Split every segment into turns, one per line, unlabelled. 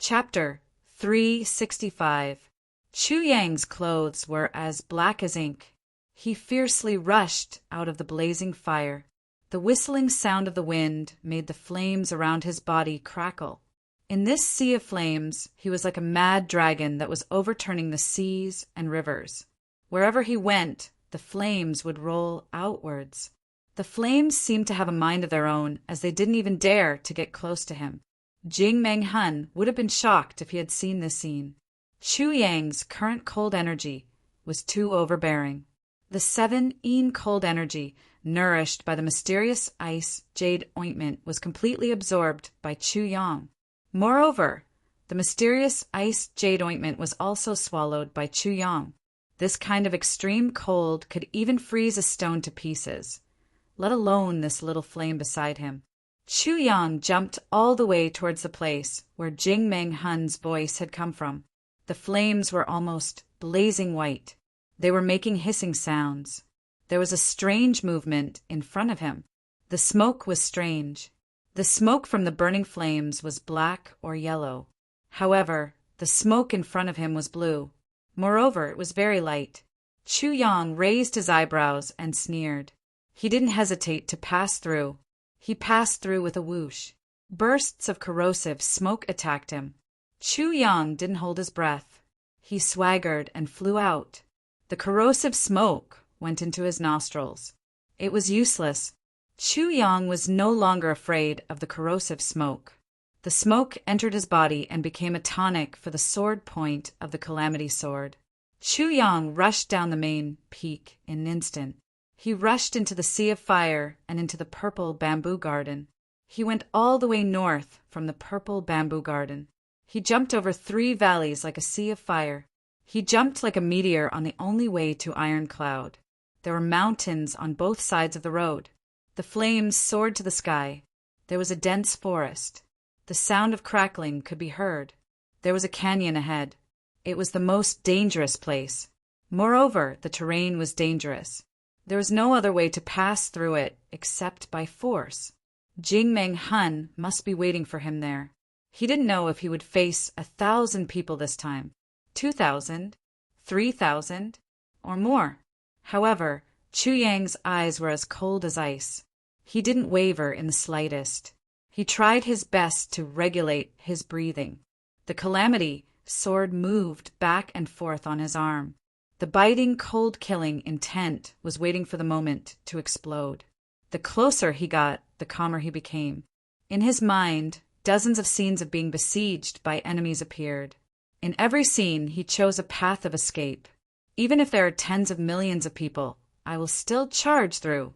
Chapter 365. Chu Yang's clothes were as black as ink. He fiercely rushed out of the blazing fire. The whistling sound of the wind made the flames around his body crackle. In this sea of flames, he was like a mad dragon that was overturning the seas and rivers. Wherever he went, the flames would roll outwards. The flames seemed to have a mind of their own, as they didn't even dare to get close to him. Jing-Meng Hun would have been shocked if he had seen this scene. Chu Yang's current cold energy was too overbearing. The 7-yin cold energy, nourished by the mysterious ice jade ointment, was completely absorbed by Chu Yang. Moreover, the mysterious ice jade ointment was also swallowed by Chu Yang. This kind of extreme cold could even freeze a stone to pieces, let alone this little flame beside him. Chu Yang jumped all the way towards the place where Jing-Meng Hun's voice had come from. The flames were almost blazing white. They were making hissing sounds. There was a strange movement in front of him. The smoke was strange. The smoke from the burning flames was black or yellow. However, the smoke in front of him was blue. Moreover, it was very light. Chu Yang raised his eyebrows and sneered. He didn't hesitate to pass through. He passed through with a whoosh. Bursts of corrosive smoke attacked him. Chu Yang didn't hold his breath. He swaggered and flew out. The corrosive smoke went into his nostrils. It was useless. Chu Yang was no longer afraid of the corrosive smoke. The smoke entered his body and became a tonic for the sword point of the Calamity Sword. Chu Yang rushed down the main peak in an instant. He rushed into the sea of fire and into the purple bamboo garden. He went all the way north from the purple bamboo garden. He jumped over 3 valleys like a sea of fire. He jumped like a meteor on the only way to Iron Cloud. There were mountains on both sides of the road. The flames soared to the sky. There was a dense forest. The sound of crackling could be heard. There was a canyon ahead. It was the most dangerous place. Moreover, the terrain was dangerous. There was no other way to pass through it except by force. Jing-Meng Hun must be waiting for him there. He didn't know if he would face 1,000 people this time, 2,000, 3,000, or more. However, Chu Yang's eyes were as cold as ice. He didn't waver in the slightest. He tried his best to regulate his breathing. The Calamity Sword moved back and forth on his arm. The biting, cold-killing intent was waiting for the moment to explode. The closer he got, the calmer he became. In his mind, dozens of scenes of being besieged by enemies appeared. In every scene, he chose a path of escape. Even if there are tens of millions of people, I will still charge through.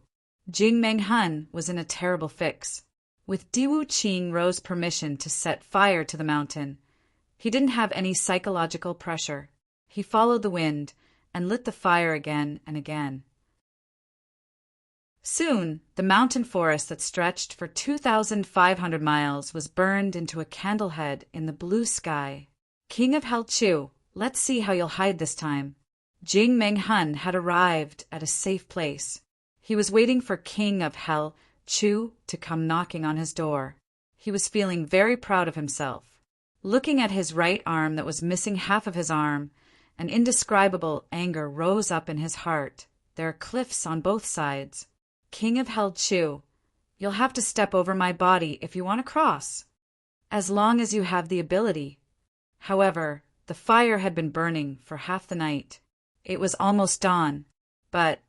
Jing-Meng Hun was in a terrible fix. With Diwu Qing Ro's permission to set fire to the mountain, he didn't have any psychological pressure. He followed the wind and lit the fire again and again. Soon, the mountain forest that stretched for 2,500 miles was burned into a candlehead in the blue sky. King of Hell Chu, let's see how you'll hide this time. Jing-Meng Hun had arrived at a safe place. He was waiting for King of Hell Chu to come knocking on his door. He was feeling very proud of himself. Looking at his right arm that was missing half of his arm, an indescribable anger rose up in his heart. There are cliffs on both sides. King of Hell Chu, you'll have to step over my body if you want to cross, as long as you have the ability. However, the fire had been burning for half the night. It was almost dawn, but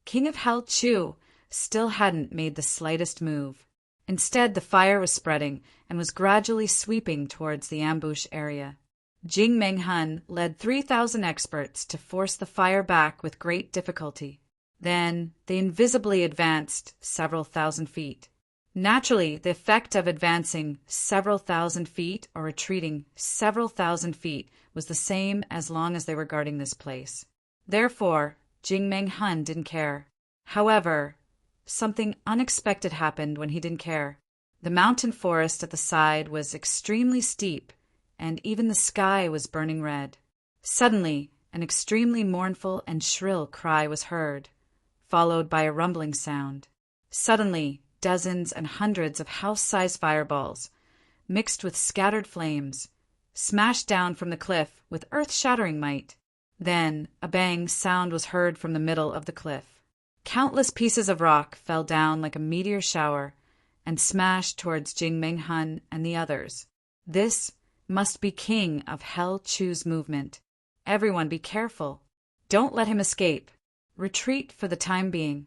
King of Hell Chu still hadn't made the slightest move. Instead, the fire was spreading and was gradually sweeping towards the ambush area. Jing-Meng Hun led 3,000 experts to force the fire back with great difficulty. Then they invisibly advanced several thousand feet. Naturally, the effect of advancing several thousand feet or retreating several thousand feet was the same as long as they were guarding this place. Therefore, Jing-Meng Hun didn't care. However, something unexpected happened when he didn't care. The mountain forest at the side was extremely steep, and even the sky was burning red. Suddenly, an extremely mournful and shrill cry was heard, followed by a rumbling sound. Suddenly, dozens and hundreds of house-sized fireballs, mixed with scattered flames, smashed down from the cliff with earth-shattering might. Then a bang sound was heard from the middle of the cliff. Countless pieces of rock fell down like a meteor shower and smashed towards Jing Meng-hun and the others. This must be King of Hell Chu's movement. Everyone be careful. Don't let him escape. Retreat for the time being.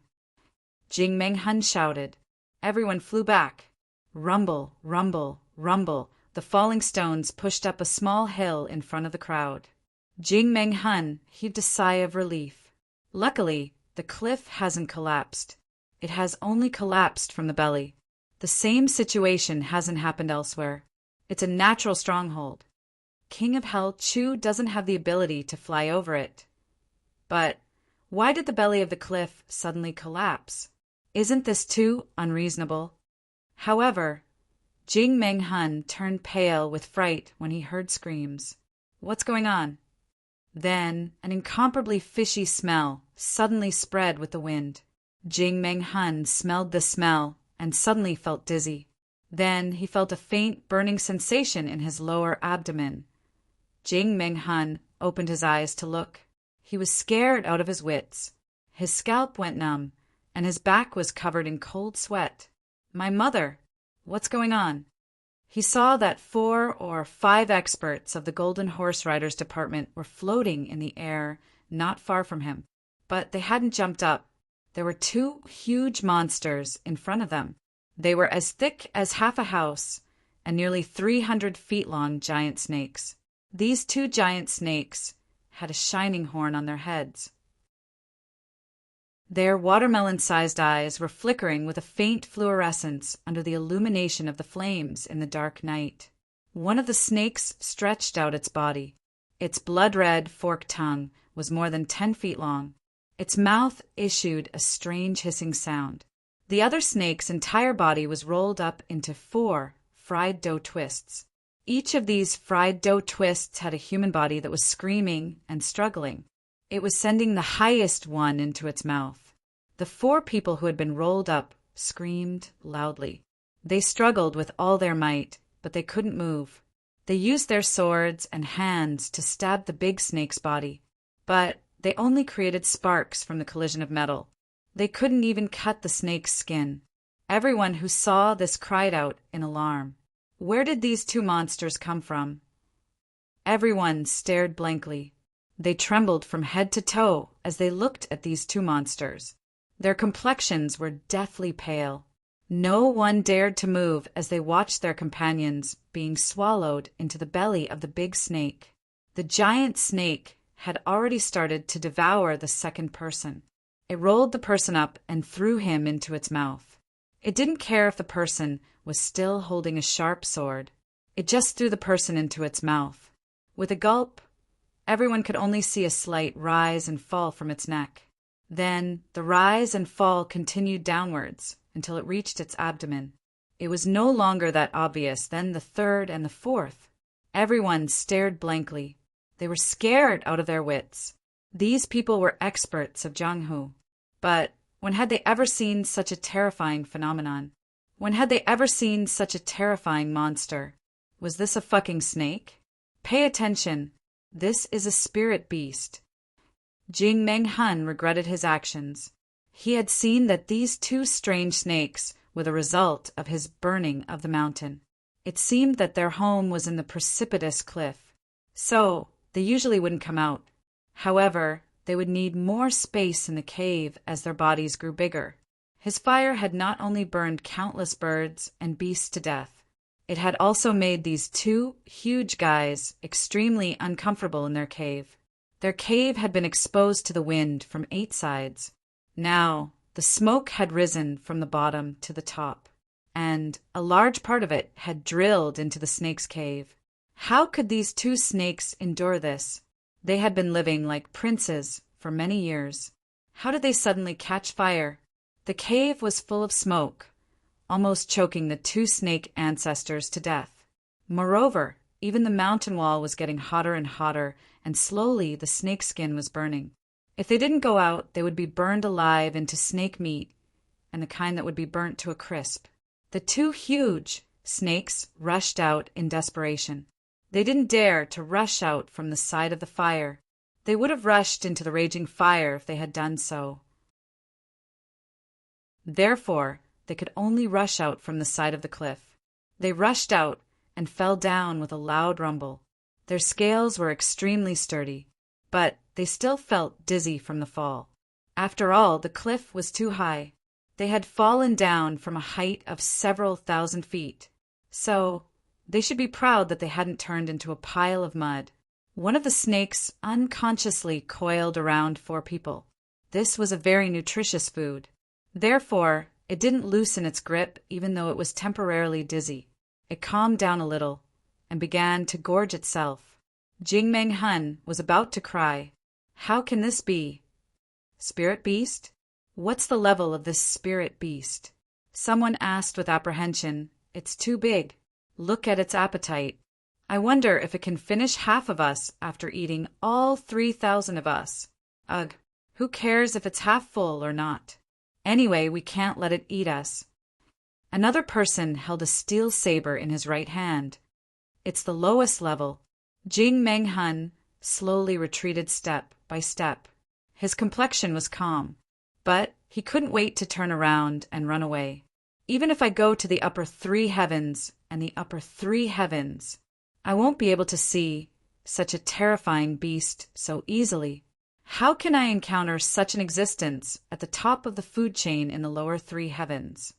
Jing Meng-hun shouted. Everyone flew back. Rumble, rumble, rumble. The falling stones pushed up a small hill in front of the crowd. Jing Meng-hun heaved a sigh of relief. Luckily, the cliff hasn't collapsed. It has only collapsed from the belly. The same situation hasn't happened elsewhere. It's a natural stronghold. King of Hell Chu doesn't have the ability to fly over it. But why did the belly of the cliff suddenly collapse? Isn't this too unreasonable? However, Jing Meng-hun turned pale with fright when he heard screams. What's going on? Then an incomparably fishy smell suddenly spread with the wind. Jing Meng-hun smelled the smell and suddenly felt dizzy. Then he felt a faint burning sensation in his lower abdomen. Jing Meng-hun opened his eyes to look. He was scared out of his wits. His scalp went numb, and his back was covered in cold sweat. My mother! What's going on? He saw that 4 or 5 experts of the Golden Horse Riders Department were floating in the air not far from him. But they hadn't jumped up. There were 2 huge monsters in front of them. They were as thick as half a house and nearly 300 feet long giant snakes. These 2 giant snakes had a shining horn on their heads. Their watermelon-sized eyes were flickering with a faint fluorescence under the illumination of the flames in the dark night. One of the snakes stretched out its body. Its blood-red, forked tongue was more than 10 feet long. Its mouth issued a strange hissing sound. The other snake's entire body was rolled up into 4 fried dough twists. Each of these fried dough twists had a human body that was screaming and struggling. It was sending the highest one into its mouth. The 4 people who had been rolled up screamed loudly. They struggled with all their might, but they couldn't move. They used their swords and hands to stab the big snake's body, but they only created sparks from the collision of metal. They couldn't even cut the snake's skin. Everyone who saw this cried out in alarm. Where did these 2 monsters come from? Everyone stared blankly. They trembled from head to toe as they looked at these 2 monsters. Their complexions were deathly pale. No one dared to move as they watched their companions being swallowed into the belly of the big snake. The giant snake had already started to devour the second person. It rolled the person up and threw him into its mouth. It didn't care if the person was still holding a sharp sword. It just threw the person into its mouth. With a gulp, everyone could only see a slight rise and fall from its neck. Then the rise and fall continued downwards until it reached its abdomen. It was no longer that obvious. Then the 3rd and the 4th. Everyone stared blankly. They were scared out of their wits. These people were experts of Jianghu. But when had they ever seen such a terrifying phenomenon? When had they ever seen such a terrifying monster? Was this a fucking snake? Pay attention. This is a spirit beast. Jing Meng-hun regretted his actions. He had seen that these 2 strange snakes were the result of his burning of the mountain. It seemed that their home was in the precipitous cliff. So they usually wouldn't come out. However, they would need more space in the cave as their bodies grew bigger. His fire had not only burned countless birds and beasts to death, it had also made these 2 huge guys extremely uncomfortable in their cave. Their cave had been exposed to the wind from 8 sides. Now, the smoke had risen from the bottom to the top, and a large part of it had drilled into the snake's cave. How could these 2 snakes endure this? They had been living like princes for many years. How did they suddenly catch fire? The cave was full of smoke, almost choking the 2 snake ancestors to death. Moreover, even the mountain wall was getting hotter and hotter, and slowly the snake skin was burning. If they didn't go out, they would be burned alive into snake meat, and the kind that would be burnt to a crisp. The 2 huge snakes rushed out in desperation. They didn't dare to rush out from the side of the fire. They would have rushed into the raging fire if they had done so. Therefore, they could only rush out from the side of the cliff. They rushed out and fell down with a loud rumble. Their scales were extremely sturdy, but they still felt dizzy from the fall. After all, the cliff was too high. They had fallen down from a height of several thousand feet. So, they should be proud that they hadn't turned into a pile of mud. One of the snakes unconsciously coiled around 4 people. This was a very nutritious food. Therefore, it didn't loosen its grip even though it was temporarily dizzy. It calmed down a little and began to gorge itself. Jing-Meng Hun was about to cry. How can this be? Spirit beast? What's the level of this spirit beast? Someone asked with apprehension. It's too big. Look at its appetite. I wonder if it can finish half of us after eating all 3,000 of us. Ugh, who cares if it's half full or not? Anyway, we can't let it eat us. Another person held a steel saber in his right hand. It's the lowest level. Jing-Meng Hun slowly retreated step by step. His complexion was calm, but he couldn't wait to turn around and run away. Even if I go to the upper 3 heavens and the upper 3 heavens, I won't be able to see such a terrifying beast so easily. How can I encounter such an existence at the top of the food chain in the lower 3 heavens?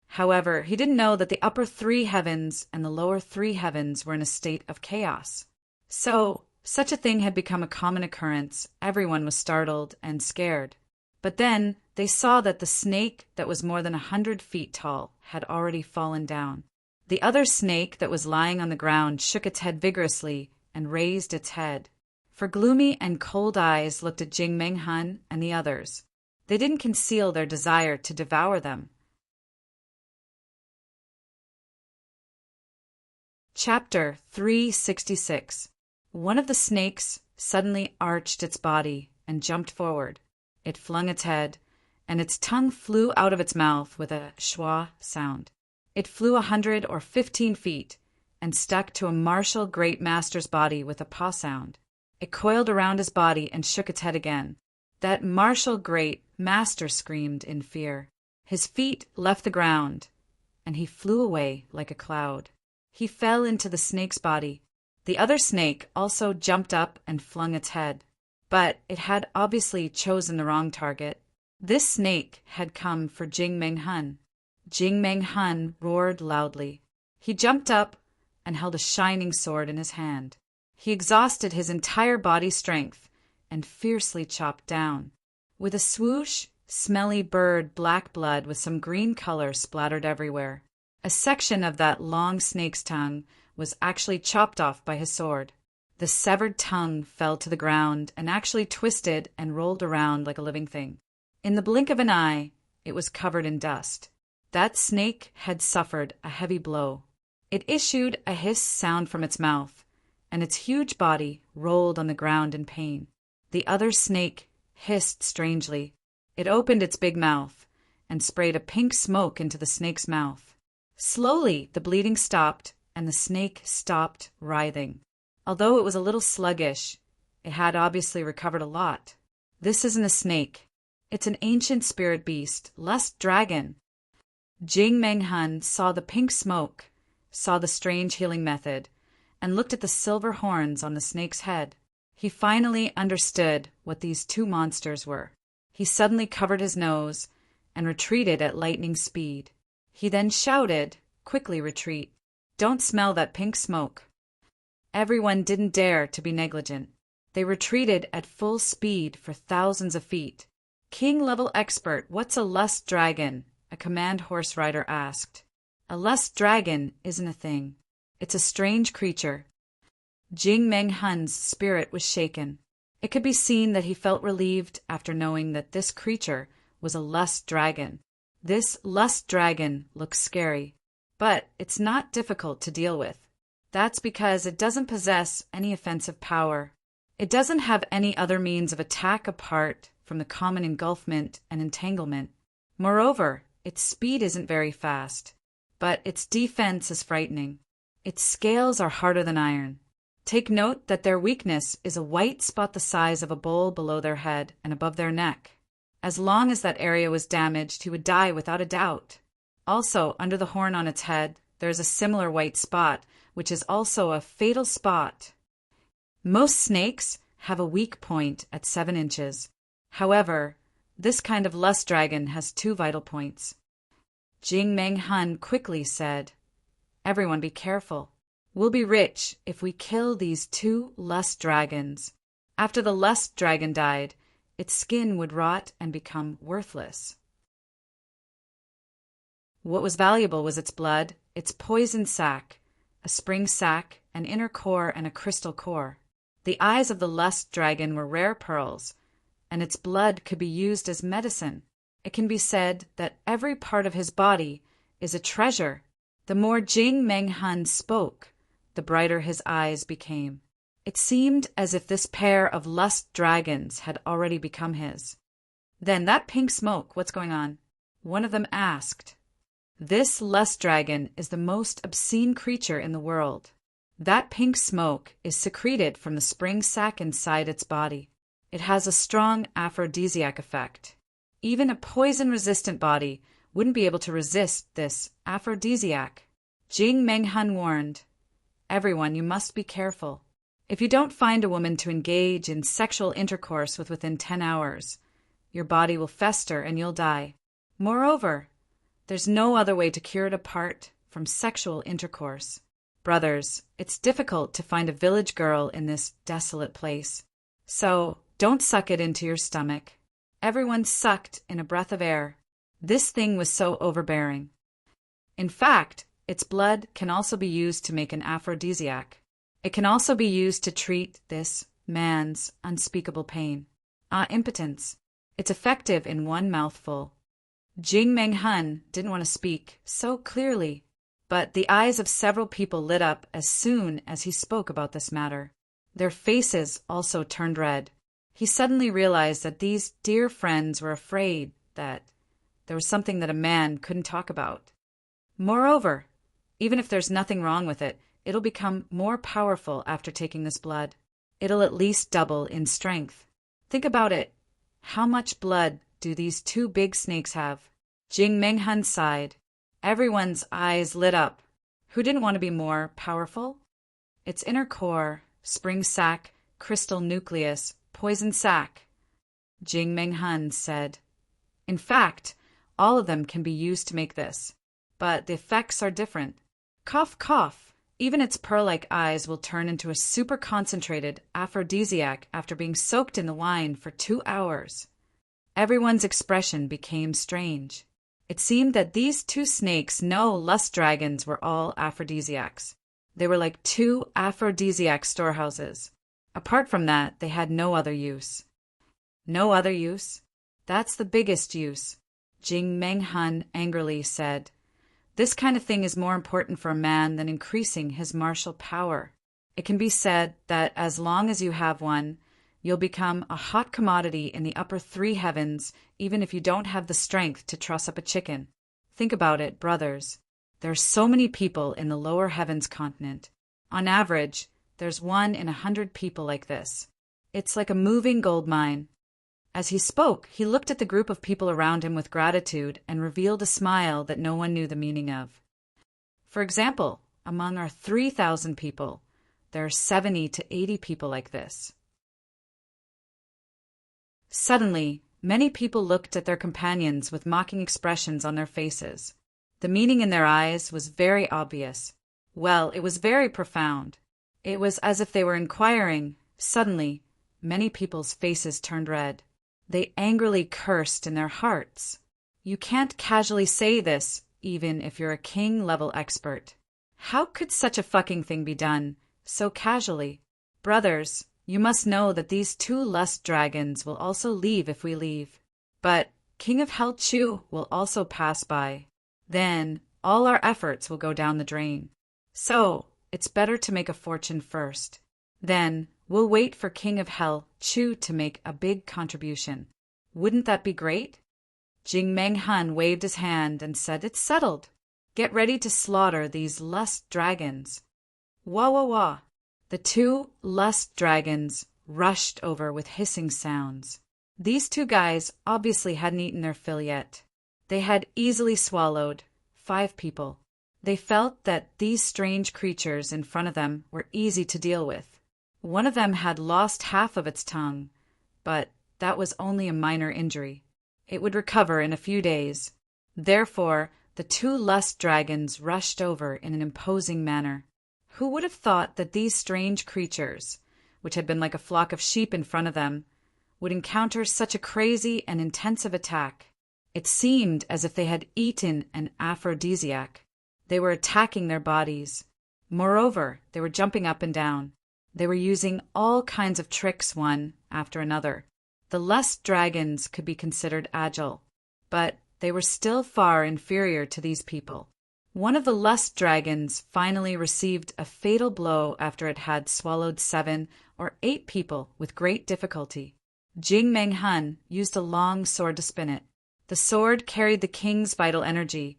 However, he didn't know that the upper 3 heavens and the lower 3 heavens were in a state of chaos. So, such a thing had become a common occurrence. Everyone was startled and scared. But then they saw that the snake that was more than 100 feet tall had already fallen down. The other snake that was lying on the ground shook its head vigorously and raised its head. For gloomy and cold eyes looked at Jing-Meng Hun and the others. They didn't conceal their desire to devour them. Chapter 366. One of the snakes suddenly arched its body and jumped forward. It flung its head, and its tongue flew out of its mouth with a schwa sound. It flew 100 or 15 feet and stuck to a martial great master's body with a paw sound. It coiled around his body and shook its head again. That martial great master screamed in fear. His feet left the ground, and he flew away like a cloud. He fell into the snake's body. The other snake also jumped up and flung its head, but it had obviously chosen the wrong target. This snake had come for Jing-Meng Hun. Jing-Meng Hun roared loudly. He jumped up and held a shining sword in his hand. He exhausted his entire body strength and fiercely chopped down. With a swoosh, smelly bird black blood with some green color splattered everywhere. A section of that long snake's tongue was actually chopped off by his sword. The severed tongue fell to the ground and actually twisted and rolled around like a living thing. In the blink of an eye, it was covered in dust. That snake had suffered a heavy blow. It issued a hiss sound from its mouth, and its huge body rolled on the ground in pain. The other snake hissed strangely. It opened its big mouth and sprayed a pink smoke into the snake's mouth. Slowly, the bleeding stopped, and the snake stopped writhing. Although it was a little sluggish, it had obviously recovered a lot. This isn't a snake. It's an ancient spirit beast, lust dragon. Jing-Meng Hun saw the pink smoke, saw the strange healing method, and looked at the silver horns on the snake's head. He finally understood what these 2 monsters were. He suddenly covered his nose and retreated at lightning speed. He then shouted, "Quickly retreat. Don't smell that pink smoke." Everyone didn't dare to be negligent. They retreated at full speed for thousands of feet. "King-level expert, what's a lust dragon?" a command horse rider asked. "A lust dragon isn't a thing. It's a strange creature." Jing-Meng Hun's spirit was shaken. It could be seen that he felt relieved after knowing that this creature was a lust dragon. This lust dragon looks scary, but it's not difficult to deal with. That's because it doesn't possess any offensive power. It doesn't have any other means of attack apart from the common engulfment and entanglement. Moreover, its speed isn't very fast, but its defense is frightening. Its scales are harder than iron. Take note that their weakness is a white spot the size of a bowl below their head and above their neck. As long as that area was damaged, he would die without a doubt. Also, under the horn on its head, there is a similar white spot, which is also a fatal spot. Most snakes have a weak point at 7 inches. However, this kind of lust dragon has 2 vital points. Jing Meng Hun quickly said, "Everyone be careful. We'll be rich if we kill these 2 lust dragons. After the lust dragon died, its skin would rot and become worthless. What was valuable was its blood, its poison sac, a spring sac, an inner core, and a crystal core. The eyes of the lust dragon were rare pearls, and its blood could be used as medicine. It can be said that every part of his body is a treasure." The more Jing Meng Hun spoke, the brighter his eyes became. It seemed as if this pair of lust dragons had already become his. "Then that pink smoke, what's going on?" one of them asked. "This lust dragon is the most obscene creature in the world. That pink smoke is secreted from the spring sac inside its body. It has a strong aphrodisiac effect. Even a poison-resistant body wouldn't be able to resist this aphrodisiac." Jing Meng Hun warned, "Everyone, you must be careful. If you don't find a woman to engage in sexual intercourse with within 10 hours, your body will fester and you'll die. Moreover, there's no other way to cure it apart from sexual intercourse. Brothers, it's difficult to find a village girl in this desolate place. So don't suck it into your stomach." Everyone sucked in a breath of air. This thing was so overbearing. In fact, its blood can also be used to make an aphrodisiac. It can also be used to treat this man's unspeakable pain. Impotence. It's effective in one mouthful. Jing Meng Hun didn't want to speak so clearly, but the eyes of several people lit up as soon as he spoke about this matter. Their faces also turned red. He suddenly realized that these dear friends were afraid that there was something that a man couldn't talk about. Moreover, even if there's nothing wrong with it, it'll become more powerful after taking this blood. It'll at least double in strength. Think about it. How much blood do these 2 big snakes have? Jing Meng Hun sighed. Everyone's eyes lit up. Who didn't want to be more powerful? Its inner core, spring sac, crystal nucleus, poison sac. Jing Meng Hun said, "In fact, all of them can be used to make this, but the effects are different. Cough, cough. Even its pearl-like eyes will turn into a super-concentrated aphrodisiac after being soaked in the wine for 2 hours." Everyone's expression became strange. It seemed that these 2 snakes, no lust dragons, were all aphrodisiacs. They were like 2 aphrodisiac storehouses. Apart from that, they had no other use. No other use? That's the biggest use, Jing Meng Hun angrily said. This kind of thing is more important for a man than increasing his martial power. It can be said that as long as you have one, you'll become a hot commodity in the upper 3 heavens, even if you don't have the strength to truss up a chicken. Think about it, brothers. There are so many people in the lower heavens continent. On average, there's 1 in 100 people like this. It's like a moving gold mine. As he spoke, he looked at the group of people around him with gratitude and revealed a smile that no one knew the meaning of. For example, among our 3,000 people, there are 70 to 80 people like this. Suddenly, many people looked at their companions with mocking expressions on their faces. The meaning in their eyes was very obvious. Well, it was very profound. It was as if they were inquiring. Suddenly, many people's faces turned red. They angrily cursed in their hearts. You can't casually say this, even if you're a king-level expert. How could such a fucking thing be done, so casually? Brothers, you must know that these 2 lust dragons will also leave if we leave. But King of Hell Chu will also pass by. Then all our efforts will go down the drain. So it's better to make a fortune first. Then we'll wait for King of Hell Chu to make a big contribution. Wouldn't that be great? Jing Meng Hun waved his hand and said, "It's settled. Get ready to slaughter these lust dragons." Wah wah wah. The two lust dragons rushed over with hissing sounds. These two guys obviously hadn't eaten their fill yet. They had easily swallowed 5 people. They felt that these strange creatures in front of them were easy to deal with. One of them had lost half of its tongue, but that was only a minor injury. It would recover in a few days. Therefore, the two lust dragons rushed over in an imposing manner. Who would have thought that these strange creatures, which had been like a flock of sheep in front of them, would encounter such a crazy and intensive attack? It seemed as if they had eaten an aphrodisiac. They were attacking their bodies. Moreover, they were jumping up and down. They were using all kinds of tricks one after another. The lust dragons could be considered agile, but they were still far inferior to these people. One of the lust dragons finally received a fatal blow after it had swallowed 7 or 8 people with great difficulty. Jing Meng Hun used a long sword to spin it. The sword carried the king's vital energy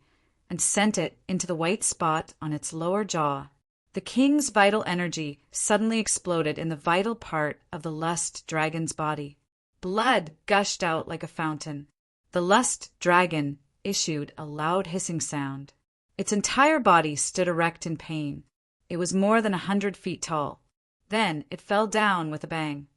and sent it into the white spot on its lower jaw. The king's vital energy suddenly exploded in the vital part of the lust dragon's body. Blood gushed out like a fountain. The lust dragon issued a loud hissing sound. Its entire body stood erect in pain. It was more than 100 feet tall. Then it fell down with a bang.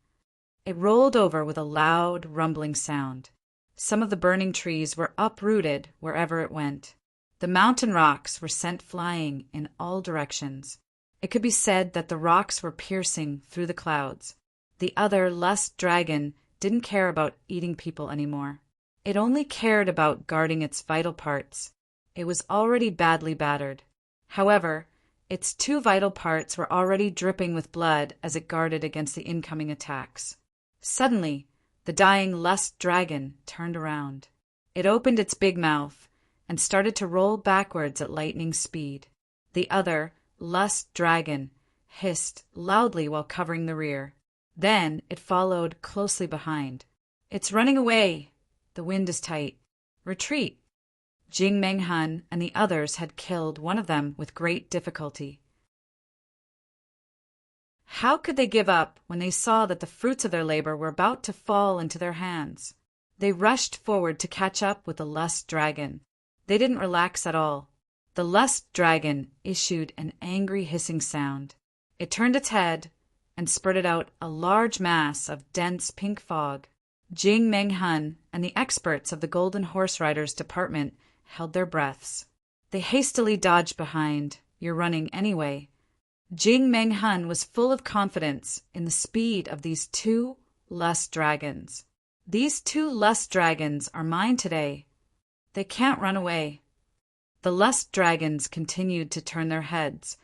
It rolled over with a loud, rumbling sound. Some of the burning trees were uprooted wherever it went. The mountain rocks were sent flying in all directions. It could be said that the rocks were piercing through the clouds. The other lust dragon didn't care about eating people anymore. It only cared about guarding its vital parts. It was already badly battered. However, its 2 vital parts were already dripping with blood as it guarded against the incoming attacks. Suddenly, the dying lust dragon turned around. It opened its big mouth and started to roll backwards at lightning speed. The other lust dragon hissed loudly while covering the rear. Then it followed closely behind. "It's running away. The wind is tight. Retreat." Jing Meng Hun and the others had killed one of them with great difficulty. How could they give up when they saw that the fruits of their labor were about to fall into their hands? They rushed forward to catch up with the lust dragon. They didn't relax at all. The lust dragon issued an angry hissing sound. It turned its head and spurted out a large mass of dense pink fog. Jing Meng Hun and the experts of the Golden Horse Riders Department held their breaths. They hastily dodged behind. "You're running anyway." Jing Meng Hun was full of confidence in the speed of these 2 lust dragons. "These 2 lust dragons are mine today. They can't run away." The lust dragons continued to turn their heads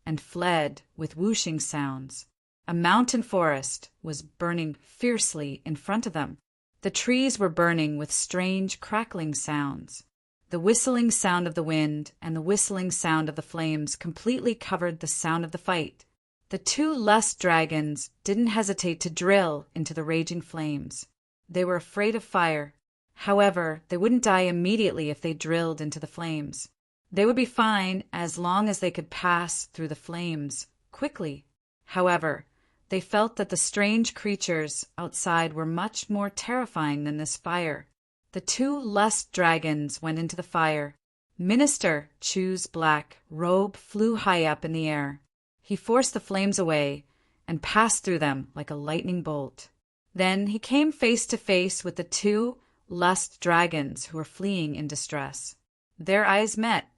and fled with whooshing sounds. A mountain forest was burning fiercely in front of them. The trees were burning with strange crackling sounds. The whistling sound of the wind and the whistling sound of the flames completely covered the sound of the fight. The 2 lust dragons didn't hesitate to drill into the raging flames. They were afraid of fire. However, they wouldn't die immediately if they drilled into the flames. They would be fine as long as they could pass through the flames quickly. However, they felt that the strange creatures outside were much more terrifying than this fire. The 2 lust dragons went into the fire. Minister Chu's black robe flew high up in the air. He forced the flames away and passed through them like a lightning bolt. Then he came face to face with the 2 lust dragons who were fleeing in distress. Their eyes met.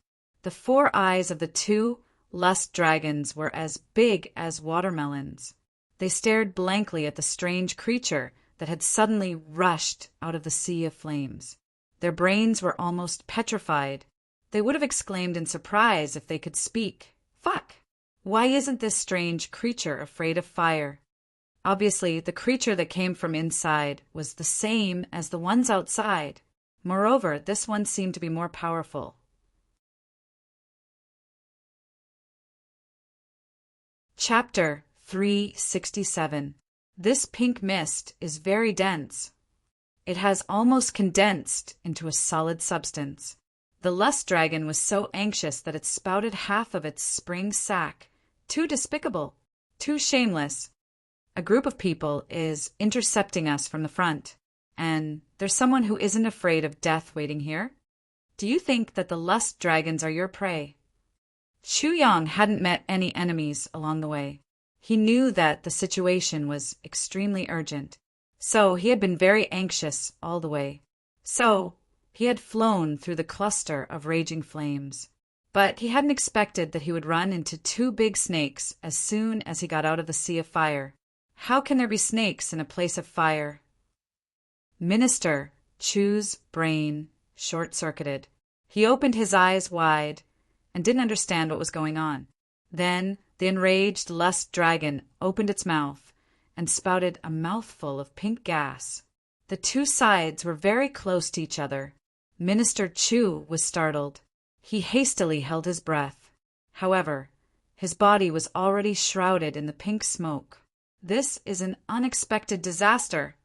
The 4 eyes of the 2 lust dragons were as big as watermelons. They stared blankly at the strange creature that had suddenly rushed out of the sea of flames. Their brains were almost petrified. They would have exclaimed in surprise if they could speak. "Fuck! Why isn't this strange creature afraid of fire?" Obviously, the creature that came from inside was the same as the ones outside. Moreover, this one seemed to be more powerful. Chapter 367. This pink mist is very dense. It has almost condensed into a solid substance. The lust dragon was so anxious that it spouted half of its spring sac. Too despicable. Too shameless. A group of people is intercepting us from the front, and there's someone who isn't afraid of death waiting here. Do you think that the lust dragons are your prey? Chu Yang hadn't met any enemies along the way. He knew that the situation was extremely urgent, so he had been very anxious all the way. So he had flown through the cluster of raging flames. But he hadn't expected that he would run into two big snakes as soon as he got out of the sea of fire. How can there be snakes in a place of fire? Minister Chu's brain short-circuited. He opened his eyes wide and didn't understand what was going on. Then the enraged lust dragon opened its mouth and spouted a mouthful of pink gas. The two sides were very close to each other. Minister Chu was startled. He hastily held his breath. However, his body was already shrouded in the pink smoke. This is an unexpected disaster.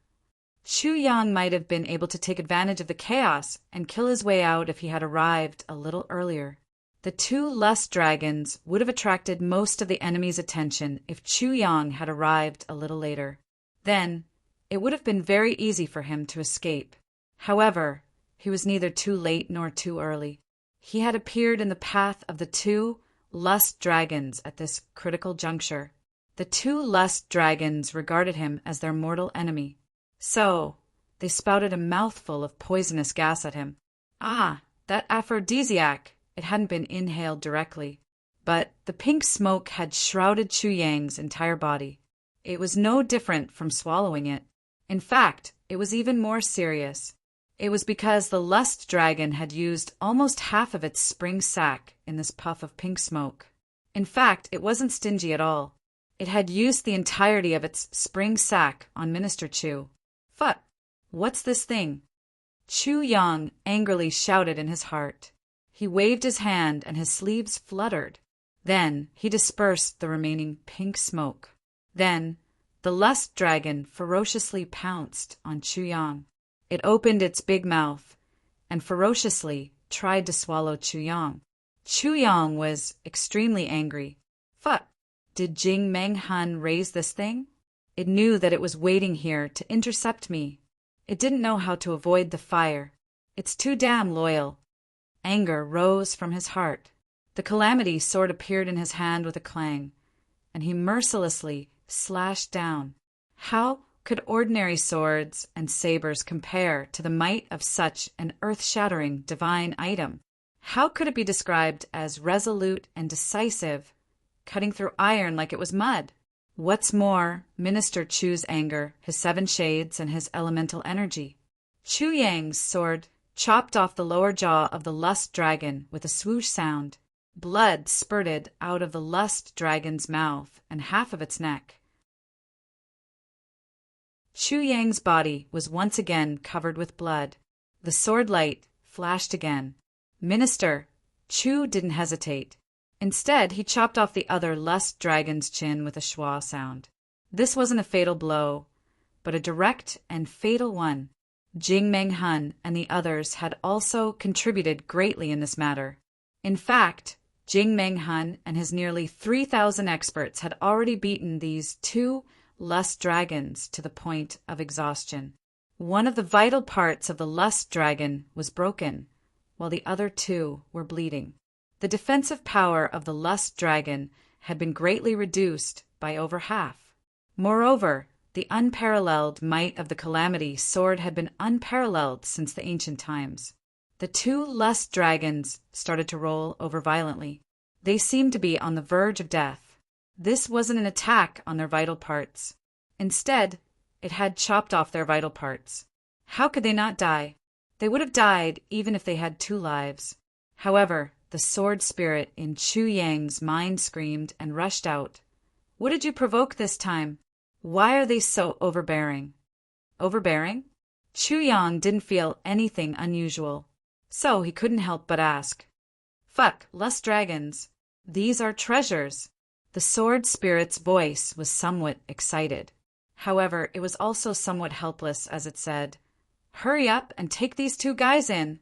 Chu Yang might have been able to take advantage of the chaos and kill his way out if he had arrived a little earlier. The two lust dragons would have attracted most of the enemy's attention if Chu Yang had arrived a little later. Then, it would have been very easy for him to escape. However, he was neither too late nor too early. He had appeared in the path of the two lust dragons at this critical juncture. The two lust dragons regarded him as their mortal enemy. So, they spouted a mouthful of poisonous gas at him. Ah, that aphrodisiac! It hadn't been inhaled directly. But the pink smoke had shrouded Chu Yang's entire body. It was no different from swallowing it. In fact, it was even more serious. It was because the lust dragon had used almost half of its spring sac in this puff of pink smoke. In fact, it wasn't stingy at all. It had used the entirety of its spring sac on Minister Chu. Fuck! What's this thing? Chu Yang angrily shouted in his heart. He waved his hand and his sleeves fluttered. Then he dispersed the remaining pink smoke. Then the lust dragon ferociously pounced on Chu Yang. It opened its big mouth and ferociously tried to swallow Chu Yang. Chu Yang was extremely angry. Fuck! Did Jing Meng Hun raise this thing? It knew that it was waiting here to intercept me. It didn't know how to avoid the fire. It's too damn loyal. Anger rose from his heart. The calamity sword appeared in his hand with a clang, and he mercilessly slashed down. How could ordinary swords and sabers compare to the might of such an earth-shattering divine item? How could it be described as resolute and decisive, cutting through iron like it was mud? What's more, Minister Chu's anger, his seven shades, and his elemental energy. Chu Yang's sword chopped off the lower jaw of the lust dragon with a swoosh sound. Blood spurted out of the lust dragon's mouth and half of its neck. Chu Yang's body was once again covered with blood. The sword light flashed again. Minister Chu didn't hesitate. Instead, he chopped off the other lust dragon's chin with a schwa sound. This wasn't a fatal blow, but a direct and fatal one. Jing Meng Hun and the others had also contributed greatly in this matter. In fact, Jing Meng Hun and his nearly 3,000 experts had already beaten these two lust dragons to the point of exhaustion. One of the vital parts of the lust dragon was broken, while the other two were bleeding. The defensive power of the lust dragon had been greatly reduced by over half. Moreover, the unparalleled might of the calamity sword had been unparalleled since the ancient times. The two lust dragons started to roll over violently. They seemed to be on the verge of death. This wasn't an attack on their vital parts. Instead, it had chopped off their vital parts. How could they not die? They would have died even if they had two lives. However, the sword spirit in Chu Yang's mind screamed and rushed out. What did you provoke this time? Why are they so overbearing? Overbearing? Chu Yang didn't feel anything unusual, so he couldn't help but ask. Fuck, lust dragons. These are treasures. The sword spirit's voice was somewhat excited. However, it was also somewhat helpless as it said, Hurry up and take these two guys in.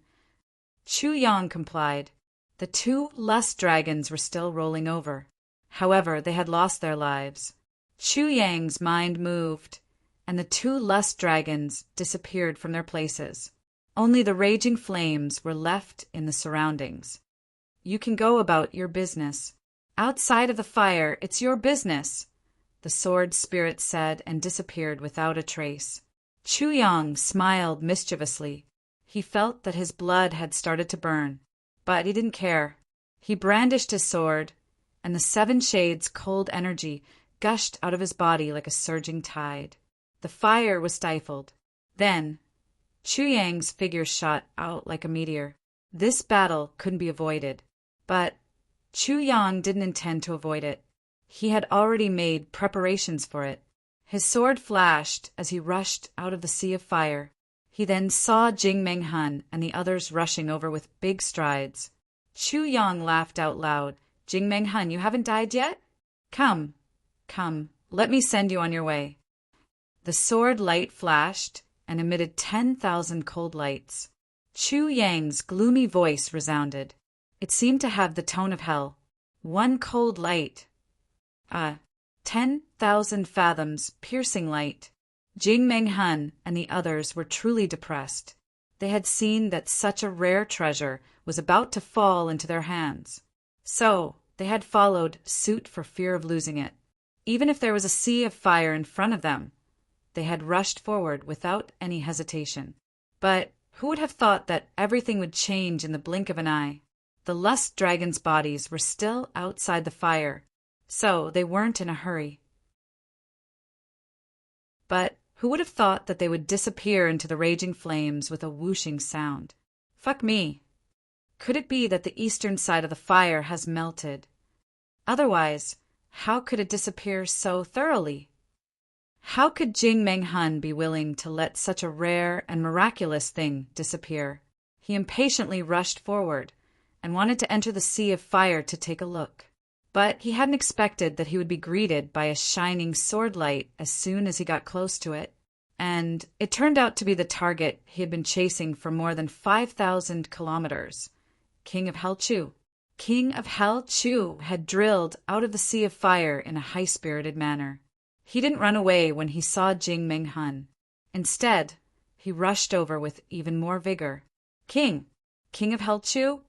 Chu Yang complied. The two lust dragons were still rolling over. However, they had lost their lives. Chu Yang's mind moved, and the two lust dragons disappeared from their places. Only the raging flames were left in the surroundings. You can go about your business. Outside of the fire, it's your business, the sword spirit said and disappeared without a trace. Chu Yang smiled mischievously. He felt that his blood had started to burn, but he didn't care. He brandished his sword, and the seven shades' cold energy gushed out of his body like a surging tide. The fire was stifled. Then, Chu Yang's figure shot out like a meteor. This battle couldn't be avoided. But Chu Yang didn't intend to avoid it. He had already made preparations for it. His sword flashed as he rushed out of the sea of fire. He then saw Jing Menghan and the others rushing over with big strides. Chu Yang laughed out loud. Jing Menghan, you haven't died yet? Come, let me send you on your way. The sword light flashed and emitted 10,000 cold lights. Chu Yang's gloomy voice resounded. It seemed to have the tone of hell. One cold light. 10,000 fathoms piercing light. Jing Menghan and the others were truly depressed. They had seen that such a rare treasure was about to fall into their hands. So they had followed suit for fear of losing it. Even if there was a sea of fire in front of them, they had rushed forward without any hesitation. But who would have thought that everything would change in the blink of an eye? The lust dragons' bodies were still outside the fire, so they weren't in a hurry. But who would have thought that they would disappear into the raging flames with a whooshing sound? Fuck me. Could it be that the eastern side of the fire has melted? Otherwise, how could it disappear so thoroughly? How could Jing Menghan be willing to let such a rare and miraculous thing disappear? He impatiently rushed forward and wanted to enter the sea of fire to take a look. But he hadn't expected that he would be greeted by a shining sword light as soon as he got close to it. And it turned out to be the target he had been chasing for more than 5,000 kilometers. King of Hell Chu. King of Hell Chu had drilled out of the sea of fire in a high-spirited manner. He didn't run away when he saw Jing Menghan. Instead, he rushed over with even more vigor. King of Hell Chu?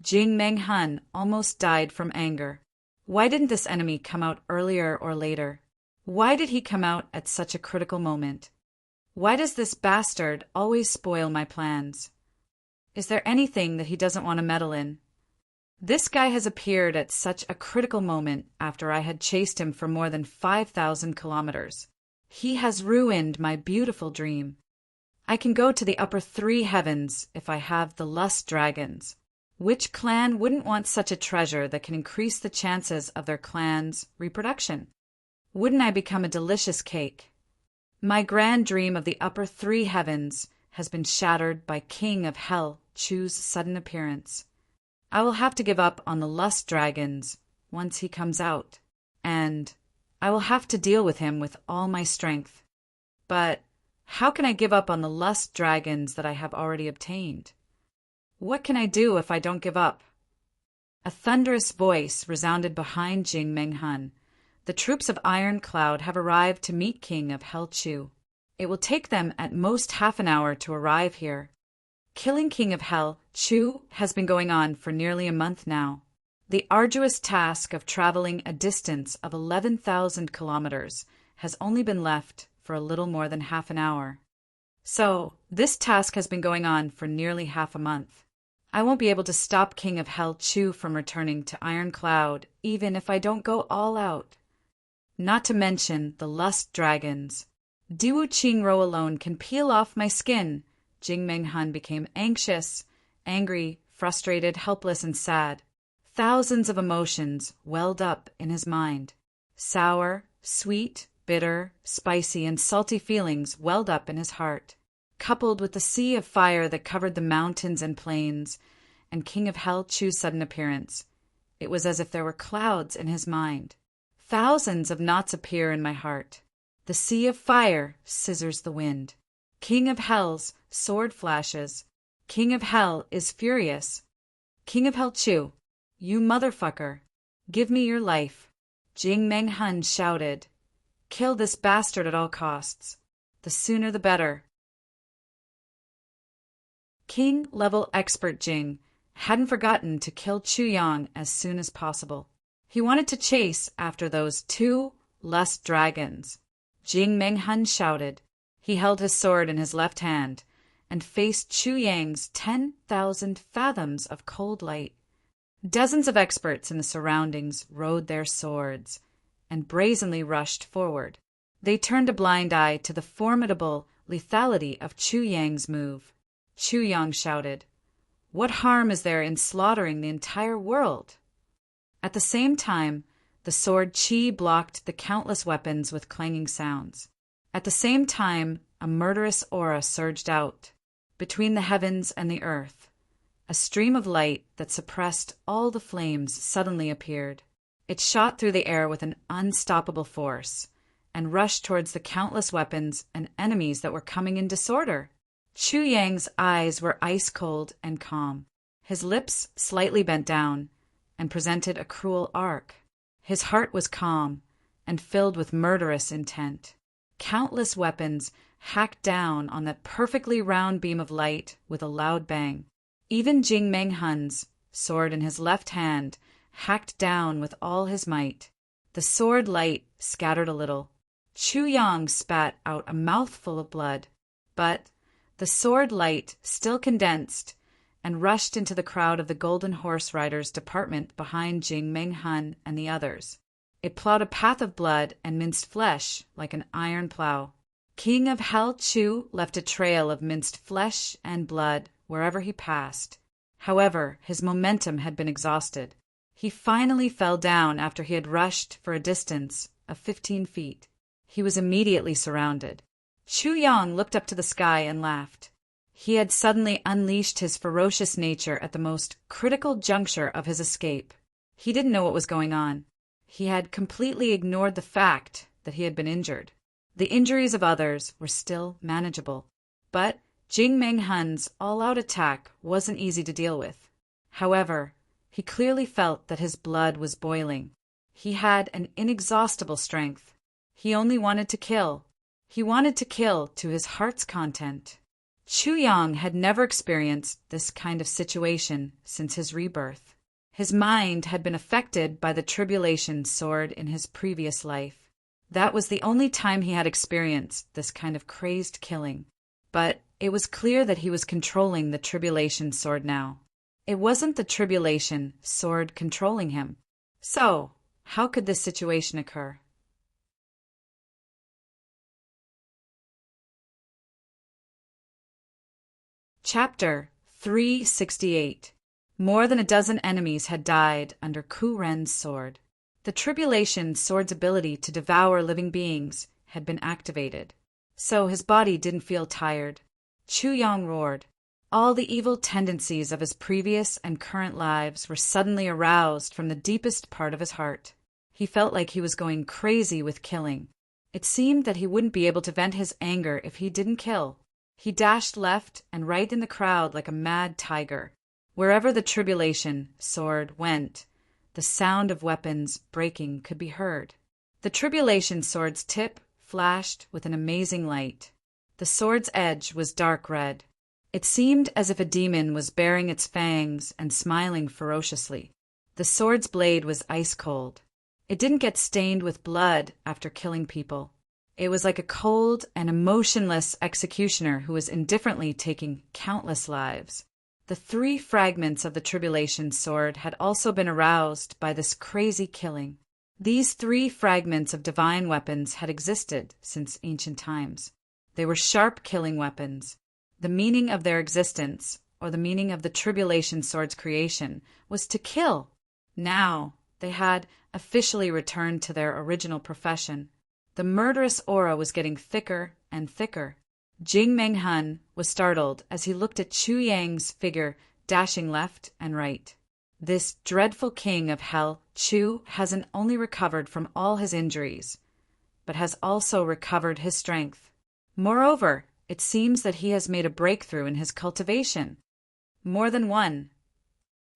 Jing Menghan almost died from anger. Why didn't this enemy come out earlier or later? Why did he come out at such a critical moment? Why does this bastard always spoil my plans? Is there anything that he doesn't want to meddle in? This guy has appeared at such a critical moment after I had chased him for more than 5,000 kilometers. He has ruined my beautiful dream. I can go to the upper three heavens if I have the lust dragons. Which clan wouldn't want such a treasure that can increase the chances of their clan's reproduction? Wouldn't I become a delicious cake? My grand dream of the upper three heavens has been shattered by King of Hell Chu's sudden appearance. I will have to give up on the lust dragons once he comes out, and I will have to deal with him with all my strength. But how can I give up on the lust dragons that I have already obtained? What can I do if I don't give up? A thunderous voice resounded behind Jing Menghan. The troops of Iron Cloud have arrived to meet King of Hell Chu. It will take them at most half an hour to arrive here. Killing King of Hell Chu has been going on for nearly a month now. The arduous task of traveling a distance of 11,000 kilometers has only been left for a little more than half an hour. So, this task has been going on for nearly half a month. I won't be able to stop King of Hell Chu from returning to Iron Cloud, even if I don't go all out. Not to mention the lust dragons. Diwu Qingro alone can peel off my skin. Jing Menghan became anxious, angry, frustrated, helpless, and sad. Thousands of emotions welled up in his mind. Sour, sweet, bitter, spicy, and salty feelings welled up in his heart. Coupled with the sea of fire that covered the mountains and plains, and King of Hell Chu's sudden appearance, it was as if there were clouds in his mind. Thousands of knots appear in my heart. The sea of fire scissors the wind. King of Hell's sword flashes. King of Hell is furious. King of Hell Chu, you motherfucker, give me your life. Jing Menghan shouted. Kill this bastard at all costs. The sooner the better. King-level expert Jing hadn't forgotten to kill Chu Yang as soon as possible. He wanted to chase after those two lust dragons. Jing Menghun shouted. He held his sword in his left hand and faced Chu Yang's 10,000 fathoms of cold light. Dozens of experts in the surroundings rode their swords and brazenly rushed forward. They turned a blind eye to the formidable lethality of Chu Yang's move. Chu Yang shouted, "What harm is there in slaughtering the entire world?" At the same time, the sword Qi blocked the countless weapons with clanging sounds. At the same time, a murderous aura surged out. Between the heavens and the earth, a stream of light that suppressed all the flames suddenly appeared. It shot through the air with an unstoppable force and rushed towards the countless weapons and enemies that were coming in disorder. Chu Yang's eyes were ice-cold and calm. His lips slightly bent down and presented a cruel arc. His heart was calm and filled with murderous intent. Countless weapons hacked down on that perfectly round beam of light with a loud bang. Even Jing Menghun's sword in his left hand hacked down with all his might. The sword light scattered a little. Chu Yang spat out a mouthful of blood, but the sword light still condensed and rushed into the crowd of the Golden Horse Riders department behind Jing Menghun and the others. It plowed a path of blood and minced flesh like an iron plow. King of Hell Chu left a trail of minced flesh and blood wherever he passed. However, his momentum had been exhausted. He finally fell down after he had rushed for a distance of 15 feet. He was immediately surrounded. Chu Yang looked up to the sky and laughed. He had suddenly unleashed his ferocious nature at the most critical juncture of his escape. He didn't know what was going on. He had completely ignored the fact that he had been injured. The injuries of others were still manageable, but Jing Menghun's all-out attack wasn't easy to deal with. However, he clearly felt that his blood was boiling. He had an inexhaustible strength. He only wanted to kill. He wanted to kill to his heart's content. Chu Yang had never experienced this kind of situation since his rebirth. His mind had been affected by the tribulation sword in his previous life. That was the only time he had experienced this kind of crazed killing. But it was clear that he was controlling the tribulation sword now. It wasn't the tribulation sword controlling him. So, how could this situation occur? Chapter 368. More than a dozen enemies had died under Ku Ren's sword. The tribulation sword's ability to devour living beings had been activated, so his body didn't feel tired. Chu Yang roared. All the evil tendencies of his previous and current lives were suddenly aroused from the deepest part of his heart. He felt like he was going crazy with killing. It seemed that he wouldn't be able to vent his anger if he didn't kill. He dashed left and right in the crowd like a mad tiger. Wherever the tribulation sword went, the sound of weapons breaking could be heard. The tribulation sword's tip flashed with an amazing light. The sword's edge was dark red. It seemed as if a demon was baring its fangs and smiling ferociously. The sword's blade was ice cold. It didn't get stained with blood after killing people. It was like a cold and emotionless executioner who was indifferently taking countless lives. The 3 fragments of the tribulation sword had also been aroused by this crazy killing. These 3 fragments of divine weapons had existed since ancient times. They were sharp killing weapons. The meaning of their existence, or the meaning of the tribulation sword's creation, was to kill. Now they had officially returned to their original profession. The murderous aura was getting thicker and thicker. Jing Menghun was startled as he looked at Chu Yang's figure dashing left and right. This dreadful king of hell, Chu, hasn't only recovered from all his injuries, but has also recovered his strength. Moreover, it seems that he has made a breakthrough in his cultivation. More than one.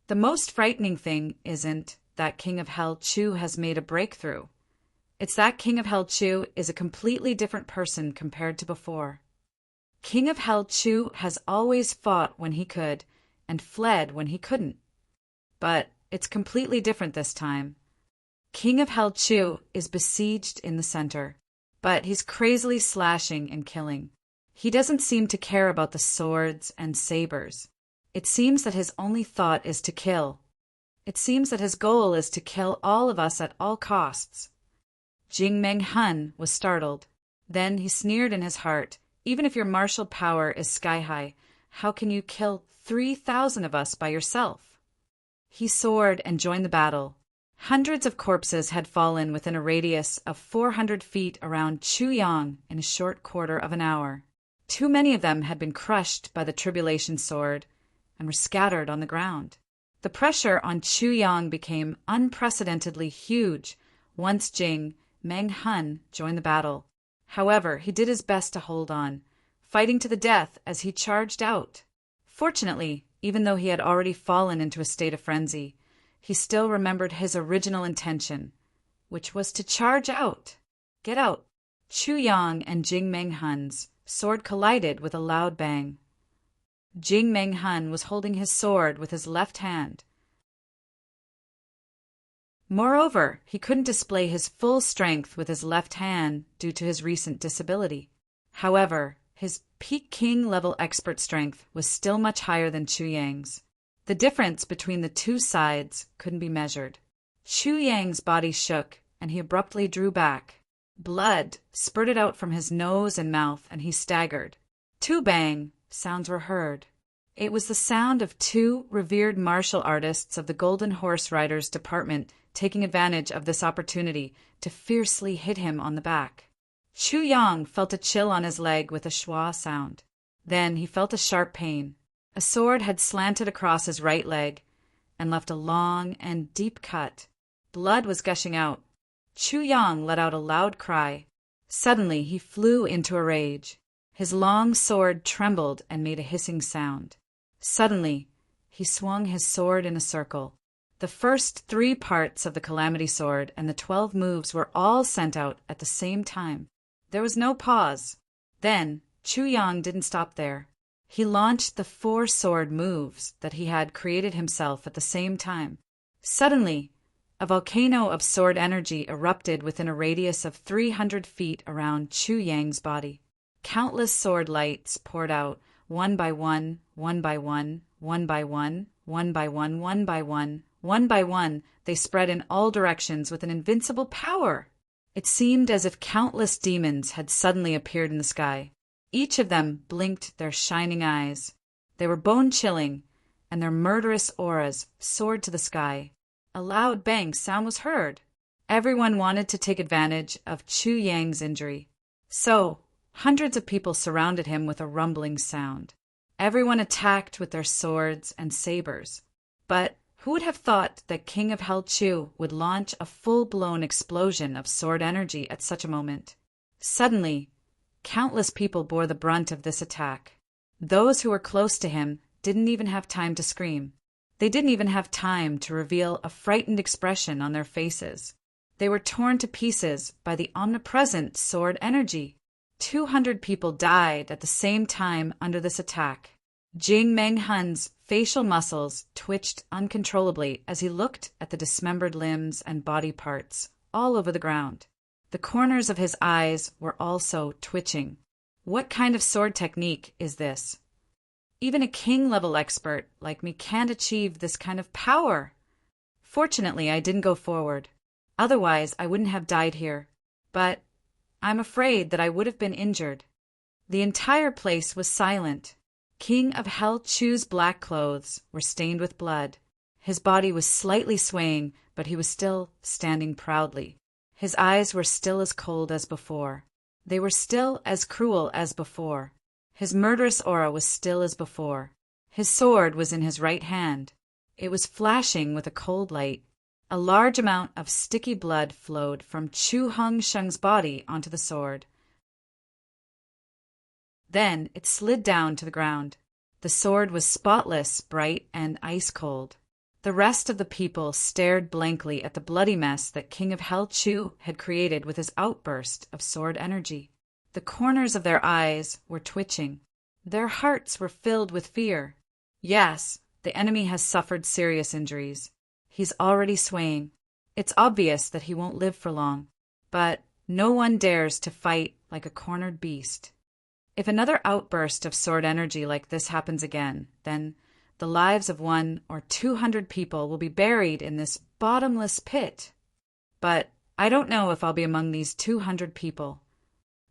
The most frightening thing isn't that king of hell, Chu, has made a breakthrough. It's that King of Hell Chu is a completely different person compared to before. King of Hell Chu has always fought when he could and fled when he couldn't. But it's completely different this time. King of Hell Chu is besieged in the center, but he's crazily slashing and killing. He doesn't seem to care about the swords and sabers. It seems that his only thought is to kill. It seems that his goal is to kill all of us at all costs. Jing Meng Hun was startled. Then he sneered in his heart, even if your martial power is sky-high, how can you kill 3,000 of us by yourself? He soared and joined the battle. Hundreds of corpses had fallen within a radius of 400 feet around Chu Yang in a short quarter of an hour. Too many of them had been crushed by the tribulation sword and were scattered on the ground. The pressure on Chu Yang became unprecedentedly huge once Jing Meng Hun joined the battle. However, he did his best to hold on, fighting to the death as he charged out. Fortunately, even though he had already fallen into a state of frenzy, he still remembered his original intention, which was to charge out. Get out! Chu Yang and Jing Meng Hun's sword collided with a loud bang. Jing Meng Hun was holding his sword with his left hand. Moreover, he couldn't display his full strength with his left hand due to his recent disability. However, his peak king-level expert strength was still much higher than Chu Yang's. The difference between the two sides couldn't be measured. Chu Yang's body shook, and he abruptly drew back. Blood spurted out from his nose and mouth, and he staggered. Two bang sounds were heard. It was the sound of two revered martial artists of the Golden Horse Riders Department taking advantage of this opportunity to fiercely hit him on the back. Chu Yang felt a chill on his leg with a schwa sound. Then he felt a sharp pain. A sword had slanted across his right leg and left a long and deep cut. Blood was gushing out. Chu Yang let out a loud cry. Suddenly he flew into a rage. His long sword trembled and made a hissing sound. Suddenly, he swung his sword in a circle. The first 3 parts of the Calamity Sword and the 12 moves were all sent out at the same time. There was no pause. Then, Chu Yang didn't stop there. He launched the 4 sword moves that he had created himself at the same time. Suddenly, a volcano of sword energy erupted within a radius of 300 feet around Chu Yang's body. Countless sword lights poured out, one by one, one by one, one by one, one by one, one by one. One by one, they spread in all directions with an invincible power. It seemed as if countless demons had suddenly appeared in the sky. Each of them blinked their shining eyes. They were bone-chilling, and their murderous auras soared to the sky. A loud bang sound was heard. Everyone wanted to take advantage of Chu Yang's injury. So, hundreds of people surrounded him with a rumbling sound. Everyone attacked with their swords and sabers. But who would have thought that King of Hell Chu would launch a full-blown explosion of sword energy at such a moment? Suddenly, countless people bore the brunt of this attack. Those who were close to him didn't even have time to scream. They didn't even have time to reveal a frightened expression on their faces. They were torn to pieces by the omnipresent sword energy. 200 people died at the same time under this attack. Jing Meng Hun's facial muscles twitched uncontrollably as he looked at the dismembered limbs and body parts all over the ground. The corners of his eyes were also twitching. What kind of sword technique is this? Even a king-level expert like me can't achieve this kind of power. Fortunately, I didn't go forward. Otherwise, I wouldn't have died here. But I'm afraid that I would have been injured. The entire place was silent. King of Hell Chu's black clothes were stained with blood. His body was slightly swaying, but he was still standing proudly. His eyes were still as cold as before. They were still as cruel as before. His murderous aura was still as before. His sword was in his right hand. It was flashing with a cold light. A large amount of sticky blood flowed from Chu Hongsheng's body onto the sword. Then it slid down to the ground. The sword was spotless, bright, and ice-cold. The rest of the people stared blankly at the bloody mess that King of Hell Chu had created with his outburst of sword energy. The corners of their eyes were twitching. Their hearts were filled with fear. Yes, the enemy has suffered serious injuries. He's already swaying. It's obvious that he won't live for long. But no one dares to fight like a cornered beast. If another outburst of sword energy like this happens again, then the lives of 100 or 200 people will be buried in this bottomless pit. But I don't know if I'll be among these 200 people.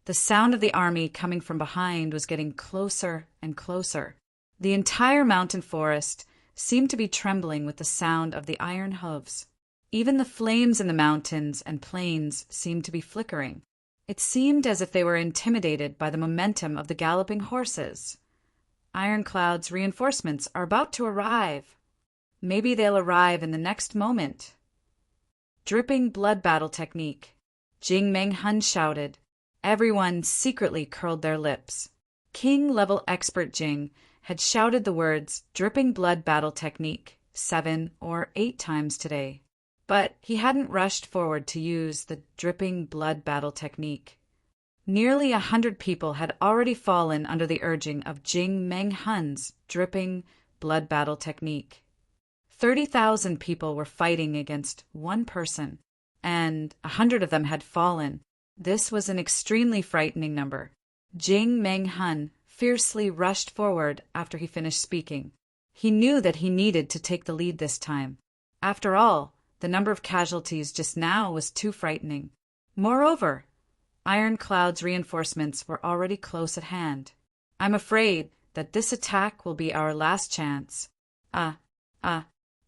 The sound of the army coming from behind was getting closer and closer. The entire mountain forest seemed to be trembling with the sound of the iron hooves. Even the flames in the mountains and plains seemed to be flickering. It seemed as if they were intimidated by the momentum of the galloping horses. Ironclad's reinforcements are about to arrive. Maybe they'll arrive in the next moment. Dripping blood battle technique. Jing Meng Hun shouted. Everyone secretly curled their lips. King-level expert Jing had shouted the words dripping blood battle technique 7 or 8 times today. But he hadn't rushed forward to use the dripping blood battle technique. Nearly 100 people had already fallen under the urging of Jing Meng Hun's dripping blood battle technique. 30,000 people were fighting against one person, and 100 of them had fallen. This was an extremely frightening number. Jing Meng Hun fiercely rushed forward after he finished speaking. He knew that he needed to take the lead this time. After all, the number of casualties just now was too frightening. Moreover, Ironclad's reinforcements were already close at hand. I'm afraid that this attack will be our last chance.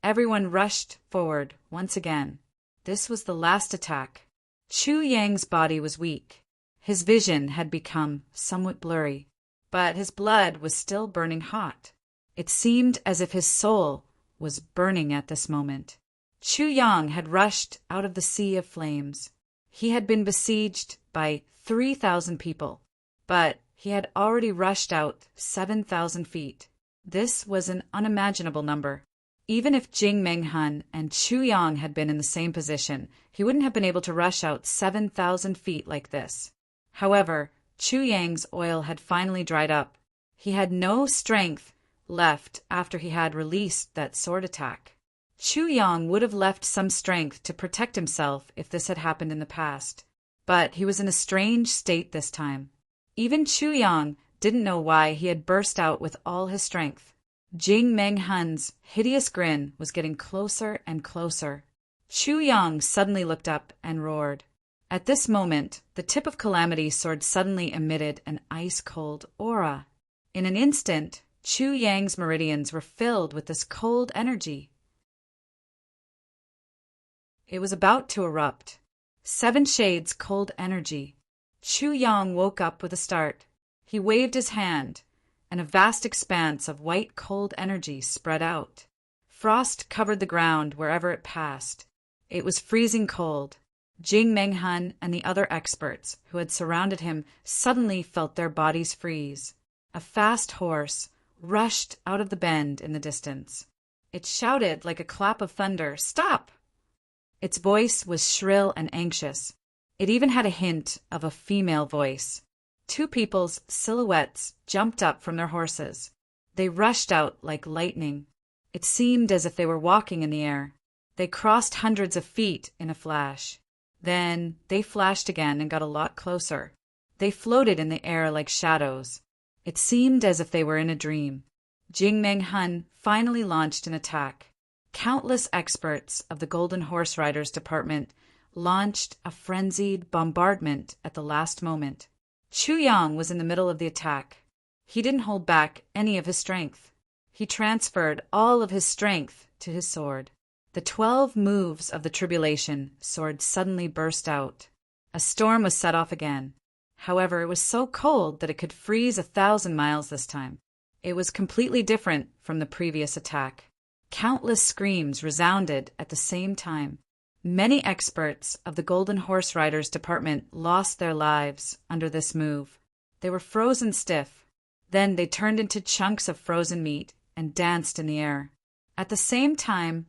Everyone rushed forward once again. This was the last attack. Chu Yang's body was weak. His vision had become somewhat blurry, but his blood was still burning hot. It seemed as if his soul was burning at this moment. Chu Yang had rushed out of the sea of flames. He had been besieged by 3,000 people, but he had already rushed out 7,000 feet. This was an unimaginable number. Even if Jing Meng Hun and Chu Yang had been in the same position, he wouldn't have been able to rush out 7,000 feet like this. However, Chu Yang's oil had finally dried up. He had no strength left after he had released that sword attack. Chu Yang would have left some strength to protect himself if this had happened in the past, but he was in a strange state this time. Even Chu Yang didn't know why he had burst out with all his strength. Jing Meng Hun's hideous grin was getting closer and closer. Chu Yang suddenly looked up and roared. At this moment, the tip of Calamity's sword suddenly emitted an ice-cold aura. In an instant, Chu Yang's meridians were filled with this cold energy. It was about to erupt. 7 shades cold energy. Chu Yang woke up with a start. He waved his hand, and a vast expanse of white cold energy spread out. Frost covered the ground wherever it passed. It was freezing cold. Jing Meng Hun and the other experts who had surrounded him suddenly felt their bodies freeze. A fast horse rushed out of the bend in the distance. It shouted like a clap of thunder, "Stop!" Its voice was shrill and anxious. It even had a hint of a female voice. 2 people's silhouettes jumped up from their horses. They rushed out like lightning. It seemed as if they were walking in the air. They crossed hundreds of feet in a flash. Then they flashed again and got a lot closer. They floated in the air like shadows. It seemed as if they were in a dream. Jing Meng Hun finally launched an attack. Countless experts of the Golden Horse Riders Department launched a frenzied bombardment at the last moment. Chu Yang was in the middle of the attack. He didn't hold back any of his strength. He transferred all of his strength to his sword. The 12 moves of the tribulation sword suddenly burst out. A storm was set off again. However, it was so cold that it could freeze 1,000 miles this time. It was completely different from the previous attack. Countless screams resounded at the same time. Many experts of the Golden Horse Riders Department lost their lives under this move. They were frozen stiff. Then they turned into chunks of frozen meat and danced in the air. At the same time,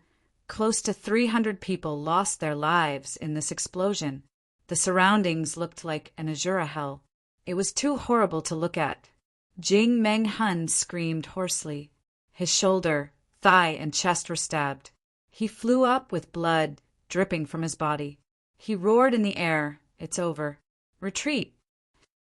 Close to 300 people lost their lives in this explosion. The surroundings looked like an Azura hell. It was too horrible to look at. Jing Meng Hun screamed hoarsely. His shoulder, thigh, and chest were stabbed. He flew up with blood dripping from his body. He roared in the air, "It's over. Retreat."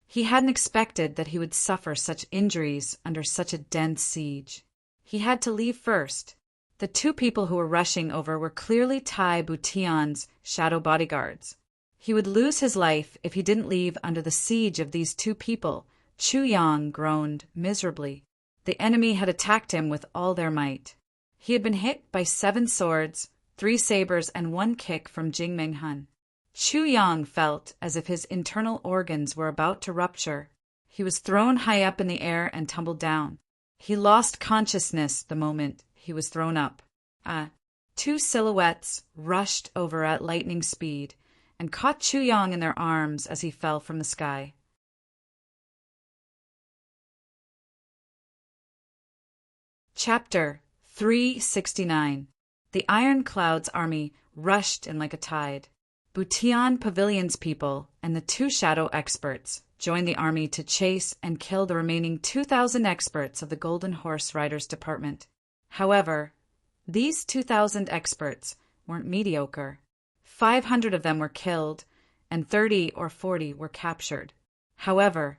He hadn't expected that he would suffer such injuries under such a dense siege. He had to leave first. The two people who were rushing over were clearly Tai Butian's shadow bodyguards. He would lose his life if he didn't leave under the siege of these two people. Chu Yang groaned miserably. The enemy had attacked him with all their might. He had been hit by 7 swords, 3 sabers, and 1 kick from Jing Meng Hun. Chu Yang felt as if his internal organs were about to rupture. He was thrown high up in the air and tumbled down. He lost consciousness the moment he was thrown up. 2 silhouettes rushed over at lightning speed and caught Chu Yang in their arms as he fell from the sky. Chapter 369. The Iron Cloud's army rushed in like a tide. Butian Pavilion's people and the 2 shadow experts joined the army to chase and kill the remaining 2,000 experts of the Golden Horse Riders Department. However, these 2,000 experts weren't mediocre. 500 of them were killed, and 30 or 40 were captured. However,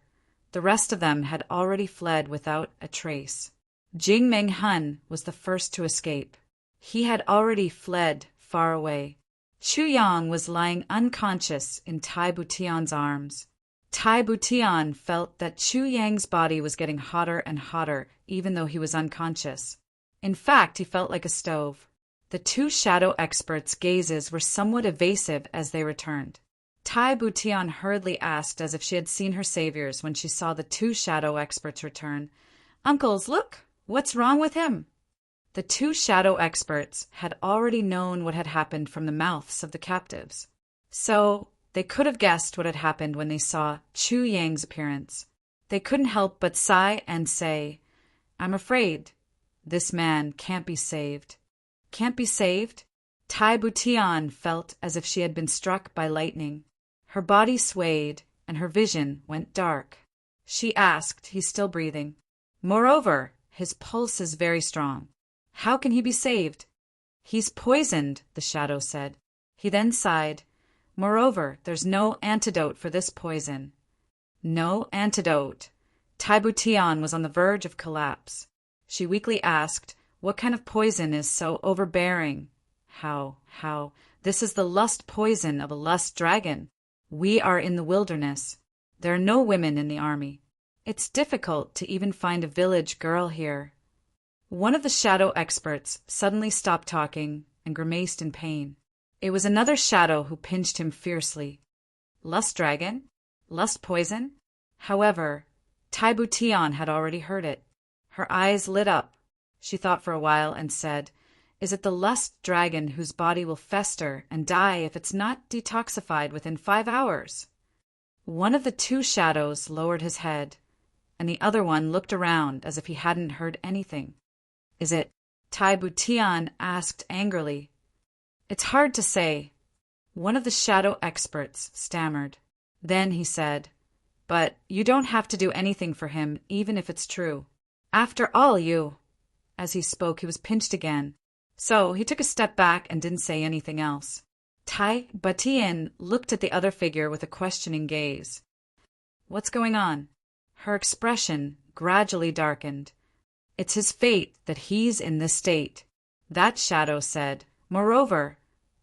the rest of them had already fled without a trace. Jing Meng Hun was the first to escape. He had already fled far away. Chu Yang was lying unconscious in Tai Butian's arms. Tai Butian felt that Chu Yang's body was getting hotter and hotter, even though he was unconscious. In fact, he felt like a stove. The 2 shadow experts' gazes were somewhat evasive as they returned. Tai Butian hurriedly asked, as if she had seen her saviors when she saw the 2 shadow experts return, "Uncles, look! What's wrong with him?" The 2 shadow experts had already known what had happened from the mouths of the captives. So they could have guessed what had happened when they saw Chu Yang's appearance. They couldn't help but sigh and say, "I'm afraid this man can't be saved." Can't be saved? Tai Butian felt as if she had been struck by lightning. Her body swayed, and her vision went dark. She asked, "He's still breathing. Moreover, his pulse is very strong. How can he be saved?" "He's poisoned," the shadow said. He then sighed. "Moreover, there's no antidote for this poison." No antidote. Tai Butian was on the verge of collapse. She weakly asked, "What kind of poison is so overbearing?" How? This is the lust poison of a lust dragon. We are in the wilderness. There are no women in the army. It's difficult to even find a village girl here. One of the shadow experts suddenly stopped talking and grimaced in pain. It was another shadow who pinched him fiercely. Lust dragon? Lust poison? However, Tai Butian had already heard it. Her eyes lit up. She thought for a while and said, "Is it the lust dragon whose body will fester and die if it's not detoxified within 5 hours?" One of the 2 shadows lowered his head, and the other one looked around as if he hadn't heard anything. "Is it?" Tai Butian asked angrily. "It's hard to say." One of the shadow experts stammered. Then he said, "But you don't have to do anything for him, even if it's true. After all, you—" As he spoke, he was pinched again. So he took a step back and didn't say anything else. Tai Butian looked at the other figure with a questioning gaze. "What's going on?" Her expression gradually darkened. "It's his fate that he's in this state." That shadow said, "Moreover,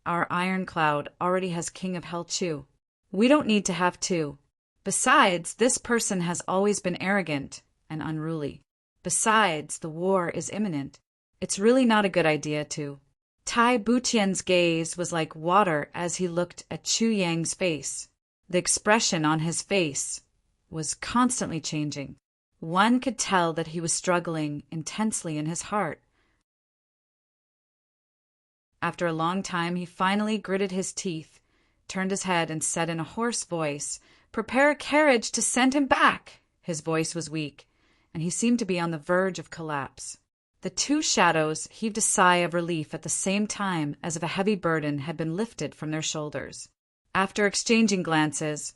our Iron Cloud already has King of Hell Chu. We don't need to have 2. Besides, this person has always been arrogant and unruly. Besides, the war is imminent. It's really not a good idea to." Tai Butian's gaze was like water as he looked at Chu Yang's face. The expression on his face was constantly changing. One could tell that he was struggling intensely in his heart. After a long time, he finally gritted his teeth, turned his head, and said in a hoarse voice, "Prepare a carriage to send him back." His voice was weak, and he seemed to be on the verge of collapse. The two shadows heaved a sigh of relief at the same time as if a heavy burden had been lifted from their shoulders. After exchanging glances,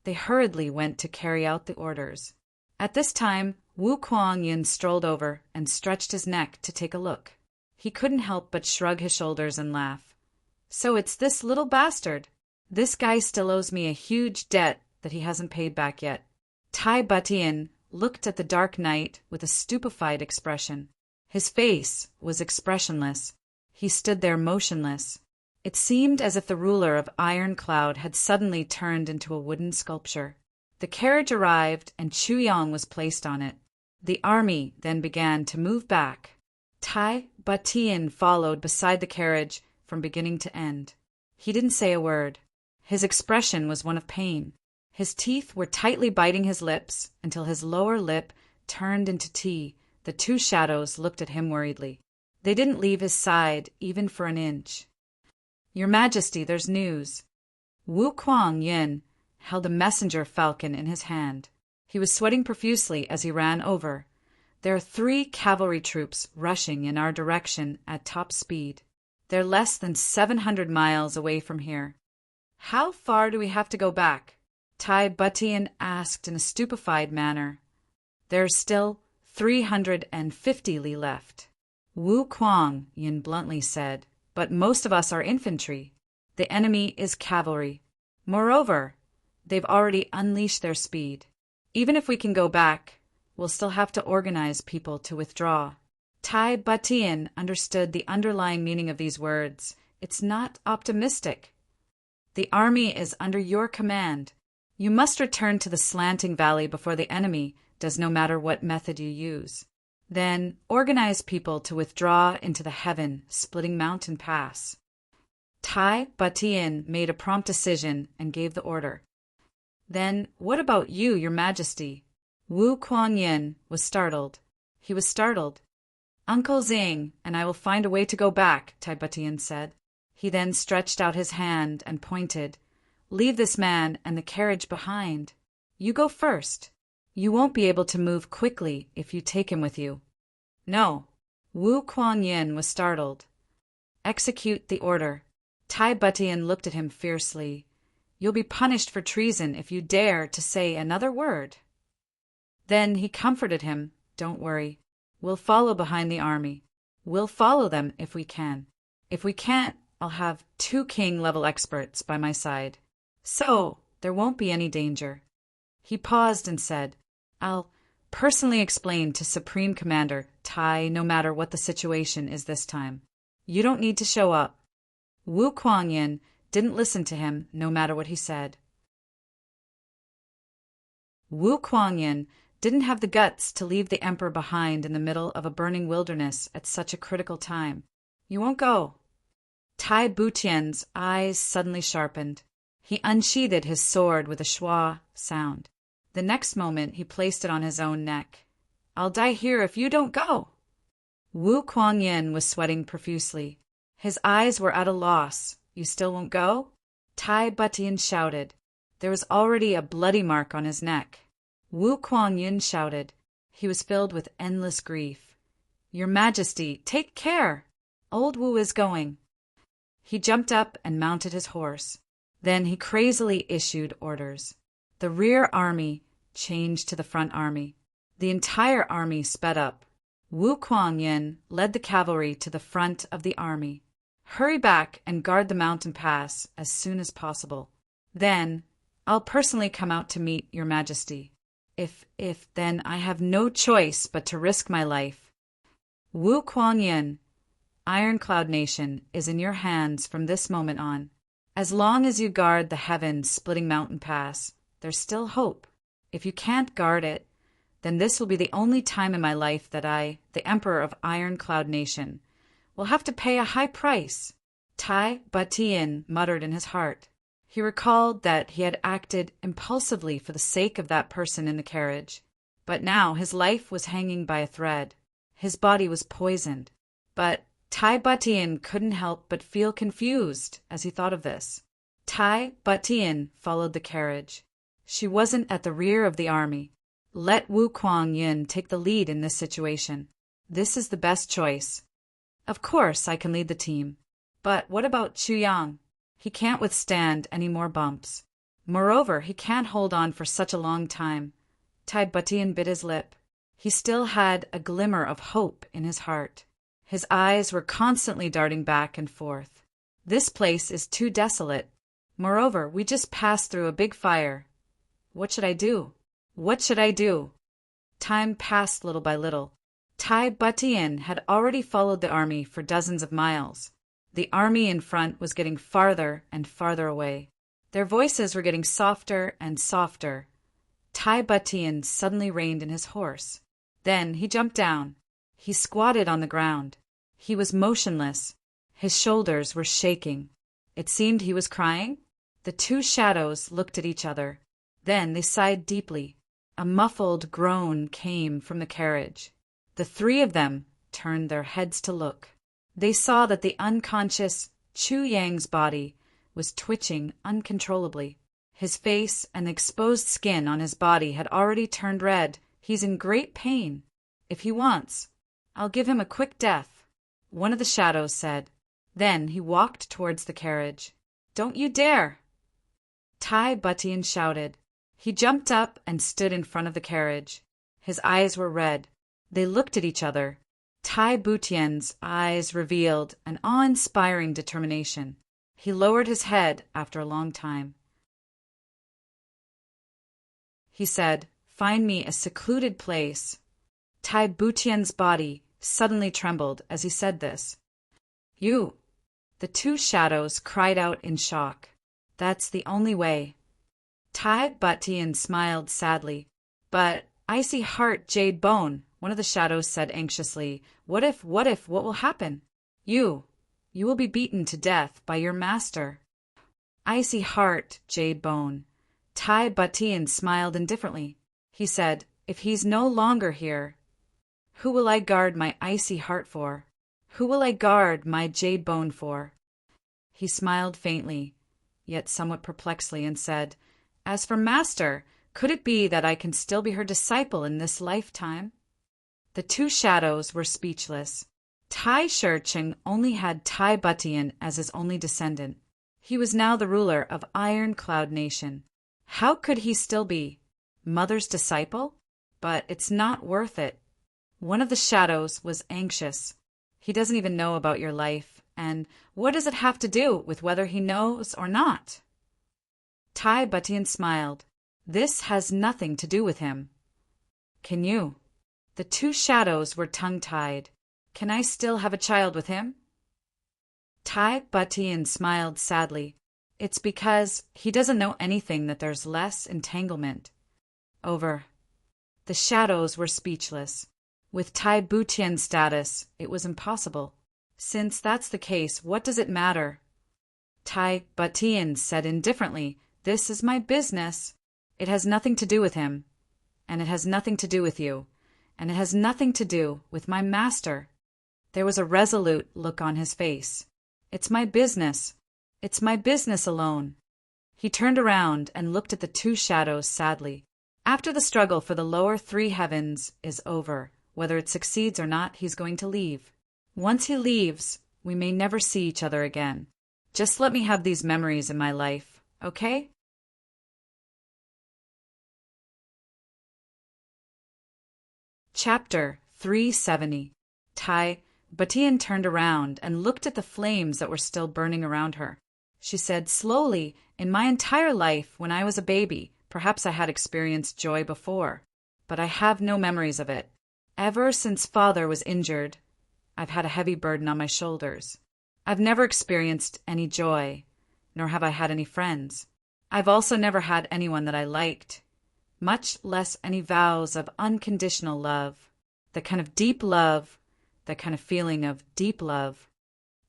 they hurriedly went to carry out the orders. At this time, Wu Kuang-yin strolled over and stretched his neck to take a look. He couldn't help but shrug his shoulders and laugh. So it's this little bastard. This guy still owes me a huge debt that he hasn't paid back yet. Tai Butian looked at the dark night with a stupefied expression. His face was expressionless. He stood there motionless. It seemed as if the ruler of Iron Cloud had suddenly turned into a wooden sculpture. The carriage arrived and Chu Yang was placed on it. The army then began to move back. Tai Butian followed beside the carriage from beginning to end. He didn't say a word. His expression was one of pain. His teeth were tightly biting his lips until his lower lip turned into T. The two shadows looked at him worriedly. They didn't leave his side even for an inch. Your Majesty, there's news. Wu Kuang-yin held a messenger falcon in his hand. He was sweating profusely as he ran over. There are 3 cavalry troops rushing in our direction at top speed. They're less than 700 miles away from here. How far do we have to go back? Tai Butian asked in a stupefied manner. There's still 350 li left. Wu Kuang-yin bluntly said, but most of us are infantry. The enemy is cavalry. Moreover, they've already unleashed their speed. Even if we can go back, we'll still have to organize people to withdraw. Tai Butian understood the underlying meaning of these words. It's not optimistic. The army is under your command. You must return to the slanting valley before the enemy does, no matter what method you use. Then organize people to withdraw into the heaven-splitting mountain pass. Tai Butian made a prompt decision and gave the order. Then what about you, Your Majesty? Wu Kuang-yin was startled. He was startled. Uncle Xing and I will find a way to go back, Tai Butian said. He then stretched out his hand and pointed. Leave this man and the carriage behind. You go first. You won't be able to move quickly if you take him with you. No. Wu Kuang-yin was startled. Execute the order. Tai Butian looked at him fiercely. You'll be punished for treason if you dare to say another word. Then he comforted him. Don't worry. We'll follow behind the army. We'll follow them if we can. If we can't, I'll have 2 king-level experts by my side. So, there won't be any danger. He paused and said, I'll personally explain to Supreme Commander Tai no matter what the situation is this time. You don't need to show up. Wu Kuang-yin didn't listen to him no matter what he said. Wu Kuang-yin didn't have the guts to leave the emperor behind in the middle of a burning wilderness at such a critical time. You won't go. Tai Butian's eyes suddenly sharpened. He unsheathed his sword with a schwa sound. The next moment he placed it on his own neck. I'll die here if you don't go. Wu Kuang-yin was sweating profusely. His eyes were at a loss. You still won't go? Tai Butian shouted. There was already a bloody mark on his neck. Wu Kuang-yin shouted. He was filled with endless grief. Your Majesty, take care! Old Wu is going. He jumped up and mounted his horse. Then he crazily issued orders. The rear army changed to the front army. The entire army sped up. Wu Kuang-yin led the cavalry to the front of the army. Hurry back and guard the mountain pass as soon as possible. Then, I'll personally come out to meet Your Majesty. Then I have no choice but to risk my life. Wu Kuang-yin, Iron Cloud Nation is in your hands from this moment on. As long as you guard the heaven-splitting mountain pass, there's still hope. If you can't guard it, then this will be the only time in my life that I, the Emperor of Iron Cloud Nation, will have to pay a high price. Tai Butian muttered in his heart. He recalled that he had acted impulsively for the sake of that person in the carriage. But now his life was hanging by a thread. His body was poisoned. But Tai Butian couldn't help but feel confused as he thought of this. Tai Butian followed the carriage. She wasn't at the rear of the army. Let Wu Kuang-yin take the lead in this situation. This is the best choice. Of course I can lead the team. But what about Chu Yang? He can't withstand any more bumps. Moreover, he can't hold on for such a long time. Tai Butian bit his lip. He still had a glimmer of hope in his heart. His eyes were constantly darting back and forth. This place is too desolate. Moreover, we just passed through a big fire. What should I do? What should I do? Time passed little by little. Tai Butian had already followed the army for dozens of miles. The army in front was getting farther and farther away. Their voices were getting softer and softer. Tai Butian suddenly reined in his horse. Then he jumped down. He squatted on the ground. He was motionless. His shoulders were shaking. It seemed he was crying. The two shadows looked at each other. Then they sighed deeply. A muffled groan came from the carriage. The three of them turned their heads to look. They saw that the unconscious Chu Yang's body was twitching uncontrollably. His face and the exposed skin on his body had already turned red. He's in great pain. If he wants, I'll give him a quick death, one of the shadows said. Then he walked towards the carriage. Don't you dare! Tai Butian shouted. He jumped up and stood in front of the carriage. His eyes were red. They looked at each other. Tai Butian's eyes revealed an awe-inspiring determination. He lowered his head after a long time. He said, "Find me a secluded place." Tai Butian's body suddenly trembled as he said this. "You!" The two shadows cried out in shock. "That's the only way." Tai Butian smiled sadly. "But Icy Heart Jade Bone," one of the shadows said anxiously. What if, what will happen? You will be beaten to death by your master." Icy Heart Jade Bone. Tai Butian smiled indifferently. He said, "If he's no longer here, who will I guard my icy heart for? Who will I guard my jade bone for?" He smiled faintly, yet somewhat perplexedly, and said, "As for Master, could it be that I can still be her disciple in this lifetime?" The two shadows were speechless. Tai Shircheng only had Tai Butian as his only descendant. He was now the ruler of Iron Cloud Nation. How could he still be Mother's disciple? But it's not worth it. One of the shadows was anxious. "He doesn't even know about your life, and what does it have to do with whether he knows or not?" Tai Butian smiled. "This has nothing to do with him." "Can you?" The two shadows were tongue-tied. "Can I still have a child with him?" Tai Butian smiled sadly. "It's because he doesn't know anything that there's less entanglement." Over. The shadows were speechless. With Tai Butian's status, it was impossible. Since that's the case, what does it matter? Tai Butian said indifferently, "This is my business. It has nothing to do with him, and it has nothing to do with you, and it has nothing to do with my master." There was a resolute look on his face. "It's my business. It's my business alone." He turned around and looked at the two shadows sadly. After the struggle for the lower three heavens is over, whether it succeeds or not, he's going to leave. Once he leaves, we may never see each other again. Just let me have these memories in my life, okay? Chapter 370. Tai Butian turned around and looked at the flames that were still burning around her. She said slowly, "In my entire life, when I was a baby, perhaps I had experienced joy before, but I have no memories of it. Ever since Father was injured, I've had a heavy burden on my shoulders. I've never experienced any joy, nor have I had any friends. I've also never had anyone that I liked, much less any vows of unconditional love, the kind of deep love, the kind of feeling of deep love.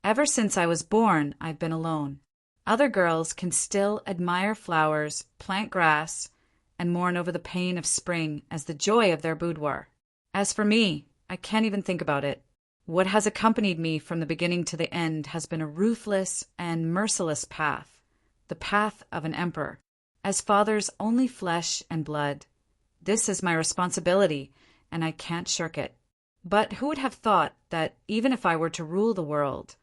Ever since I was born, I've been alone. Other girls can still admire flowers, plant grass, and mourn over the pain of spring as the joy of their boudoir. As for me, I can't even think about it. What has accompanied me from the beginning to the end has been a ruthless and merciless path, the path of an emperor, as Father's only flesh and blood. This is my responsibility, and I can't shirk it. But who would have thought that even if I were to rule the world,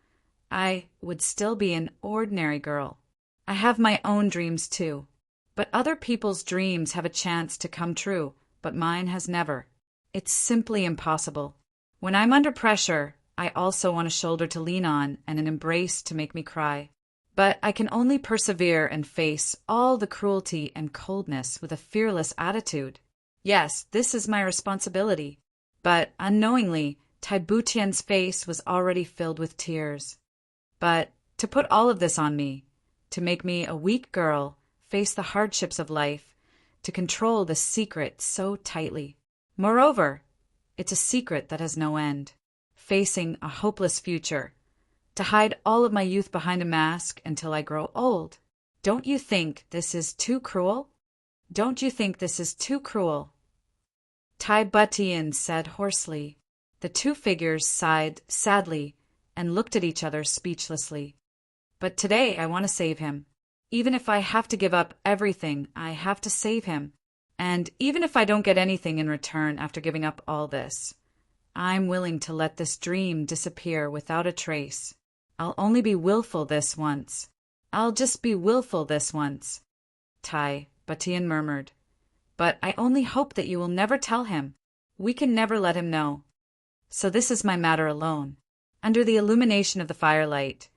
I would still be an ordinary girl? I have my own dreams too. But other people's dreams have a chance to come true, but mine has never. It's simply impossible. When I'm under pressure, I also want a shoulder to lean on and an embrace to make me cry. But I can only persevere and face all the cruelty and coldness with a fearless attitude. Yes, this is my responsibility. But unknowingly, Tai Butian's face was already filled with tears. But to put all of this on me, to make me a weak girl, face the hardships of life, to control the secret so tightly. Moreover, it's a secret that has no end, facing a hopeless future, to hide all of my youth behind a mask until I grow old. Don't you think this is too cruel? Don't you think this is too cruel? Tai Butian said hoarsely. The two figures sighed sadly and looked at each other speechlessly. But today I want to save him. Even if I have to give up everything, I have to save him. And even if I don't get anything in return after giving up all this, I'm willing to let this dream disappear without a trace. I'll only be willful this once. I'll just be willful this once. Tai Butian murmured. But I only hope that you will never tell him. We can never let him know. So this is my matter alone. Under the illumination of the firelight,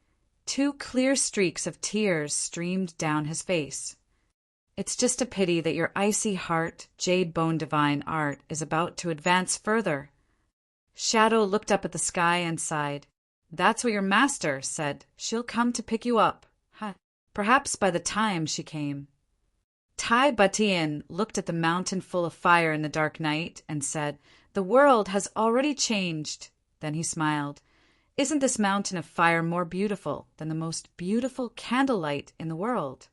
2 clear streaks of tears streamed down his face. It's just a pity that your icy heart, jade bone divine art is about to advance further. Shadow looked up at the sky and sighed. That's what your master said. She'll come to pick you up. Perhaps by the time she came. Tai Butian looked at the mountain full of fire in the dark night and said, The world has already changed. Then he smiled. Isn't this mountain of fire more beautiful than the most beautiful candlelight in the world?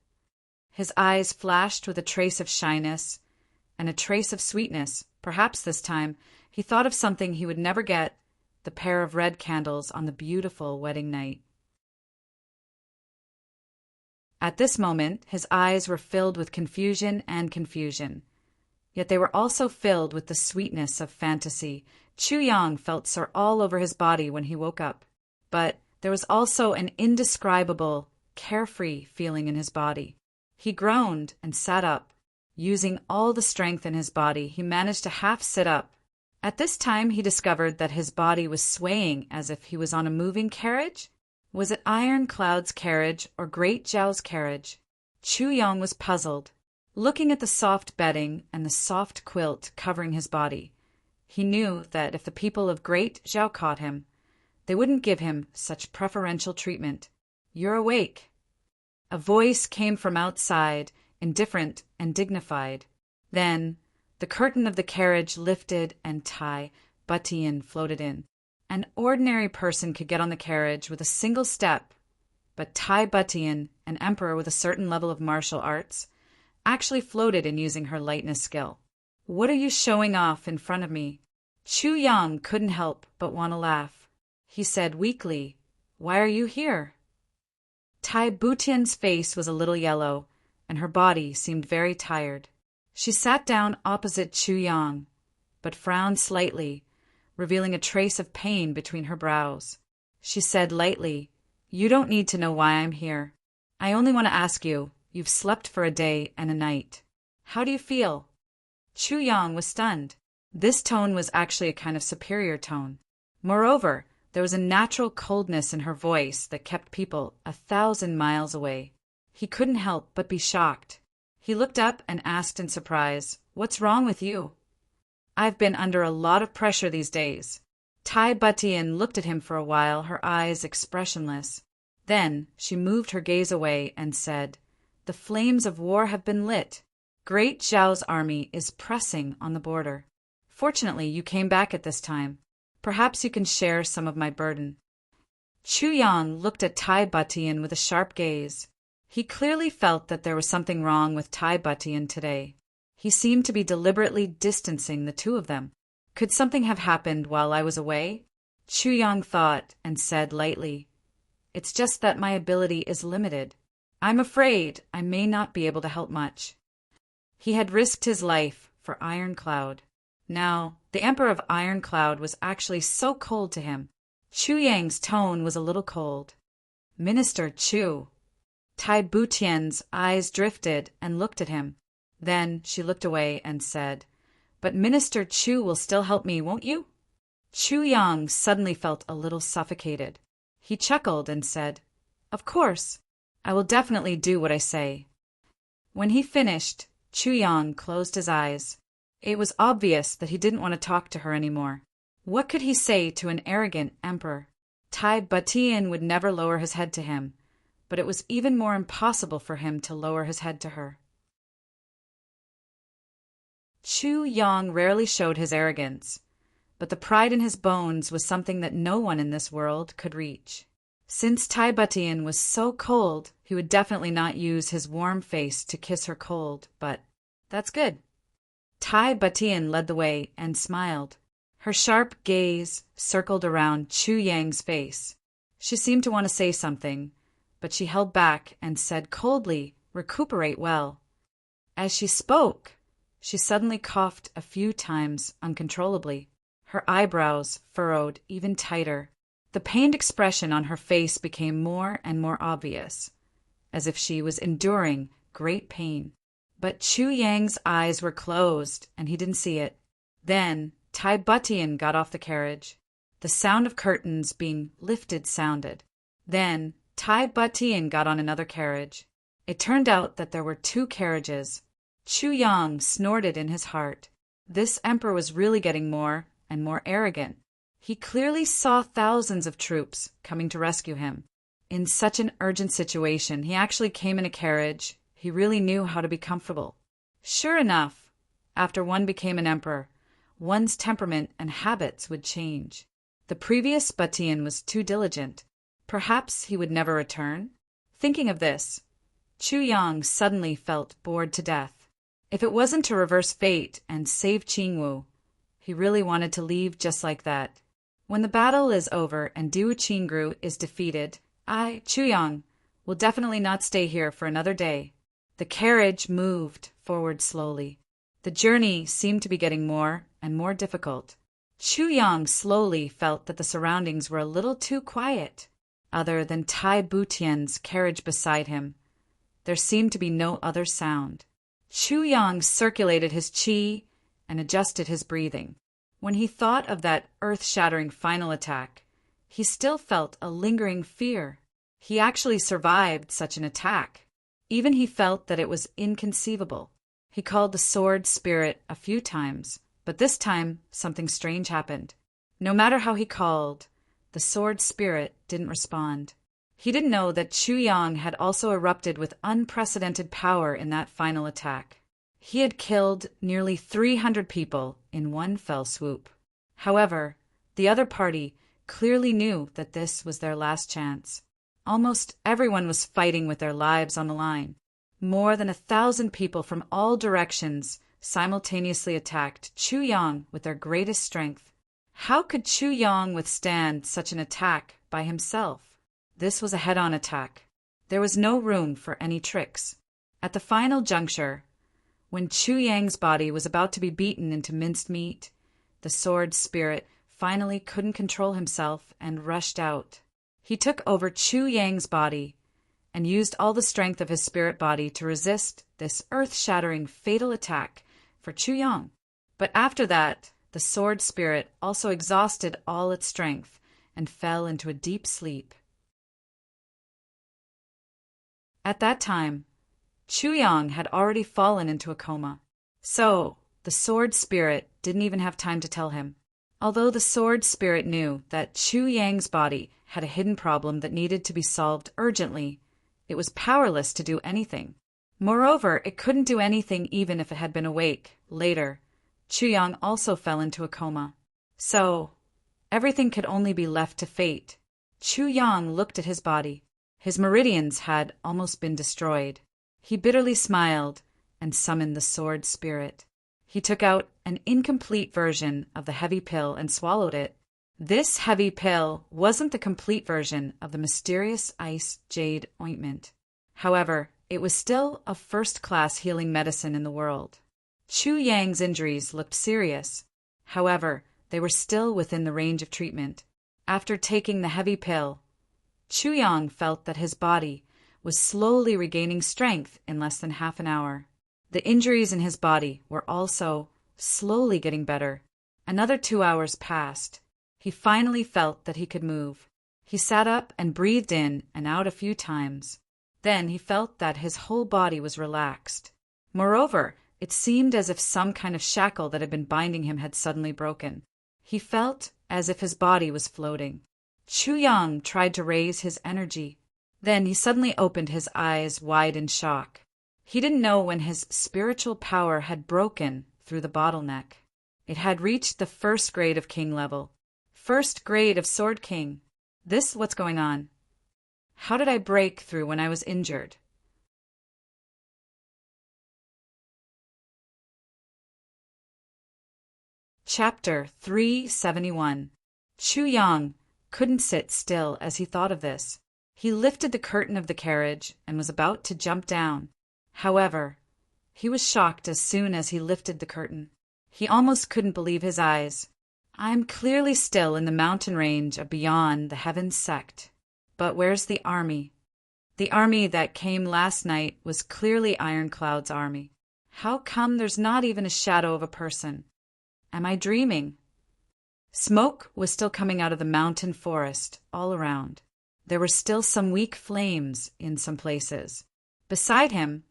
His eyes flashed with a trace of shyness and a trace of sweetness. Perhaps this time he thought of something he would never get, the pair of red candles on the beautiful wedding night. At this moment, his eyes were filled with confusion, yet they were also filled with the sweetness of fantasy. Chu Yang felt sore all over his body when he woke up, but there was also an indescribable, carefree feeling in his body. He groaned and sat up. Using all the strength in his body, he managed to half sit up. At this time, he discovered that his body was swaying as if he was on a moving carriage. Was it Iron Cloud's carriage or Great Zhao's carriage? Chu Yang was puzzled. Looking at the soft bedding and the soft quilt covering his body, he knew that if the people of Great Zhao caught him, they wouldn't give him such preferential treatment. You're awake. A voice came from outside, indifferent and dignified. Then the curtain of the carriage lifted and Tai Butian floated in. An ordinary person could get on the carriage with a single step, but Tai Butian, an emperor with a certain level of martial arts, actually floated in using her lightness skill. What are you showing off in front of me? Chu Yang couldn't help but want to laugh. He said weakly, Why are you here? Tai Butian's face was a little yellow, and her body seemed very tired. She sat down opposite Chu Yang, but frowned slightly, revealing a trace of pain between her brows. She said lightly, You don't need to know why I'm here. I only want to ask you, you've slept for a day and a night. How do you feel? Chu Yang was stunned. This tone was actually a kind of superior tone. Moreover, there was a natural coldness in her voice that kept people 1,000 miles away. He couldn't help but be shocked. He looked up and asked in surprise, What's wrong with you? I've been under a lot of pressure these days. Tai Butian looked at him for a while, her eyes expressionless. Then she moved her gaze away and said, The flames of war have been lit. Great Zhao's army is pressing on the border. Fortunately, you came back at this time. Perhaps you can share some of my burden. Chu Yang looked at Tai Butian with a sharp gaze. He clearly felt that there was something wrong with Tai Butian today. He seemed to be deliberately distancing the two of them. Could something have happened while I was away? Chu Yang thought and said lightly, It's just that my ability is limited. I'm afraid I may not be able to help much. He had risked his life for Iron Cloud. Now, The Emperor of Iron Cloud was actually so cold to him. Chu Yang's tone was a little cold. Minister Chu. Tai Butian's eyes drifted and looked at him. Then she looked away and said, "But Minister Chu will still help me, won't you?" Chu Yang suddenly felt a little suffocated. He chuckled and said, "Of course, I will definitely do what I say." When he finished, Chu Yang closed his eyes. It was obvious that he didn't want to talk to her anymore. What could he say to an arrogant emperor? Tai Butian would never lower his head to him, but it was even more impossible for him to lower his head to her. Chu Yang rarely showed his arrogance, but the pride in his bones was something that no one in this world could reach. Since Tai Butian was so cold, he would definitely not use his warm face to kiss her cold, but that's good. Tai Butian led the way and smiled. Her sharp gaze circled around Chu Yang's face. She seemed to want to say something, but she held back and said coldly, "Recuperate well." As she spoke, she suddenly coughed a few times uncontrollably. Her eyebrows furrowed even tighter. The pained expression on her face became more and more obvious, as if she was enduring great pain. But Chu Yang's eyes were closed, and he didn't see it. Then Tai Butian got off the carriage. The sound of curtains being lifted sounded. Then Tai Butian got on another carriage. It turned out that there were two carriages. Chu Yang snorted in his heart. This emperor was really getting more and more arrogant. He clearly saw thousands of troops coming to rescue him. In such an urgent situation, he actually came in a carriage. He really knew how to be comfortable. Sure enough, after one became an emperor, one's temperament and habits would change. The previous Butian was too diligent. Perhaps he would never return? Thinking of this, Chu Yang suddenly felt bored to death. If it wasn't to reverse fate and save Qingwu, he really wanted to leave just like that. When the battle is over and Du Qingru is defeated, I, Chu Yang, will definitely not stay here for another day. The carriage moved forward slowly. The journey seemed to be getting more and more difficult. Chu Yang slowly felt that the surroundings were a little too quiet. Other than Tai Butian's carriage beside him, there seemed to be no other sound. Chu Yang circulated his qi and adjusted his breathing. When he thought of that earth-shattering final attack, he still felt a lingering fear. He actually survived such an attack. Even he felt that it was inconceivable. He called the sword spirit a few times, but this time something strange happened. No matter how he called, the sword spirit didn't respond. He didn't know that Chu Yang had also erupted with unprecedented power in that final attack. He had killed nearly 300 people in one fell swoop. However, the other party clearly knew that this was their last chance. Almost everyone was fighting with their lives on the line. More than 1,000 people from all directions simultaneously attacked Chu Yang with their greatest strength. How could Chu Yang withstand such an attack by himself? This was a head-on attack. There was no room for any tricks. At the final juncture, when Chu Yang's body was about to be beaten into minced meat, the sword spirit finally couldn't control himself and rushed out. He took over Chu Yang's body and used all the strength of his spirit body to resist this earth-shattering fatal attack for Chu Yang. But after that, the sword spirit also exhausted all its strength and fell into a deep sleep. At that time, Chu Yang had already fallen into a coma. So, the sword spirit didn't even have time to tell him. Although the sword spirit knew that Chu Yang's body had a hidden problem that needed to be solved urgently, it was powerless to do anything. Moreover, it couldn't do anything even if it had been awake. Later, Chu Yang also fell into a coma. So, everything could only be left to fate. Chu Yang looked at his body. His meridians had almost been destroyed. He bitterly smiled and summoned the sword spirit. He took out an incomplete version of the heavy pill and swallowed it. This heavy pill wasn't the complete version of the mysterious ice jade ointment. However, it was still a first-class healing medicine in the world. Chu Yang's injuries looked serious. However, they were still within the range of treatment. After taking the heavy pill, Chuyang felt that his body was slowly regaining strength in less than half an hour. The injuries in his body were also slowly getting better. Another 2 hours passed. He finally felt that he could move. He sat up and breathed in and out a few times. Then he felt that his whole body was relaxed. Moreover, it seemed as if some kind of shackle that had been binding him had suddenly broken. He felt as if his body was floating. Chuyang tried to raise his energy. Then he suddenly opened his eyes wide in shock. He didn't know when his spiritual power had broken through the bottleneck. It had reached the 1st grade of king level. 1st grade of Sword King. What's going on? How did I break through when I was injured? Chapter 371. Chuyang couldn't sit still as he thought of this. He lifted the curtain of the carriage and was about to jump down. However, he was shocked as soon as he lifted the curtain. He almost couldn't believe his eyes. I'm clearly still in the mountain range of beyond the Heavens sect. But where's the army? The army that came last night was clearly Ironcloud's army. How come there's not even a shadow of a person? Am I dreaming? Smoke was still coming out of the mountain forest all around. There were still some weak flames in some places. Beside him,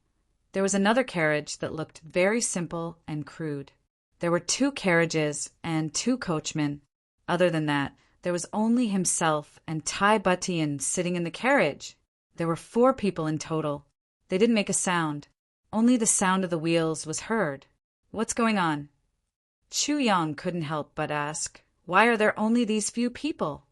there was another carriage that looked very simple and crude. There were 2 carriages and 2 coachmen. Other than that, there was only himself and Tai Butian sitting in the carriage. There were 4 people in total. They didn't make a sound. Only the sound of the wheels was heard. What's going on? Chuyang couldn't help but ask, why are there only these few people?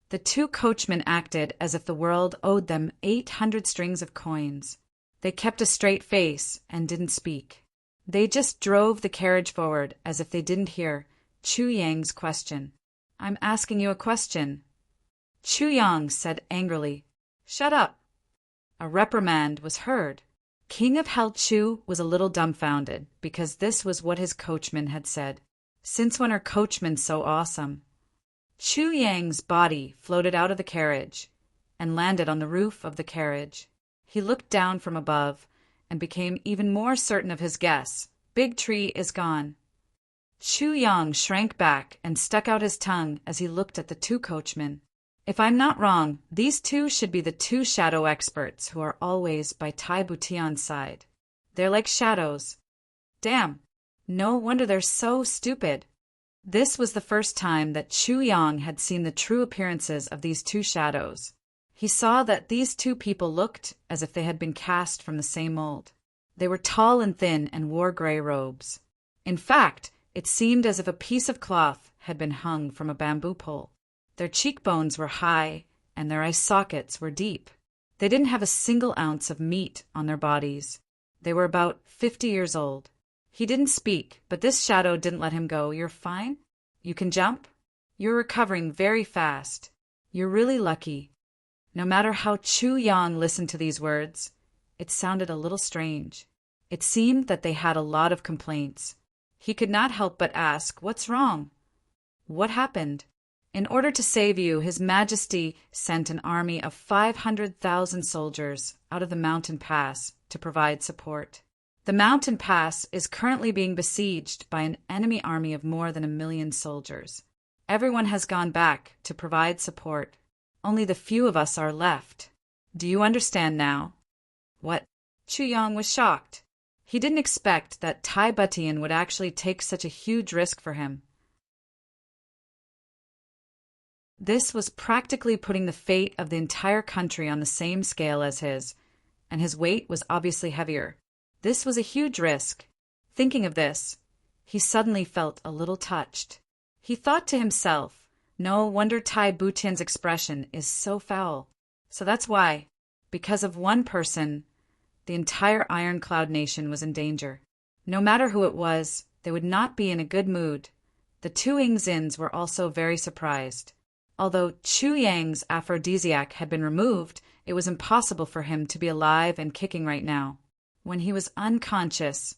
The 2 coachmen acted as if the world owed them 800 strings of coins. They kept a straight face and didn't speak. They just drove the carriage forward as if they didn't hear Chuyang's question. I'm asking you a question. Chuyang said angrily, Shut up. A reprimand was heard. King of Hell Chu was a little dumbfounded because this was what his coachman had said. Since when are coachmen so awesome? Chuyang's body floated out of the carriage and landed on the roof of the carriage. He looked down from above and became even more certain of his guess. Big tree is gone. Chuyang shrank back and stuck out his tongue as he looked at the 2 coachmen. If I'm not wrong, these 2 should be the 2 shadow experts who are always by Tai Butian's side. They're like shadows. Damn, no wonder they're so stupid. This was the first time that Chuyang had seen the true appearances of these 2 shadows. He saw that these 2 people looked as if they had been cast from the same mold. They were tall and thin and wore gray robes. In fact, it seemed as if a piece of cloth had been hung from a bamboo pole. Their cheekbones were high and their eye sockets were deep. They didn't have a single ounce of meat on their bodies. They were about 50 years old. He didn't speak, but this shadow didn't let him go. You're fine? You can jump? You're recovering very fast. You're really lucky. No matter how Chuyang listened to these words, it sounded a little strange. It seemed that they had a lot of complaints. He could not help but ask, What's wrong? What happened? In order to save you, His Majesty sent an army of 500,000 soldiers out of the mountain pass to provide support. The mountain pass is currently being besieged by an enemy army of more than 1 million soldiers. Everyone has gone back to provide support. Only the few of us are left. Do you understand now? What? Chuyang was shocked. He didn't expect that Tai Butian would actually take such a huge risk for him. This was practically putting the fate of the entire country on the same scale as his, and his weight was obviously heavier. This was a huge risk. Thinking of this, he suddenly felt a little touched. He thought to himself, no wonder Tai Butian's expression is so foul. So that's why, because of one person, the entire Ironcloud nation was in danger. No matter who it was, they would not be in a good mood. The 2 Ingzins were also very surprised. Although Chuyang's aphrodisiac had been removed, it was impossible for him to be alive and kicking right now. When he was unconscious,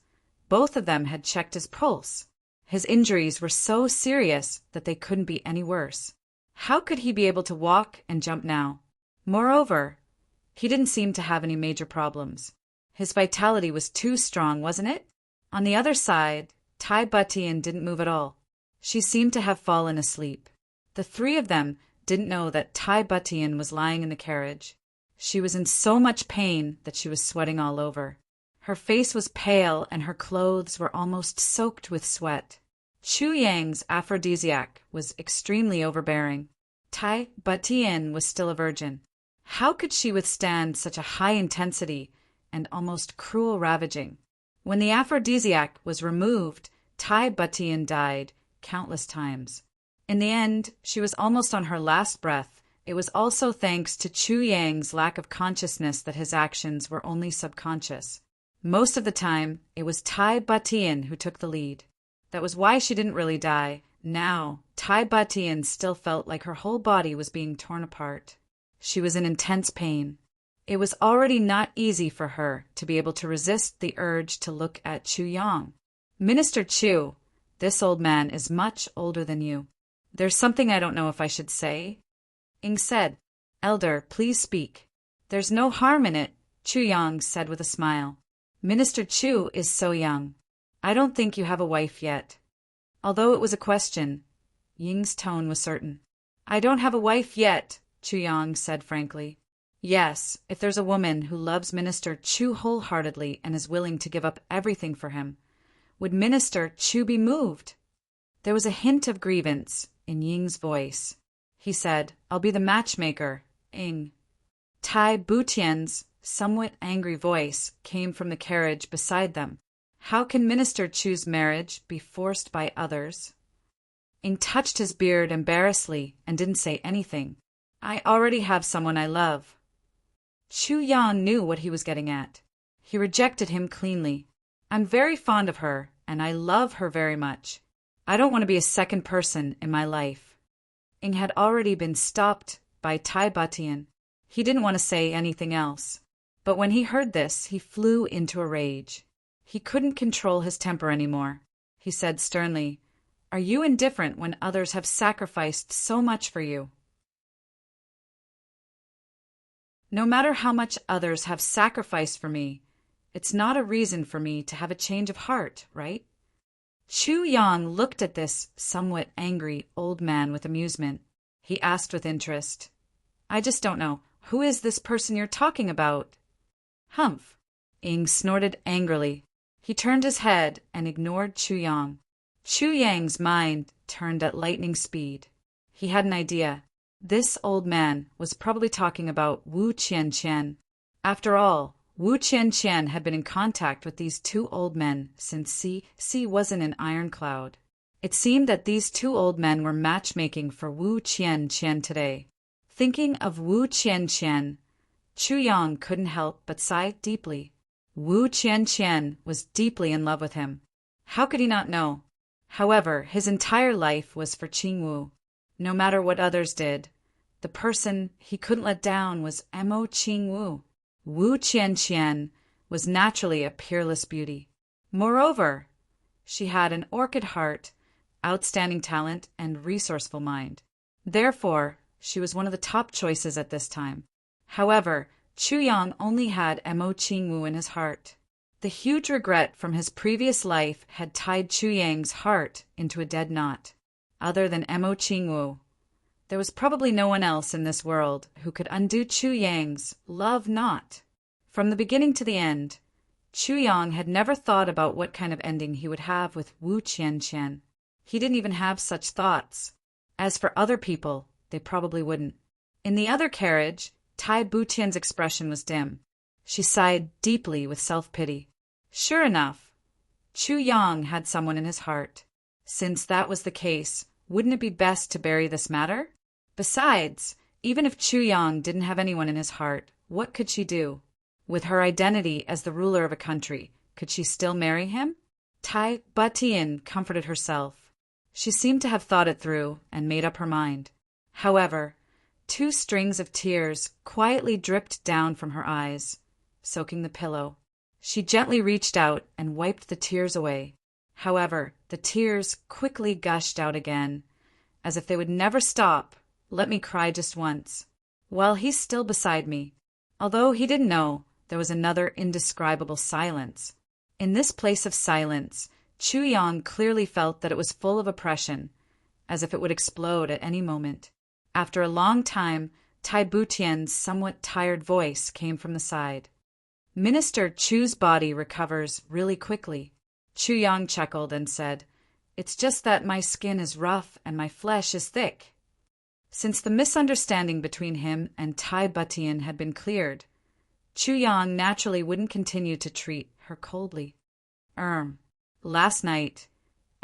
both of them had checked his pulse. His injuries were so serious that they couldn't be any worse. How could he be able to walk and jump now? Moreover, he didn't seem to have any major problems. His vitality was too strong, wasn't it? On the other side, Tai Butian didn't move at all. She seemed to have fallen asleep. The three of them didn't know that Tai Butian was lying in the carriage. She was in so much pain that she was sweating all over. Her face was pale and her clothes were almost soaked with sweat. Chu Yang's aphrodisiac was extremely overbearing. Tai Butian was still a virgin. How could she withstand such a high intensity and almost cruel ravaging? When the aphrodisiac was removed, Tai Butian died countless times. In the end, she was almost on her last breath. It was also thanks to Chu Yang's lack of consciousness that his actions were only subconscious. Most of the time, it was Tai Butian who took the lead. That was why she didn't really die. Now, Tai Butian still felt like her whole body was being torn apart. She was in intense pain. It was already not easy for her to be able to resist the urge to look at Chu Yang. Minister Chu, this old man is much older than you. There's something I don't know if I should say. Ing said. Elder, please speak. There's no harm in it, Chu Yang said with a smile. Minister Chu is so young. I don't think you have a wife yet. Although it was a question, Ying's tone was certain. I don't have a wife yet, Chu Yang said frankly. Yes, if there's a woman who loves Minister Chu wholeheartedly and is willing to give up everything for him, would Minister Chu be moved? There was a hint of grievance in Ying's voice. He said, I'll be the matchmaker, Ing. Tai Butian's somewhat angry voice came from the carriage beside them. How can Minister Chu's marriage be forced by others? Ing touched his beard embarrassedly and didn't say anything. I already have someone I love. Chu Yang knew what he was getting at. He rejected him cleanly. I'm very fond of her, and I love her very much. I don't want to be a second person in my life. Ing had already been stopped by Tai Butian. He didn't want to say anything else. But when he heard this, he flew into a rage. He couldn't control his temper anymore. He said sternly, Are you indifferent when others have sacrificed so much for you? No matter how much others have sacrificed for me, it's not a reason for me to have a change of heart, right? Chu Yang looked at this somewhat angry old man with amusement. He asked with interest, I just don't know. Who is this person you're talking about? Humph! Ing snorted angrily. He turned his head and ignored Chu Yang. Chu Yang's mind turned at lightning speed. He had an idea. This old man was probably talking about Wu Qianqian. After all, Wu Qianqian had been in contact with these two old men since C wasn't an iron cloud. It seemed that these two old men were matchmaking for Wu Qianqian today. Thinking of Wu Qianqian, Chu Yang couldn't help but sigh deeply. Wu Qianqian was deeply in love with him. How could he not know? However, his entire life was for Qingwu. No matter what others did, the person he couldn't let down was Mo Qingwu. Wu Qianqian was naturally a peerless beauty. Moreover, she had an orchid heart, outstanding talent, and resourceful mind. Therefore, she was one of the top choices at this time. However, Chu Yang only had Mo Qingwu in his heart. The huge regret from his previous life had tied Chu Yang's heart into a dead knot. Other than Mo Qingwu, there was probably no one else in this world who could undo Chu Yang's love knot. From the beginning to the end, Chu Yang had never thought about what kind of ending he would have with Wu Qianqian. He didn't even have such thoughts. As for other people, they probably wouldn't. In the other carriage, Tai Butian's expression was dim. She sighed deeply with self-pity. Sure enough, Chu Yang had someone in his heart. Since that was the case, wouldn't it be best to bury this matter? Besides, even if Chu Yang didn't have anyone in his heart, what could she do? With her identity as the ruler of a country, could she still marry him? Tai Butian comforted herself. She seemed to have thought it through and made up her mind. However, 2 strings of tears quietly dripped down from her eyes, soaking the pillow. She gently reached out and wiped the tears away. However, the tears quickly gushed out again, as if they would never stop. Let me cry just once. Well, he's still beside me. Although he didn't know, there was another indescribable silence. In this place of silence, Chu Yang clearly felt that it was full of oppression, as if it would explode at any moment. After a long time, Tai Butian's somewhat tired voice came from the side. Minister Chu's body recovers really quickly. Chu Yang chuckled and said, "It's just that my skin is rough and my flesh is thick." Since the misunderstanding between him and Tai Butian had been cleared, Chu Yang naturally wouldn't continue to treat her coldly. Last night,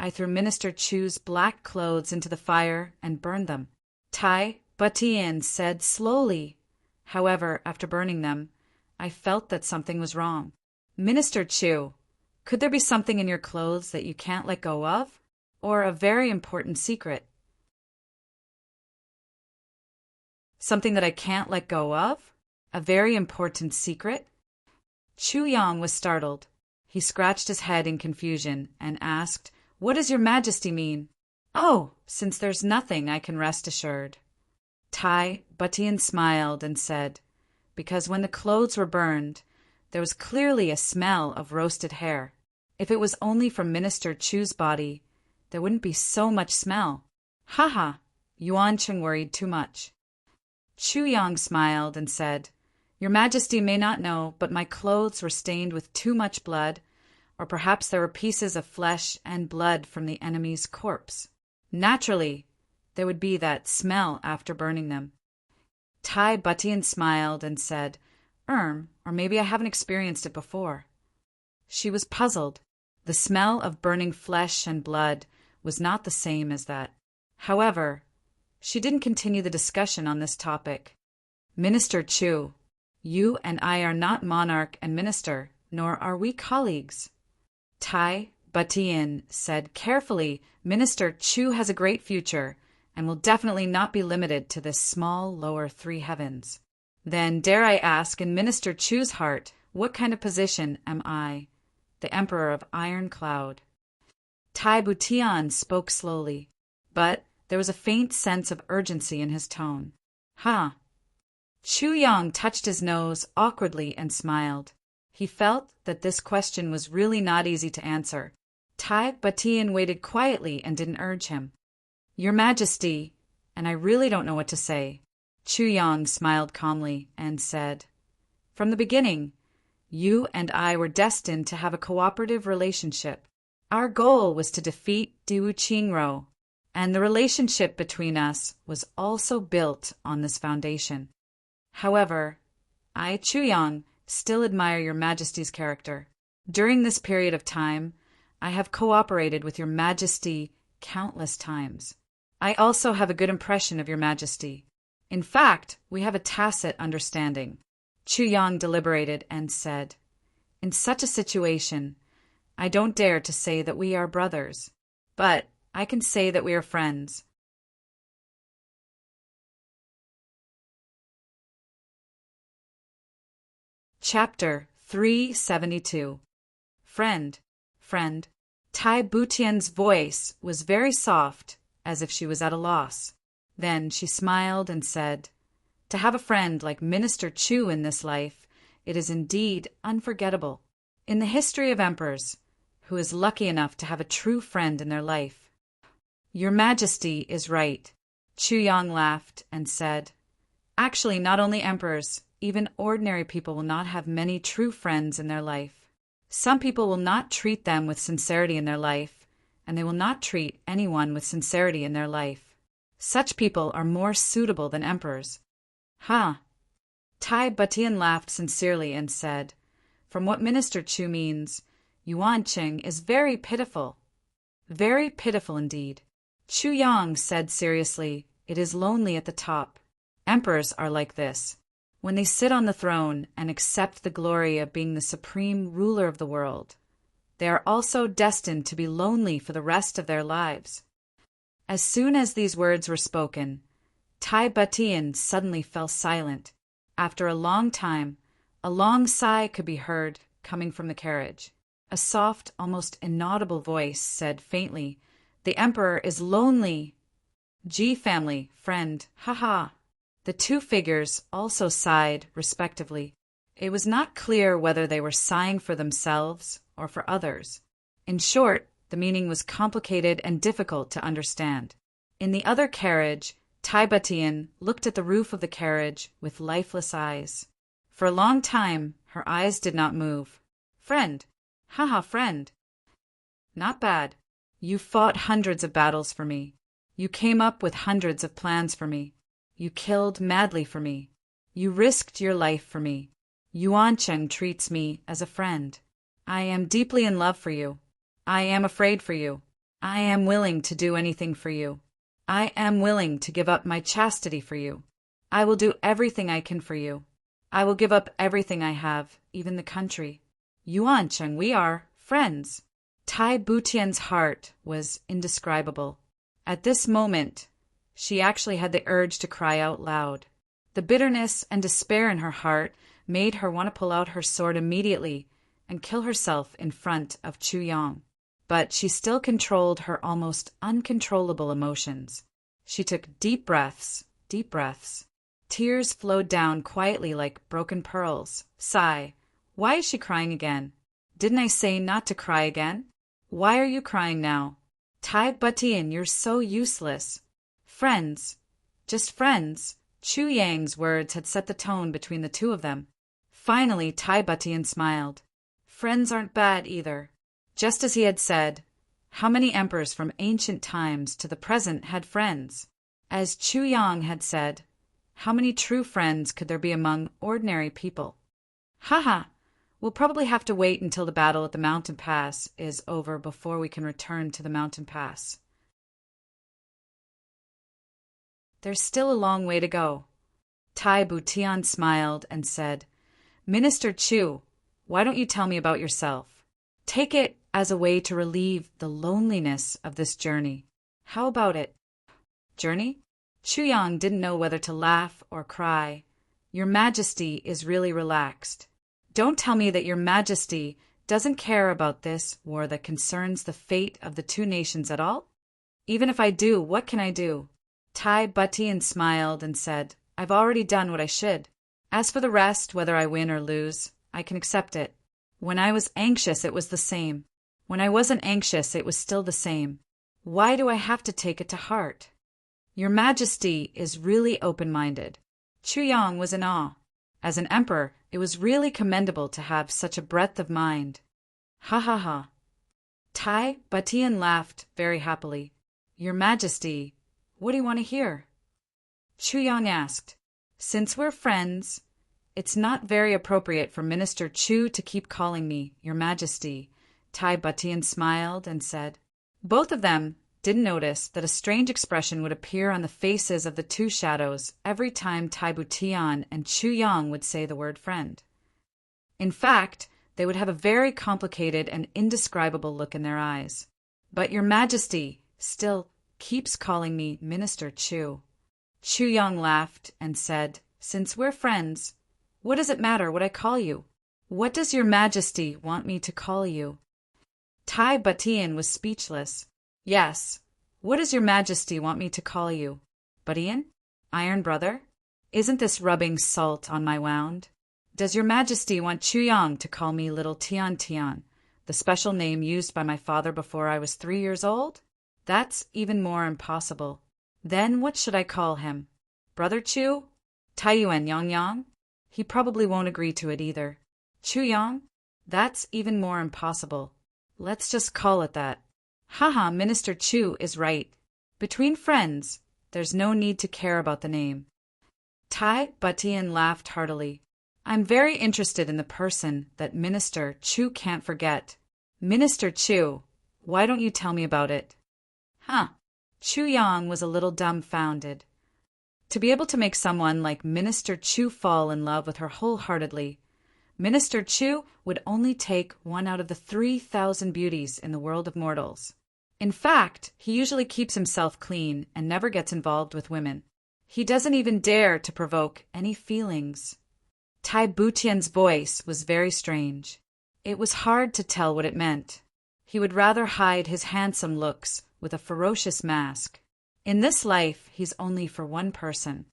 I threw Minister Chu's black clothes into the fire and burned them," Tai Butian said slowly. "However, after burning them, I felt that something was wrong." "Minister Chu, could there be something in your clothes that you can't let go of? Or a very important secret?" "Something that I can't let go of? A very important secret?" Chu Yang was startled. He scratched his head in confusion and asked, "What does your Majesty mean?" "Oh, since there's nothing, I can rest assured." Tai Butian smiled and said, "Because when the clothes were burned, there was clearly a smell of roasted hair. If it was only from Minister Chu's body, there wouldn't be so much smell." "Haha," Yuan Cheng worried too much. Chu Yang smiled and said, "Your Majesty may not know, but my clothes were stained with too much blood, or perhaps there were pieces of flesh and blood from the enemy's corpse. Naturally, there would be that smell after burning them." Tai Butian smiled and said, or maybe I haven't experienced it before." She was puzzled. The smell of burning flesh and blood was not the same as that. However, she didn't continue the discussion on this topic. "Minister Chu, you and I are not monarch and minister, nor are we colleagues." Tai Butian said carefully, "Minister Chu has a great future, and will definitely not be limited to this small lower three heavens." "Then dare I ask, in Minister Chu's heart, what kind of position am I, the Emperor of Iron Cloud?" Tai Butian spoke slowly, but there was a faint sense of urgency in his tone. Chu Yang touched his nose awkwardly and smiled. He felt that this question was really not easy to answer. Tai Butian waited quietly and didn't urge him. "Your Majesty, and I really don't know what to say." Chu Yang smiled calmly and said, "From the beginning, you and I were destined to have a cooperative relationship. Our goal was to defeat Diwu Qingro, and the relationship between us was also built on this foundation. However, I, Chu Yang, still admire your Majesty's character. During this period of time, I have cooperated with your Majesty countless times. I also have a good impression of your Majesty. In fact, we have a tacit understanding." Chu Yang deliberated and said, "In such a situation, I don't dare to say that we are brothers, but I can say that we are friends." Chapter 372. Friend. Tai Butian's voice was very soft, as if she was at a loss. Then she smiled and said, "To have a friend like Minister Chu in this life, it is indeed unforgettable. In the history of emperors, who is lucky enough to have a true friend in their life?" "Your Majesty is right." Chu Yang laughed and said, "Actually, not only emperors, even ordinary people will not have many true friends in their life. Some people will not treat them with sincerity in their life, and they will not treat anyone with sincerity in their life. Such people are more suitable than emperors." Tai Butian laughed sincerely and said, "From what Minister Chu means, Yuan Cheng is very pitiful." "Very pitiful indeed." Chu Yang said seriously, "It is lonely at the top. Emperors are like this. When they sit on the throne and accept the glory of being the supreme ruler of the world, they are also destined to be lonely for the rest of their lives." As soon as these words were spoken, Tai Butian suddenly fell silent. After a long time, a long sigh could be heard coming from the carriage. A soft, almost inaudible voice said faintly, "The Emperor is lonely." G family, friend, haha. The two figures also sighed, respectively. It was not clear whether they were sighing for themselves or for others. In short, the meaning was complicated and difficult to understand. In the other carriage, Tai Batian looked at the roof of the carriage with lifeless eyes. For a long time, her eyes did not move. "Friend. Haha, friend. Not bad. You fought hundreds of battles for me. You came up with hundreds of plans for me. You killed madly for me. You risked your life for me. Yuancheng treats me as a friend. I am deeply in love for you. I am afraid for you. I am willing to do anything for you. I am willing to give up my chastity for you. I will do everything I can for you. I will give up everything I have, even the country. Yuancheng, we are friends." Tai Butian's heart was indescribable. At this moment, she actually had the urge to cry out loud. The bitterness and despair in her heart made her want to pull out her sword immediately and kill herself in front of Chu Yang. But she still controlled her almost uncontrollable emotions. She took deep breaths, deep breaths. Tears flowed down quietly like broken pearls. Sigh. Why is she crying again? Didn't I say not to cry again? Why are you crying now? Tai Batian, you're so useless. Friends. Just friends. Chu Yang's words had set the tone between the two of them. Finally, Tai Batian smiled. Friends aren't bad either. Just as he had said, how many emperors from ancient times to the present had friends? As Chu Yang had said, how many true friends could there be among ordinary people? Haha, we'll probably have to wait until the battle at the mountain pass is over before we can return to the mountain pass. There's still a long way to go. Tai Butian smiled and said, Minister Chu, why don't you tell me about yourself? Take it as a way to relieve the loneliness of this journey. How about it? Journey? Chu Yang didn't know whether to laugh or cry. Your Majesty is really relaxed. Don't tell me that Your Majesty doesn't care about this war that concerns the fate of the two nations at all? Even if I do, what can I do? Tai Butian smiled and said, I've already done what I should. As for the rest, whether I win or lose, I can accept it. When I was anxious, it was the same. When I wasn't anxious, it was still the same. Why do I have to take it to heart? Your Majesty is really open-minded. Chu Yang was in awe. As an emperor, it was really commendable to have such a breadth of mind. Ha ha ha. Tai Butian laughed very happily. Your Majesty, what do you want to hear? Chu Yang asked. Since we're friends, it's not very appropriate for Minister Chu to keep calling me Your Majesty. Tai Butian smiled and said. Both of them didn't notice that a strange expression would appear on the faces of the two shadows every time Tai Butian and Chu Yang would say the word friend. In fact, they would have a very complicated and indescribable look in their eyes. But Your Majesty still keeps calling me Minister Chu. Chu Yang laughed and said, Since we're friends, what does it matter what I call you? What does Your Majesty want me to call you? Tai Butian was speechless. Yes, what does Your Majesty want me to call you? Butian? Iron Brother? Isn't this rubbing salt on my wound? Does Your Majesty want Chu Yang to call me Little Tian Tian, the special name used by my father before I was 3 years old? That's even more impossible. Then what should I call him? Brother Chu? Taiyuan Yang Yang? He probably won't agree to it either. Chu Yang? That's even more impossible. Let's just call it that. Haha, Minister Chu is right. Between friends, there's no need to care about the name. Tai Butian laughed heartily. I'm very interested in the person that Minister Chu can't forget. Minister Chu, why don't you tell me about it? Huh. Chu Yang was a little dumbfounded. To be able to make someone like Minister Chu fall in love with her wholeheartedly, Minister Chu would only take one out of the 3,000 beauties in the world of mortals. In fact, he usually keeps himself clean and never gets involved with women. He doesn't even dare to provoke any feelings. Tai Butian's voice was very strange. It was hard to tell what it meant. He would rather hide his handsome looks with a ferocious mask. In this life, he's only for one person.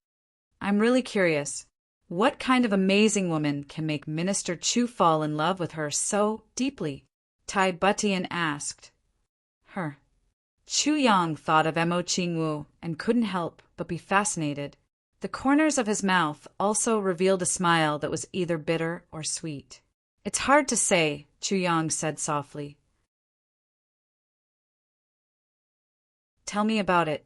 I'm really curious. What kind of amazing woman can make Minister Chu fall in love with her so deeply? Tai Butian asked. Her. Chu Yang thought of Mo Qingwu and couldn't help but be fascinated. The corners of his mouth also revealed a smile that was either bitter or sweet. It's hard to say, Chu Yang said softly. Tell me about it.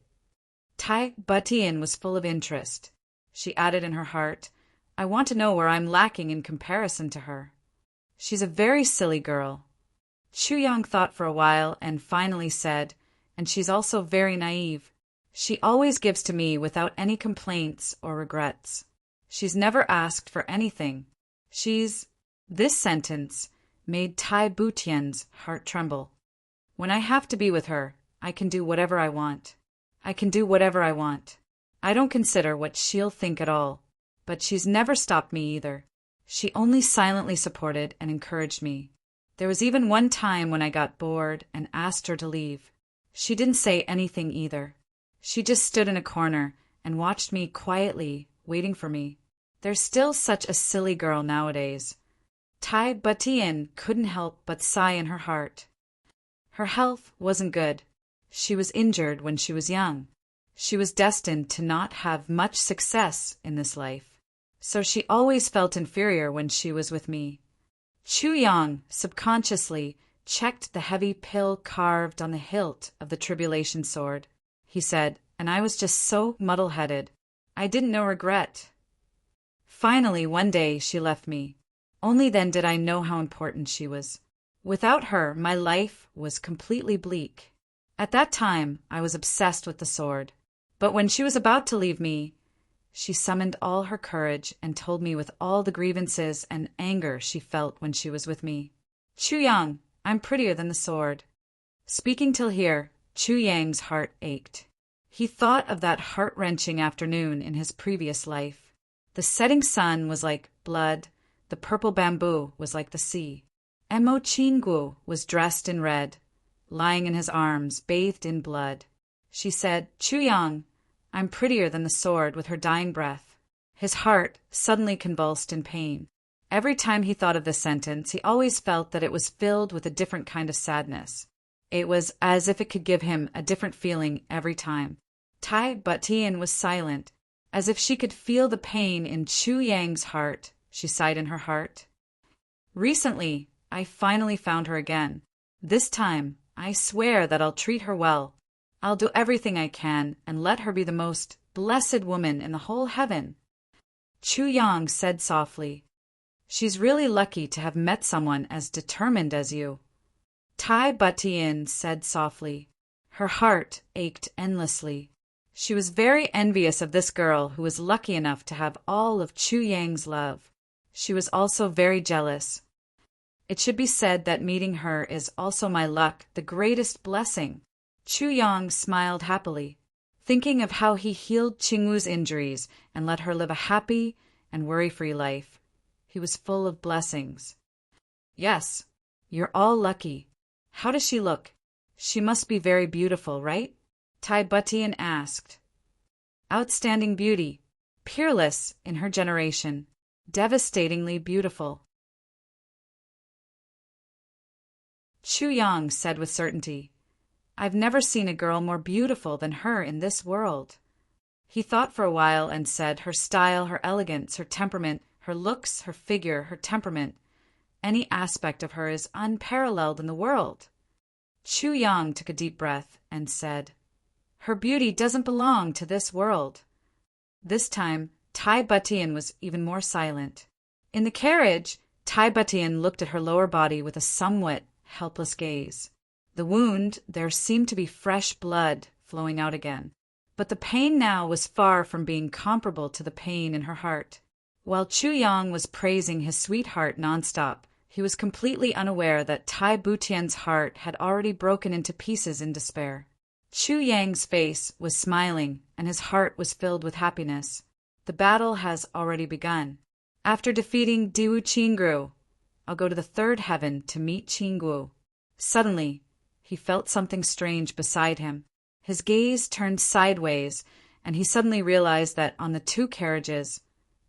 Tai Butian was full of interest. She added in her heart, I want to know where I'm lacking in comparison to her. She's a very silly girl. Chu Yang thought for a while and finally said, and she's also very naive. She always gives to me without any complaints or regrets. She's never asked for anything. This sentence made Tai Butian's heart tremble. When I have to be with her, I can do whatever I want. I don't consider what she'll think at all, but she's never stopped me either. She only silently supported and encouraged me. There was even one time when I got bored and asked her to leave. She didn't say anything either. She just stood in a corner and watched me quietly, waiting for me. There's still such a silly girl nowadays. Tai Butian couldn't help but sigh in her heart. Her health wasn't good. She was injured when she was young. She was destined to not have much success in this life. So she always felt inferior when she was with me. Chu Yang subconsciously checked the heavy pill carved on the hilt of the tribulation sword. He said, and I was just so muddle-headed. I didn't know regret. Finally, one day she left me. Only then did I know how important she was. Without her, my life was completely bleak. At that time, I was obsessed with the sword. But when she was about to leave me, she summoned all her courage and told me with all the grievances and anger she felt when she was with me. Chu Yang, I'm prettier than the sword. Speaking till here, Chu Yang's heart ached. He thought of that heart-wrenching afternoon in his previous life. The setting sun was like blood, the purple bamboo was like the sea. Mo Qingwu was dressed in red, lying in his arms, bathed in blood. She said, Chu Yang, I'm prettier than the sword, with her dying breath. His heart suddenly convulsed in pain. Every time he thought of this sentence, he always felt that it was filled with a different kind of sadness. It was as if it could give him a different feeling every time. Tai Butian was silent, as if she could feel the pain in Chu Yang's heart. She sighed in her heart. Recently, I finally found her again. This time, I swear that I'll treat her well. I'll do everything I can and let her be the most blessed woman in the whole heaven. Chu Yang said softly, She's really lucky to have met someone as determined as you. Tai Butian said softly. Her heart ached endlessly. She was very envious of this girl who was lucky enough to have all of Chu Yang's love. She was also very jealous. It should be said that meeting her is also my luck, the greatest blessing. Chu Yang smiled happily, thinking of how he healed Qingwu's injuries and let her live a happy and worry-free life. He was full of blessings. Yes, you're all lucky. How does she look? She must be very beautiful, right? Tai Butian asked. Outstanding beauty, peerless in her generation, devastatingly beautiful. Chu Yang said with certainty, I've never seen a girl more beautiful than her in this world. He thought for a while and said, her style, her elegance, her temperament, her looks, her figure, her temperament, any aspect of her is unparalleled in the world. Chu Yang took a deep breath and said, her beauty doesn't belong to this world. This time, Tai Butian was even more silent. In the carriage, Tai Butian looked at her lower body with a somewhat helpless gaze. The wound, there seemed to be fresh blood flowing out again. But the pain now was far from being comparable to the pain in her heart. While Chu Yang was praising his sweetheart nonstop, he was completely unaware that Tai Butian's heart had already broken into pieces in despair. Chu Yang's face was smiling, and his heart was filled with happiness. The battle has already begun. After defeating Diwu Qingru, I'll go to the third heaven to meet Chingu. Suddenly, he felt something strange beside him. His gaze turned sideways, and he suddenly realized that on the two carriages,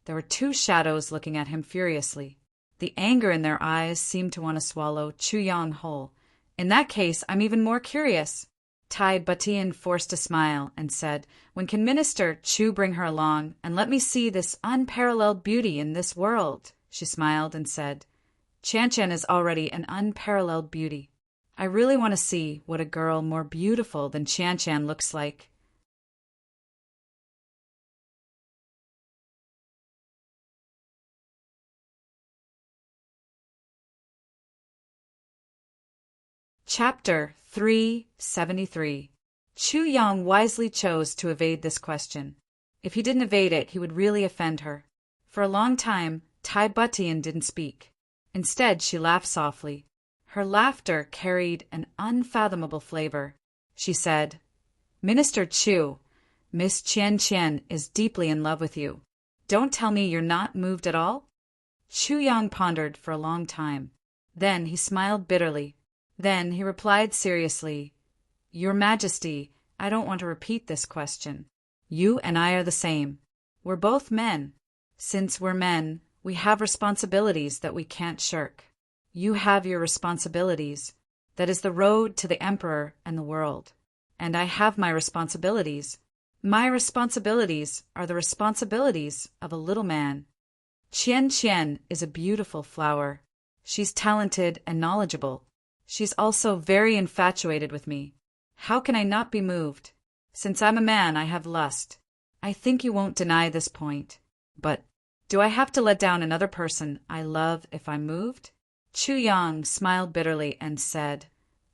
there were two shadows looking at him furiously. The anger in their eyes seemed to want to swallow Chu Yang whole. In that case, I'm even more curious. Tai Butian forced a smile and said, when can Minister Chu bring her along and let me see this unparalleled beauty in this world? She smiled and said, Qian is already an unparalleled beauty. I really want to see what a girl more beautiful than Qian looks like. Chapter 373. Chu Yang wisely chose to evade this question. If he didn't evade it, he would really offend her. For a long time, Tai Butian didn't speak. Instead, she laughed softly. Her laughter carried an unfathomable flavor. She said, Minister Chu, Miss Qian is deeply in love with you. Don't tell me you're not moved at all? Chu Yang pondered for a long time. Then he smiled bitterly. Then he replied seriously, Your Majesty, I don't want to repeat this question. You and I are the same. We're both men. Since we're men, we have responsibilities that we can't shirk. You have your responsibilities. That is the road to the emperor and the world. And I have my responsibilities. My responsibilities are the responsibilities of a little man. Qian is a beautiful flower. She's talented and knowledgeable. She's also very infatuated with me. How can I not be moved? Since I'm a man, I have lust. I think you won't deny this point. But do I have to let down another person I love if I'm moved? Chu Yang smiled bitterly and said,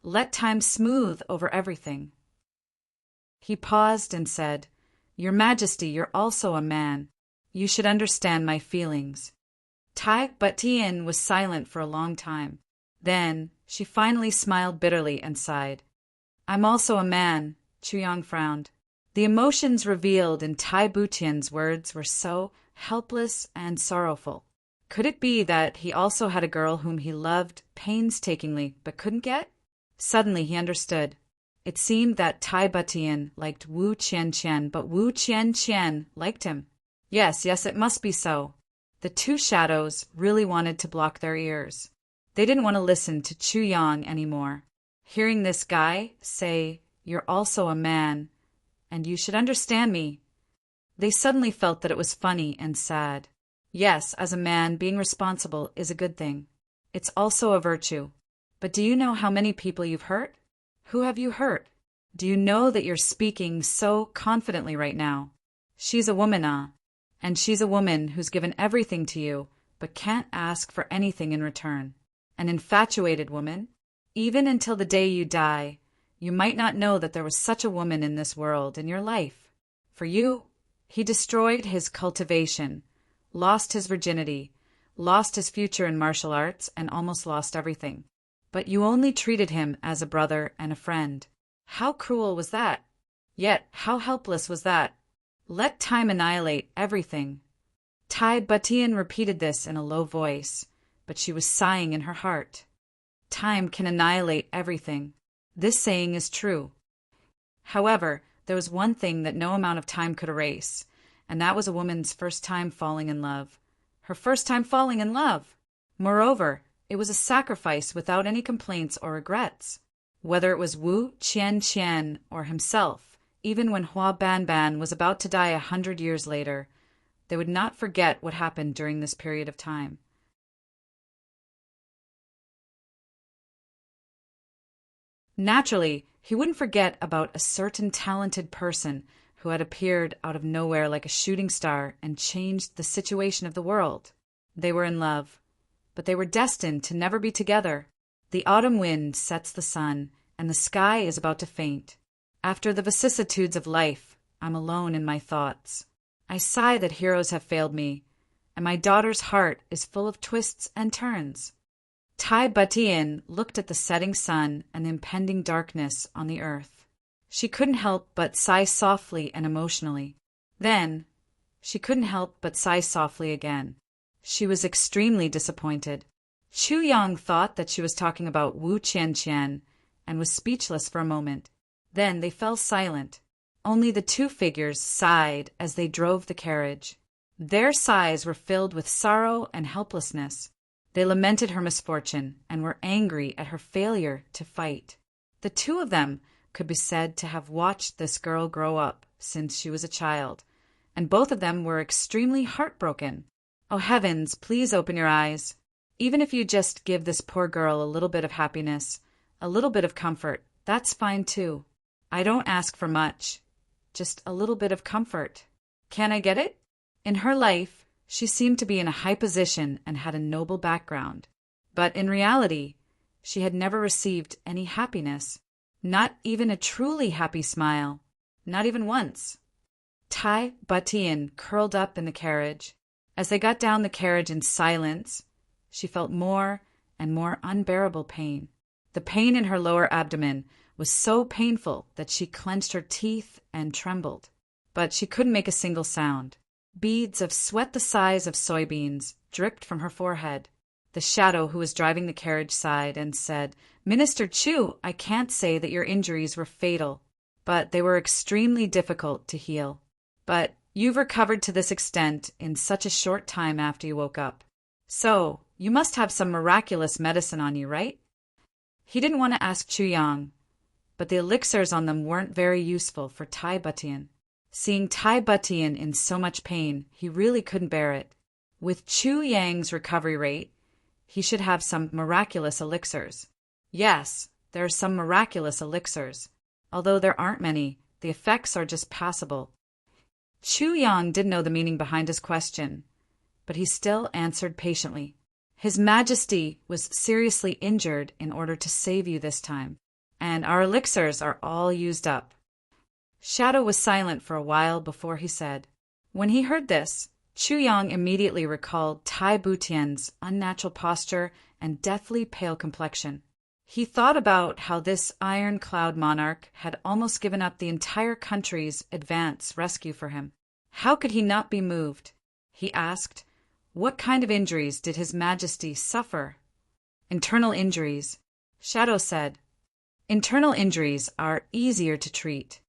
Let time smooth over everything. He paused and said, Your Majesty, you're also a man. You should understand my feelings. Tai Butian was silent for a long time. Then she finally smiled bitterly and sighed. I'm also a man, Chu Yang frowned. The emotions revealed in Tai Butian's words were so helpless and sorrowful. Could it be that he also had a girl whom he loved painstakingly but couldn't get? Suddenly he understood. It seemed that Tai Butian liked Wu Qian, but Wu Qian liked him. Yes, it must be so. The two shadows really wanted to block their ears. They didn't want to listen to Chu Yang anymore. Hearing this guy say, You're also a man, and you should understand me, they suddenly felt that it was funny and sad. Yes, as a man, being responsible is a good thing. It's also a virtue. But do you know how many people you've hurt? Who have you hurt? Do you know that you're speaking so confidently right now? She's a woman, and she's a woman who's given everything to you, but can't ask for anything in return. An infatuated woman? Even until the day you die, you might not know that there was such a woman in this world, in your life. For you, he destroyed his cultivation, lost his virginity, lost his future in martial arts, and almost lost everything. But you only treated him as a brother and a friend. How cruel was that? Yet how helpless was that? Let time annihilate everything. Tai Butian repeated this in a low voice, but she was sighing in her heart. Time can annihilate everything. This saying is true. However, there was one thing that no amount of time could erase, and that was a woman's first time falling in love. Her first time falling in love! Moreover, it was a sacrifice without any complaints or regrets. Whether it was Wu Qian or himself, even when Hua Banban was about to die 100 years later, they would not forget what happened during this period of time. Naturally, he wouldn't forget about a certain talented person who had appeared out of nowhere like a shooting star and changed the situation of the world. They were in love, but they were destined to never be together. The autumn wind sets the sun, and the sky is about to faint. After the vicissitudes of life, I'm alone in my thoughts. I sigh that heroes have failed me, and my daughter's heart is full of twists and turns. Tai Butian looked at the setting sun and the impending darkness on the earth. She couldn't help but sigh softly and emotionally. Then, she couldn't help but sigh softly again. She was extremely disappointed. Chu Yang thought that she was talking about Wu Qianqian and was speechless for a moment. Then they fell silent. Only the two figures sighed as they drove the carriage. Their sighs were filled with sorrow and helplessness. They lamented her misfortune and were angry at her failure to fight. The two of them could be said to have watched this girl grow up since she was a child, and both of them were extremely heartbroken. Oh heavens, please open your eyes. Even if you just give this poor girl a little bit of happiness, a little bit of comfort, that's fine too. I don't ask for much, just a little bit of comfort. Can I get it? In her life, she seemed to be in a high position and had a noble background. But in reality, she had never received any happiness, not even a truly happy smile, not even once. Tai Batian curled up in the carriage. As they got down the carriage in silence, she felt more and more unbearable pain. The pain in her lower abdomen was so painful that she clenched her teeth and trembled. But she couldn't make a single sound. Beads of sweat the size of soybeans dripped from her forehead. The shadow who was driving the carriage sighed and said, "Minister Chu, I can't say that your injuries were fatal, but they were extremely difficult to heal. But you've recovered to this extent in such a short time after you woke up. So, you must have some miraculous medicine on you, right?" He didn't want to ask Chu Yang, but the elixirs on them weren't very useful for Tai Batian. Seeing Tai Batian in so much pain, he really couldn't bear it. With Chu Yang's recovery rate, he should have some miraculous elixirs. Yes, there are some miraculous elixirs. Although there aren't many, the effects are just passable. Chu Yang didn't know the meaning behind his question, but he still answered patiently. His Majesty was seriously injured in order to save you this time, and our elixirs are all used up. Shadow was silent for a while before he said. When he heard this, Chu Yang immediately recalled Tai Butian's unnatural posture and deathly pale complexion. He thought about how this iron-cloud monarch had almost given up the entire country's advance rescue for him. How could he not be moved? He asked, what kind of injuries did His Majesty suffer? Internal injuries. Shadow said, internal injuries are easier to treat.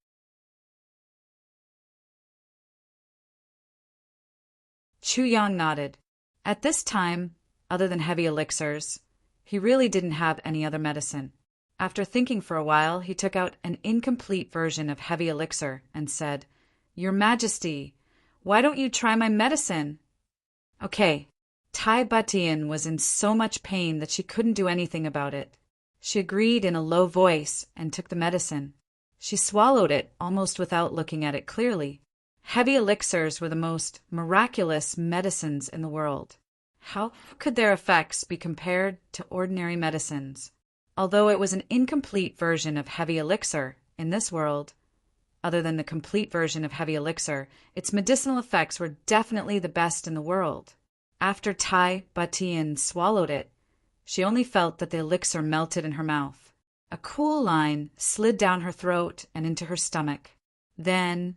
Chu Yang nodded. At this time, other than heavy elixirs, he really didn't have any other medicine. After thinking for a while, he took out an incomplete version of heavy elixir and said, Your Majesty, why don't you try my medicine? Okay. Tai Batian was in so much pain that she couldn't do anything about it. She agreed in a low voice and took the medicine. She swallowed it almost without looking at it clearly. Heavy elixirs were the most miraculous medicines in the world. How could their effects be compared to ordinary medicines? Although it was an incomplete version of heavy elixir in this world, other than the complete version of heavy elixir, its medicinal effects were definitely the best in the world. After Tai Batian swallowed it, she only felt that the elixir melted in her mouth. A cool line slid down her throat and into her stomach. Then,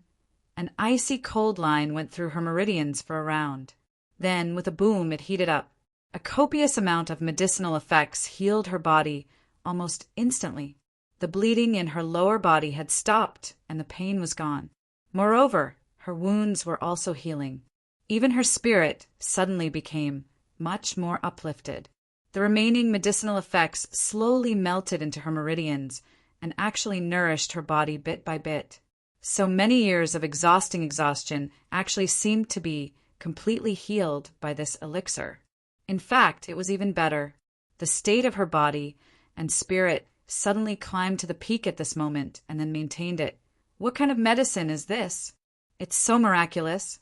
an icy cold line went through her meridians for a round. Then, with a boom, it heated up. A copious amount of medicinal effects healed her body almost instantly. The bleeding in her lower body had stopped, and the pain was gone. Moreover, her wounds were also healing. Even her spirit suddenly became much more uplifted. The remaining medicinal effects slowly melted into her meridians and actually nourished her body bit by bit. So many years of exhausting exhaustion actually seemed to be completely healed by this elixir. In fact, it was even better. The state of her body and spirit suddenly climbed to the peak at this moment and then maintained it. What kind of medicine is this? It's so miraculous.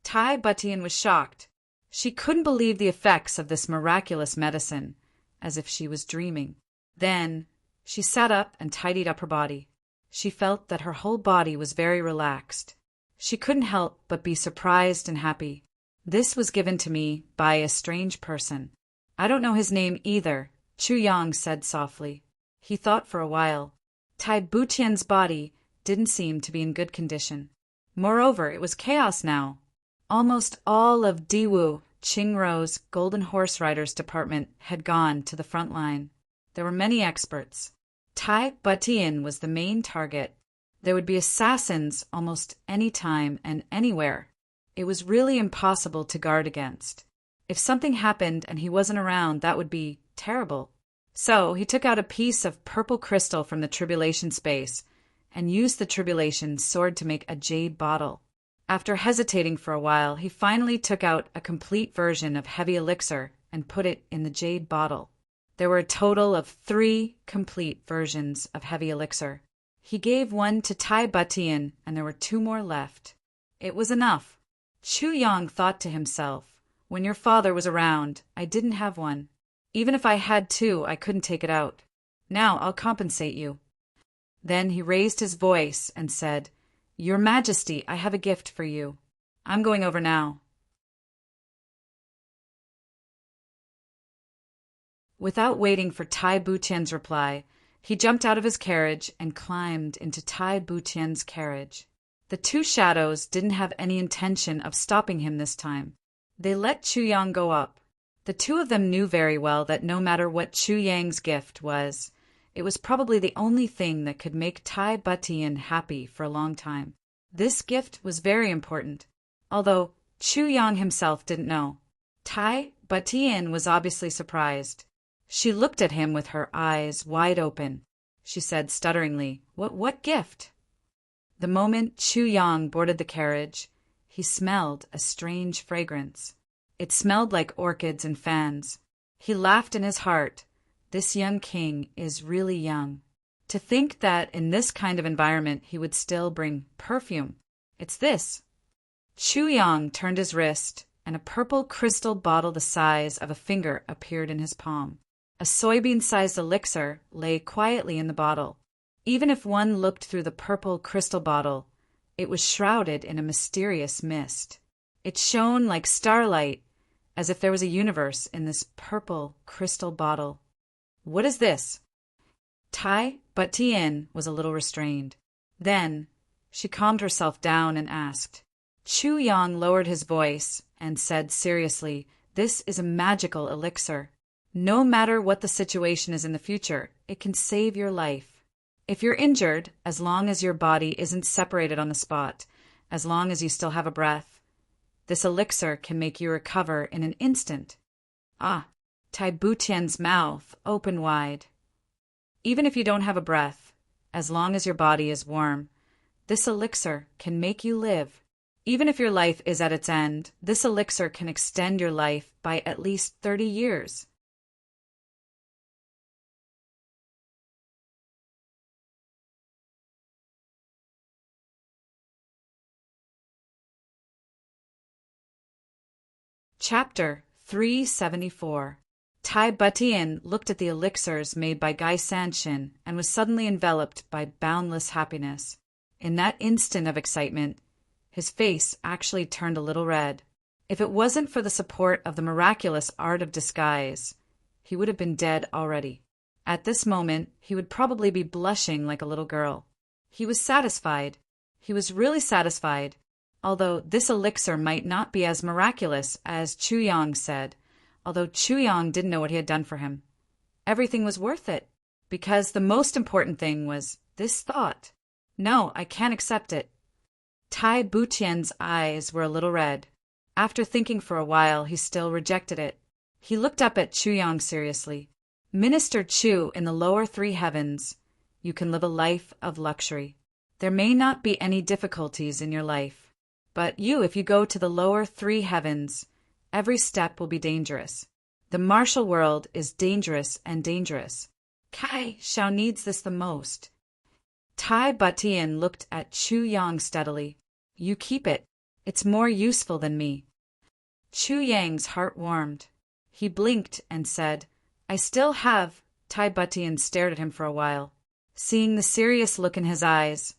Tai Batian was shocked. She couldn't believe the effects of this miraculous medicine, as if she was dreaming. Then she sat up and tidied up her body. She felt that her whole body was very relaxed. She couldn't help but be surprised and happy. This was given to me by a strange person. I don't know his name either, Chu Yang said softly. He thought for a while. Tai Butian's body didn't seem to be in good condition. Moreover, it was chaos now. Almost all of Diwu Qingrou's Golden Horse Riders department had gone to the front line. There were many experts. Tai Butian was the main target. There would be assassins almost any time and anywhere. It was really impossible to guard against. If something happened and he wasn't around, that would be terrible. So he took out a piece of purple crystal from the tribulation space and used the tribulation sword to make a jade bottle. After hesitating for a while, he finally took out a complete version of heavy elixir and put it in the jade bottle. There were a total of 3 complete versions of heavy elixir. He gave one to Tai Butian, and there were 2 more left. It was enough. Chu Yang thought to himself, when your father was around, I didn't have one. Even if I had 2, I couldn't take it out. Now I'll compensate you. Then he raised his voice and said, Your Majesty, I have a gift for you. I'm going over now. Without waiting for Tai Butian's reply, he jumped out of his carriage and climbed into Tai Butian's carriage. The 2 shadows didn't have any intention of stopping him this time. They let Chu Yang go up. The 2 of them knew very well that no matter what Chu Yang's gift was, it was probably the only thing that could make Tai Butian happy for a long time. This gift was very important, although Chu Yang himself didn't know. Tai Butian was obviously surprised. She looked at him with her eyes wide open. She said stutteringly, What gift? The moment Chu Yang boarded the carriage, he smelled a strange fragrance. It smelled like orchids and fans. He laughed in his heart. This young king is really young. To think that in this kind of environment he would still bring perfume. It's this. Chu Yang turned his wrist, and a purple crystal bottle the size of a finger appeared in his palm. A soybean-sized elixir lay quietly in the bottle. Even if one looked through the purple crystal bottle, it was shrouded in a mysterious mist. It shone like starlight, as if there was a universe in this purple crystal bottle. What is this? Tai Butian was a little restrained. Then she calmed herself down and asked. Chu Yang lowered his voice and said seriously, This is a magical elixir. No matter what the situation is in the future, it can save your life. If you're injured, as long as your body isn't separated on the spot, as long as you still have a breath, this elixir can make you recover in an instant. Tai Butian's mouth opened wide. Even if you don't have a breath, as long as your body is warm, this elixir can make you live. Even if your life is at its end, this elixir can extend your life by at least 30 years. Chapter 374. Tai Butian looked at the elixirs made by Ascension and was suddenly enveloped by boundless happiness. In that instant of excitement, his face actually turned a little red. If it wasn't for the support of the miraculous art of disguise, he would have been dead already. At this moment, he would probably be blushing like a little girl. He was satisfied. He was really satisfied. Although this elixir might not be as miraculous as Chu Yang said, although Chu Yang didn't know what he had done for him. Everything was worth it, because the most important thing was this thought. No, I can't accept it. Tai Butian's eyes were a little red. After thinking for a while, he still rejected it. He looked up at Chu Yang seriously. Minister Chu in the lower 3 heavens, you can live a life of luxury. There may not be any difficulties in your life. But if you go to the lower 3 heavens, every step will be dangerous. The martial world is dangerous and dangerous. Kai Shao needs this the most. Tai Butian looked at Chu Yang steadily. You keep it. It's more useful than me. Chu Yang's heart warmed. He blinked and said, I still have. Tai Butian stared at him for a while. Seeing the serious look in his eyes,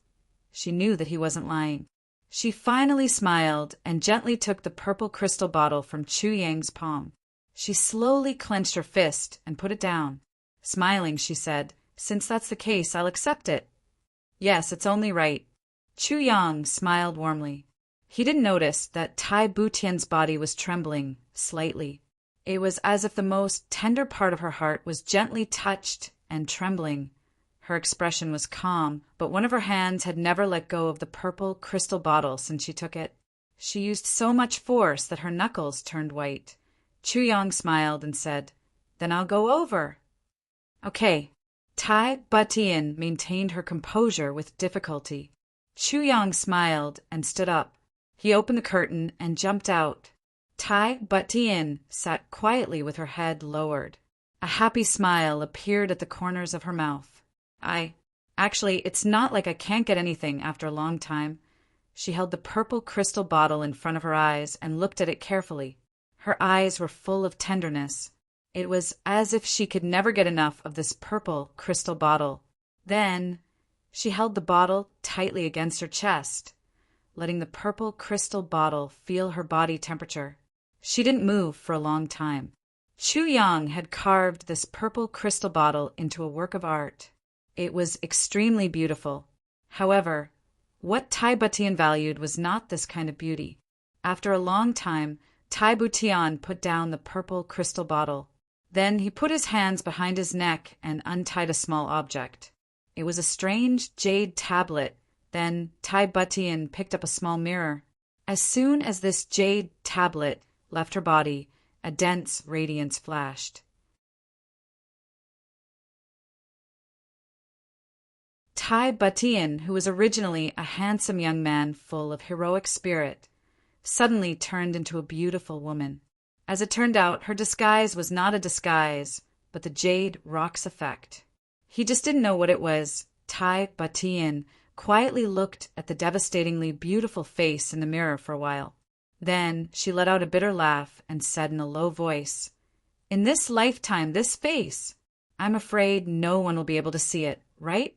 she knew that he wasn't lying. She finally smiled and gently took the purple crystal bottle from Chu Yang's palm. She slowly clenched her fist and put it down. Smiling, she said, Since that's the case, I'll accept it. Yes, it's only right. Chu Yang smiled warmly. He didn't notice that Tai Butian's body was trembling slightly. It was as if the most tender part of her heart was gently touched and trembling. Her expression was calm, but one of her hands had never let go of the purple crystal bottle since she took it. She used so much force that her knuckles turned white. Chu Yang smiled and said, "Then I'll go over." "Okay." Tai Butian maintained her composure with difficulty. Chu Yang smiled and stood up. He opened the curtain and jumped out. Tai Butian sat quietly with her head lowered. A happy smile appeared at the corners of her mouth. Actually, it's not like I can't get anything after a long time." She held the purple crystal bottle in front of her eyes and looked at it carefully. Her eyes were full of tenderness. It was as if she could never get enough of this purple crystal bottle. Then she held the bottle tightly against her chest, letting the purple crystal bottle feel her body temperature. She didn't move for a long time. Chu Yang had carved this purple crystal bottle into a work of art. It was extremely beautiful. However, what Tai Butian valued was not this kind of beauty. After a long time, Tai Butian put down the purple crystal bottle. Then he put his hands behind his neck and untied a small object. It was a strange jade tablet. Then Tai Butian picked up a small mirror. As soon as this jade tablet left her body, a dense radiance flashed. Tai Butian, who was originally a handsome young man full of heroic spirit, suddenly turned into a beautiful woman. As it turned out, her disguise was not a disguise, but the jade rocks effect. He just didn't know what it was. Tai Butian quietly looked at the devastatingly beautiful face in the mirror for a while. Then she let out a bitter laugh and said in a low voice, "In this lifetime, this face, I'm afraid no one will be able to see it, right?"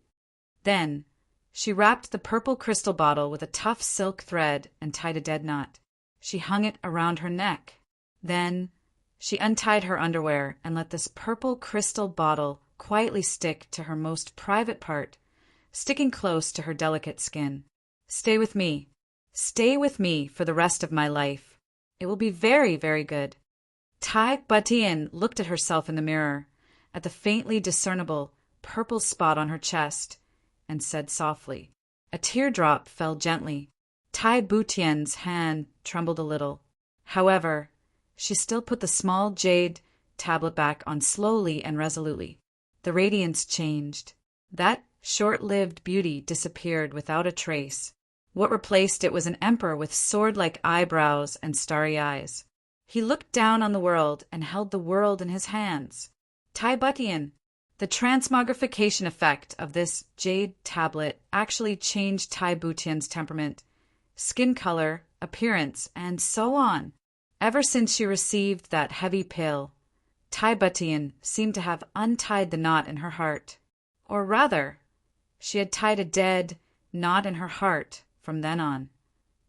Then she wrapped the purple crystal bottle with a tough silk thread and tied a dead knot. She hung it around her neck. Then she untied her underwear and let this purple crystal bottle quietly stick to her most private part, sticking close to her delicate skin. "Stay with me. Stay with me for the rest of my life. It will be very, very good." Tai Butian looked at herself in the mirror, at the faintly discernible purple spot on her chest, and said softly. A teardrop fell gently. Tai Butian's hand trembled a little. However, she still put the small jade tablet back on slowly and resolutely. The radiance changed. That short-lived beauty disappeared without a trace. What replaced it was an emperor with sword-like eyebrows and starry eyes. He looked down on the world and held the world in his hands. Tai Butian. The transmogrification effect of this jade tablet actually changed Tai Butian's temperament, skin color, appearance, and so on. Ever since she received that heavy pill, Tai Butian seemed to have untied the knot in her heart. Or rather, she had tied a dead knot in her heart from then on.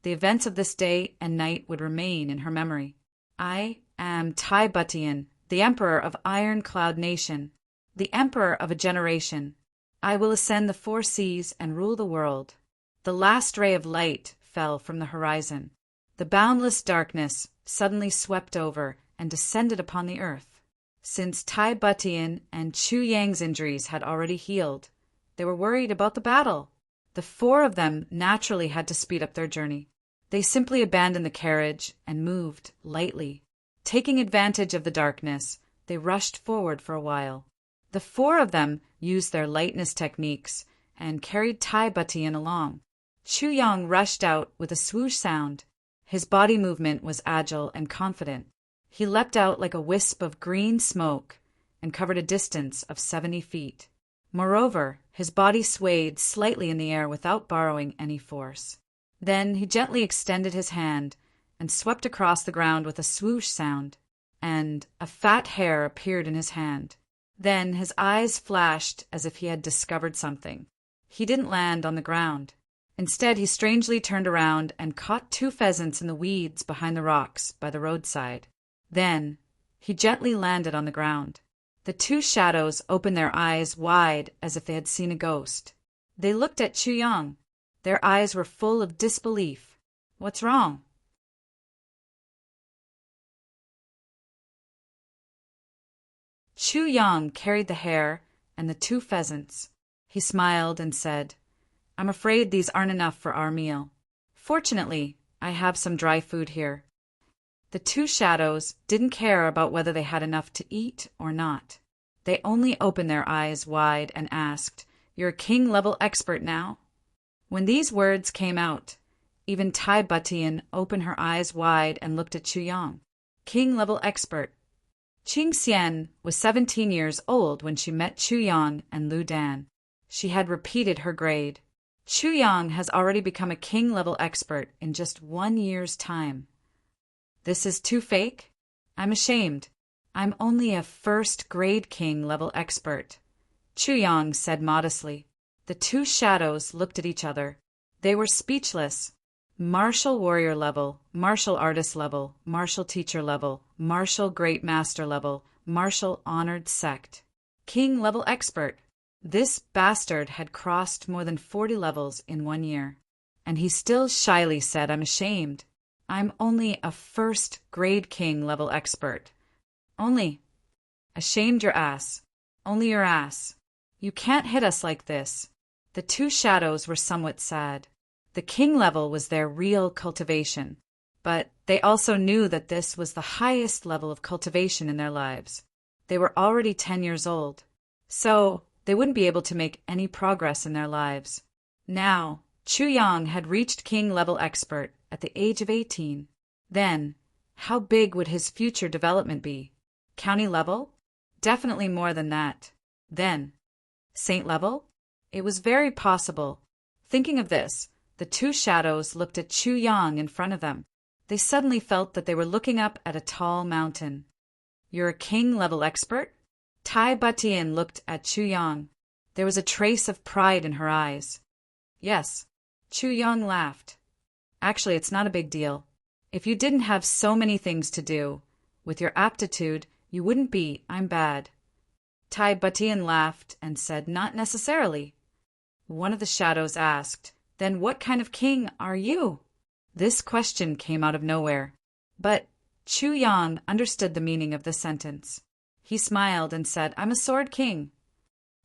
The events of this day and night would remain in her memory. I am Tai Butian, the Emperor of Iron Cloud Nation, the Emperor of a generation. I will ascend the 4 seas and rule the world. The last ray of light fell from the horizon. The boundless darkness suddenly swept over and descended upon the earth. Since Tai Butian and Chu Yang's injuries had already healed, they were worried about the battle. The 4 of them naturally had to speed up their journey. They simply abandoned the carriage and moved lightly. Taking advantage of the darkness, they rushed forward for a while. The 4 of them used their lightness techniques and carried Tai Butian along. Chu Yang rushed out with a swoosh sound. His body movement was agile and confident. He leapt out like a wisp of green smoke and covered a distance of 70 feet. Moreover, his body swayed slightly in the air without borrowing any force. Then he gently extended his hand and swept across the ground with a swoosh sound, and a fat hair appeared in his hand. Then his eyes flashed as if he had discovered something. He didn't land on the ground. Instead, he strangely turned around and caught 2 pheasants in the weeds behind the rocks by the roadside. Then he gently landed on the ground. The 2 shadows opened their eyes wide as if they had seen a ghost. They looked at Chu Yang. Their eyes were full of disbelief. What's wrong? Chu Yang carried the hare and the 2 pheasants. He smiled and said, I'm afraid these aren't enough for our meal. Fortunately, I have some dry food here. The 2 shadows didn't care about whether they had enough to eat or not. They only opened their eyes wide and asked, You're a king-level expert now? When these words came out, even Tai Butian opened her eyes wide and looked at Chu Yang. King-level expert. Qing Xian was 17 years old when she met Chu Yang and Lu Dan. She had repeated her grade. Chu Yang has already become a king-level expert in just 1 year's time. This is too fake? I'm ashamed. I'm only a first-grade king-level expert, Chu Yang said modestly. The 2 shadows looked at each other. They were speechless. Martial warrior level, martial artist level, martial teacher level, martial great master level, martial honored sect. King-level expert. This bastard had crossed more than 40 levels in 1 year. And he still shyly said, I'm ashamed. I'm only a first-grade king-level expert. Only. Ashamed your ass. Only your ass. You can't hit us like this. The 2 shadows were somewhat sad. The king level was their real cultivation, but they also knew that this was the highest level of cultivation in their lives. They were already 10 years old, so they wouldn't be able to make any progress in their lives. Now, Chu Yang had reached king-level expert at the age of 18. Then, how big would his future development be? County level? Definitely more than that. Then, saint level? It was very possible. Thinking of this, the 2 shadows looked at Chu Yang in front of them. They suddenly felt that they were looking up at a tall mountain. You're a king-level expert? Tai Butian looked at Chu Yang. There was a trace of pride in her eyes. Yes. Chu Yang laughed. Actually, it's not a big deal. If you didn't have so many things to do, with your aptitude, you wouldn't be, I'm bad. Tai Butian laughed and said, Not necessarily. One of the shadows asked, Then what kind of king are you? This question came out of nowhere. But Chu Yang understood the meaning of the sentence. He smiled and said, I'm a sword king.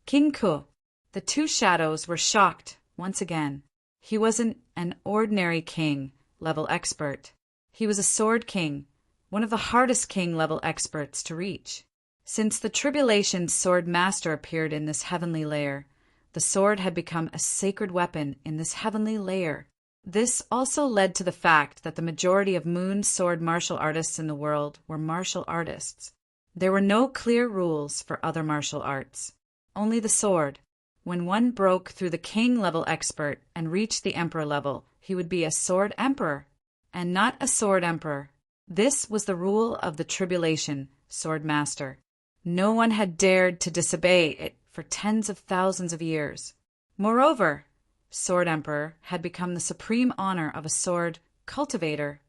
King Ku. The 2 shadows were shocked once again. He wasn't an ordinary king-level expert. He was a sword king, one of the hardest king-level experts to reach. Since the Tribulation's sword master appeared in this heavenly layer, the sword had become a sacred weapon in this heavenly layer. This also led to the fact that the majority of moon sword martial artists in the world were martial artists. There were no clear rules for other martial arts. Only the sword. When one broke through the king-level expert and reached the emperor level, he would be a sword emperor, and not a sword emperor. This was the rule of the Tribulation sword master. No one had dared to disobey it for tens of thousands of years. Moreover, sword emperor had become the supreme honor of a sword cultivator.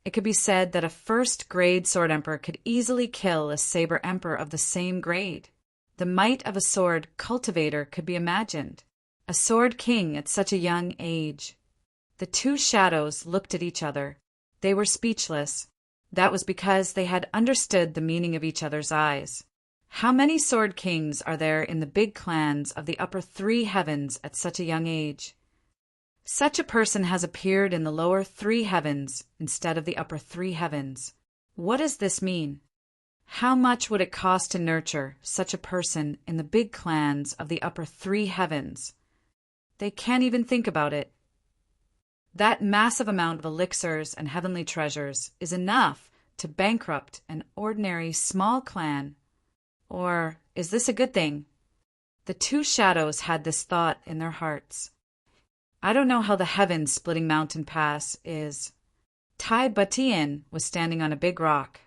It could be said that a first-grade sword emperor could easily kill a saber emperor of the same grade. The might of a sword cultivator could be imagined. A sword king at such a young age. The 2 shadows looked at each other. They were speechless. That was because they had understood the meaning of each other's eyes. How many sword kings are there in the big clans of the upper 3 heavens at such a young age? Such a person has appeared in the lower 3 heavens instead of the upper 3 heavens. What does this mean? How much would it cost to nurture such a person in the big clans of the upper 3 heavens? They can't even think about it. That massive amount of elixirs and heavenly treasures is enough to bankrupt an ordinary small clan. Or is this a good thing? The 2 shadows had this thought in their hearts. I don't know how the heaven-splitting mountain pass is. Tai Butian was standing on a big rock.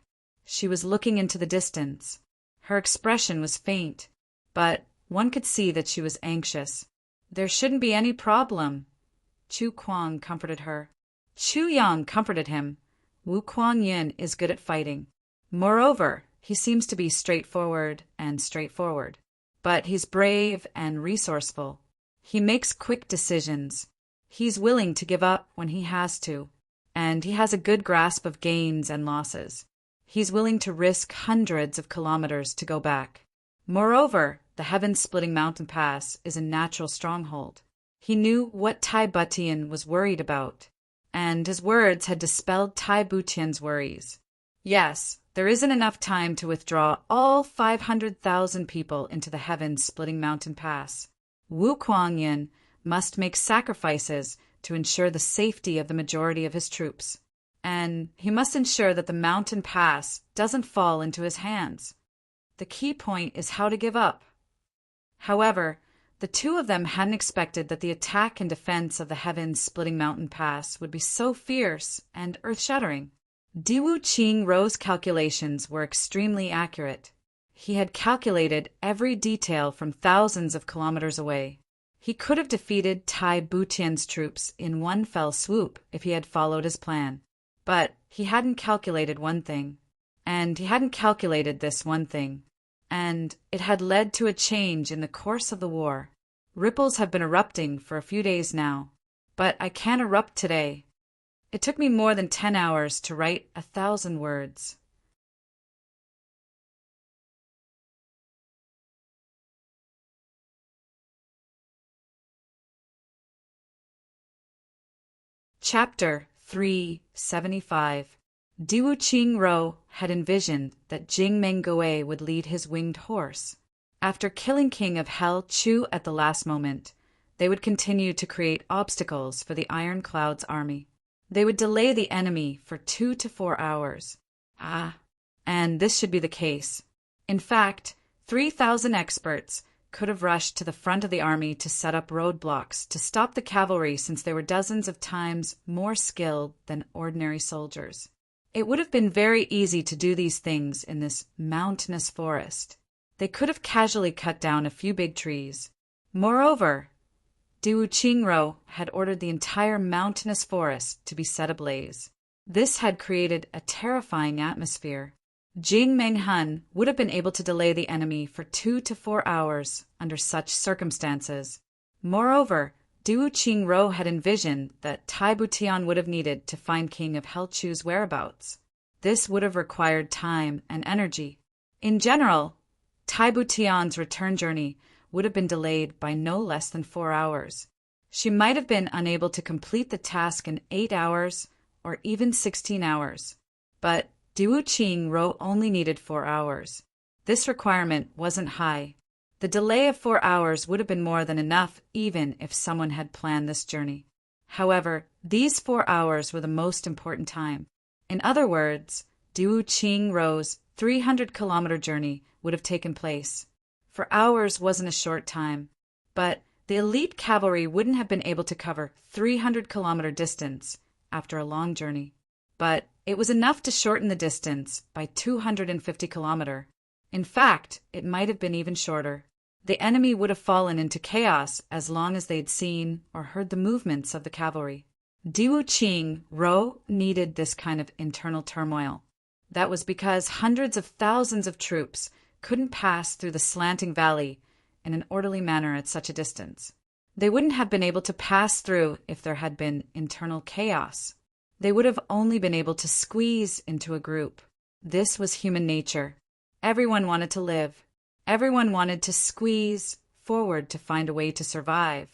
She was looking into the distance. Her expression was faint, but one could see that she was anxious. There shouldn't be any problem. Chu Kuang comforted her. Chu Yang comforted him. Wu Kuang-yin is good at fighting. Moreover, he seems to be straightforward. But he's brave and resourceful. He makes quick decisions. He's willing to give up when he has to, and he has a good grasp of gains and losses. He's willing to risk hundreds of kilometers to go back. Moreover, the heaven-splitting mountain pass is a natural stronghold. He knew what Tai Butian was worried about, and his words had dispelled Tai Butian's worries. Yes, there isn't enough time to withdraw all 500,000 people into the heaven-splitting mountain pass. Wu Kuangyin must make sacrifices to ensure the safety of the majority of his troops, and he must ensure that the mountain pass doesn't fall into his hands. The key point is how to give up. However, the two of them hadn't expected that the attack and defense of the heaven-splitting mountain pass would be so fierce and earth-shattering. Diwu Qing Ro's calculations were extremely accurate. He had calculated every detail from thousands of kilometers away. He could have defeated Tai Butian's troops in one fell swoop if he had followed his plan. But he hadn't calculated one thing. And he hadn't calculated this one thing. And it had led to a change in the course of the war. Ripples have been erupting for a few days now. But I can't erupt today. It took me more than 10 hours to write 1,000 words. Chapter 375. Diwu Qing Ro had envisioned that Jing Mengui would lead his winged horse. After killing King of Hell Chu at the last moment, they would continue to create obstacles for the Iron Cloud's army. They would delay the enemy for 2 to 4 hours. And this should be the case. In fact, 3,000 experts could have rushed to the front of the army to set up roadblocks to stop the cavalry, since they were dozens of times more skilled than ordinary soldiers. It would have been very easy to do these things in this mountainous forest. They could have casually cut down a few big trees. Moreover, Diwu Qingro had ordered the entire mountainous forest to be set ablaze. This had created a terrifying atmosphere. Jing Menghun would have been able to delay the enemy for 2 to 4 hours under such circumstances. Moreover, Diwu Qingro had envisioned that Tai Butian would have needed to find King of Helchu's whereabouts. This would have required time and energy. In general, Tai Butian's return journey would have been delayed by no less than 4 hours. She might have been unable to complete the task in 8 hours or even 16 hours. But Diwu Qingro only needed 4 hours. This requirement wasn't high. The delay of 4 hours would have been more than enough even if someone had planned this journey. However, these 4 hours were the most important time. In other words, Diwu Qingro's 300-kilometer journey would have taken place. 4 hours wasn't a short time, but the elite cavalry wouldn't have been able to cover 300-kilometer distance after a long journey. But it was enough to shorten the distance by 250 kilometer. In fact, it might have been even shorter. The enemy would have fallen into chaos as long as they'd seen or heard the movements of the cavalry. Diwu Qingro needed this kind of internal turmoil. That was because hundreds of thousands of troops couldn't pass through the slanting valley in an orderly manner at such a distance. They wouldn't have been able to pass through if there had been internal chaos. They would have only been able to squeeze into a group. This was human nature. Everyone wanted to live. Everyone wanted to squeeze forward to find a way to survive.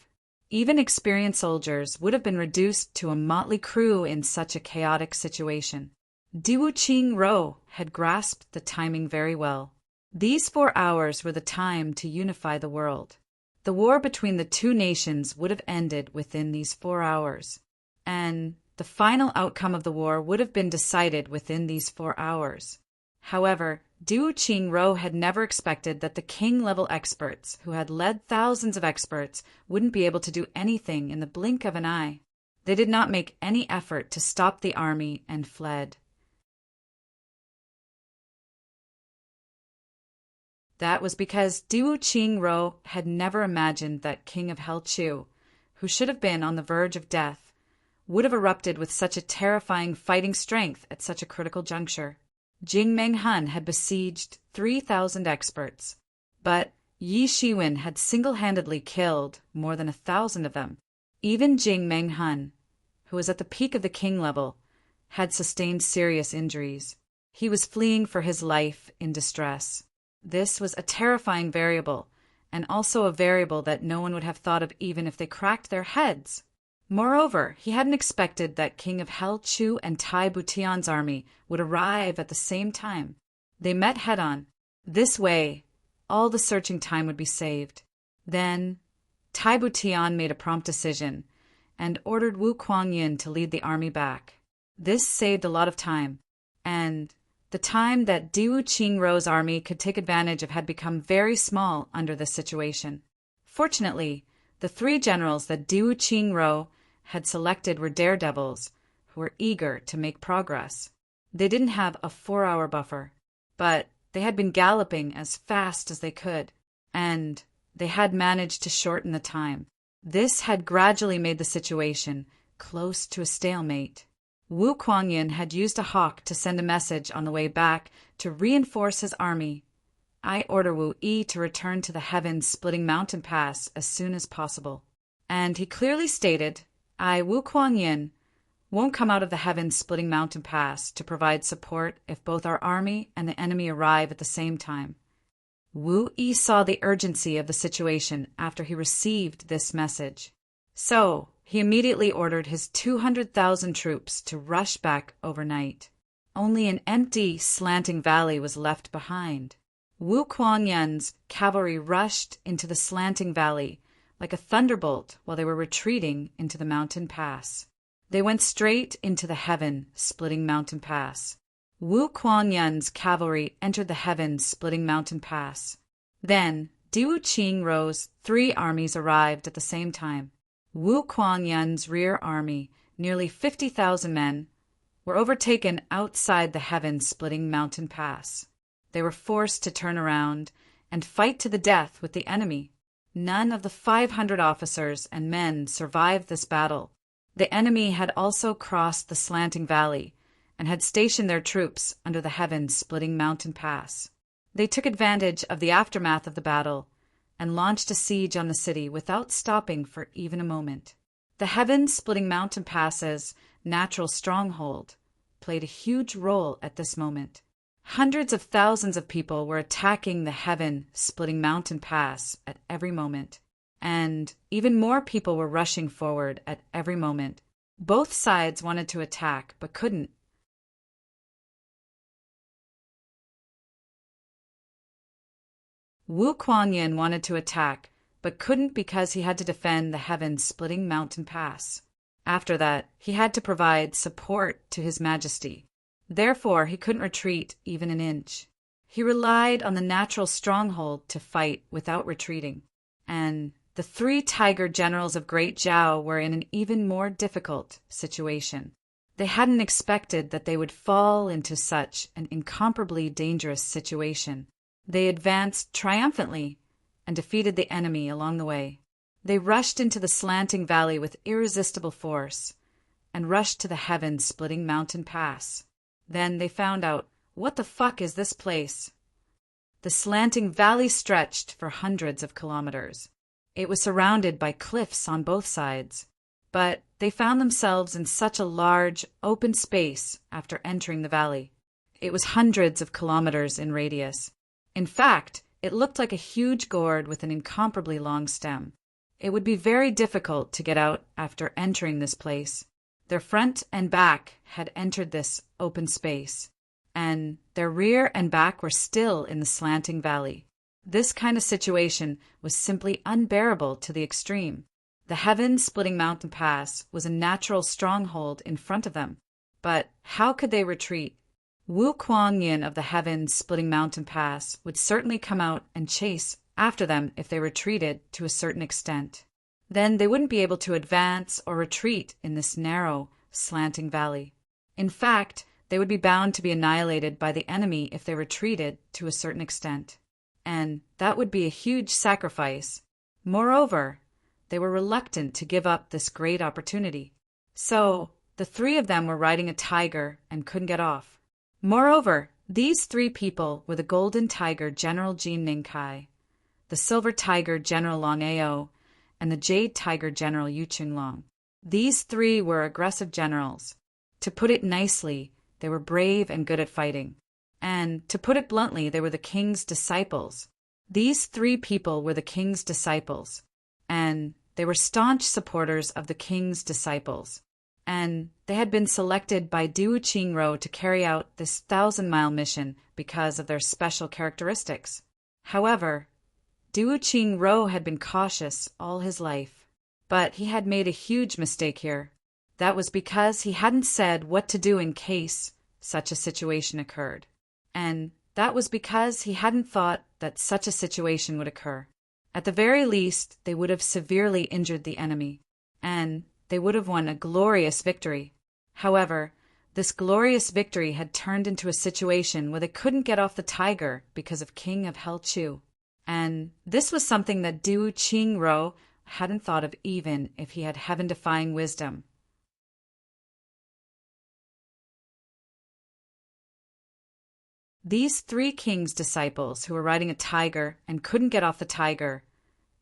Even experienced soldiers would have been reduced to a motley crew in such a chaotic situation. Diwu Qingro had grasped the timing very well. These 4 hours were the time to unify the world. The war between the two nations would have ended within these 4 hours, and the final outcome of the war would have been decided within these 4 hours. However, Diwu Qingro had never expected that the king-level experts, who had led thousands of experts, wouldn't be able to do anything in the blink of an eye. They did not make any effort to stop the army and fled. That was because Diwu Qingro had never imagined that King of Helchu, who should have been on the verge of death, would have erupted with such a terrifying fighting strength at such a critical juncture. Jing Menghun had besieged 3,000 experts, but Yi Shiwen had single-handedly killed more than 1,000 of them. Even Jing Menghun, who was at the peak of the king level, had sustained serious injuries. He was fleeing for his life in distress. This was a terrifying variable, and also a variable that no one would have thought of even if they cracked their heads. Moreover, he hadn't expected that King of Hell Chu and Tai Butian's army would arrive at the same time. They met head-on. This way, all the searching time would be saved. Then, Tai Butian made a prompt decision and ordered Wu Kuangyin to lead the army back. This saved a lot of time, and the time that Diwu Qingrou's army could take advantage of had become very small under this situation. Fortunately, the 3 generals that Diwu Qingrou had selected were daredevils who were eager to make progress. They didn't have a 4-hour buffer, but they had been galloping as fast as they could, and they had managed to shorten the time. This had gradually made the situation close to a stalemate. Wu Kuangyin had used a hawk to send a message on the way back to reinforce his army. I order Wu Yi to return to the heaven-splitting mountain pass as soon as possible. And he clearly stated, I, Wu Kuangyin, won't come out of the heaven-splitting mountain pass to provide support if both our army and the enemy arrive at the same time. Wu Yi saw the urgency of the situation after he received this message. So, he immediately ordered his 200,000 troops to rush back overnight. Only an empty, slanting valley was left behind. Wu Kuangyin's cavalry rushed into the slanting valley like a thunderbolt while they were retreating into the mountain pass. They went straight into the heaven-splitting mountain pass. Wu Kuangyin's cavalry entered the heaven-splitting mountain pass. Then, Diwu Qingrou's 3 armies arrived at the same time. Wu Kuangyin's rear army, nearly 50,000 men, were overtaken outside the heaven-splitting mountain pass. They were forced to turn around and fight to the death with the enemy. None of the 500 officers and men survived this battle. The enemy had also crossed the slanting valley and had stationed their troops under the heaven-splitting mountain pass. They took advantage of the aftermath of the battle and launched a siege on the city without stopping for even a moment. The heaven-splitting mountain pass's natural stronghold played a huge role at this moment. Hundreds of thousands of people were attacking the heaven-splitting mountain pass at every moment, and even more people were rushing forward at every moment. Both sides wanted to attack, but couldn't. Wu Kuangyin wanted to attack, but couldn't because he had to defend the heaven-splitting mountain pass. After that, he had to provide support to His Majesty. Therefore, he couldn't retreat even an inch. He relied on the natural stronghold to fight without retreating. And the 3 tiger generals of Great Zhao were in an even more difficult situation. They hadn't expected that they would fall into such an incomparably dangerous situation. They advanced triumphantly and defeated the enemy along the way. They rushed into the slanting valley with irresistible force and rushed to the heaven-splitting mountain pass. Then they found out, what the fuck is this place? The slanting valley stretched for hundreds of kilometers. It was surrounded by cliffs on both sides, but they found themselves in such a large, open space after entering the valley. It was hundreds of kilometers in radius. In fact, it looked like a huge gourd with an incomparably long stem. It would be very difficult to get out after entering this place. Their front and back had entered this open space, and their rear and back were still in the slanting valley. This kind of situation was simply unbearable to the extreme. The heaven-splitting mountain pass was a natural stronghold in front of them, but how could they retreat? Wu Kuangyin of the heaven-splitting mountain pass would certainly come out and chase after them if they retreated to a certain extent. Then they wouldn't be able to advance or retreat in this narrow, slanting valley. In fact, they would be bound to be annihilated by the enemy if they retreated to a certain extent. And that would be a huge sacrifice. Moreover, they were reluctant to give up this great opportunity. So, the 3 of them were riding a tiger and couldn't get off. Moreover, these 3 people were the Golden Tiger General Jin Ningkai, the Silver Tiger General Long Ao, and the Jade Tiger General Yu Qinglong. These three were aggressive generals. To put it nicely, they were brave and good at fighting. And to put it bluntly, they were the king's disciples. These three people were the king's disciples, and they were staunch supporters of the king's disciples. And they had been selected by Diwu Qingro to carry out this 1,000-mile mission because of their special characteristics. However, Diwu Qingro had been cautious all his life, but he had made a huge mistake here. That was because he hadn't said what to do in case such a situation occurred. And that was because he hadn't thought that such a situation would occur. At the very least, they would have severely injured the enemy, and they would have won a glorious victory. However, this glorious victory had turned into a situation where they couldn't get off the tiger because of King of Hell Chu. And this was something that Diwu Qingro hadn't thought of even if he had heaven-defying wisdom. These three king's disciples who were riding a tiger and couldn't get off the tiger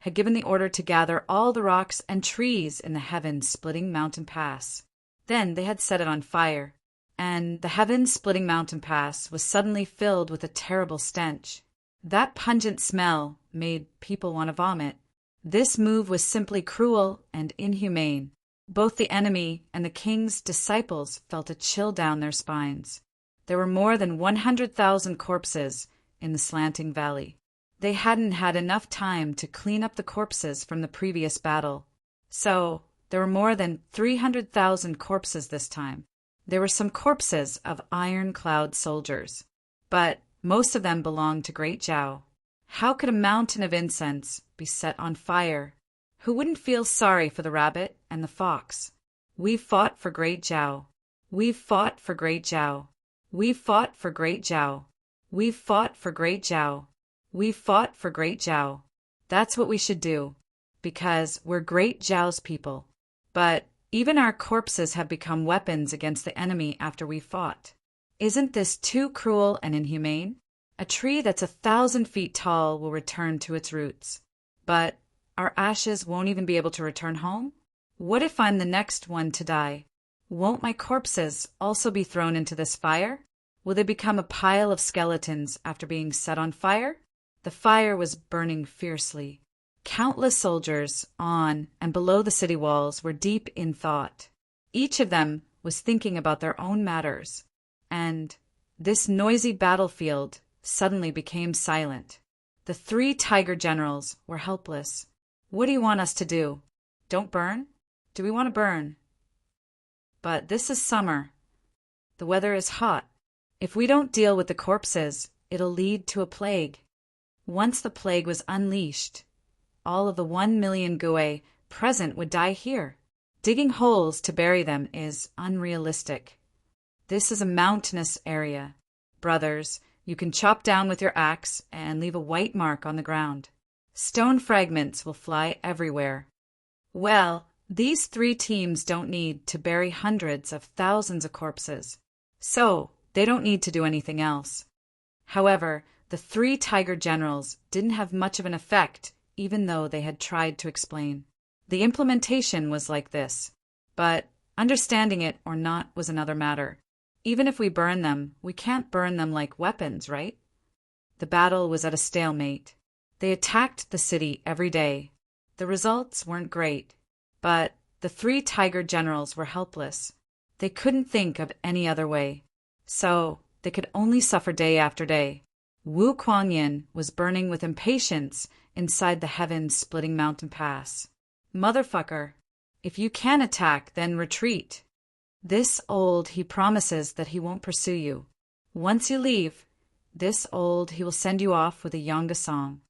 had given the order to gather all the rocks and trees in the heaven-splitting mountain pass. Then they had set it on fire, and the heaven-splitting mountain pass was suddenly filled with a terrible stench. That pungent smell made people want to vomit. This move was simply cruel and inhumane. Both the enemy and the king's disciples felt a chill down their spines. There were more than 100,000 corpses in the slanting valley. They hadn't had enough time to clean up the corpses from the previous battle. So, there were more than 300,000 corpses this time. There were some corpses of iron-cloud soldiers, but most of them belonged to Great Zhao. How could a mountain of incense be set on fire? Who wouldn't feel sorry for the rabbit and the fox? We've fought for Great Zhao. We've fought for Great Zhao. We've fought for Great Zhao. We've fought for Great Zhao. We've fought for Great Zhao. That's what we should do, because we're Great Zhao's people. But even our corpses have become weapons against the enemy after we fought. Isn't this too cruel and inhumane? A tree that's 1,000 feet tall will return to its roots, but our ashes won't even be able to return home? What if I'm the next one to die? Won't my corpses also be thrown into this fire? Will they become a pile of skeletons after being set on fire? The fire was burning fiercely. Countless soldiers on and below the city walls were deep in thought. Each of them was thinking about their own matters, and this noisy battlefield suddenly became silent. The three tiger generals were helpless. What do you want us to do? Don't burn? Do we want to burn? But this is summer. The weather is hot. If we don't deal with the corpses, it'll lead to a plague. Once the plague was unleashed, all of the 1 million Gui present would die here. Digging holes to bury them is unrealistic. This is a mountainous area. Brothers, you can chop down with your axe and leave a white mark on the ground. Stone fragments will fly everywhere. Well, these three teams don't need to bury hundreds of thousands of corpses, so they don't need to do anything else. However, the three tiger generals didn't have much of an effect, even though they had tried to explain. The implementation was like this, but understanding it or not was another matter. Even if we burn them, we can't burn them like weapons, right? The battle was at a stalemate. They attacked the city every day. The results weren't great, but the three tiger generals were helpless. They couldn't think of any other way, so they could only suffer day after day. Wu Kuangyin was burning with impatience inside the heaven-splitting mountain pass. Motherfucker, if you can attack, then retreat. This old he promises that he won't pursue you. Once you leave, this old he will send you off with a Yonga song.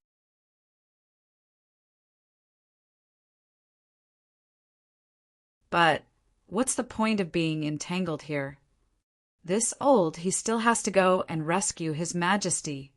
But what's the point of being entangled here? This old he still has to go and rescue His Majesty.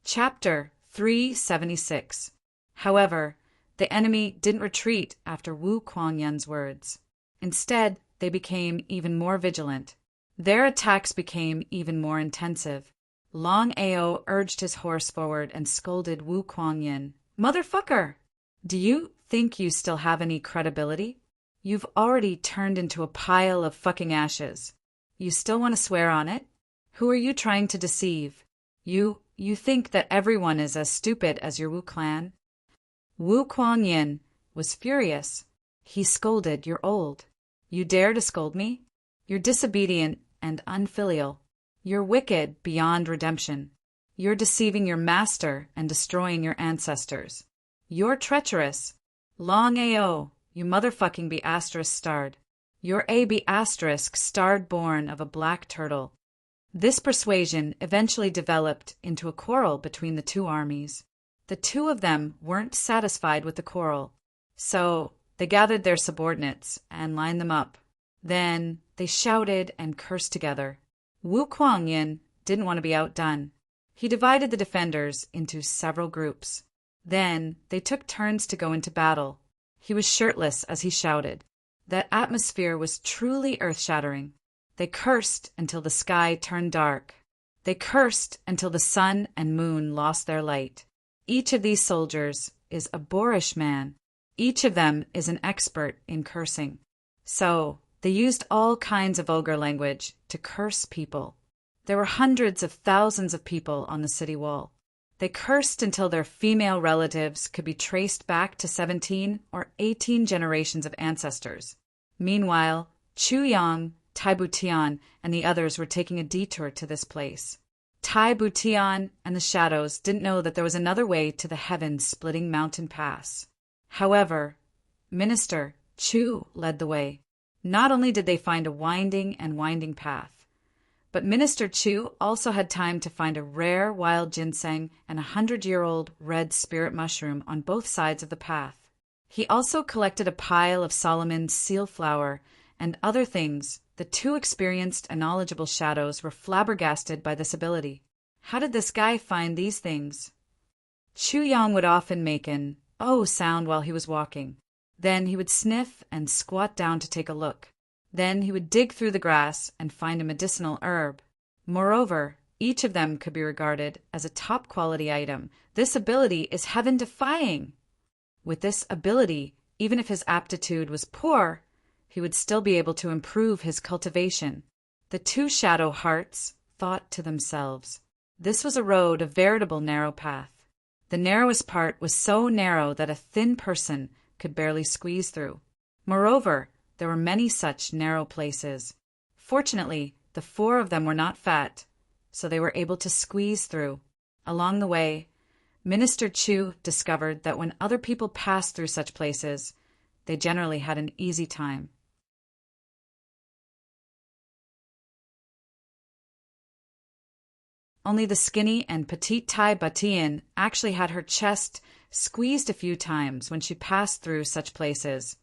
Chapter 376. However, the enemy didn't retreat after Wu Kuangyun's words. Instead, they became even more vigilant. Their attacks became even more intensive. Long Ao urged his horse forward and scolded Wu Kuangyin. "Motherfucker! Do you think you still have any credibility? You've already turned into a pile of fucking ashes. You still want to swear on it? Who are you trying to deceive? You think that everyone is as stupid as your Wu clan?" Wu Kuangyin was furious. He scolded, "You're old. You dare to scold me? You're disobedient and unfilial. You're wicked beyond redemption. You're deceiving your master and destroying your ancestors. You're treacherous. Long Ao, you motherfucking be asterisk starred. You're a be asterisk starred born of a black turtle." This persuasion eventually developed into a quarrel between the two armies. The two of them weren't satisfied with the quarrel, so they gathered their subordinates and lined them up. Then they shouted and cursed together. Wu Kuangyin didn't want to be outdone. He divided the defenders into several groups. Then they took turns to go into battle. He was shirtless as he shouted. That atmosphere was truly earth-shattering. They cursed until the sky turned dark. They cursed until the sun and moon lost their light. Each of these soldiers is a boorish man. Each of them is an expert in cursing. So they used all kinds of vulgar language to curse people. There were hundreds of thousands of people on the city wall. They cursed until their female relatives could be traced back to 17 or 18 generations of ancestors. Meanwhile, Chu Yang, Tai Butian, and the others were taking a detour to this place. Tai Butian and the Shadows didn't know that there was another way to the heaven-splitting mountain pass. However, Minister Chu led the way. Not only did they find a winding path, but Minister Chu also had time to find a rare wild ginseng and 100-year-old red spirit mushroom on both sides of the path. He also collected a pile of Solomon's seal flower and other things. The two experienced and knowledgeable shadows were flabbergasted by this ability. How did this guy find these things? Chu Yang would often make an "oh" sound while he was walking. Then he would sniff and squat down to take a look. Then he would dig through the grass and find a medicinal herb. Moreover, each of them could be regarded as a top-quality item. This ability is heaven-defying. With this ability, even if his aptitude was poor, he would still be able to improve his cultivation. The two shadow hearts thought to themselves. This was a road, a veritable narrow path. The narrowest part was so narrow that a thin person could barely squeeze through. Moreover, there were many such narrow places. Fortunately, the four of them were not fat, so they were able to squeeze through. Along the way, Minister Chu discovered that when other people passed through such places, they generally had an easy time. Only the skinny and petite Tai Batian actually had her chest squeezed a few times when she passed through such places.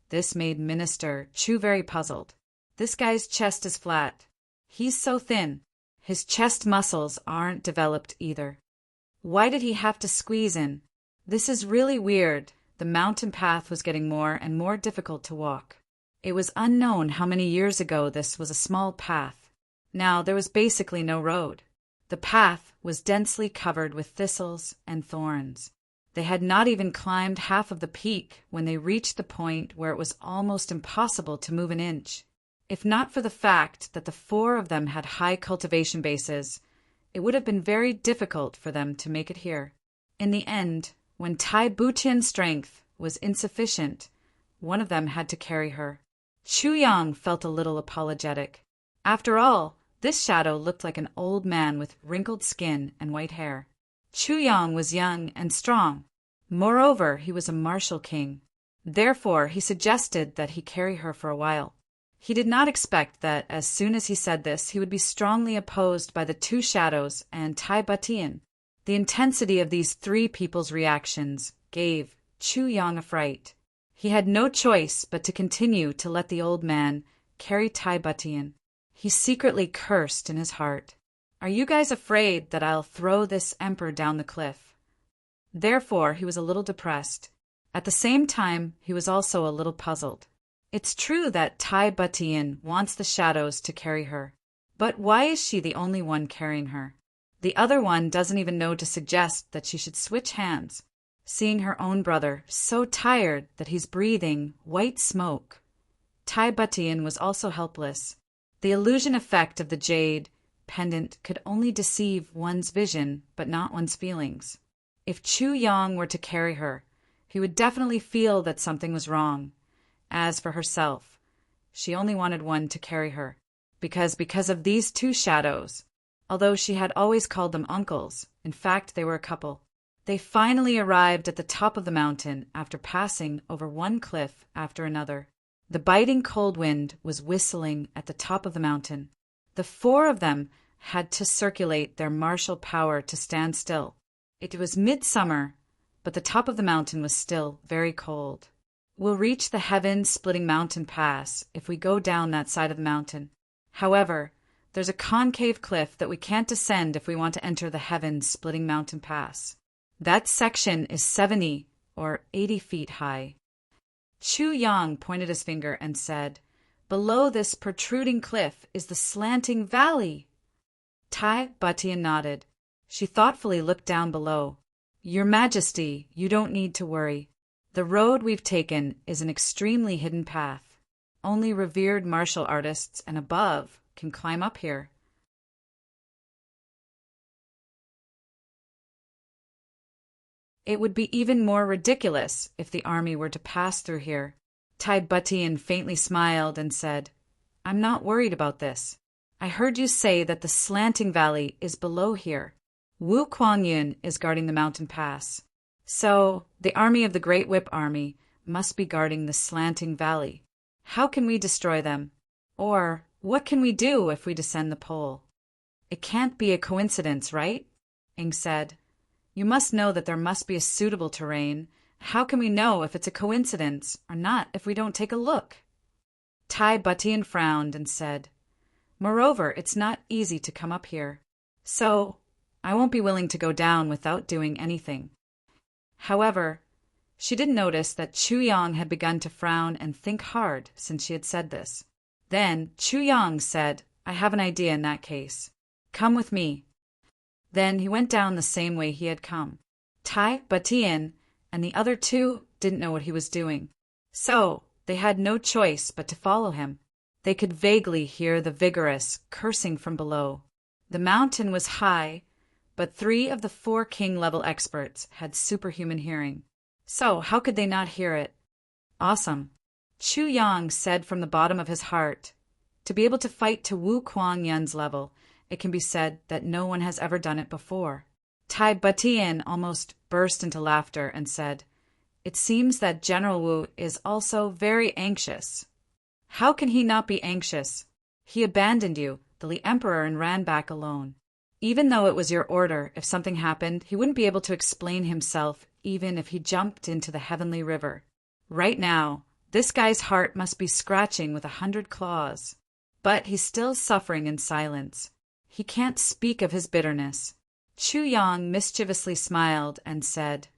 This made Minister Chu very puzzled. This guy's chest is flat. He's so thin. His chest muscles aren't developed either. Why did he have to squeeze in? This is really weird. The mountain path was getting more and more difficult to walk. It was unknown how many years ago this was a small path. Now there was basically no road. The path was densely covered with thistles and thorns. They had not even climbed half of the peak when they reached the point where it was almost impossible to move an inch. If not for the fact that the four of them had high cultivation bases, it would have been very difficult for them to make it here. In the end, when Tai Butian's strength was insufficient, one of them had to carry her. Chu Yang felt a little apologetic. After all, this shadow looked like an old man with wrinkled skin and white hair. Chu Yang was young and strong. Moreover, he was a martial king. Therefore, he suggested that he carry her for a while. He did not expect that as soon as he said this, he would be strongly opposed by the two shadows and Tai Batian. The intensity of these three people's reactions gave Chu Yang a fright. He had no choice but to continue to let the old man carry Tai Batian. He secretly cursed in his heart. "Are you guys afraid that I'll throw this emperor down the cliff?" Therefore, he was a little depressed. At the same time, he was also a little puzzled. It's true that Tai Batian wants the shadows to carry her. But why is she the only one carrying her? The other one doesn't even know to suggest that she should switch hands, seeing her own brother so tired that he's breathing white smoke. Tai Batian was also helpless. The illusion effect of the jade pendant could only deceive one's vision, but not one's feelings. If Chu Yang were to carry her, he would definitely feel that something was wrong. As for herself, she only wanted one to carry her, because of these two shadows, although she had always called them uncles, in fact they were a couple. They finally arrived at the top of the mountain after passing over one cliff after another. The biting cold wind was whistling at the top of the mountain. The four of them had to circulate their martial power to stand still. It was midsummer, but the top of the mountain was still very cold. We'll reach the heaven-splitting mountain pass if we go down that side of the mountain. However, there's a concave cliff that we can't descend if we want to enter the heaven-splitting mountain pass. That section is 70 or 80 feet high. Chu Yang pointed his finger and said, "Below this protruding cliff is the slanting valley." Tai Batian nodded. She thoughtfully looked down below. "Your Majesty, you don't need to worry. The road we've taken is an extremely hidden path. Only revered martial artists and above can climb up here." It would be even more ridiculous if the army were to pass through here. Tai Batian faintly smiled and said, "I'm not worried about this. I heard you say that the slanting valley is below here. Wu Kuangyun is guarding the mountain pass. So, the army of the Great Whip Army must be guarding the slanting valley. How can we destroy them? Or, what can we do if we descend the pole?" "It can't be a coincidence, right?" Ing said. "You must know that there must be a suitable terrain. How can we know if it's a coincidence or not if we don't take a look?" Tai Batian frowned and said, "Moreover, it's not easy to come up here. So, I won't be willing to go down without doing anything." However, she did notice that Chu Yang had begun to frown and think hard since she had said this. Then Chu Yang said, "I have an idea in that case. Come with me." Then he went down the same way he had come. Tai Batian and the other two didn't know what he was doing, so they had no choice but to follow him. They could vaguely hear the vigorous cursing from below. The mountain was high, but 3 of the 4 king-level experts had superhuman hearing. So how could they not hear it? Awesome. Chu Yang said from the bottom of his heart, to be able to fight to Wu Kuangyun's level, it can be said that no one has ever done it before. Tai Batian almost burst into laughter and said, "It seems that General Wu is also very anxious." "How can he not be anxious? He abandoned you, the Li Emperor, and ran back alone. Even though it was your order, if something happened, he wouldn't be able to explain himself even if he jumped into the heavenly river. Right now, this guy's heart must be scratching with 100 claws. But he's still suffering in silence. He can't speak of his bitterness." Chu Yang mischievously smiled and said,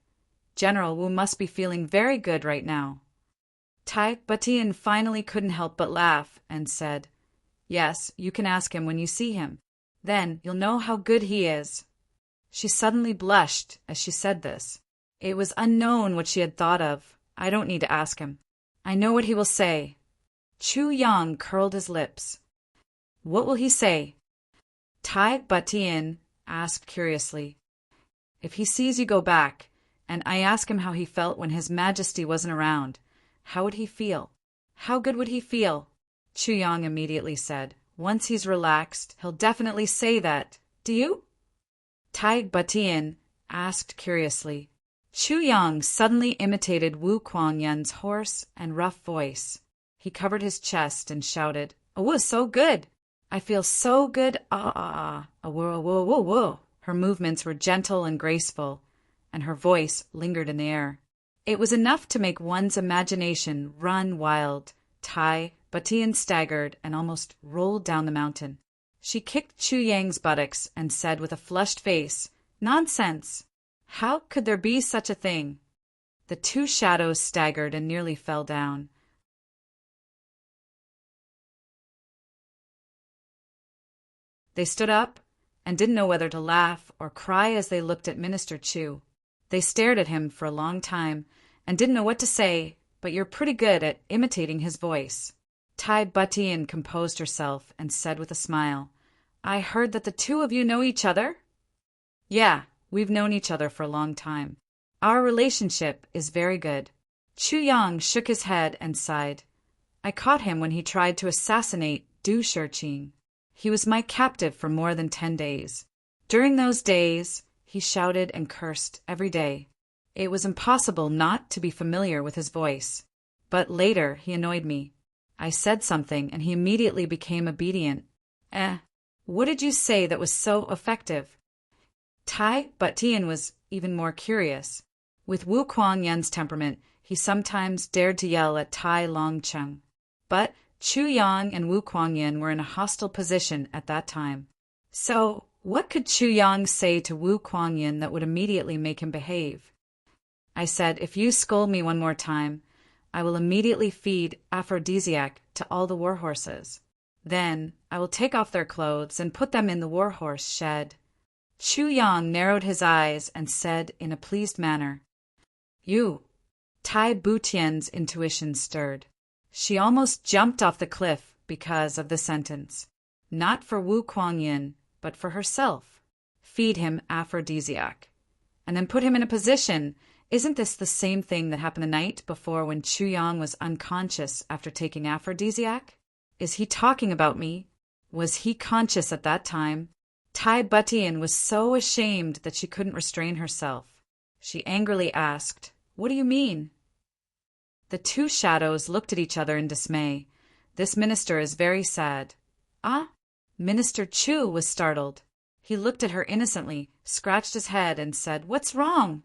"General Wu must be feeling very good right now." Tai Batian finally couldn't help but laugh and said, "Yes, you can ask him when you see him. Then you'll know how good he is." She suddenly blushed as she said this. It was unknown what she had thought of. "I don't need to ask him. I know what he will say." Chu Yang curled his lips. "What will he say?" Tai Batian asked curiously. "If he sees you go back, and I ask him how he felt when His Majesty wasn't around, how would he feel? How good would he feel?" Chu Yang immediately said, "Once he's relaxed, he'll definitely say that. Do you?" Tai Batian asked curiously. Chu Yang suddenly imitated Wu Kuangyun's hoarse and rough voice. He covered his chest and shouted, "Oh, so good! I feel so good, whoa, whoa, whoa, whoa." Her movements were gentle and graceful, and her voice lingered in the air. It was enough to make one's imagination run wild. Tai Batian staggered and almost rolled down the mountain. She kicked Chu Yang's buttocks and said with a flushed face, "Nonsense! How could there be such a thing?" The 2 shadows staggered and nearly fell down. They stood up and didn't know whether to laugh or cry as they looked at Minister Chu. They stared at him for a long time and didn't know what to say, but you're pretty good at imitating his voice. Tai Butian composed herself and said with a smile, I heard that the two of you know each other? Yeah, we've known each other for a long time. Our relationship is very good. Chu Yang shook his head and sighed. I caught him when he tried to assassinate Du Shiqing. He was my captive for more than 10 days. During those days, he shouted and cursed every day. It was impossible not to be familiar with his voice. But later, he annoyed me. I said something and he immediately became obedient. What did you say that was so effective? Tai Butian was even more curious. With Wu Kuangyan's temperament, he sometimes dared to yell at Tai Longcheng. But Chu Yang and Wu Kuangyan were in a hostile position at that time. So, what could Chu Yang say to Wu Kuangyan that would immediately make him behave? I said, if you scold me one more time, I will immediately feed aphrodisiac to all the warhorses. Then I will take off their clothes and put them in the warhorse shed. Chu Yang narrowed his eyes and said in a pleased manner, You. Tai Butian's intuition stirred. She almost jumped off the cliff because of the sentence. Not for Wu Kuangyan, but for herself. Feed him aphrodisiac. And then put him in a position. Isn't this the same thing that happened the night before when Chu Yang was unconscious after taking aphrodisiac? Is he talking about me? Was he conscious at that time? Tai Butian was so ashamed that she couldn't restrain herself. She angrily asked, What do you mean? The two shadows looked at each other in dismay. This minister is very sad. Ah? Minister Chu was startled. He looked at her innocently, scratched his head, and said, What's wrong?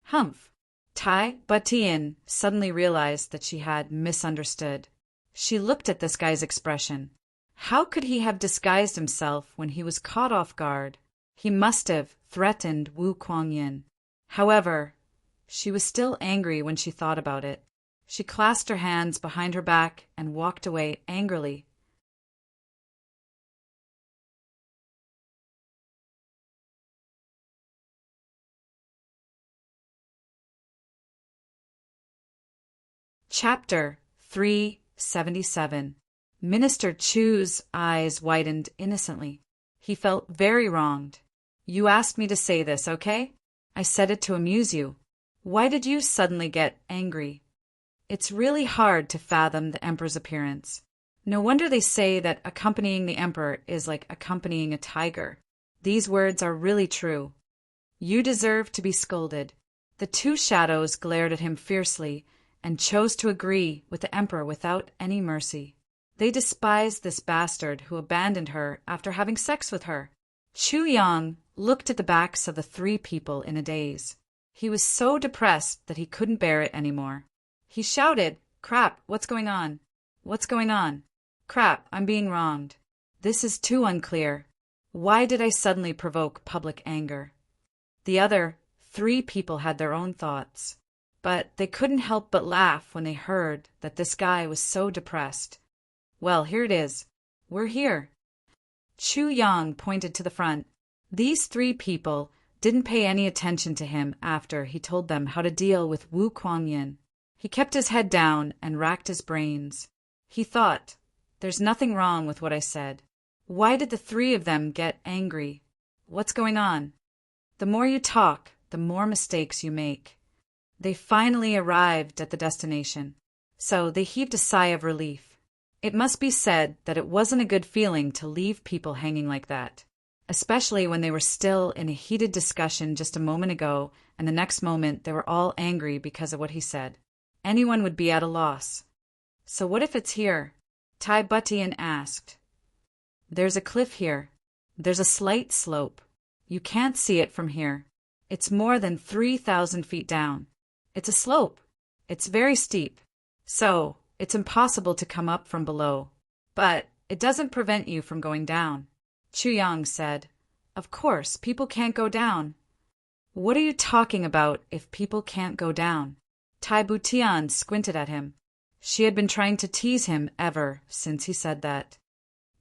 Humph. Tai Butian suddenly realized that she had misunderstood. She looked at this guy's expression. How could he have disguised himself when he was caught off guard? He must have threatened Wu Kuangyan. However, she was still angry when she thought about it. She clasped her hands behind her back and walked away angrily. Chapter 377. Minister Chu's eyes widened innocently. He felt very wronged. You asked me to say this, okay? I said it to amuse you. Why did you suddenly get angry? It's really hard to fathom the emperor's appearance. No wonder they say that accompanying the emperor is like accompanying a tiger. These words are really true. You deserve to be scolded. The two shadows glared at him fiercely and chose to agree with the emperor without any mercy. They despised this bastard who abandoned her after having sex with her. Chu Yang looked at the backs of the three people in a daze. He was so depressed that he couldn't bear it anymore. He shouted, Crap, what's going on? What's going on? Crap, I'm being wronged. This is too unclear. Why did I suddenly provoke public anger? The other three people had their own thoughts, but they couldn't help but laugh when they heard that this guy was so depressed. Well, here it is. We're here. Chu Yang pointed to the front. These three people didn't pay any attention to him after he told them how to deal with Wu Kuangyan. He kept his head down and racked his brains. He thought, There's nothing wrong with what I said. Why did the three of them get angry? What's going on? The more you talk, the more mistakes you make. They finally arrived at the destination, so they heaved a sigh of relief. It must be said that it wasn't a good feeling to leave people hanging like that, especially when they were still in a heated discussion just a moment ago, and the next moment they were all angry because of what he said. Anyone would be at a loss. So what if it's here? Tai Butian asked. There's a cliff here. There's a slight slope. You can't see it from here. It's more than 3,000 feet down. It's a slope. It's very steep. So it's impossible to come up from below. But it doesn't prevent you from going down. Chu Yang said, Of course, people can't go down. What are you talking about if people can't go down? Tai Butian squinted at him. She had been trying to tease him ever since he said that.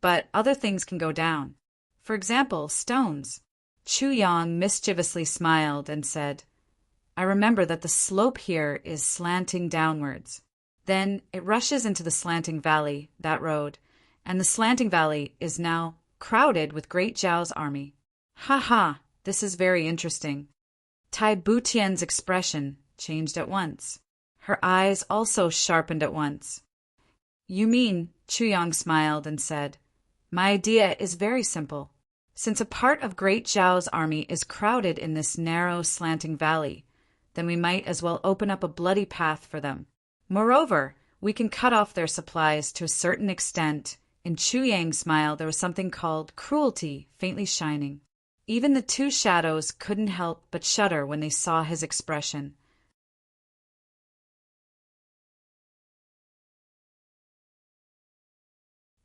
But other things can go down. For example, stones. Chu Yang mischievously smiled and said, I remember that the slope here is slanting downwards. Then it rushes into the slanting valley, that road, and the slanting valley is now crowded with Great Zhao's army. Ha ha, this is very interesting. Tai Butian's expression changed at once. Her eyes also sharpened at once. You mean, Chu Yang smiled and said, my idea is very simple. Since a part of Great Zhao's army is crowded in this narrow, slanting valley, then we might as well open up a bloody path for them. Moreover, we can cut off their supplies to a certain extent. In Chu Yang's smile there was something called cruelty faintly shining. Even the two shadows couldn't help but shudder when they saw his expression.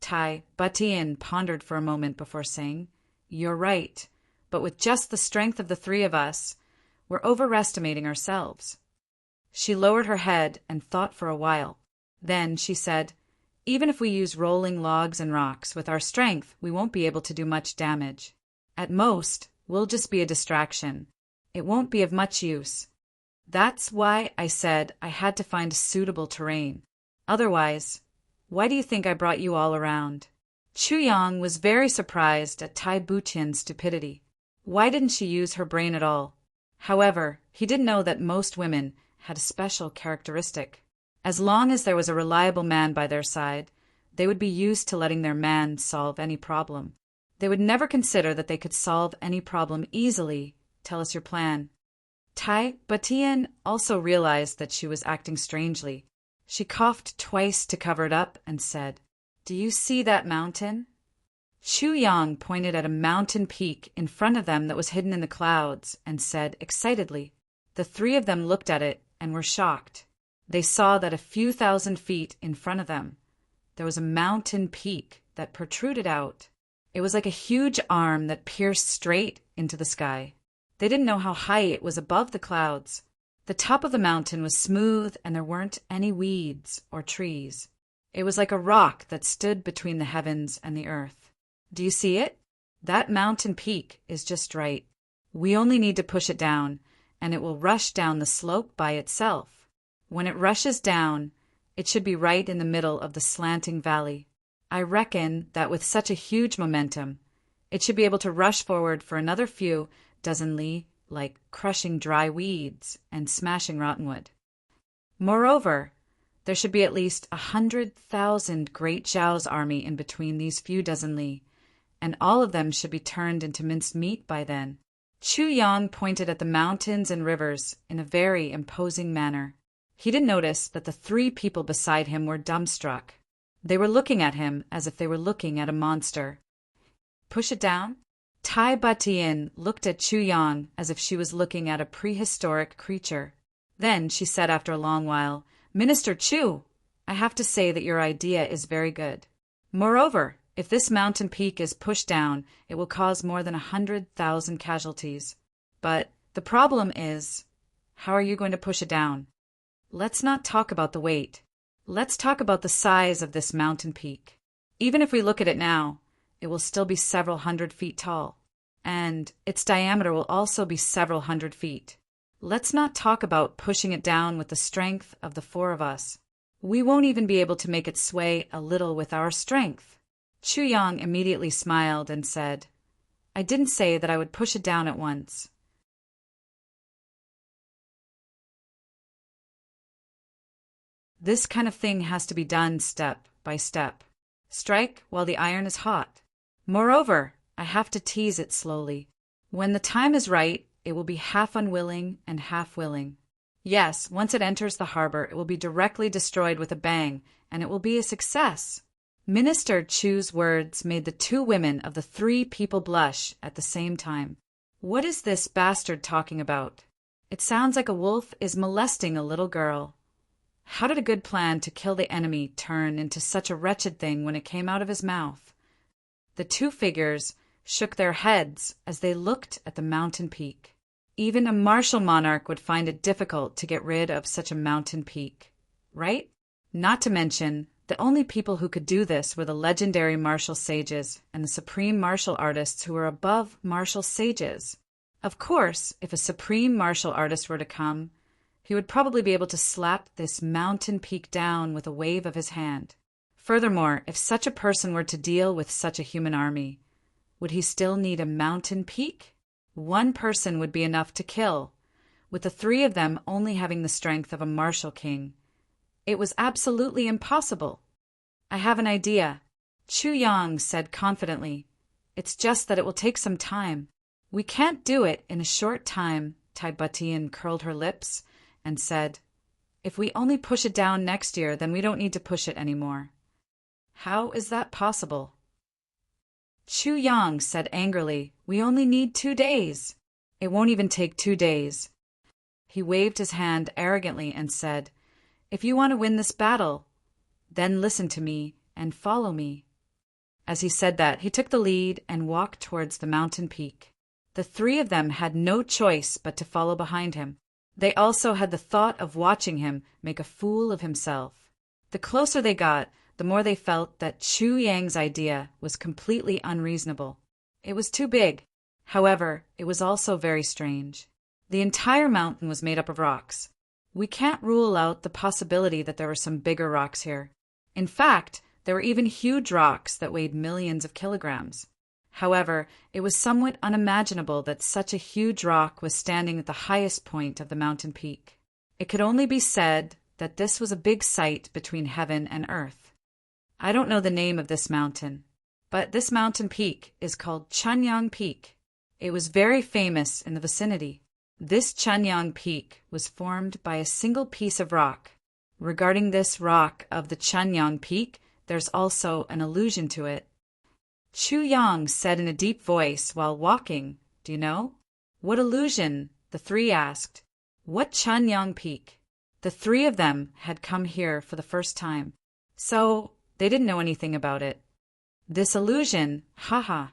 Tai Butian pondered for a moment before saying, You're right, but with just the strength of the three of us, we're overestimating ourselves. She lowered her head and thought for a while. Then she said, Even if we use rolling logs and rocks, with our strength, we won't be able to do much damage. At most, we'll just be a distraction. It won't be of much use. That's why I said I had to find suitable terrain. Otherwise, why do you think I brought you all around? Chu Yang was very surprised at Tai Butian's stupidity. Why didn't she use her brain at all? However, he did know that most women had a special characteristic. As long as there was a reliable man by their side, they would be used to letting their man solve any problem. They would never consider that they could solve any problem easily. Tell us your plan. Tai Butian also realized that she was acting strangely. She coughed twice to cover it up and said, Do you see that mountain? Chu Yang pointed at a mountain peak in front of them that was hidden in the clouds and said excitedly. The three of them looked at it and were shocked. They saw that a few thousand feet in front of them, there was a mountain peak that protruded out. It was like a huge arm that pierced straight into the sky. They didn't know how high it was above the clouds. The top of the mountain was smooth and there weren't any weeds or trees. It was like a rock that stood between the heavens and the earth. Do you see it? That mountain peak is just right. We only need to push it down, and it will rush down the slope by itself. When it rushes down, it should be right in the middle of the slanting valley. I reckon that with such a huge momentum, it should be able to rush forward for another few dozen li, like crushing dry weeds and smashing rotten wood. Moreover, there should be at least 100,000 Great Zhao's army in between these few dozen li, and all of them should be turned into minced meat by then. Chu Yang pointed at the mountains and rivers in a very imposing manner. He didn't notice that the three people beside him were dumbstruck. They were looking at him as if they were looking at a monster. Push it down? Tai Butian looked at Chu Yang as if she was looking at a prehistoric creature. Then she said after a long while, Minister Chu, I have to say that your idea is very good. Moreover, if this mountain peak is pushed down, it will cause more than 100,000 casualties. But the problem is, how are you going to push it down? Let's not talk about the weight. Let's talk about the size of this mountain peak. Even if we look at it now, it will still be several hundred feet tall, and its diameter will also be several hundred feet. Let's not talk about pushing it down with the strength of the four of us. We won't even be able to make it sway a little with our strength. Chu Yang immediately smiled and said, I didn't say that I would push it down at once. This kind of thing has to be done step by step. Strike while the iron is hot. Moreover, I have to tease it slowly. When the time is right, it will be half unwilling and half willing. Yes, once it enters the harbor, it will be directly destroyed with a bang, and it will be a success. Minister Chu's words made the two women of the three people blush at the same time. What is this bastard talking about? It sounds like a wolf is molesting a little girl. How did a good plan to kill the enemy turn into such a wretched thing when it came out of his mouth? The two figures shook their heads as they looked at the mountain peak. Even a martial monarch would find it difficult to get rid of such a mountain peak, right? Not to mention The only people who could do this were the legendary martial sages and the supreme martial artists who were above martial sages. Of course, if a supreme martial artist were to come, he would probably be able to slap this mountain peak down with a wave of his hand. Furthermore, if such a person were to deal with such a human army, would he still need a mountain peak? One person would be enough to kill, with the three of them only having the strength of a martial king. It was absolutely impossible. I have an idea, Chu Yang said confidently. It's just that it will take some time. We can't do it in a short time. Tai Batian curled her lips and said, if we only push it down next year, then we don't need to push it anymore. How is that possible? Chu Yang said angrily, we only need 2 days. It won't even take 2 days. He waved his hand arrogantly and said, if you want to win this battle, then listen to me and follow me. As he said that, he took the lead and walked towards the mountain peak. The three of them had no choice but to follow behind him. They also had the thought of watching him make a fool of himself. The closer they got, the more they felt that Chu Yang's idea was completely unreasonable. It was too big. However, it was also very strange. The entire mountain was made up of rocks. We can't rule out the possibility that there were some bigger rocks here. In fact, there were even huge rocks that weighed millions of kilograms. However, it was somewhat unimaginable that such a huge rock was standing at the highest point of the mountain peak. It could only be said that this was a big site between heaven and earth. I don't know the name of this mountain, but this mountain peak is called Chunyang Peak. It was very famous in the vicinity. This Chunyang Peak was formed by a single piece of rock. Regarding this rock of the Chunyang Peak, there's also an allusion to it. Chu Yang said in a deep voice while walking, do you know? What allusion? The three asked. What Chunyang Peak? The three of them had come here for the first time, so they didn't know anything about it. This allusion, haha,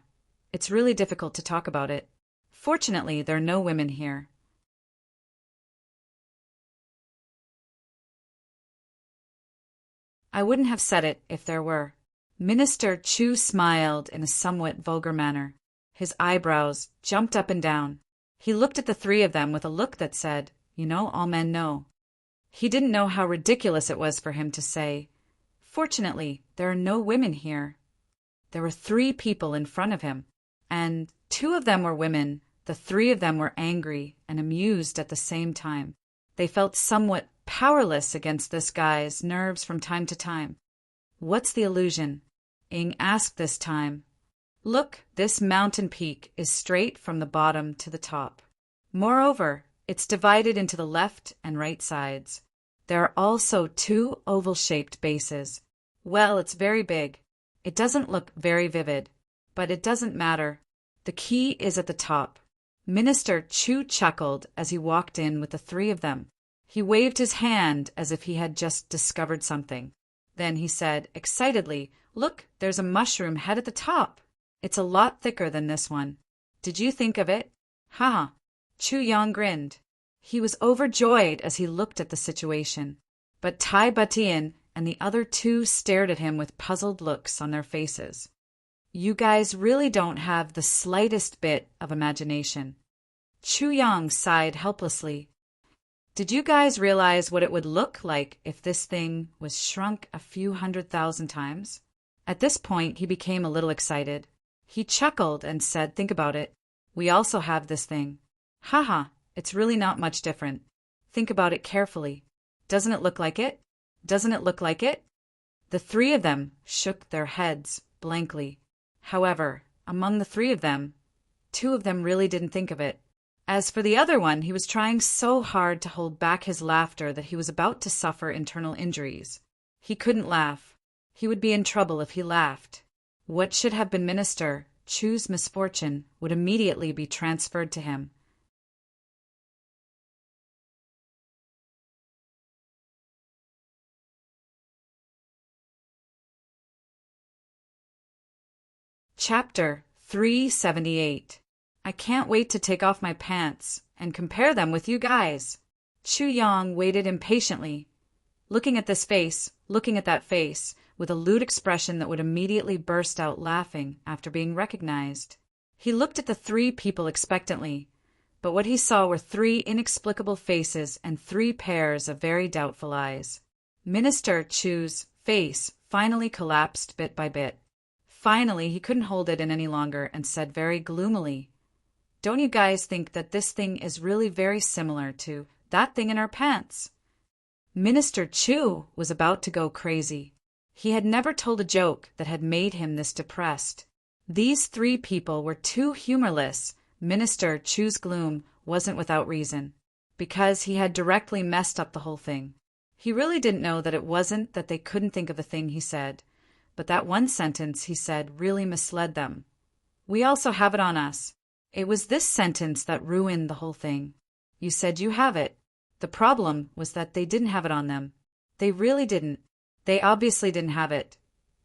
it's really difficult to talk about it. Fortunately, there are no women here. I wouldn't have said it if there were. Minister Chu smiled in a somewhat vulgar manner. His eyebrows jumped up and down. He looked at the three of them with a look that said, you know, all men know. He didn't know how ridiculous it was for him to say, fortunately, there are no women here. There were 3 people in front of him, and 2 of them were women. The 3 of them were angry and amused at the same time. They felt somewhat powerless against this guy's nerves from time to time. What's the illusion? Ing asked this time. Look, this mountain peak is straight from the bottom to the top. Moreover, it's divided into the left and right sides. There are also 2 oval-shaped bases. Well, it's very big. It doesn't look very vivid, but it doesn't matter. The key is at the top. Minister Chu chuckled as he walked in with the 3 of them. He waved his hand as if he had just discovered something. Then he said excitedly, look, there's a mushroom head at the top. It's a lot thicker than this one. Did you think of it? Ha! Chu Yang grinned. He was overjoyed as he looked at the situation. But Tai Batian and the other 2 stared at him with puzzled looks on their faces. You guys really don't have the slightest bit of imagination. Chu Yang sighed helplessly. Did you guys realize what it would look like if this thing was shrunk a few 100,000 times? At this point, he became a little excited. He chuckled and said, think about it. We also have this thing. Haha, it's really not much different. Think about it carefully. Doesn't it look like it? Doesn't it look like it? The 3 of them shook their heads blankly. However, among the 3 of them, 2 of them really didn't think of it. As for the other one, he was trying so hard to hold back his laughter that he was about to suffer internal injuries. He couldn't laugh. He would be in trouble if he laughed. What should have been Minister Chu's misfortune would immediately be transferred to him. Chapter 378. I can't wait to take off my pants and compare them with you guys. Chu Yang waited impatiently. looking at this face, looking at that face, with a lewd expression that would immediately burst out laughing after being recognized. He looked at the three people expectantly, but what he saw were three inexplicable faces and three pairs of very doubtful eyes. Minister Chu's face finally collapsed bit by bit. Finally, he couldn't hold it in any longer and said very gloomily, "Don't you guys think that this thing is really very similar to that thing in our pants?" Minister Chu was about to go crazy. He had never told a joke that had made him this depressed. These three people were too humorless. Minister Chu's gloom wasn't without reason, because he had directly messed up the whole thing. He really didn't know that it wasn't that they couldn't think of the thing he said, but that one sentence he said really misled them. "We also have it on us." It was this sentence that ruined the whole thing. You said you have it. The problem was that they didn't have it on them. They really didn't. They obviously didn't have it.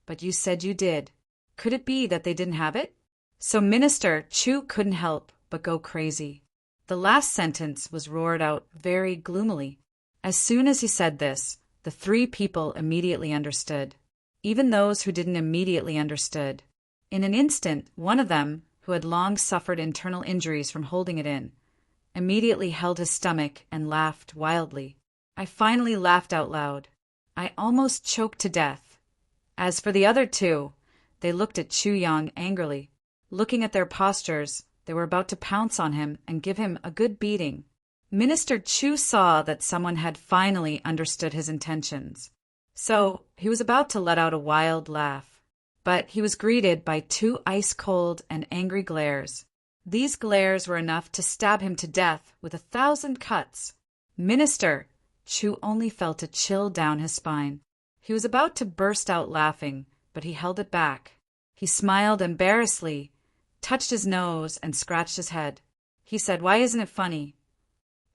But you said you did. Could it be that they didn't have it? So Minister Chu couldn't help but go crazy. The last sentence was roared out very gloomily. As soon as he said this, the three people immediately understood. Even those who didn't immediately understood. In an instant, one of them, who had long suffered internal injuries from holding it in, immediately held his stomach and laughed wildly. I finally laughed out loud. I almost choked to death. As for the other two, they looked at Chu Yang angrily. Looking at their postures, they were about to pounce on him and give him a good beating. Minister Chu saw that someone had finally understood his intentions. So he was about to let out a wild laugh. But he was greeted by two ice-cold and angry glares. These glares were enough to stab him to death with 1,000 cuts. Minister Chu only felt a chill down his spine. He was about to burst out laughing, but he held it back. He smiled embarrassedly, touched his nose, and scratched his head. He said, "Why isn't it funny?"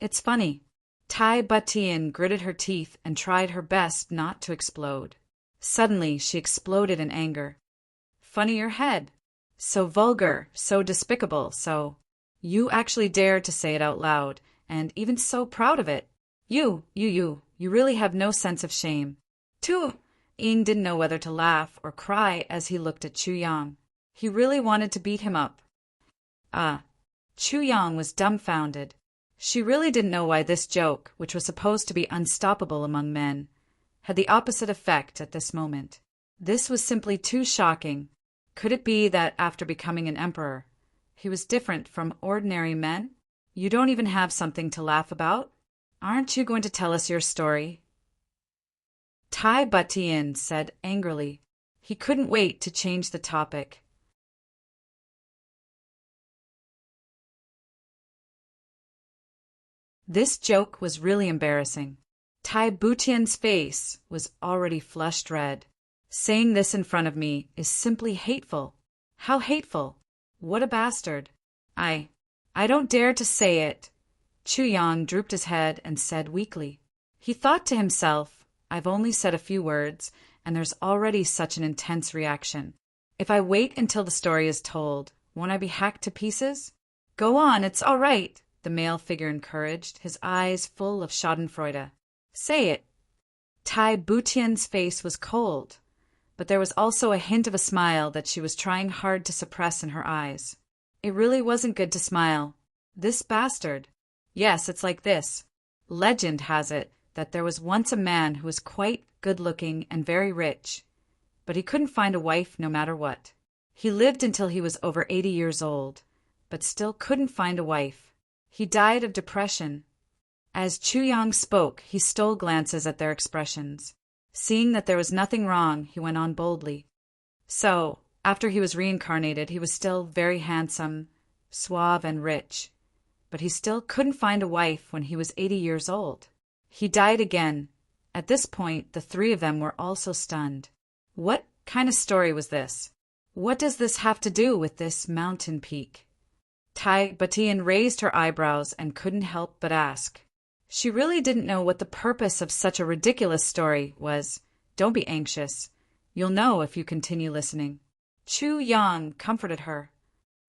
"It's funny." Tai Butian gritted her teeth and tried her best not to explode. Suddenly, she exploded in anger. "Funny your head. So vulgar, so despicable, so... You actually dared to say it out loud, and even so proud of it. You really have no sense of shame." Tu Ying didn't know whether to laugh or cry as he looked at Chu Yang. He really wanted to beat him up. Chu Yang was dumbfounded. She really didn't know why this joke, which was supposed to be unstoppable among men, had the opposite effect at this moment. This was simply too shocking. Could it be that after becoming an emperor, he was different from ordinary men? You don't even have something to laugh about? Aren't you going to tell us your story? Tai Butian said angrily. He couldn't wait to change the topic. This joke was really embarrassing. Tai Butian's face was already flushed red. Saying this in front of me is simply hateful. How hateful! What a bastard! I don't dare to say it. Chu Yang drooped his head and said weakly. He thought to himself, I've only said a few words, and there's already such an intense reaction. If I wait until the story is told, won't I be hacked to pieces? Go on, it's all right, the male figure encouraged, his eyes full of schadenfreude. Say it. Tai Butian's face was cold, but there was also a hint of a smile that she was trying hard to suppress in her eyes. It really wasn't good to smile. This bastard. Yes, it's like this. Legend has it that there was once a man who was quite good-looking and very rich, but he couldn't find a wife no matter what. He lived until he was over 80 years old, but still couldn't find a wife. He died of depression. As Chu Yang spoke, he stole glances at their expressions. Seeing that there was nothing wrong, he went on boldly. So, after he was reincarnated, he was still very handsome, suave and rich, but he still couldn't find a wife when he was 80 years old. He died again. At this point, the three of them were also stunned. What kind of story was this? What does this have to do with this mountain peak? Tai Butian raised her eyebrows and couldn't help but ask. She really didn't know what the purpose of such a ridiculous story was. Don't be anxious. You'll know if you continue listening. Chu Yang comforted her.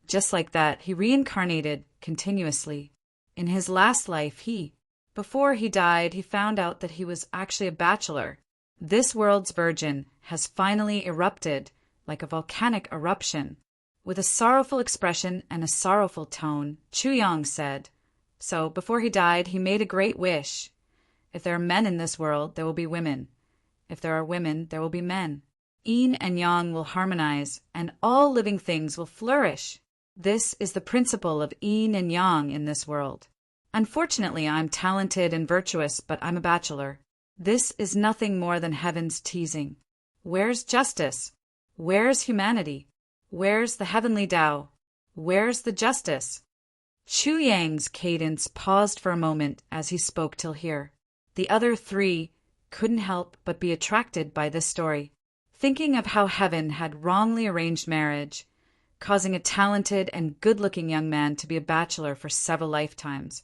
Just like that, he reincarnated continuously. In his last life, he Before he died, he found out that he was actually a bachelor. This world's virgin has finally erupted like a volcanic eruption. With a sorrowful expression and a sorrowful tone, Chuyang said, so before he died, he made a great wish. If there are men in this world, there will be women. If there are women, there will be men. Yin and Yang will harmonize, and all living things will flourish. This is the principle of Yin and Yang in this world. Unfortunately, I'm talented and virtuous, but I'm a bachelor. This is nothing more than heaven's teasing. Where's justice? Where's humanity? Where's the heavenly Tao? Where's the justice? Chuyang's cadence paused for a moment as he spoke till here. The other three couldn't help but be attracted by this story, thinking of how heaven had wrongly arranged marriage, causing a talented and good-looking young man to be a bachelor for several lifetimes.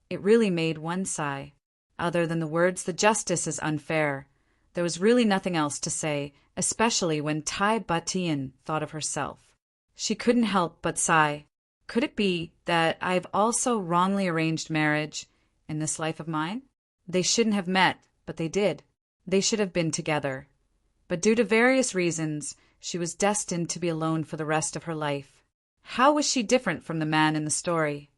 It really made one sigh. Other than the words, "The justice is unfair," there was really nothing else to say, especially when Tai Batian thought of herself. She couldn't help but sigh. Could it be that I've also wrongly arranged marriage in this life of mine? They shouldn't have met, but they did. They should have been together. But due to various reasons, she was destined to be alone for the rest of her life. How was she different from the man in the story?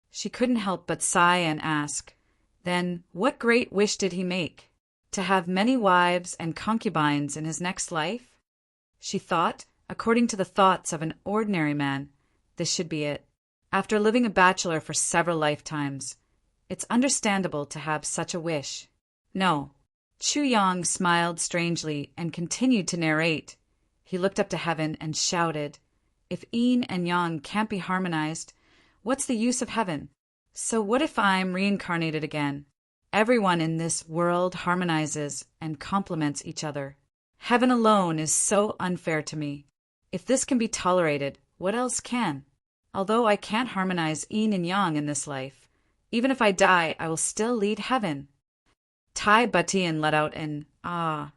She couldn't help but sigh and ask, then what great wish did he make? To have many wives and concubines in his next life? She thought, according to the thoughts of an ordinary man, this should be it. After living a bachelor for several lifetimes, it's understandable to have such a wish. No. Chuyang smiled strangely and continued to narrate. He looked up to heaven and shouted, if Yin and Yang can't be harmonized, what's the use of heaven? So what if I'm reincarnated again? Everyone in this world harmonizes and complements each other. Heaven alone is so unfair to me. If this can be tolerated, what else can? Although I can't harmonize Yin and Yang in this life, even if I die, I will still lead heaven. Tai Batian let out an ah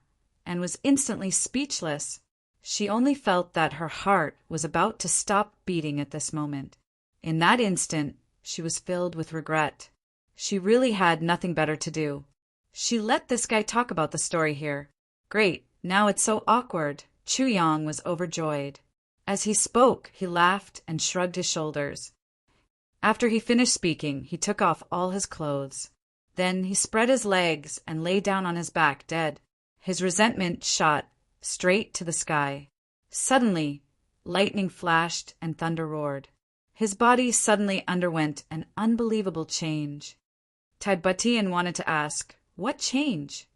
and was instantly speechless. She only felt that her heart was about to stop beating at this moment. In that instant, she was filled with regret. She really had nothing better to do. She let this guy talk about the story here. Great, now it's so awkward. Chuyang was overjoyed. As he spoke, he laughed and shrugged his shoulders. After he finished speaking, he took off all his clothes. Then he spread his legs and lay down on his back dead. His resentment shot straight to the sky. Suddenly, lightning flashed and thunder roared. His body suddenly underwent an unbelievable change. Tai Batian wanted to ask, what change?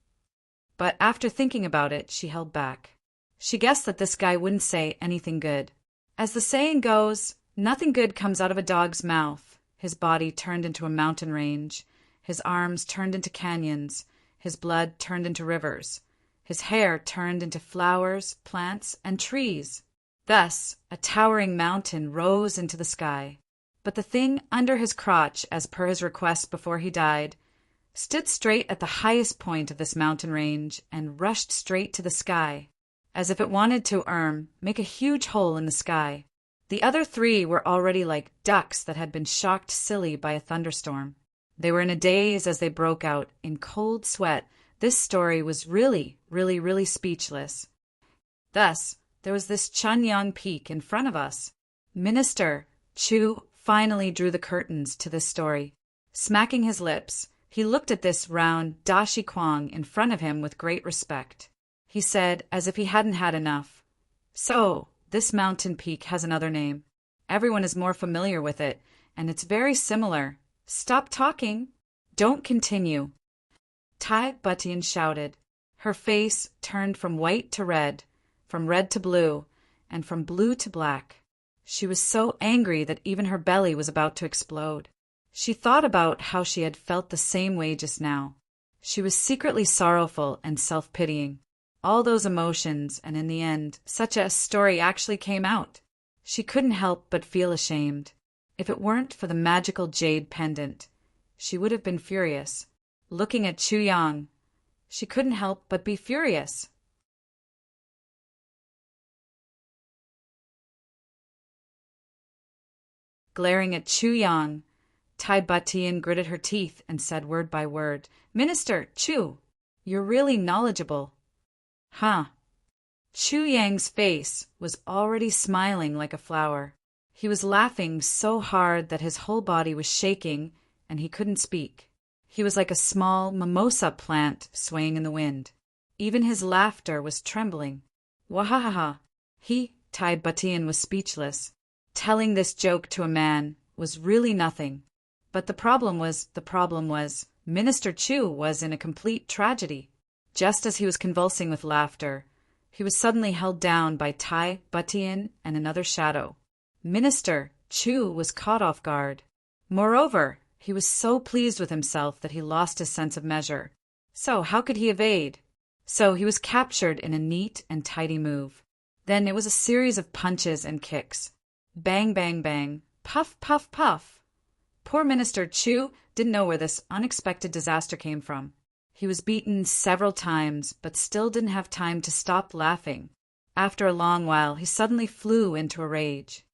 But after thinking about it, she held back. She guessed that this guy wouldn't say anything good. As the saying goes, nothing good comes out of a dog's mouth. His body turned into a mountain range. His arms turned into canyons. His blood turned into rivers. His hair turned into flowers, plants, and trees. Thus, a towering mountain rose into the sky. But the thing under his crotch, as per his request before he died, stood straight at the highest point of this mountain range and rushed straight to the sky, as if it wanted to make a huge hole in the sky. The other three were already like ducks that had been shocked silly by a thunderstorm. They were in a daze as they broke out in cold sweat. This story was really speechless. Thus, there was this Chunyang Peak in front of us. Minister Chu finally drew the curtains to this story. Smacking his lips, he looked at this round Dashi Kwang in front of him with great respect. He said, as if he hadn't had enough, so, this mountain peak has another name. Everyone is more familiar with it, and it's very similar. Stop talking. Don't continue. Tai Batian shouted. Her face turned from white to red, from red to blue, and from blue to black. She was so angry that even her belly was about to explode. She thought about how she had felt the same way just now. She was secretly sorrowful and self-pitying. All those emotions, and in the end, such a story actually came out. She couldn't help but feel ashamed. If it weren't for the magical jade pendant, she would have been furious. Looking at Chuyang, she couldn't help but be furious. glaring at Chu Yang. Tai Batian gritted her teeth and said word by word, "Minister, Chu, you're really knowledgeable." Huh. Chu Yang's face was already smiling like a flower. He was laughing so hard that his whole body was shaking and he couldn't speak. He was like a small mimosa plant swaying in the wind. Even his laughter was trembling. Wahahaha. Tai Batian was speechless. Telling this joke to a man was really nothing. But the problem was, Minister Chu was in a complete tragedy. Just as he was convulsing with laughter, he was suddenly held down by Tai Batian and another shadow. Minister Chu was caught off guard. Moreover, he was so pleased with himself that he lost his sense of measure. So how could he evade? So he was captured in a neat and tidy move. Then it was a series of punches and kicks. Bang, bang, bang. Puff, puff, puff. Poor Minister Chu didn't know where this unexpected disaster came from. He was beaten several times, but still didn't have time to stop laughing. After a long while, he suddenly flew into a rage.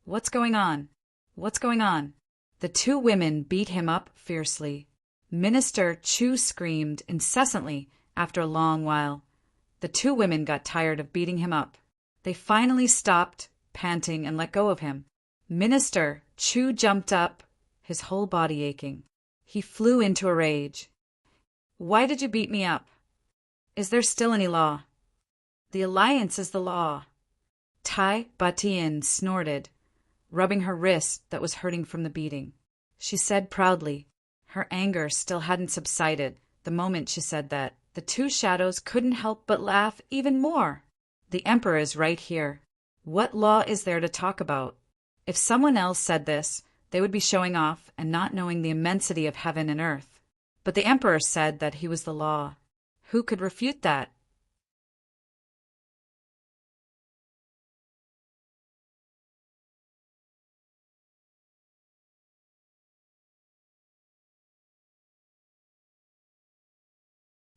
What's going on? What's going on? The two women beat him up fiercely. Minister Chu screamed incessantly after a long while. The two women got tired of beating him up. They finally stopped, panting, and let go of him. Minister Chu jumped up, his whole body aching. He flew into a rage. Why did you beat me up? Is there still any law? The alliance is the law. Tai Batian snorted, rubbing her wrist that was hurting from the beating. She said proudly. Her anger still hadn't subsided the moment she said that. The two shadows couldn't help but laugh even more. The Emperor is right here. What law is there to talk about? If someone else said this, they would be showing off and not knowing the immensity of heaven and earth. But the Emperor said that he was the law. Who could refute that?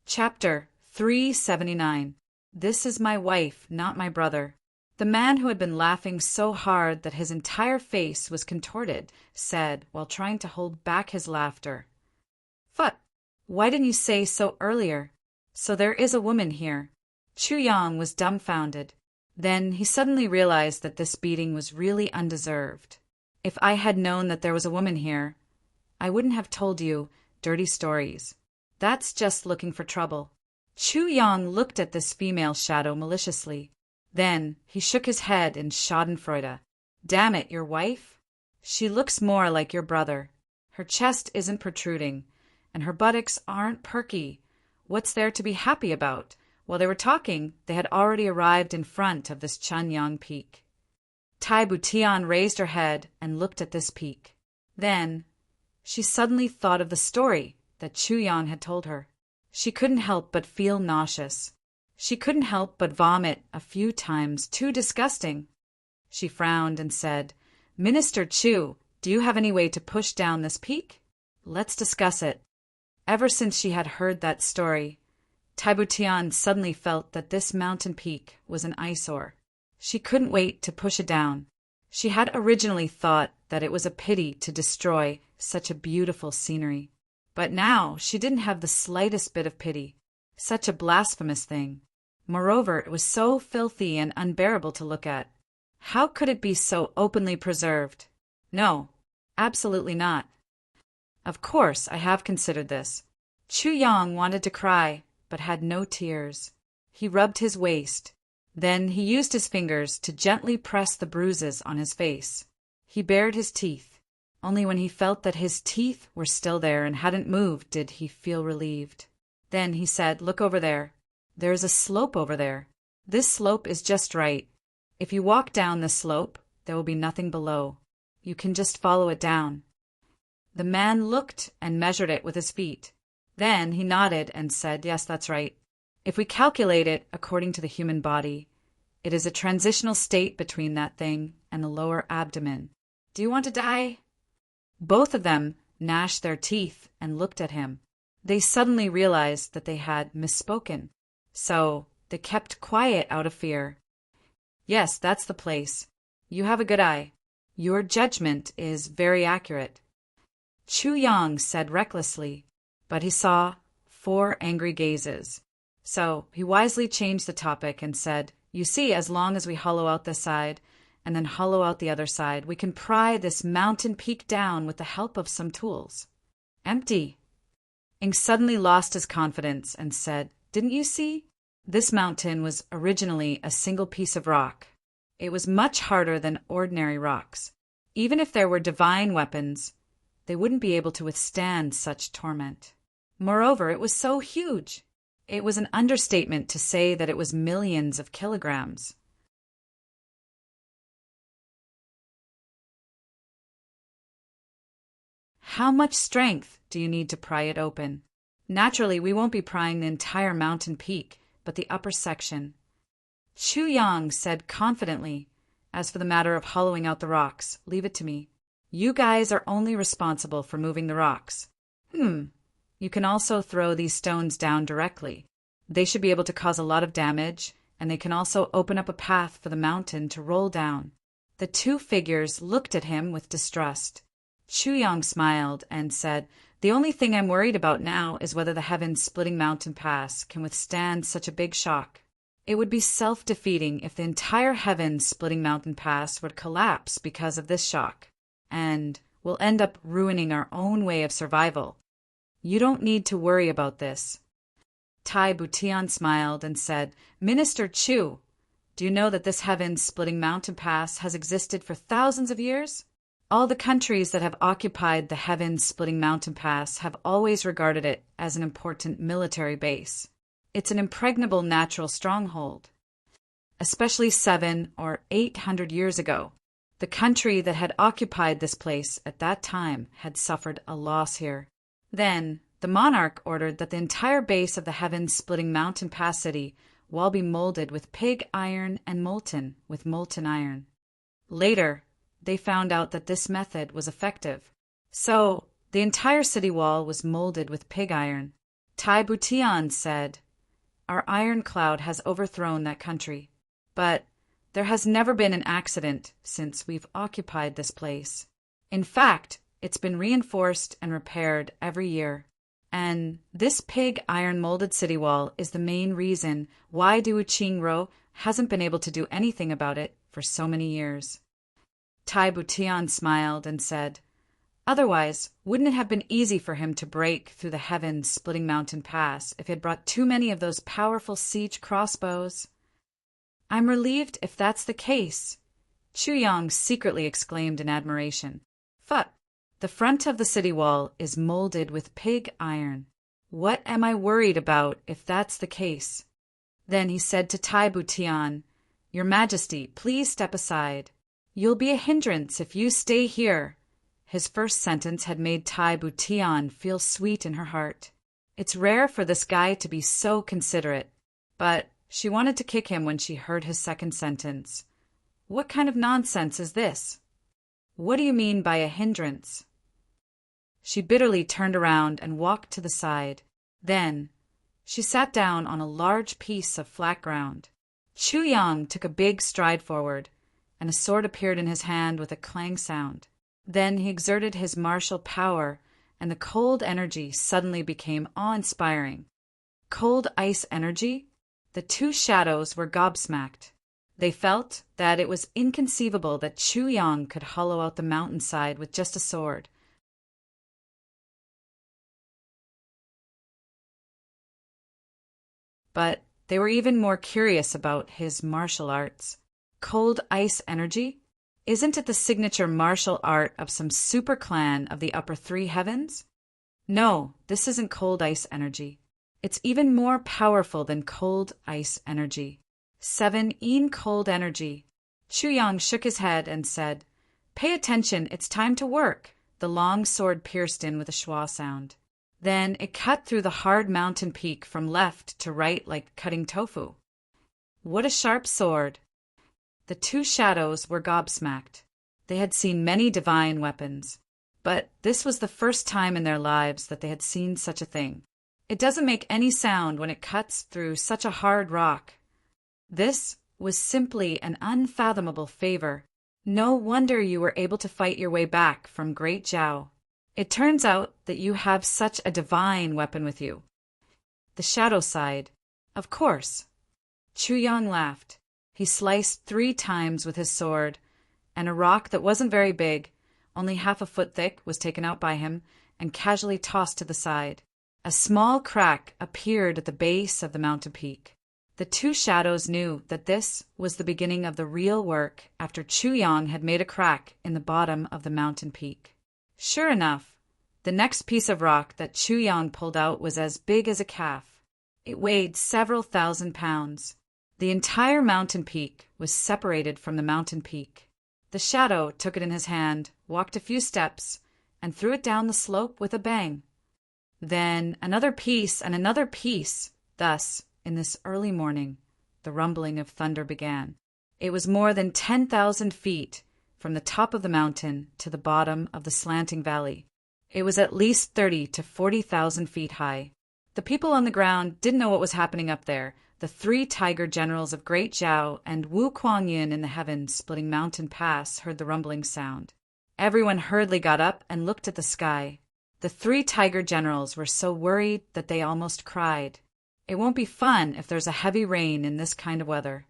Chapter 379. This is my wife, not my brother. The man who had been laughing so hard that his entire face was contorted said, while trying to hold back his laughter, "Phut! Why didn't you say so earlier? So there is a woman here." Chu Yang was dumbfounded. Then he suddenly realized that this beating was really undeserved. If I had known that there was a woman here, I wouldn't have told you dirty stories. That's just looking for trouble. Chu Yang looked at this female shadow maliciously. Then he shook his head in schadenfreude. Damn it, your wife? She looks more like your brother. Her chest isn't protruding, and her buttocks aren't perky. What's there to be happy about? While they were talking, they had already arrived in front of this Chunyang peak. Tai Butian raised her head and looked at this peak. Then she suddenly thought of the story that Chu Yang had told her. She couldn't help but feel nauseous. She couldn't help but vomit a few times. Too disgusting. She frowned and said, Minister Chu, do you have any way to push down this peak? Let's discuss it. Ever since she had heard that story, Tai Butian suddenly felt that this mountain peak was an eyesore. She couldn't wait to push it down. She had originally thought that it was a pity to destroy such a beautiful scenery. But now she didn't have the slightest bit of pity. Such a blasphemous thing. Moreover, it was so filthy and unbearable to look at. How could it be so openly preserved? No, absolutely not. Of course, I have considered this. Chu Yang wanted to cry, but had no tears. He rubbed his waist. Then he used his fingers to gently press the bruises on his face. He bared his teeth. Only when he felt that his teeth were still there and hadn't moved did he feel relieved. Then he said, Look over there. There is a slope over there. This slope is just right. If you walk down this slope, there will be nothing below. You can just follow it down. The man looked and measured it with his feet. Then he nodded and said, Yes, that's right. If we calculate it according to the human body, it is a transitional state between that thing and the lower abdomen. Do you want to die? Both of them gnashed their teeth and looked at him. They suddenly realized that they had misspoken. So they kept quiet out of fear. Yes, that's the place. You have a good eye. Your judgment is very accurate. Chu Yang said recklessly, but he saw 4 angry gazes. So he wisely changed the topic and said, you see, as long as we hollow out this side and then hollow out the other side, we can pry this mountain peak down with the help of some tools. Empty. Ing suddenly lost his confidence and said, didn't you see? This mountain was originally a single piece of rock. It was much harder than ordinary rocks. Even if there were divine weapons, they wouldn't be able to withstand such torment. Moreover, it was so huge. It was an understatement to say that it was millions of kilograms. How much strength do you need to pry it open? Naturally, we won't be prying the entire mountain peak, but the upper section. Chu Yang said confidently, as for the matter of hollowing out the rocks, leave it to me. You guys are only responsible for moving the rocks. You can also throw these stones down directly. They should be able to cause a lot of damage, and they can also open up a path for the mountain to roll down. The 2 figures looked at him with distrust. Chu Yang smiled and said, the only thing I'm worried about now is whether the heaven-splitting mountain pass can withstand such a big shock. It would be self-defeating if the entire heaven-splitting mountain pass would collapse because of this shock, and we'll end up ruining our own way of survival. You don't need to worry about this. Tai Butian smiled and said, Minister Chu, do you know that this heaven-splitting mountain pass has existed for thousands of years? All the countries that have occupied the heaven-splitting mountain pass have always regarded it as an important military base. It's an impregnable natural stronghold. Especially 700 or 800 years ago, the country that had occupied this place at that time had suffered a loss here. Then, the monarch ordered that the entire base of the heaven-splitting mountain pass city wall be molded with pig iron and molten with molten iron. Later, they found out that this method was effective. So, the entire city wall was molded with pig iron. Tai Butian said, our iron cloud has overthrown that country. But there has never been an accident since we've occupied this place. In fact, it's been reinforced and repaired every year. And this pig iron molded city wall is the main reason why Du Qingro hasn't been able to do anything about it for so many years. Tai Butian smiled and said, otherwise, wouldn't it have been easy for him to break through the heaven-splitting mountain pass if he had brought too many of those powerful siege crossbows? I'm relieved if that's the case. Chu Yang secretly exclaimed in admiration. Fuck! The front of the city wall is molded with pig iron. What am I worried about if that's the case? Then he said to Tai Butian, Your Majesty, please step aside. You'll be a hindrance if you stay here. His first sentence had made Tai Butian feel sweet in her heart. It's rare for this guy to be so considerate, but she wanted to kick him when she heard his second sentence. What kind of nonsense is this? What do you mean by a hindrance? She bitterly turned around and walked to the side. Then, she sat down on a large piece of flat ground. Chu Yang took a big stride forward, and a sword appeared in his hand with a clang sound. Then he exerted his martial power, and the cold energy suddenly became awe-inspiring. Cold ice energy? The two shadows were gobsmacked. They felt that it was inconceivable that Chu Yang could hollow out the mountainside with just a sword. But they were even more curious about his martial arts. Cold ice energy? Isn't it the signature martial art of some super clan of the upper three heavens? No, this isn't cold ice energy. It's even more powerful than cold ice energy. 7 in cold energy. Chu Yang shook his head and said, Pay attention, it's time to work. The long sword pierced in with a schwa sound. Then it cut through the hard mountain peak from left to right like cutting tofu. What a sharp sword! The two shadows were gobsmacked. They had seen many divine weapons, but this was the first time in their lives that they had seen such a thing. It doesn't make any sound when it cuts through such a hard rock. This was simply an unfathomable favor. No wonder you were able to fight your way back from Great Zhao. It turns out that you have such a divine weapon with you." The shadow sighed. "Of course." Chu Yang laughed. He sliced 3 times with his sword, and a rock that wasn't very big, only half a foot thick, was taken out by him and casually tossed to the side. A small crack appeared at the base of the mountain peak. The 2 shadows knew that this was the beginning of the real work after Chu Yang had made a crack in the bottom of the mountain peak. Sure enough, the next piece of rock that Chu Yang pulled out was as big as a calf. It weighed several thousand pounds. The entire mountain peak was separated from the mountain peak. The shadow took it in his hand, walked a few steps, and threw it down the slope with a bang. Then another piece and another piece. Thus, in this early morning, the rumbling of thunder began. It was more than 10,000 feet from the top of the mountain to the bottom of the slanting valley. It was at least 30 to 40,000 feet high. The people on the ground didn't know what was happening up there. The 3 tiger generals of Great Zhao and Wu Kuanyin in the heaven-splitting mountain pass heard the rumbling sound. Everyone hurriedly got up and looked at the sky. The 3 tiger generals were so worried that they almost cried. It won't be fun if there's a heavy rain in this kind of weather.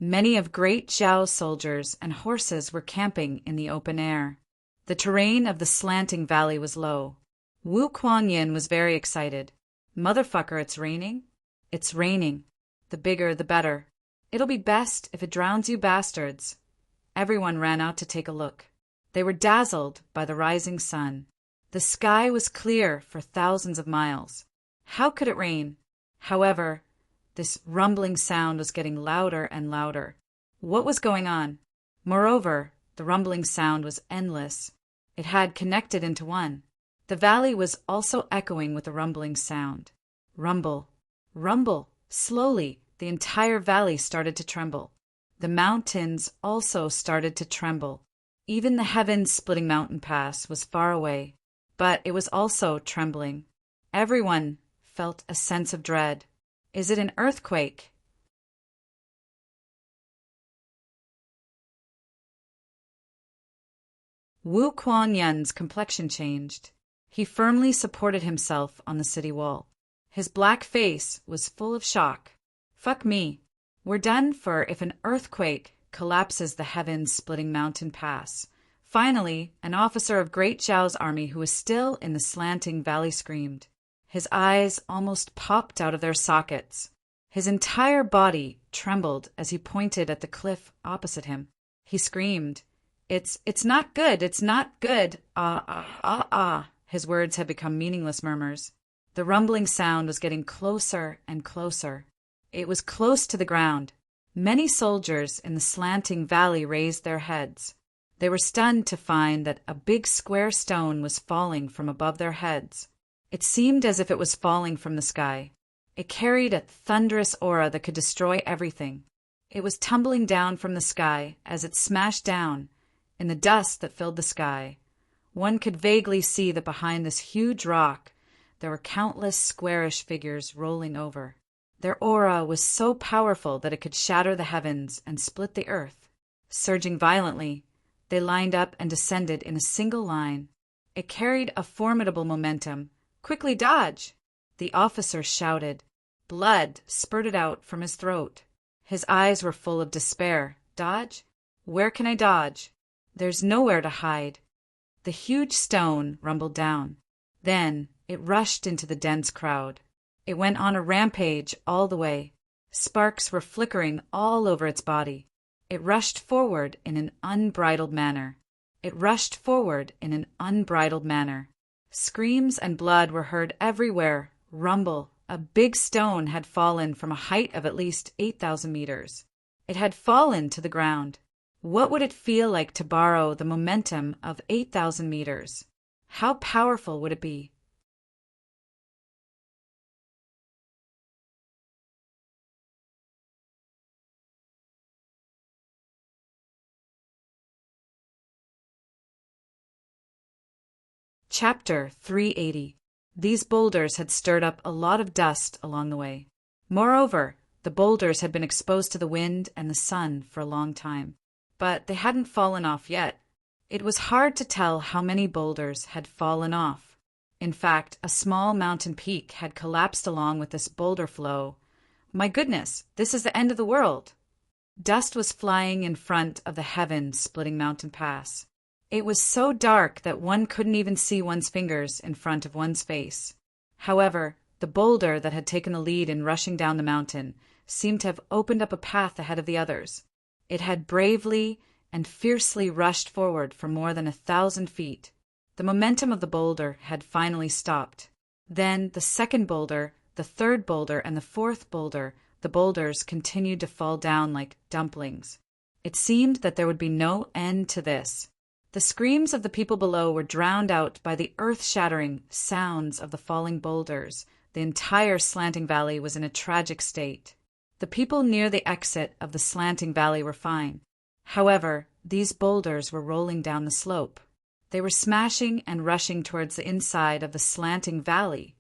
Many of Great Zhao's soldiers and horses were camping in the open air. The terrain of the slanting valley was low. Wu Kuanyin was very excited. "Motherfucker, it's raining? It's raining. The bigger, the better. It'll be best if it drowns you bastards." Everyone ran out to take a look. They were dazzled by the rising sun. The sky was clear for thousands of miles. How could it rain? However, this rumbling sound was getting louder and louder. What was going on? Moreover, the rumbling sound was endless. It had connected into one. The valley was also echoing with the rumbling sound. Rumble, rumble. Slowly, the entire valley started to tremble. The mountains also started to tremble. Even the heaven-splitting mountain pass was far away, but it was also trembling. Everyone felt a sense of dread. Is it an earthquake? Wu Kuanyin's complexion changed. He firmly supported himself on the city wall. His black face was full of shock. "Fuck me. We're done for if an earthquake collapses the heaven-splitting mountain pass." Finally, an officer of Great Zhao's army who was still in the slanting valley screamed. His eyes almost popped out of their sockets. His entire body trembled as he pointed at the cliff opposite him. He screamed, It's not good, it's not good. Ah. His words had become meaningless murmurs. The rumbling sound was getting closer and closer. It was close to the ground. Many soldiers in the slanting valley raised their heads. They were stunned to find that a big square stone was falling from above their heads. It seemed as if it was falling from the sky. It carried a thunderous aura that could destroy everything. It was tumbling down from the sky as it smashed down in the dust that filled the sky. One could vaguely see that behind this huge rock there were countless squarish figures rolling over. Their aura was so powerful that it could shatter the heavens and split the earth. Surging violently, they lined up and descended in a single line. It carried a formidable momentum. "Quickly dodge!" The officer shouted. Blood spurted out from his throat. His eyes were full of despair. "Dodge? Where can I dodge? There's nowhere to hide." The huge stone rumbled down. Then it rushed into the dense crowd. It went on a rampage all the way. Sparks were flickering all over its body. It rushed forward in an unbridled manner. Screams and blood were heard everywhere. Rumble. A big stone had fallen from a height of at least 8,000 meters. It had fallen to the ground. What would it feel like to borrow the momentum of 8,000 meters? How powerful would it be? Chapter 380. These boulders had stirred up a lot of dust along the way. Moreover, the boulders had been exposed to the wind and the sun for a long time. but they hadn't fallen off yet. It was hard to tell how many boulders had fallen off. In fact, a small mountain peak had collapsed along with this boulder flow. My goodness, this is the end of the world! Dust was flying in front of the heaven-splitting mountain pass. It was so dark that one couldn't even see one's fingers in front of one's face. However, the boulder that had taken the lead in rushing down the mountain seemed to have opened up a path ahead of the others. It had bravely and fiercely rushed forward for more than 1,000 feet. The momentum of the boulder had finally stopped. Then the second boulder, the third boulder, and the fourth boulder, the boulders continued to fall down like dumplings. It seemed that there would be no end to this. The screams of the people below were drowned out by the earth-shattering sounds of the falling boulders. The entire slanting valley was in a tragic state. The people near the exit of the slanting valley were fine. However, these boulders were rolling down the slope. They were smashing and rushing towards the inside of the slanting valley.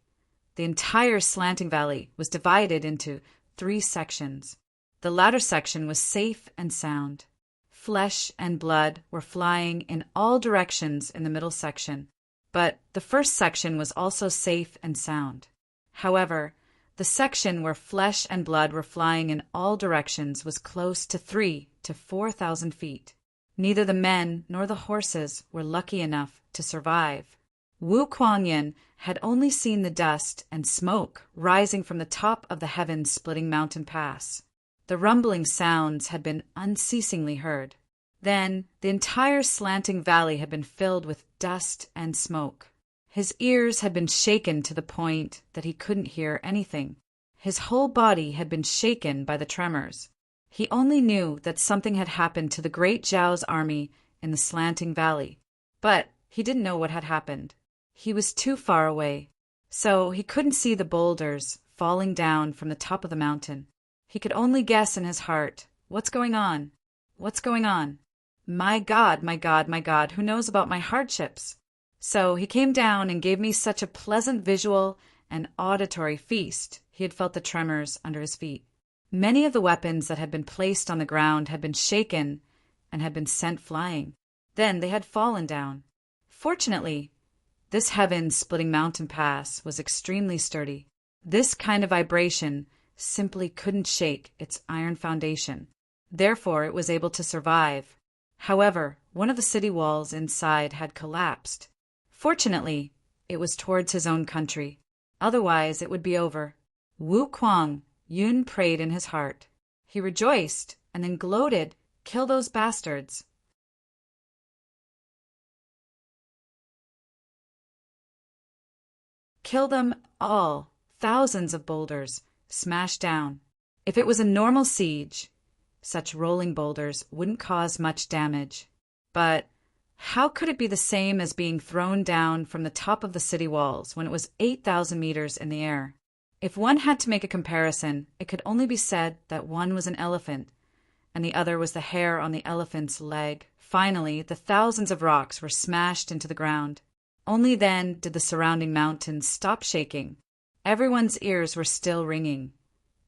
The entire slanting valley was divided into 3 sections. The latter section was safe and sound. Flesh and blood were flying in all directions in the middle section, but the first section was also safe and sound. However, the section where flesh and blood were flying in all directions was close to 3,000 to 4,000 feet. Neither the men nor the horses were lucky enough to survive. Wu Kuangyan had only seen the dust and smoke rising from the top of the heaven-splitting mountain pass. The rumbling sounds had been unceasingly heard. Then the entire slanting valley had been filled with dust and smoke. His ears had been shaken to the point that he couldn't hear anything. His whole body had been shaken by the tremors. He only knew that something had happened to the great Zhao's army in the slanting valley, but he didn't know what had happened. He was too far away, so he couldn't see the boulders falling down from the top of the mountain. He could only guess in his heart, "What's going on? What's going on? My God, my God, my God, who knows about my hardships?" So he came down and gave me such a pleasant visual and auditory feast. He had felt the tremors under his feet. Many of the weapons that had been placed on the ground had been shaken and had been sent flying. Then they had fallen down. Fortunately, this heaven-splitting mountain pass was extremely sturdy. This kind of vibration simply couldn't shake its iron foundation. Therefore, it was able to survive. However, one of the city walls inside had collapsed. Fortunately, it was towards his own country. Otherwise, it would be over. Wu Kuang-yun prayed in his heart. He rejoiced and then gloated, "Kill those bastards." Kill them all. Thousands of boulders smashed down. If it was a normal siege, such rolling boulders wouldn't cause much damage. But how could it be the same as being thrown down from the top of the city walls when it was 8,000 meters in the air? If one had to make a comparison, it could only be said that one was an elephant, and the other was the hair on the elephant's leg. Finally, the thousands of rocks were smashed into the ground. Only then did the surrounding mountains stop shaking. Everyone's ears were still ringing,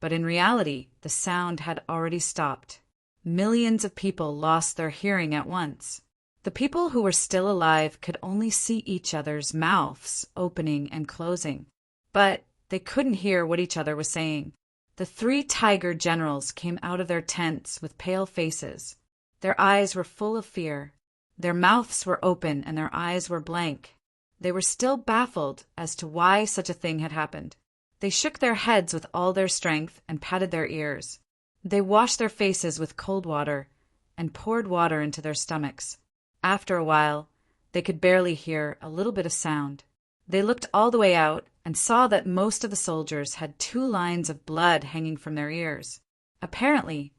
but in reality, the sound had already stopped. Millions of people lost their hearing at once. The people who were still alive could only see each other's mouths opening and closing, but they couldn't hear what each other was saying. The 3 tiger generals came out of their tents with pale faces. Their eyes were full of fear. Their mouths were open and their eyes were blank. They were still baffled as to why such a thing had happened. They shook their heads with all their strength and patted their ears. They washed their faces with cold water and poured water into their stomachs. After a while, they could barely hear a little bit of sound. They looked all the way out and saw that most of the soldiers had 2 lines of blood hanging from their ears. Apparently,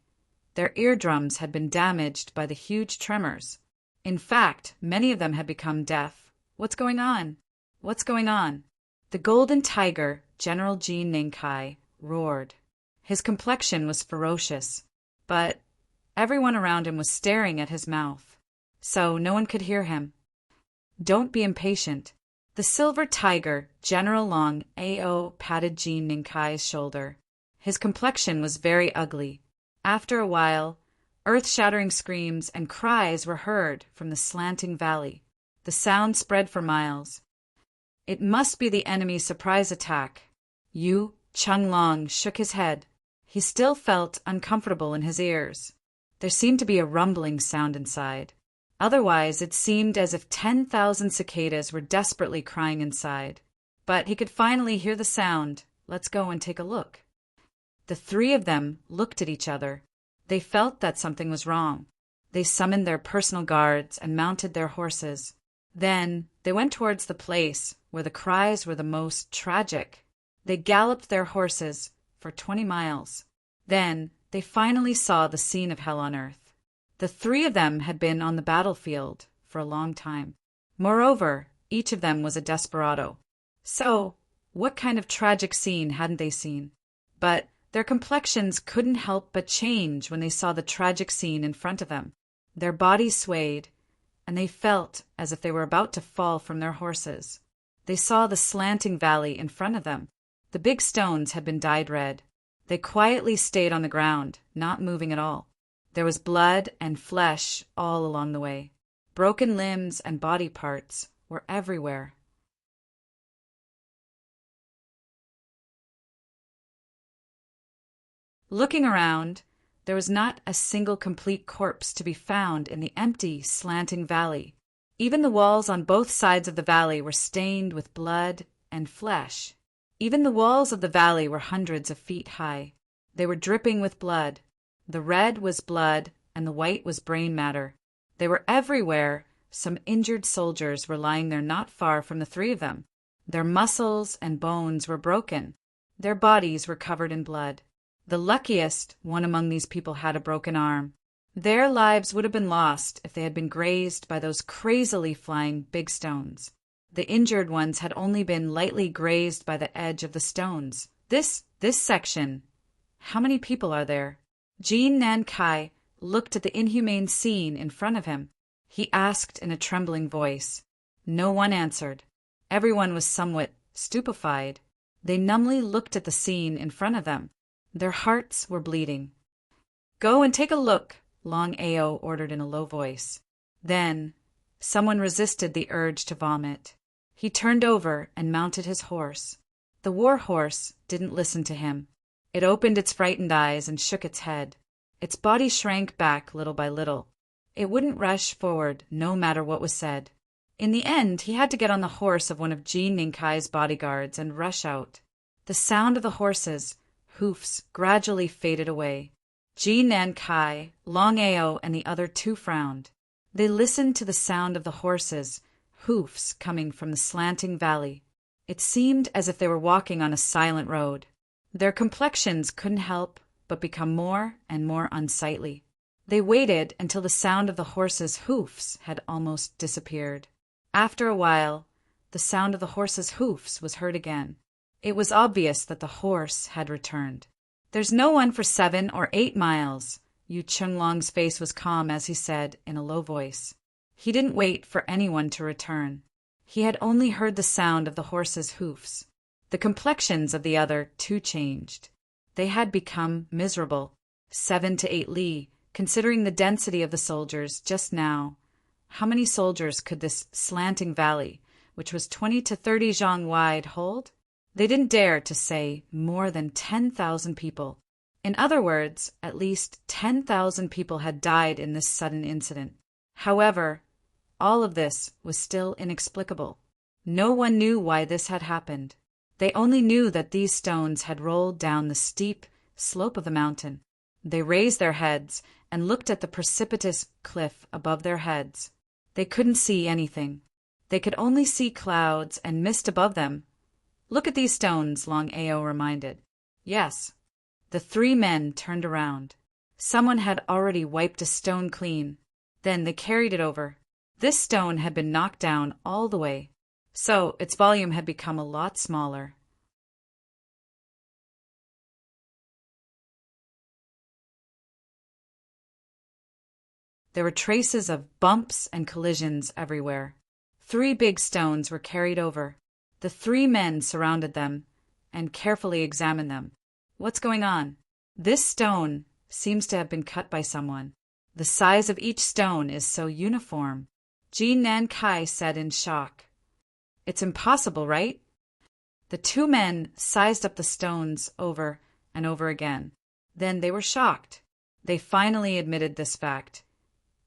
their eardrums had been damaged by the huge tremors. In fact, many of them had become deaf. What's going on? What's going on? The golden tiger, General Jean Ningkai, roared. His complexion was ferocious, but everyone around him was staring at his mouth, so no one could hear him. Don't be impatient. The silver tiger, General Long Ao, patted Jean Ninkai's shoulder. His complexion was very ugly. After a while, Earth-shattering screams and cries were heard from the slanting valley. The sound spread for miles. It must be the enemy's surprise attack. Yu Chunglong shook his head. He still felt uncomfortable in his ears. There seemed to be a rumbling sound inside. Otherwise, it seemed as if 10,000 cicadas were desperately crying inside. But he could finally hear the sound. Let's go and take a look. The three of them looked at each other. They felt that something was wrong. They summoned their personal guards and mounted their horses. Then they went towards the place where the cries were the most tragic. They galloped their horses for 20 miles. Then they finally saw the scene of hell on earth. The three of them had been on the battlefield for a long time. Moreover, each of them was a desperado. So, what kind of tragic scene hadn't they seen? But their complexions couldn't help but change when they saw the tragic scene in front of them. Their bodies swayed, and they felt as if they were about to fall from their horses. They saw the slanting valley in front of them. The big stones had been dyed red. They quietly stayed on the ground, not moving at all. There was blood and flesh all along the way. Broken limbs and body parts were everywhere. Looking around, there was not a single complete corpse to be found in the empty, slanting valley. Even the walls on both sides of the valley were stained with blood and flesh. Even the walls of the valley were hundreds of feet high. They were dripping with blood. The red was blood and the white was brain matter. They were everywhere. Some injured soldiers were lying there not far from the three of them. Their muscles and bones were broken. Their bodies were covered in blood. The luckiest one among these people had a broken arm. Their lives would have been lost if they had been grazed by those crazily flying big stones. The injured ones had only been lightly grazed by the edge of the stones. This section. How many people are there? Jean Nan Kai looked at the inhumane scene in front of him. He asked in a trembling voice. No one answered. Everyone was somewhat stupefied. They numbly looked at the scene in front of them. Their hearts were bleeding. Go and take a look, Long Ao ordered in a low voice. Then someone resisted the urge to vomit. He turned over and mounted his horse. The war horse didn't listen to him. It opened its frightened eyes and shook its head. Its body shrank back little by little. It wouldn't rush forward no matter what was said. In the end, he had to get on the horse of one of Jean Ninkai's bodyguards and rush out. The sound of the horses' hoofs gradually faded away. Jean Nan Kai, Long Ao, and the other two frowned. They listened to the sound of the horses' hoofs coming from the slanting valley. It seemed as if they were walking on a silent road. Their complexions couldn't help but become more and more unsightly. They waited until the sound of the horses' hoofs had almost disappeared. After a while, the sound of the horses' hoofs was heard again. It was obvious that the horse had returned. There's no one for 7 or 8 miles. Yu Chunglong's face was calm as he said in a low voice. He didn't wait for anyone to return. He had only heard the sound of the horses' hoofs. The complexions of the other two changed. They had become miserable. 7 to 8 li, considering the density of the soldiers just now. How many soldiers could this slanting valley, which was 20 to 30 zhang wide, hold? They didn't dare to say more than 10,000 people. In other words, at least 10,000 people had died in this sudden incident. However, all of this was still inexplicable. No one knew why this had happened. They only knew that these stones had rolled down the steep slope of the mountain. They raised their heads and looked at the precipitous cliff above their heads. They couldn't see anything. They could only see clouds and mist above them. Look at these stones, Long Ao reminded. Yes. The three men turned around. Someone had already wiped a stone clean. Then they carried it over. This stone had been knocked down all the way, so its volume had become a lot smaller. There were traces of bumps and collisions everywhere. 3 big stones were carried over. The 3 men surrounded them and carefully examined them. What's going on? This stone seems to have been cut by someone. The size of each stone is so uniform. Jean Nan Kai said in shock. It's impossible, right? The two men sized up the stones over and over again. Then they were shocked. They finally admitted this fact.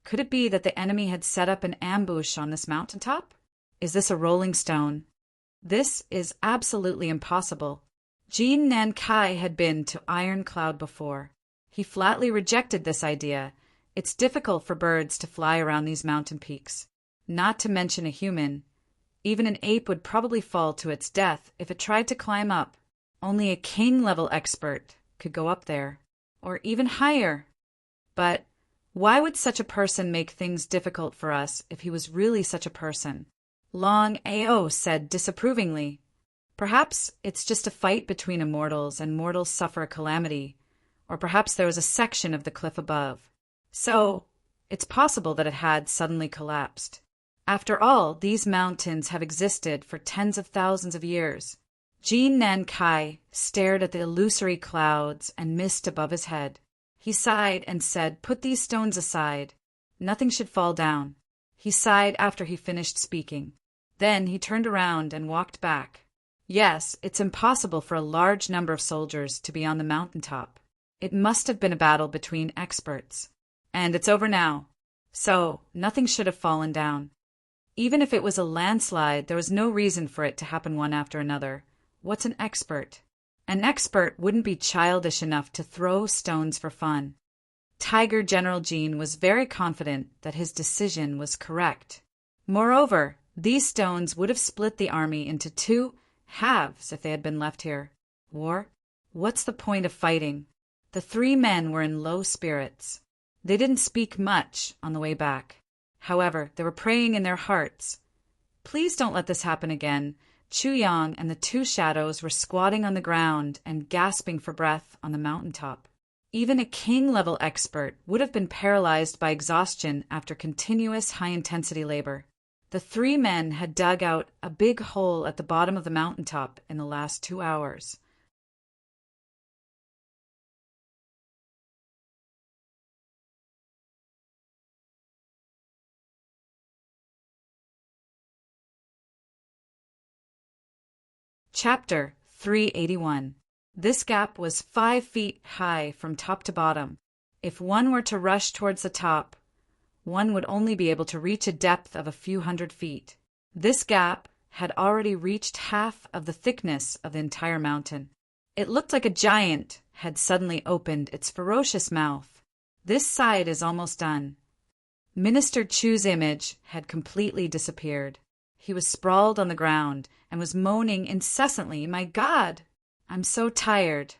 Could it be that the enemy had set up an ambush on this mountaintop? Is this a rolling stone? This is absolutely impossible. Jean Nan Kai had been to Iron Cloud before. He flatly rejected this idea. It's difficult for birds to fly around these mountain peaks. Not to mention a human. Even an ape would probably fall to its death if it tried to climb up. Only a king-level expert could go up there, or even higher. But why would such a person make things difficult for us if he was really such a person? Long Ao said disapprovingly. Perhaps it's just a fight between immortals and mortals suffer a calamity, or perhaps there was a section of the cliff above. So, it's possible that it had suddenly collapsed. After all, these mountains have existed for tens of thousands of years. Jean Nan Kai stared at the illusory clouds and mist above his head. He sighed and said, "Put these stones aside. Nothing should fall down." He sighed after he finished speaking. Then he turned around and walked back. Yes, it's impossible for a large number of soldiers to be on the mountaintop. It must have been a battle between experts. And it's over now. So, nothing should have fallen down. Even if it was a landslide, there was no reason for it to happen one after another. What's an expert? An expert wouldn't be childish enough to throw stones for fun. Tiger General Jean was very confident that his decision was correct. Moreover, these stones would have split the army into two halves if they had been left here. War? What's the point of fighting? The three men were in low spirits. They didn't speak much on the way back. However, they were praying in their hearts. Please don't let this happen again. Chu Yang and the two shadows were squatting on the ground and gasping for breath on the mountaintop. Even a king-level expert would have been paralyzed by exhaustion after continuous high-intensity labor. The three men had dug out a big hole at the bottom of the mountaintop in the last 2 hours. Chapter 381. This gap was 5 feet high from top to bottom. If one were to rush towards the top, one would only be able to reach a depth of a few hundred feet. This gap had already reached half of the thickness of the entire mountain. It looked like a giant had suddenly opened its ferocious mouth. This side is almost done. Minister Chu's image had completely disappeared. He was sprawled on the ground and was moaning incessantly, "My God, I'm so tired."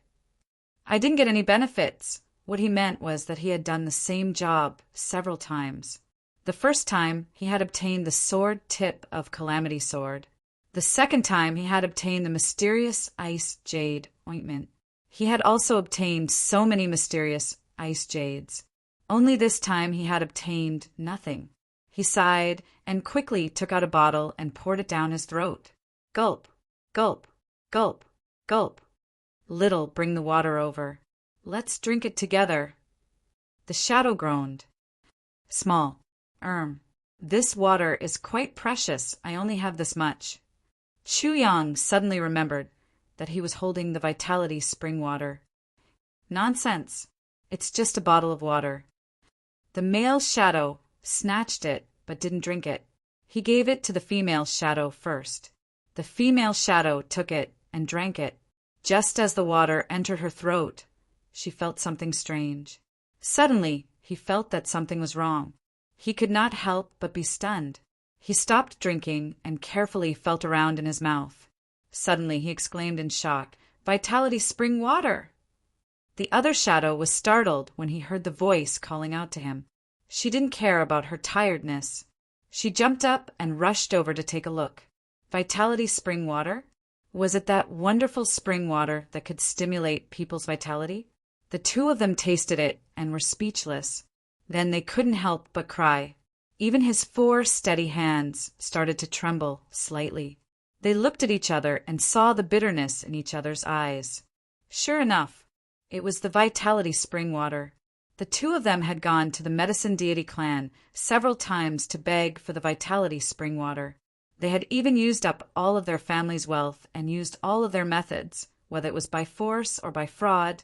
I didn't get any benefits. What he meant was that he had done the same job several times. The first time, he had obtained the sword tip of Calamity Sword. The second time, he had obtained the mysterious ice jade ointment. He had also obtained so many mysterious ice jades. Only this time he had obtained nothing. He sighed and quickly took out a bottle and poured it down his throat. Gulp, gulp, gulp, gulp. Little, bring the water over. Let's drink it together. The shadow groaned. Small. This water is quite precious. I only have this much. Chu Yang suddenly remembered that he was holding the Vitality spring water. Nonsense. It's just a bottle of water. The male shadow snatched it but didn't drink it. He gave it to the female shadow first. The female shadow took it and drank it. Just as the water entered her throat, she felt something strange. Suddenly, he felt that something was wrong. He could not help but be stunned. He stopped drinking and carefully felt around in his mouth. Suddenly, he exclaimed in shock, "Vitality spring water!" The other shadow was startled when he heard the voice calling out to him. She didn't care about her tiredness. She jumped up and rushed over to take a look. Vitality spring water? Was it that wonderful spring water that could stimulate people's vitality? The two of them tasted it and were speechless. Then they couldn't help but cry. Even his 4 steady hands started to tremble slightly. They looked at each other and saw the bitterness in each other's eyes. Sure enough, it was the Vitality spring water. The two of them had gone to the medicine deity clan several times to beg for the vitality spring water. They had even used up all of their family's wealth and used all of their methods, whether it was by force or by fraud,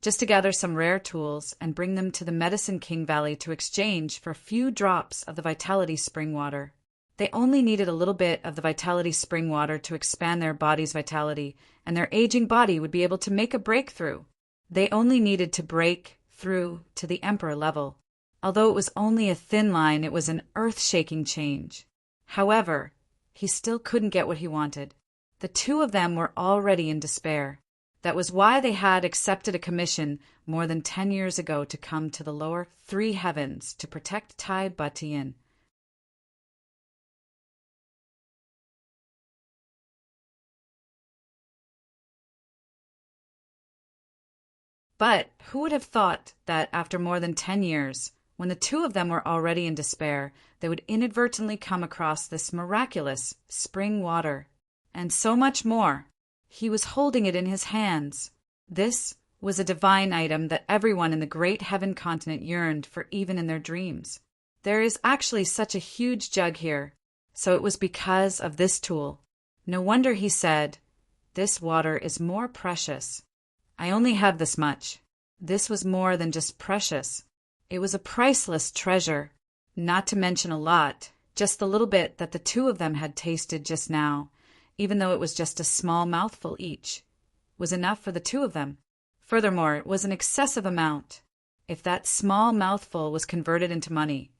just to gather some rare tools and bring them to the Medicine King Valley to exchange for a few drops of the vitality spring water. They only needed a little bit of the vitality spring water to expand their body's vitality, and their aging body would be able to make a breakthrough. They only needed to break through to the Emperor level. Although it was only a thin line, it was an earth-shaking change. However, he still couldn't get what he wanted. The two of them were already in despair. That was why they had accepted a commission more than 10 years ago to come to the lower 3 heavens to protect Tai Butian. But who would have thought that after more than 10 years, when the two of them were already in despair, they would inadvertently come across this miraculous spring water, and so much more. He was holding it in his hands. This was a divine item that everyone in the great heaven continent yearned for even in their dreams. There is actually such a huge jug here, so it was because of this tool. No wonder he said, "This water is more precious. I only have this much." This was more than just precious. It was a priceless treasure, not to mention a lot, just the little bit that the two of them had tasted just now, even though it was just a small mouthful each, was enough for the two of them. Furthermore, it was an excessive amount. If that small mouthful was converted into money,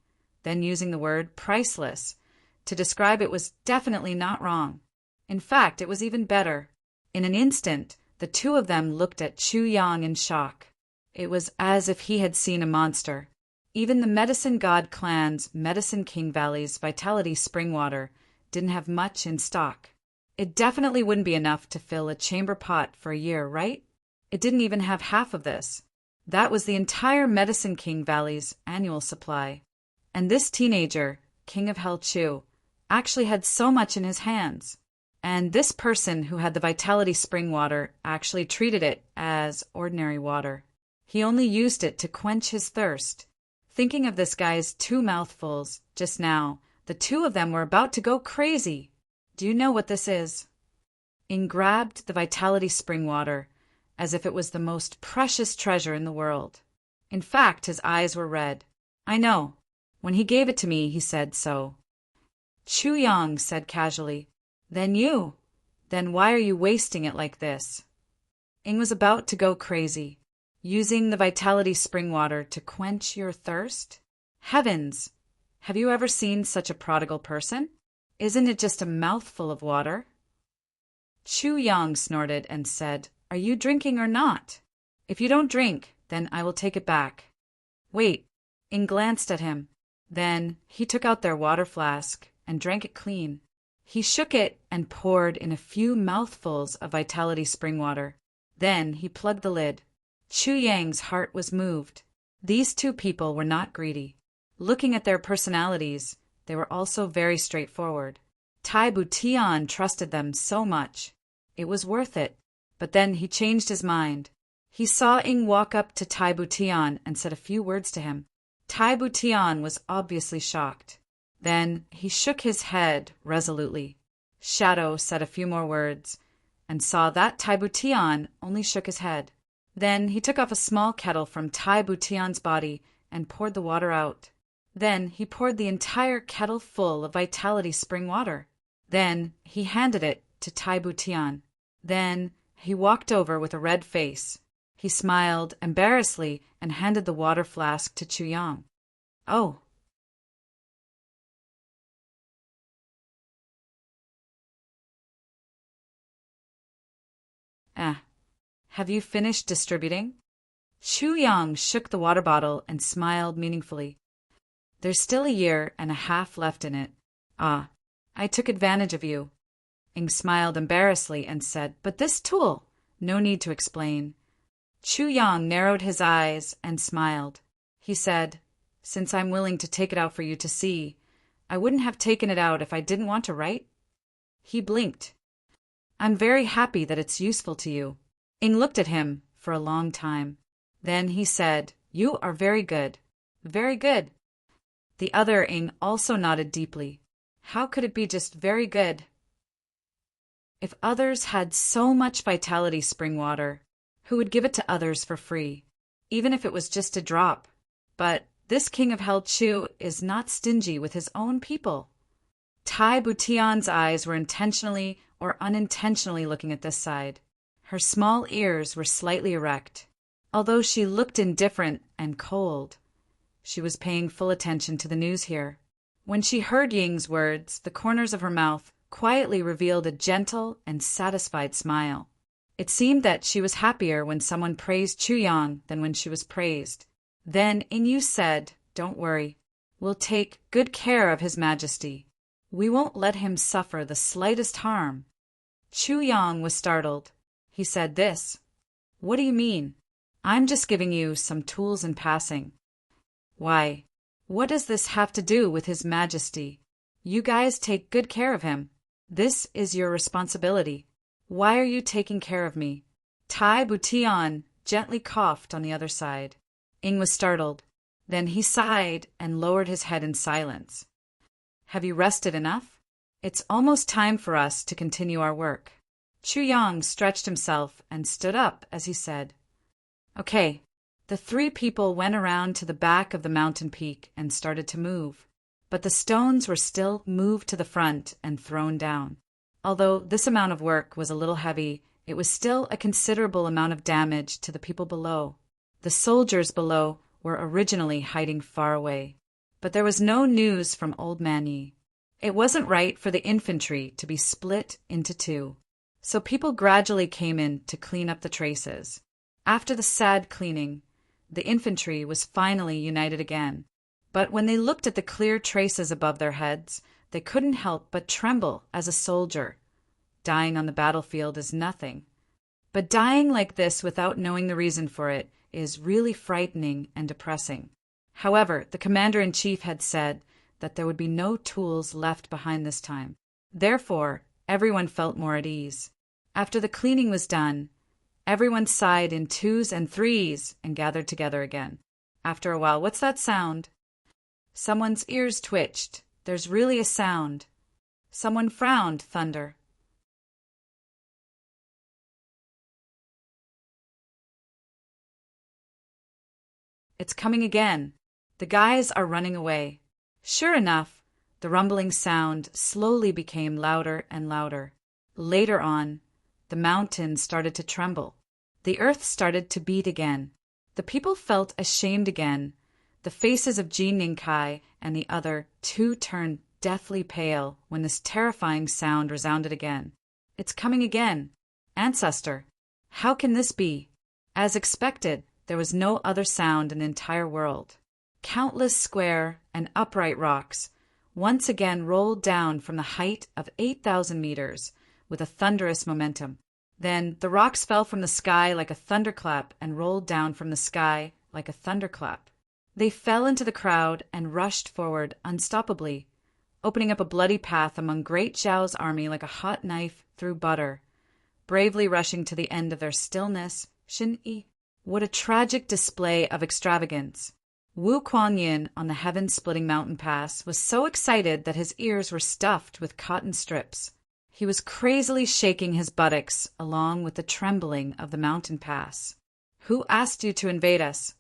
then using the word priceless to describe it was definitely not wrong. In fact, it was even better. In an instant, the two of them looked at Chu Yang in shock. It was as if he had seen a monster. Even the Medicine God clan's Medicine King Valley's vitality spring water didn't have much in stock. It definitely wouldn't be enough to fill a chamber pot for a year, right? It didn't even have half of this. That was the entire Medicine King Valley's annual supply. And this teenager, King of Hell Chu, actually had so much in his hands. And this person who had the vitality spring water actually treated it as ordinary water. He only used it to quench his thirst. Thinking of this guy's 2 mouthfuls just now, the two of them were about to go crazy. Do you know what this is? Ing grabbed the vitality spring water as if it was the most precious treasure in the world. In fact, his eyes were red. "I know. When he gave it to me, he said so." Chu Yang said casually, Then why are you wasting it like this?" Ing was about to go crazy. Using the vitality spring water to quench your thirst? Heavens! Have you ever seen such a prodigal person? Isn't it just a mouthful of water? Chu Yang snorted and said, "Are you drinking or not? If you don't drink, then I will take it back." "Wait." Ing glanced at him. Then he took out their water flask and drank it clean. He shook it and poured in a few mouthfuls of vitality spring water. Then he plugged the lid. Chu Yang's heart was moved. These two people were not greedy. Looking at their personalities, they were also very straightforward. Tai Butian trusted them so much. It was worth it. But then he changed his mind. He saw Ing walk up to Tai Butian and said a few words to him. Tai Butian was obviously shocked. Then he shook his head resolutely. Shadow said a few more words, and saw that Tai Butian only shook his head. Then he took off a small kettle from Tai Butian's body and poured the water out. Then he poured the entire kettle full of vitality spring water. Then he handed it to Tai Butian. Then he walked over with a red face. He smiled embarrassedly and handed the water flask to Chu Yang. "Oh." Have you finished distributing?" Chu Yang shook the water bottle and smiled meaningfully. "There's still a year and a half left in it." "Ah, I took advantage of you." Ing smiled embarrassedly and said, "But this tool—" "No need to explain." Chu Yang narrowed his eyes and smiled. He said, "Since I'm willing to take it out for you to see, I wouldn't have taken it out if I didn't want to, right?" He blinked. "I'm very happy that it's useful to you." Ing looked at him for a long time. Then he said, You are very good. Very good. The other Ing also nodded deeply. How could it be just very good? If others had so much vitality spring water, who would give it to others for free, even if it was just a drop? But this king of Hell Chu is not stingy with his own people. Tai Butian's eyes were intentionally or unintentionally looking at this side. Her small ears were slightly erect. Although she looked indifferent and cold, she was paying full attention to the news here. When she heard Ying's words, the corners of her mouth quietly revealed a gentle and satisfied smile. It seemed that she was happier when someone praised Chu Yang than when she was praised. Then Yu said, "Don't worry. We'll take good care of His Majesty. We won't let him suffer the slightest harm." Chu Yang was startled. He said this. "What do you mean? I'm just giving you some tools in passing." "Why, what does this have to do with His Majesty? You guys take good care of him. This is your responsibility. Why are you taking care of me?" Tai Butian gently coughed on the other side. Ing was startled. Then he sighed and lowered his head in silence. "Have you rested enough? It's almost time for us to continue our work." Chu Yang stretched himself and stood up as he said, "Okay." The three people went around to the back of the mountain peak and started to move. But the stones were still moved to the front and thrown down. Although this amount of work was a little heavy, it was still a considerable amount of damage to the people below. The soldiers below were originally hiding far away. But there was no news from Old Man Yi. It wasn't right for the infantry to be split into two. So people gradually came in to clean up the traces. After the sad cleaning, the infantry was finally united again. But when they looked at the clear traces above their heads, they couldn't help but tremble as a soldier. Dying on the battlefield is nothing. But dying like this without knowing the reason for it is really frightening and depressing. However, the commander-in-chief had said that there would be no tools left behind this time. Therefore, everyone felt more at ease. After the cleaning was done, everyone sighed in twos and threes and gathered together again. After a while, "What's that sound?" Someone's ears twitched. "There's really a sound." Someone frowned, thunder. "It's coming again. The guys are running away." Sure enough, the rumbling sound slowly became louder and louder. Later on, the mountains started to tremble. The earth started to beat again. The people felt ashamed again. The faces of Ji Ningkai and the other two turned deathly pale when this terrifying sound resounded again. "It's coming again. Ancestor, how can this be?" As expected, there was no other sound in the entire world. Countless square and upright rocks once again rolled down from the height of 8,000 meters with a thunderous momentum. Then the rocks fell from the sky like a thunderclap and rolled down from the sky like a thunderclap. They fell into the crowd and rushed forward unstoppably, opening up a bloody path among Great Zhao's army like a hot knife through butter, bravely rushing to the end of their stillness. Xin-yi. What a tragic display of extravagance! Wu Kuan-yin on the heaven-splitting mountain pass was so excited that his ears were stuffed with cotton strips. He was crazily shaking his buttocks along with the trembling of the mountain pass. "Who asked you to invade us?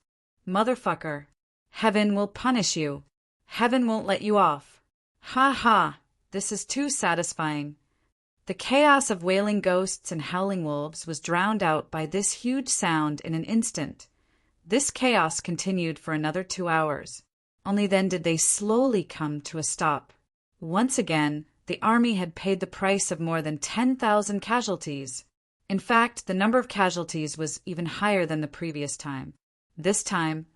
Motherfucker! Heaven will punish you. Heaven won't let you off. Ha ha! This is too satisfying." The chaos of wailing ghosts and howling wolves was drowned out by this huge sound in an instant. This chaos continued for another 2 hours. Only then did they slowly come to a stop. Once again, the army had paid the price of more than 10,000 casualties. In fact, the number of casualties was even higher than the previous time. This time,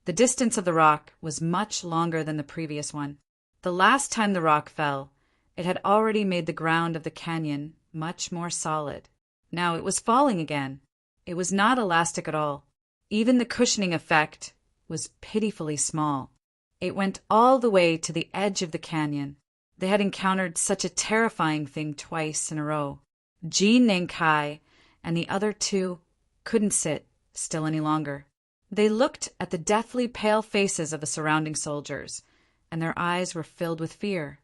the distance of the rock was much longer than the previous one. The last time the rock fell, it had already made the ground of the canyon much more solid. Now it was falling again. It was not elastic at all. Even the cushioning effect was pitifully small. It went all the way to the edge of the canyon. They had encountered such a terrifying thing twice in a row. Ji Ningkai and the other two couldn't sit still any longer. They looked at the deathly pale faces of the surrounding soldiers, and their eyes were filled with fear.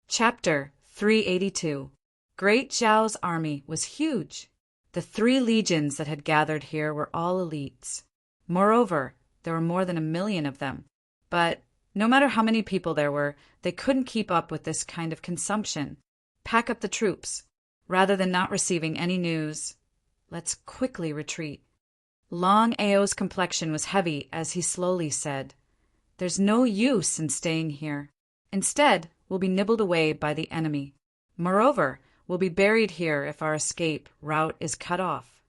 Chapter 382. Great Zhao's army was huge. The 3 legions that had gathered here were all elites. Moreover, there were more than 1,000,000 of them. But no matter how many people there were, they couldn't keep up with this kind of consumption. Pack up the troops. Rather than not receiving any news, let's quickly retreat. Long Ao's complexion was heavy as he slowly said, "There's no use in staying here. Instead, we'll be nibbled away by the enemy. Moreover, we'll be buried here if our escape route is cut off."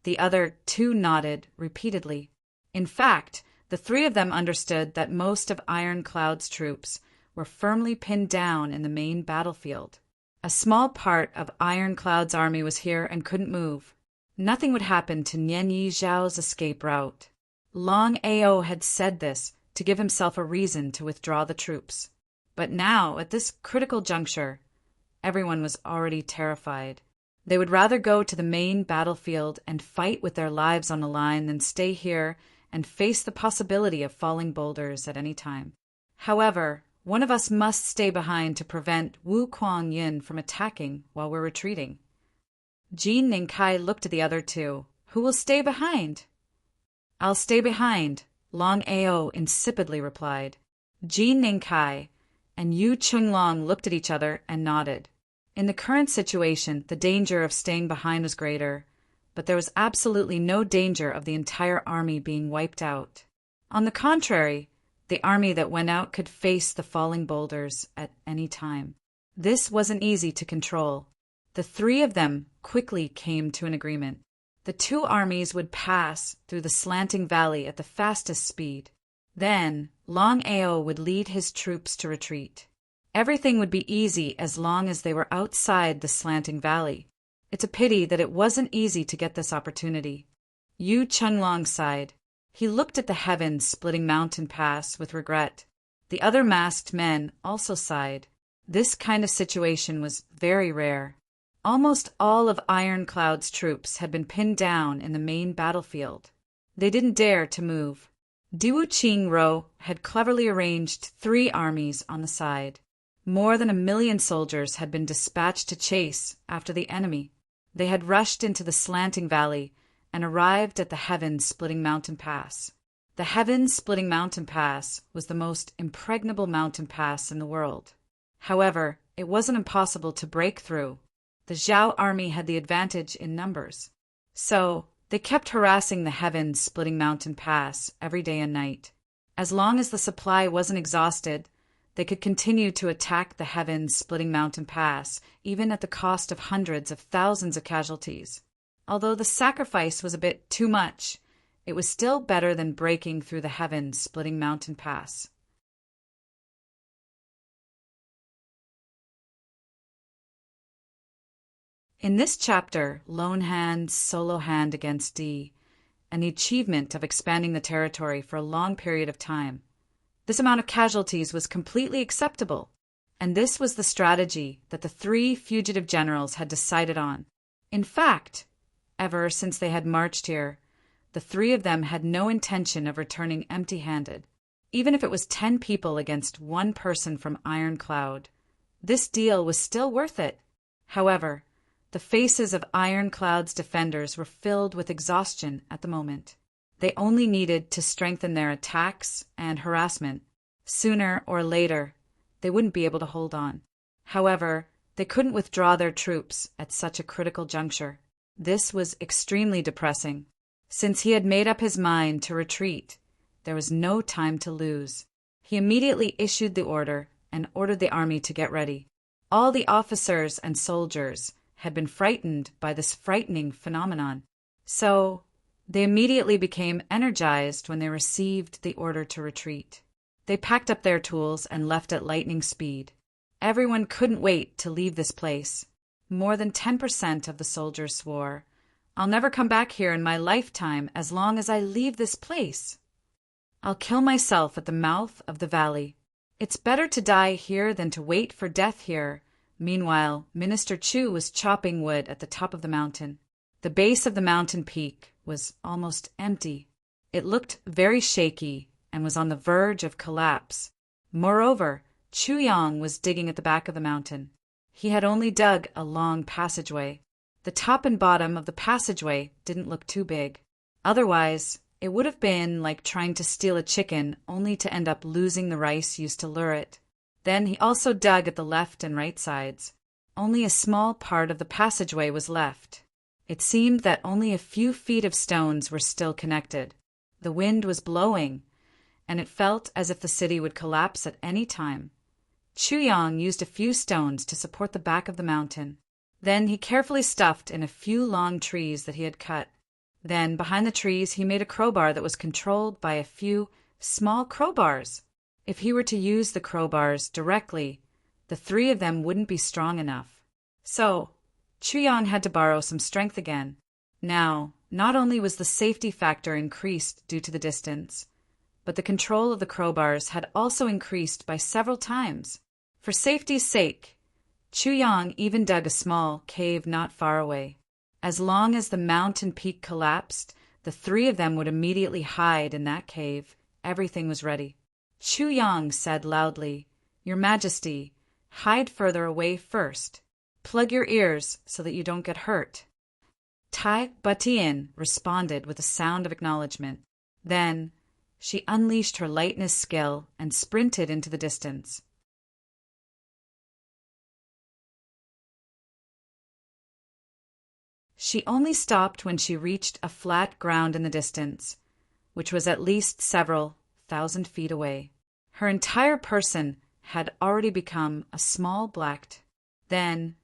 The other 2 nodded repeatedly. In fact, the 3 of them understood that most of Ironclad's troops were firmly pinned down in the main battlefield. A small part of Ironclad's army was here and couldn't move. Nothing would happen to Nianyi Zhao's escape route. Long Ao had said this to give himself a reason to withdraw the troops. But now, at this critical juncture, everyone was already terrified. They would rather go to the main battlefield and fight with their lives on the line than stay here and face the possibility of falling boulders at any time. However, one of us must stay behind to prevent Wu Kuang-yin from attacking while we're retreating. Jin Ningkai looked at the other 2. "Who will stay behind?" "I'll stay behind," Long Ao insipidly replied. Jin Ningkai and Yu Chunglong looked at each other and nodded. In the current situation, the danger of staying behind was greater, but there was absolutely no danger of the entire army being wiped out. On the contrary, the army that went out could face the falling boulders at any time. This wasn't easy to control. The 3 of them quickly came to an agreement. The 2 armies would pass through the slanting valley at the fastest speed. Then, Long Ao would lead his troops to retreat. Everything would be easy as long as they were outside the slanting valley. It's a pity that it wasn't easy to get this opportunity. Yu Chunglong sighed. He looked at the heaven-splitting mountain pass with regret. The other masked men also sighed. This kind of situation was very rare. Almost all of Ironclad's troops had been pinned down in the main battlefield. They didn't dare to move. Diwu Qingro had cleverly arranged 3 armies on the side. More than 1,000,000 soldiers had been dispatched to chase after the enemy. They had rushed into the slanting valley and arrived at the heaven-splitting mountain pass. The heaven-splitting mountain pass was the most impregnable mountain pass in the world. However, it wasn't impossible to break through. The Zhao army had the advantage in numbers. So, they kept harassing the heaven-splitting mountain pass every day and night. As long as the supply wasn't exhausted, they could continue to attack the heaven-splitting mountain pass, even at the cost of hundreds of thousands of casualties. Although the sacrifice was a bit too much, it was still better than breaking through the heaven-splitting mountain pass. In this chapter, lone hand, solo hand against D, and the achievement of expanding the territory for a long period of time. This amount of casualties was completely acceptable, and this was the strategy that the 3 fugitive generals had decided on. In fact, ever since they had marched here, the 3 of them had no intention of returning empty-handed. Even if it was 10 people against 1 person from Ironclad, this deal was still worth it. However, the faces of Ironclad's defenders were filled with exhaustion at the moment. They only needed to strengthen their attacks and harassment. Sooner or later, they wouldn't be able to hold on. However, they couldn't withdraw their troops at such a critical juncture. This was extremely depressing. Since he had made up his mind to retreat, there was no time to lose. He immediately issued the order and ordered the army to get ready. All the officers and soldiers had been frightened by this frightening phenomenon. So, they immediately became energized when they received the order to retreat. They packed up their tools and left at lightning speed. Everyone couldn't wait to leave this place. More than 10% of the soldiers swore, "I'll never come back here in my lifetime as long as I leave this place." I'll kill myself at the mouth of the valley. It's better to die here than to wait for death here." Meanwhile, Minister Chu was chopping wood at the top of the mountain. The base of the mountain peak was almost empty. It looked very shaky and was on the verge of collapse. Moreover, Chu Yang was digging at the back of the mountain. He had only dug a long passageway. The top and bottom of the passageway didn't look too big. Otherwise, it would have been like trying to steal a chicken only to end up losing the rice used to lure it. Then he also dug at the left and right sides. Only a small part of the passageway was left. It seemed that only a few feet of stones were still connected. The wind was blowing, and it felt as if the city would collapse at any time. Chu Yang used a few stones to support the back of the mountain. Then he carefully stuffed in a few long trees that he had cut. Then, behind the trees, he made a crowbar that was controlled by a few small crowbars. If he were to use the crowbars directly, the three of them wouldn't be strong enough. So, Chu Yang had to borrow some strength again. Now, not only was the safety factor increased due to the distance, but the control of the crowbars had also increased by several times. For safety's sake, Chu Yang even dug a small cave not far away. As long as the mountain peak collapsed, the three of them would immediately hide in that cave. Everything was ready. Chu Yang said loudly, "Your Majesty, hide further away first. Plug your ears so that you don't get hurt." Tai Batian responded with a sound of acknowledgement. Then she unleashed her lightness skill and sprinted into the distance. She only stopped when she reached a flat ground in the distance, which was at least several thousand feet away. Her entire person had already become a small black. Then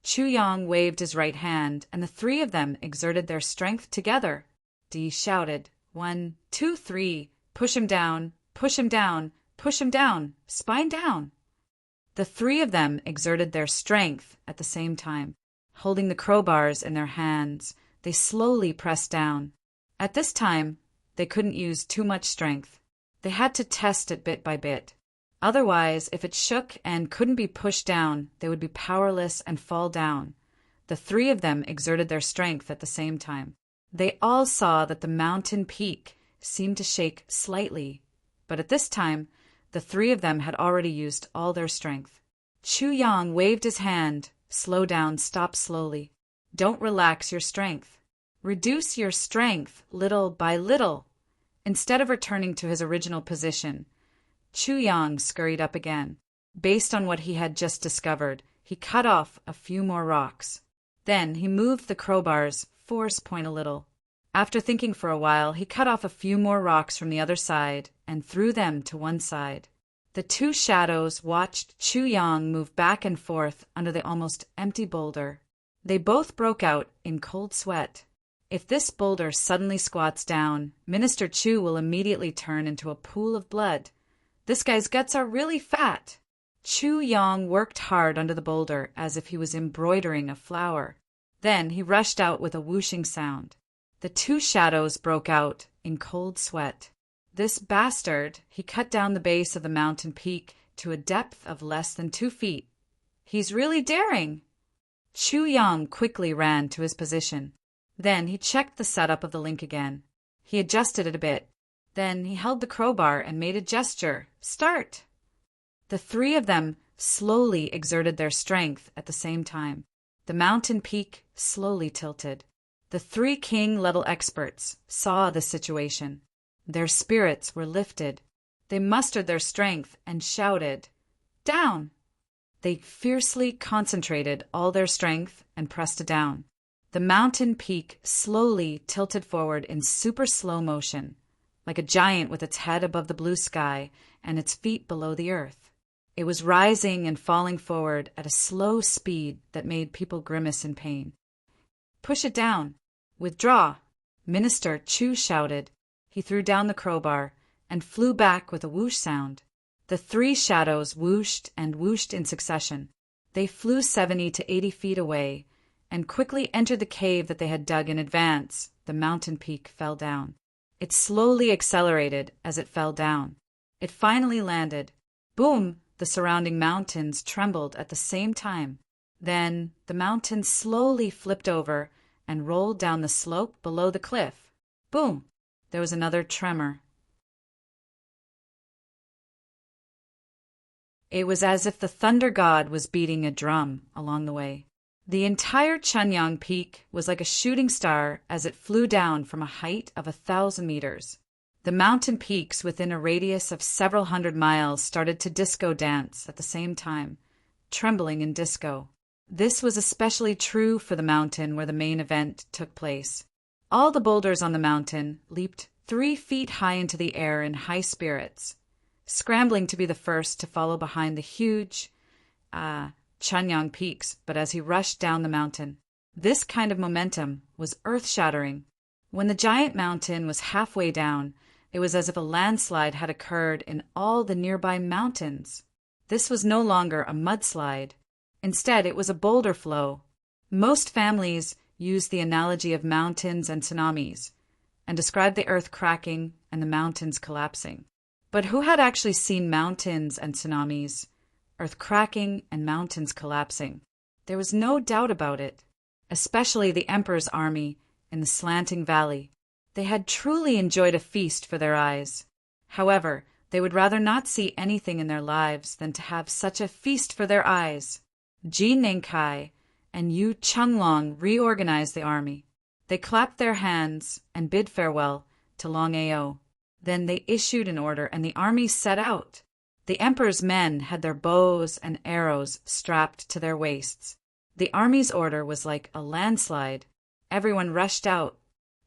Chu Yang waved his right hand, and the three of them exerted their strength together. Dee shouted, "1, 2, 3, push him down, push him down, push him down, spine down." The three of them exerted their strength at the same time. Holding the crowbars in their hands, they slowly pressed down. At this time, they couldn't use too much strength. They had to test it bit by bit. Otherwise, if it shook and couldn't be pushed down, they would be powerless and fall down. The three of them exerted their strength at the same time. They all saw that the mountain peak seemed to shake slightly, but at this time, the three of them had already used all their strength. Chu Yang waved his hand. "Slow down, stop slowly. Don't relax your strength. Reduce your strength little by little." Instead of returning to his original position, Chu Yang scurried up again. Based on what he had just discovered, he cut off a few more rocks. Then he moved the crowbar's force point a little. After thinking for a while, he cut off a few more rocks from the other side and threw them to one side. The two shadows watched Chu Yang move back and forth under the almost empty boulder. They both broke out in cold sweat. If this boulder suddenly squats down, Minister Chu will immediately turn into a pool of blood. This guy's guts are really fat. Chu Yang worked hard under the boulder as if he was embroidering a flower. Then he rushed out with a whooshing sound. The two shadows broke out in cold sweat. This bastard, he cut down the base of the mountain peak to a depth of less than 2 feet. He's really daring. Chu Yang quickly ran to his position. Then he checked the setup of the link again. He adjusted it a bit. Then he held the crowbar and made a gesture. "Start!" The three of them slowly exerted their strength at the same time. The mountain peak slowly tilted. The three king-level experts saw the situation. Their spirits were lifted. They mustered their strength and shouted, "Down!" They fiercely concentrated all their strength and pressed it down. The mountain peak slowly tilted forward in super slow motion, like a giant with its head above the blue sky and its feet below the earth. It was rising and falling forward at a slow speed that made people grimace in pain. "Push it down! Withdraw!" Minister Chu shouted. He threw down the crowbar and flew back with a whoosh sound. The three shadows whooshed and whooshed in succession. They flew 70 to 80 feet away and quickly entered the cave that they had dug in advance. The mountain peak fell down. It slowly accelerated as it fell down. It finally landed. Boom! The surrounding mountains trembled at the same time. Then the mountain slowly flipped over and rolled down the slope below the cliff. Boom! There was another tremor. It was as if the thunder god was beating a drum along the way. The entire Chunyang Peak was like a shooting star as it flew down from a height of 1,000 meters. The mountain peaks within a radius of several hundred miles started to disco dance at the same time, trembling in disco. This was especially true for the mountain where the main event took place. All the boulders on the mountain leaped 3 feet high into the air in high spirits, scrambling to be the first to follow behind the huge Chunyang peaks, but as he rushed down the mountain. This kind of momentum was earth-shattering. When the giant mountain was halfway down, it was as if a landslide had occurred in all the nearby mountains. This was no longer a mudslide. Instead, it was a boulder flow. Most families use the analogy of mountains and tsunamis and describe the earth cracking and the mountains collapsing. But who had actually seen mountains and tsunamis, earth cracking and mountains collapsing? There was no doubt about it, especially the emperor's army in the slanting valley. They had truly enjoyed a feast for their eyes. However, they would rather not see anything in their lives than to have such a feast for their eyes. Ji Nengkai and Yu Chenglong reorganized the army. They clapped their hands and bid farewell to Long Ao. Then they issued an order and the army set out. The emperor's men had their bows and arrows strapped to their waists. The army's order was like a landslide. Everyone rushed out.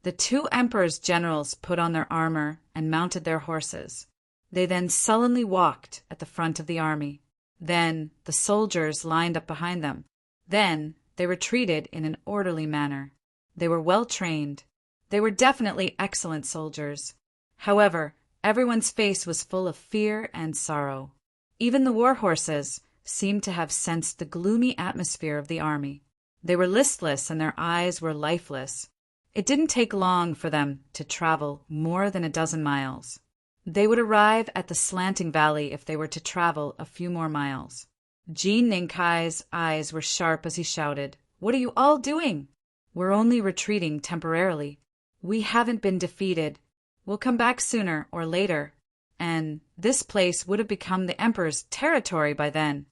The 2 emperor's generals put on their armor and mounted their horses. They then sullenly walked at the front of the army. Then the soldiers lined up behind them. Then they retreated in an orderly manner. They were well trained. They were definitely excellent soldiers. However, everyone's face was full of fear and sorrow. Even the war horses seemed to have sensed the gloomy atmosphere of the army. They were listless and their eyes were lifeless. It didn't take long for them to travel more than 12 miles. They would arrive at the slanting valley if they were to travel a few more miles. Ji Nengkai's eyes were sharp as he shouted, "What are you all doing? We're only retreating temporarily. We haven't been defeated. We'll come back sooner or later." And this place would have become the emperor's territory by then.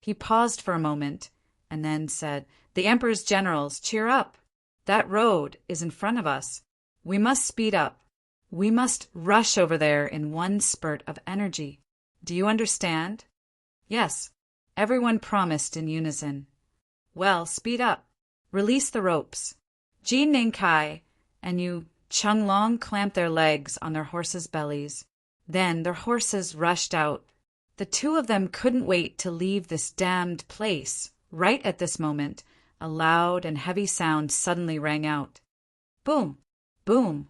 He paused for a moment and then said, "The emperor's generals, cheer up. That road is in front of us. We must speed up. We must rush over there in one spurt of energy. Do you understand?" Yes, everyone promised in unison. "Well, speed up. Release the ropes." Ji Nengkai and Yu Chenglong clamped their legs on their horses' bellies. Then their horses rushed out. The 2 of them couldn't wait to leave this damned place. Right at this moment, a loud and heavy sound suddenly rang out. Boom! Boom!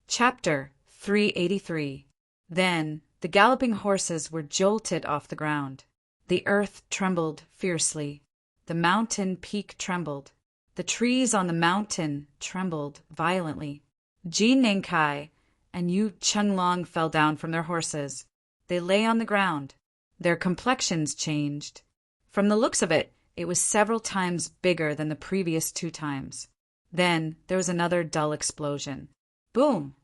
Chapter 383. Then the galloping horses were jolted off the ground. The earth trembled fiercely. The mountain peak trembled. The trees on the mountain trembled violently. Ji Nengkai and Yu Chenglong fell down from their horses. They lay on the ground. Their complexions changed. From the looks of it, it was several times bigger than the previous 2 times. Then there was another dull explosion. Boom!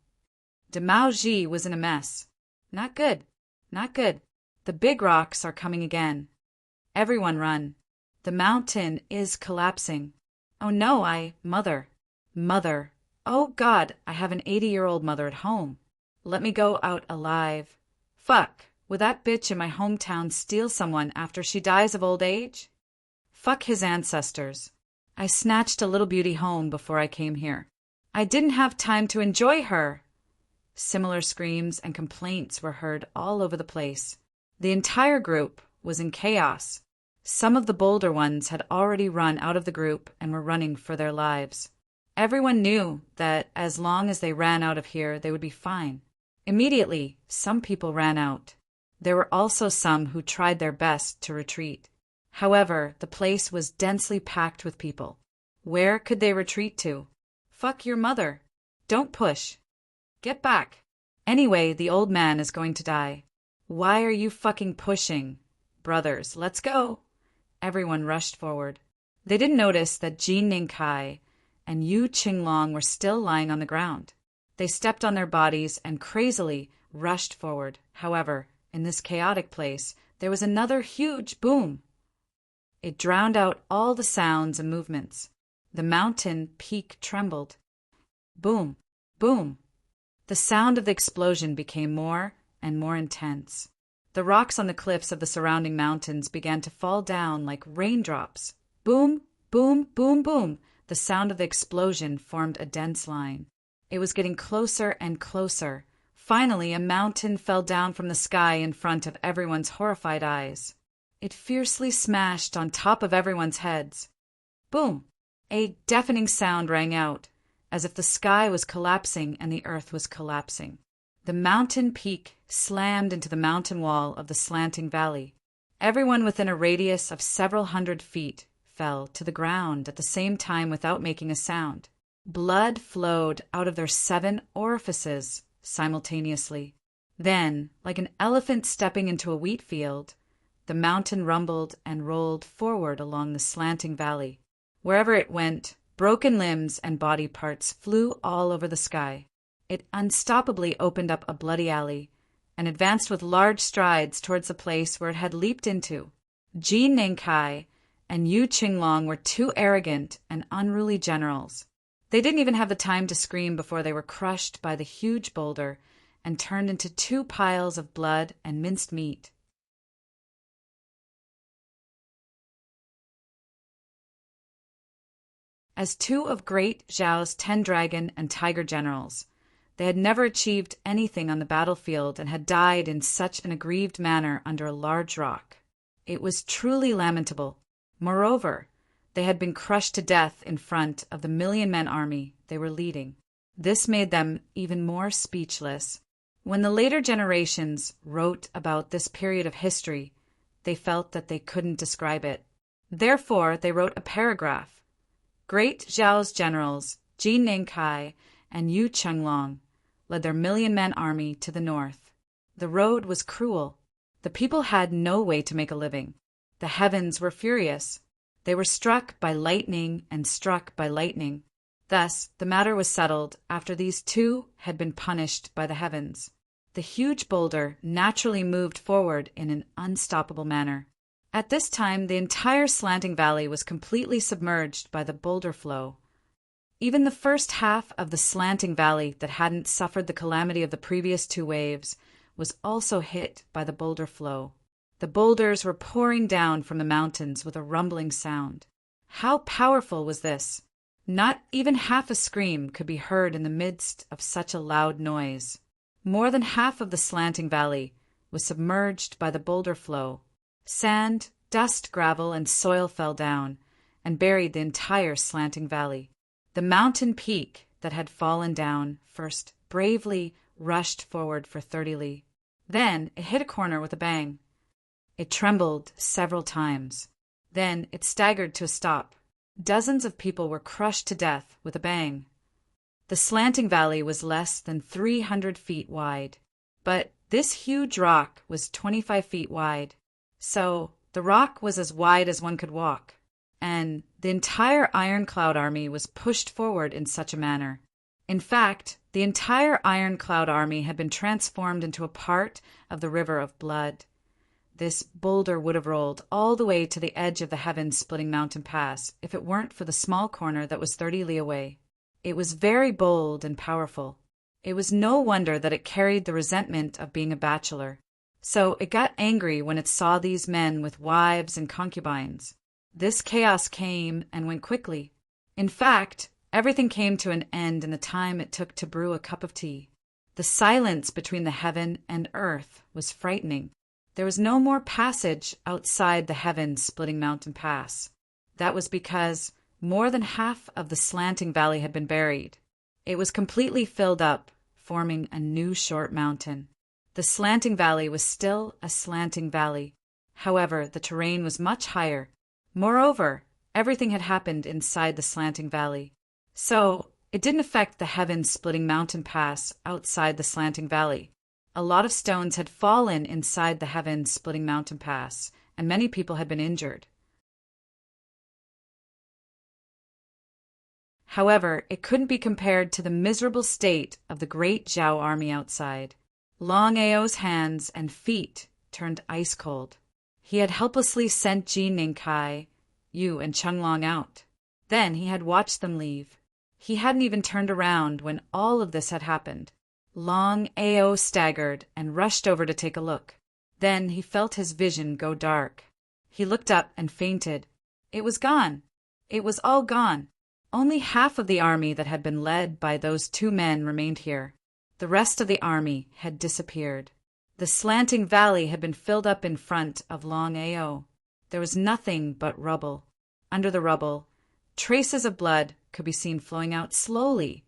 Demaoji was in a mess. Not good. Not good. The big rocks are coming again. Everyone run. The mountain is collapsing. Oh no, Mother. Oh God, I have an 80-year-old mother at home. Let me go out alive. Fuck, would that bitch in my hometown steal someone after she dies of old age? Fuck his ancestors. I snatched a little beauty home before I came here. I didn't have time to enjoy her. Similar screams and complaints were heard all over the place. The entire group was in chaos. Some of the bolder ones had already run out of the group and were running for their lives. Everyone knew that as long as they ran out of here, they would be fine. Immediately, some people ran out. There were also some who tried their best to retreat. However, the place was densely packed with people. Where could they retreat to? Fuck your mother. Don't push. Get back. Anyway, the old man is going to die. Why are you fucking pushing? Brothers, let's go. Everyone rushed forward. They didn't notice that Jin Ningkai and Yu Qinglong were still lying on the ground. They stepped on their bodies and crazily rushed forward. However, in this chaotic place, there was another huge boom. It drowned out all the sounds and movements. The mountain peak trembled. Boom, boom. The sound of the explosion became more and more intense. The rocks on the cliffs of the surrounding mountains began to fall down like raindrops. Boom, boom, boom, boom. The sound of the explosion formed a dense line. It was getting closer and closer. Finally, a mountain fell down from the sky in front of everyone's horrified eyes. It fiercely smashed on top of everyone's heads. Boom! A deafening sound rang out, as if the sky was collapsing and the earth was collapsing. The mountain peak slammed into the mountain wall of the slanting valley. Everyone within a radius of several hundred feet fell to the ground at the same time without making a sound. Blood flowed out of their 7 orifices simultaneously. Then, like an elephant stepping into a wheat field, the mountain rumbled and rolled forward along the slanting valley. Wherever it went, broken limbs and body parts flew all over the sky. It unstoppably opened up a bloody alley and advanced with large strides towards the place where it had leaped into. Jin Ningkai and Yu Qinglong were 2 arrogant and unruly generals. They didn't even have the time to scream before they were crushed by the huge boulder and turned into 2 piles of blood and minced meat. As 2 of Great Zhao's 10 dragon and tiger generals, they had never achieved anything on the battlefield and had died in such an aggrieved manner under a large rock. It was truly lamentable. Moreover, they had been crushed to death in front of the 1,000,000-man army they were leading. This made them even more speechless. When the later generations wrote about this period of history, they felt that they couldn't describe it. Therefore, they wrote a paragraph. Great Zhao's generals, Jin Ningkai and Yu Qinglong, led their 1,000,000-man army to the north. The road was cruel. The people had no way to make a living. The heavens were furious. They were struck by lightning and struck by lightning. Thus, the matter was settled after these 2 had been punished by the heavens. The huge boulder naturally moved forward in an unstoppable manner. At this time, the entire slanting valley was completely submerged by the boulder flow. Even the first half of the slanting valley that hadn't suffered the calamity of the previous 2 waves was also hit by the boulder flow. The boulders were pouring down from the mountains with a rumbling sound. How powerful was this? Not even half a scream could be heard in the midst of such a loud noise. More than half of the slanting valley was submerged by the boulder flow. Sand, dust, gravel, and soil fell down and buried the entire slanting valley. The mountain peak that had fallen down first bravely rushed forward for 30 li. Then it hit a corner with a bang. It trembled several times. Then it staggered to a stop. Dozens of people were crushed to death with a bang. The slanting valley was less than 300 feet wide, but this huge rock was 25 feet wide. So the rock was as wide as one could walk, and the entire Iron Cloud army was pushed forward in such a manner. In fact, the entire Iron Cloud army had been transformed into a part of the river of blood. This boulder would have rolled all the way to the edge of the heaven-splitting mountain pass if it weren't for the small corner that was 30 li away. It was very bold and powerful. It was no wonder that it carried the resentment of being a bachelor. So it got angry when it saw these men with wives and concubines. This chaos came and went quickly. In fact, everything came to an end in the time it took to brew a cup of tea. The silence between the heaven and earth was frightening. There was no more passage outside the heaven-splitting mountain pass. That was because more than half of the slanting valley had been buried. It was completely filled up, forming a new short mountain. The slanting valley was still a slanting valley. However, the terrain was much higher. Moreover, everything had happened inside the slanting valley. So, it didn't affect the heaven-splitting mountain pass outside the slanting valley. A lot of stones had fallen inside the heaven-splitting mountain pass, and many people had been injured. However, it couldn't be compared to the miserable state of the great Zhao army outside. Long Ao's hands and feet turned ice cold. He had helplessly sent Ji Ningkai, Yu, and Chenglong out. Then he had watched them leave. He hadn't even turned around when all of this had happened. Long Ao staggered and rushed over to take a look. Then he felt his vision go dark. He looked up and fainted. It was gone. It was all gone. Only half of the army that had been led by those two men remained here. The rest of the army had disappeared. The slanting valley had been filled up in front of Long Ao. There was nothing but rubble. Under the rubble, traces of blood could be seen flowing out slowly.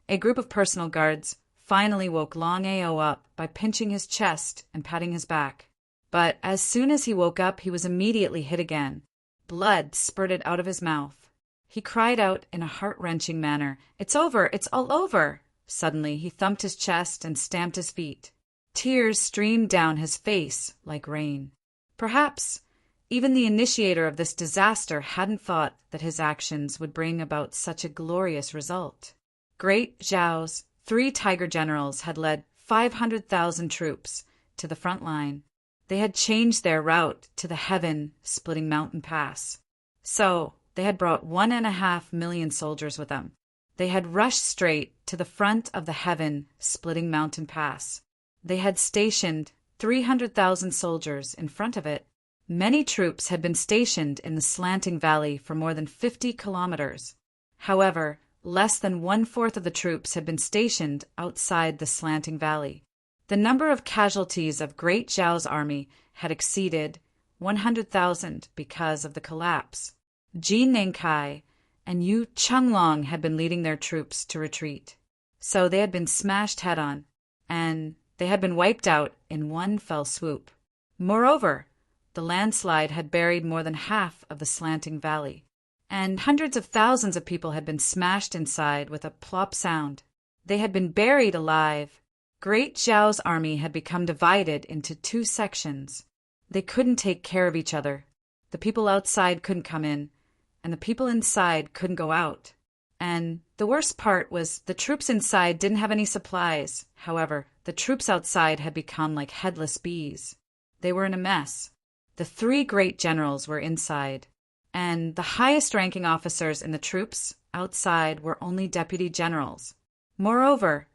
A group of personal guards finally woke Long Ao up by pinching his chest and patting his back. But as soon as he woke up, he was immediately hit again. Blood spurted out of his mouth. He cried out in a heart-wrenching manner, "It's over! It's all over!" Suddenly, he thumped his chest and stamped his feet. Tears streamed down his face like rain. Perhaps even the initiator of this disaster hadn't thought that his actions would bring about such a glorious result. Great Zhao's 3 tiger generals had led 500,000 troops to the front line. They had changed their route to the heaven-splitting mountain pass. So, they had brought 1.5 million soldiers with them. They had rushed straight to the front of the heaven-splitting mountain pass. They had stationed 300,000 soldiers in front of it. Many troops had been stationed in the slanting valley for more than 50 kilometers. However, less than 1/4 of the troops had been stationed outside the slanting valley. The number of casualties of Great Zhao's army had exceeded 100,000 because of the collapse. Ji Ningkai and Yu Chenglong had been leading their troops to retreat. So they had been smashed head-on, and they had been wiped out in one fell swoop. Moreover, the landslide had buried more than half of the slanting valley, and hundreds of thousands of people had been smashed inside with a plop sound. They had been buried alive. Great Zhao's army had become divided into 2 sections. They couldn't take care of each other. The people outside couldn't come in, and the people inside couldn't go out. And the worst part was the troops inside didn't have any supplies. However, the troops outside had become like headless bees. They were in a mess. The 3 great generals were inside, and the highest-ranking officers in the troops outside were only deputy generals. Moreover,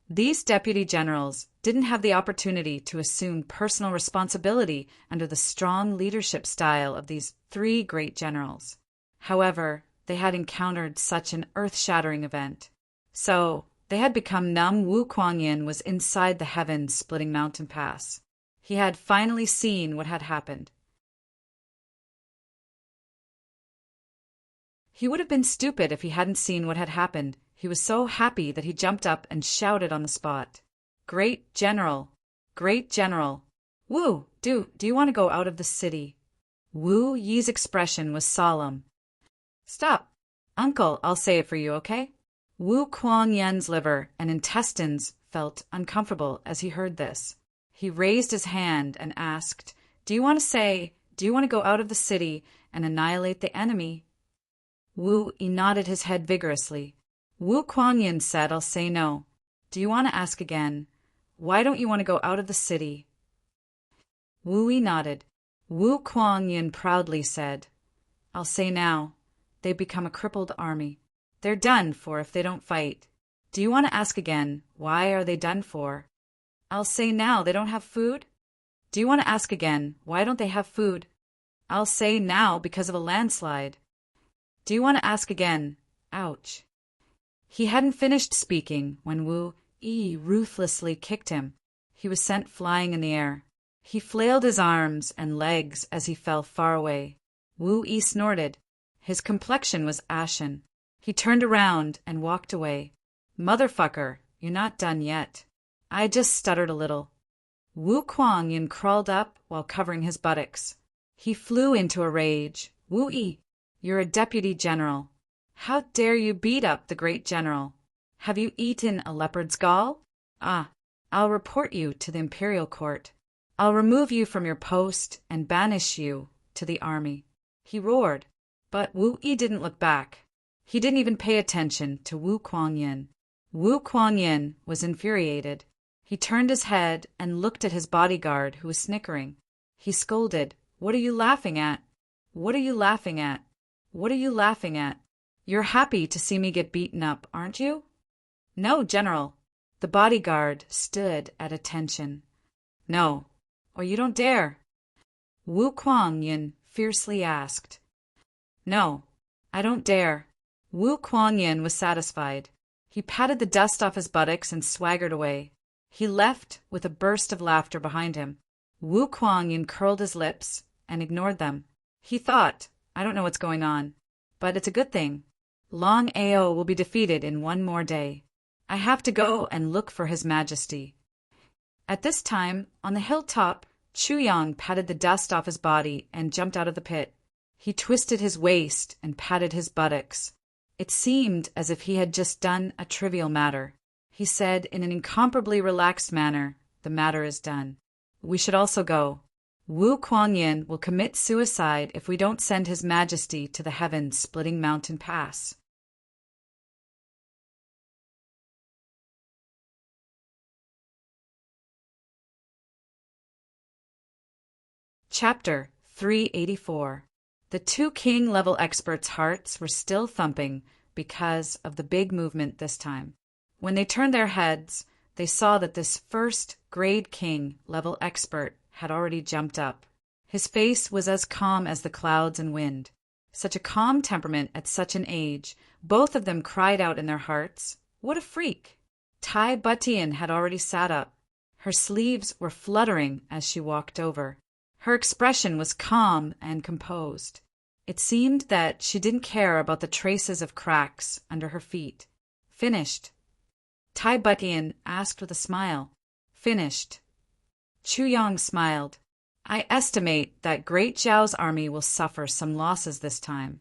these deputy generals didn't have the opportunity to assume personal responsibility under the strong leadership style of these 3 great generals. However, they had encountered such an earth-shattering event. So, they had become numb. Wu Kuangyin was inside the heaven-splitting mountain pass. He had finally seen what had happened. He would have been stupid if he hadn't seen what had happened. He was so happy that he jumped up and shouted on the spot, "Great General! Great General! Wu, do you want to go out of the city?" Wu Yi's expression was solemn. "Stop. Uncle, I'll say it for you, okay?" Wu Kuangyin's liver and intestines felt uncomfortable as he heard this. He raised his hand and asked, do you want to go out of the city and annihilate the enemy?" Wu Yi nodded his head vigorously. Wu Kuangyin said, "I'll say no. Do you want to ask again? Why don't you want to go out of the city?" Wu Yi nodded. Wu Kuangyin proudly said, "I'll say now. They've become a crippled army. They're done for if they don't fight. Do you want to ask again, why are they done for?" "I'll say now, they don't have food." "Do you want to ask again, why don't they have food?" "I'll say now, because of a landslide." "Do you want to ask again? Ouch." He hadn't finished speaking when Wu Yi ruthlessly kicked him. He was sent flying in the air. He flailed his arms and legs as he fell far away. Wu Yi snorted. His complexion was ashen. He turned around and walked away. "Motherfucker, you're not done yet." "I just stuttered a little." Wu Kuangyin crawled up while covering his buttocks. He flew into a rage. Wu Yi, you're a deputy general. How dare you beat up the great general? Have you eaten a leopard's gall? Ah, I'll report you to the imperial court. I'll remove you from your post and banish you to the army. He roared, but Wu Yi didn't look back. He didn't even pay attention to Wu Kuangyin. Wu Kuangyin was infuriated. He turned his head and looked at his bodyguard, who was snickering. He scolded, "What are you laughing at? What are you laughing at? What are you laughing at? You're happy to see me get beaten up, aren't you?" "No, General." The bodyguard stood at attention. "No, or you don't dare." Wu Kuangyin fiercely asked. "No, I don't dare." Wu Kuangyin was satisfied. He patted the dust off his buttocks and swaggered away. He left with a burst of laughter behind him. Wu Kuangyin curled his lips and ignored them. He thought, I don't know what's going on, but it's a good thing. Long Ao will be defeated in one more day. I have to go and look for His Majesty. At this time, on the hilltop, Chu Yang patted the dust off his body and jumped out of the pit. He twisted his waist and patted his buttocks. It seemed as if he had just done a trivial matter. He said in an incomparably relaxed manner, "The matter is done. We should also go. Wu Kuangyin will commit suicide if we don't send His Majesty to the heaven-splitting mountain pass." Chapter 384. The two king-level experts' hearts were still thumping because of the big movement this time. When they turned their heads, they saw that this first grade king-level expert had already jumped up. His face was as calm as the clouds and wind. Such a calm temperament at such an age, both of them cried out in their hearts, "What a freak!" Tai Butian had already sat up. Her sleeves were fluttering as she walked over. Her expression was calm and composed. It seemed that she didn't care about the traces of cracks under her feet. "Finished?" Tai Butian asked with a smile. "Finished." Chu Yang smiled. "I estimate that Great Zhao's army will suffer some losses this time."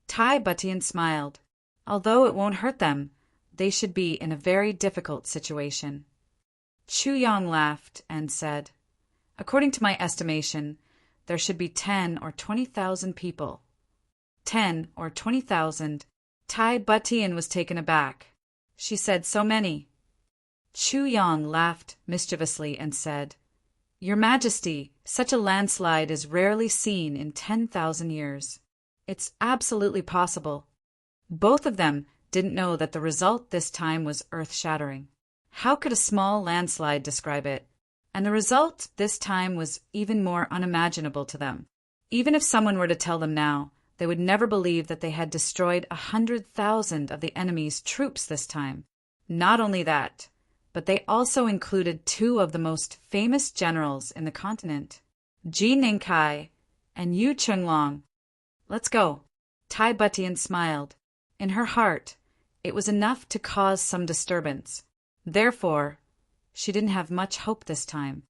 Tai Butian smiled. "Although it won't hurt them, they should be in a very difficult situation." Chu Yang laughed and said, "According to my estimation, there should be 10 or 20,000 people." 10 or 20,000. Tai Butian was taken aback. She said, "So many." Chu Yang laughed mischievously and said, "Your Majesty, such a landslide is rarely seen in 10,000 years. It's absolutely possible." Both of them didn't know that the result this time was earth-shattering. How could a small landslide describe it? And the result this time was even more unimaginable to them. Even if someone were to tell them now, they would never believe that they had destroyed 100,000 of the enemy's troops this time. Not only that, but they also included two of the most famous generals in the continent, Ji Ningkai and Yu Chenglong. "Let's go." Tai Butian smiled. In her heart, it was enough to cause some disturbance. Therefore, she didn't have much hope this time.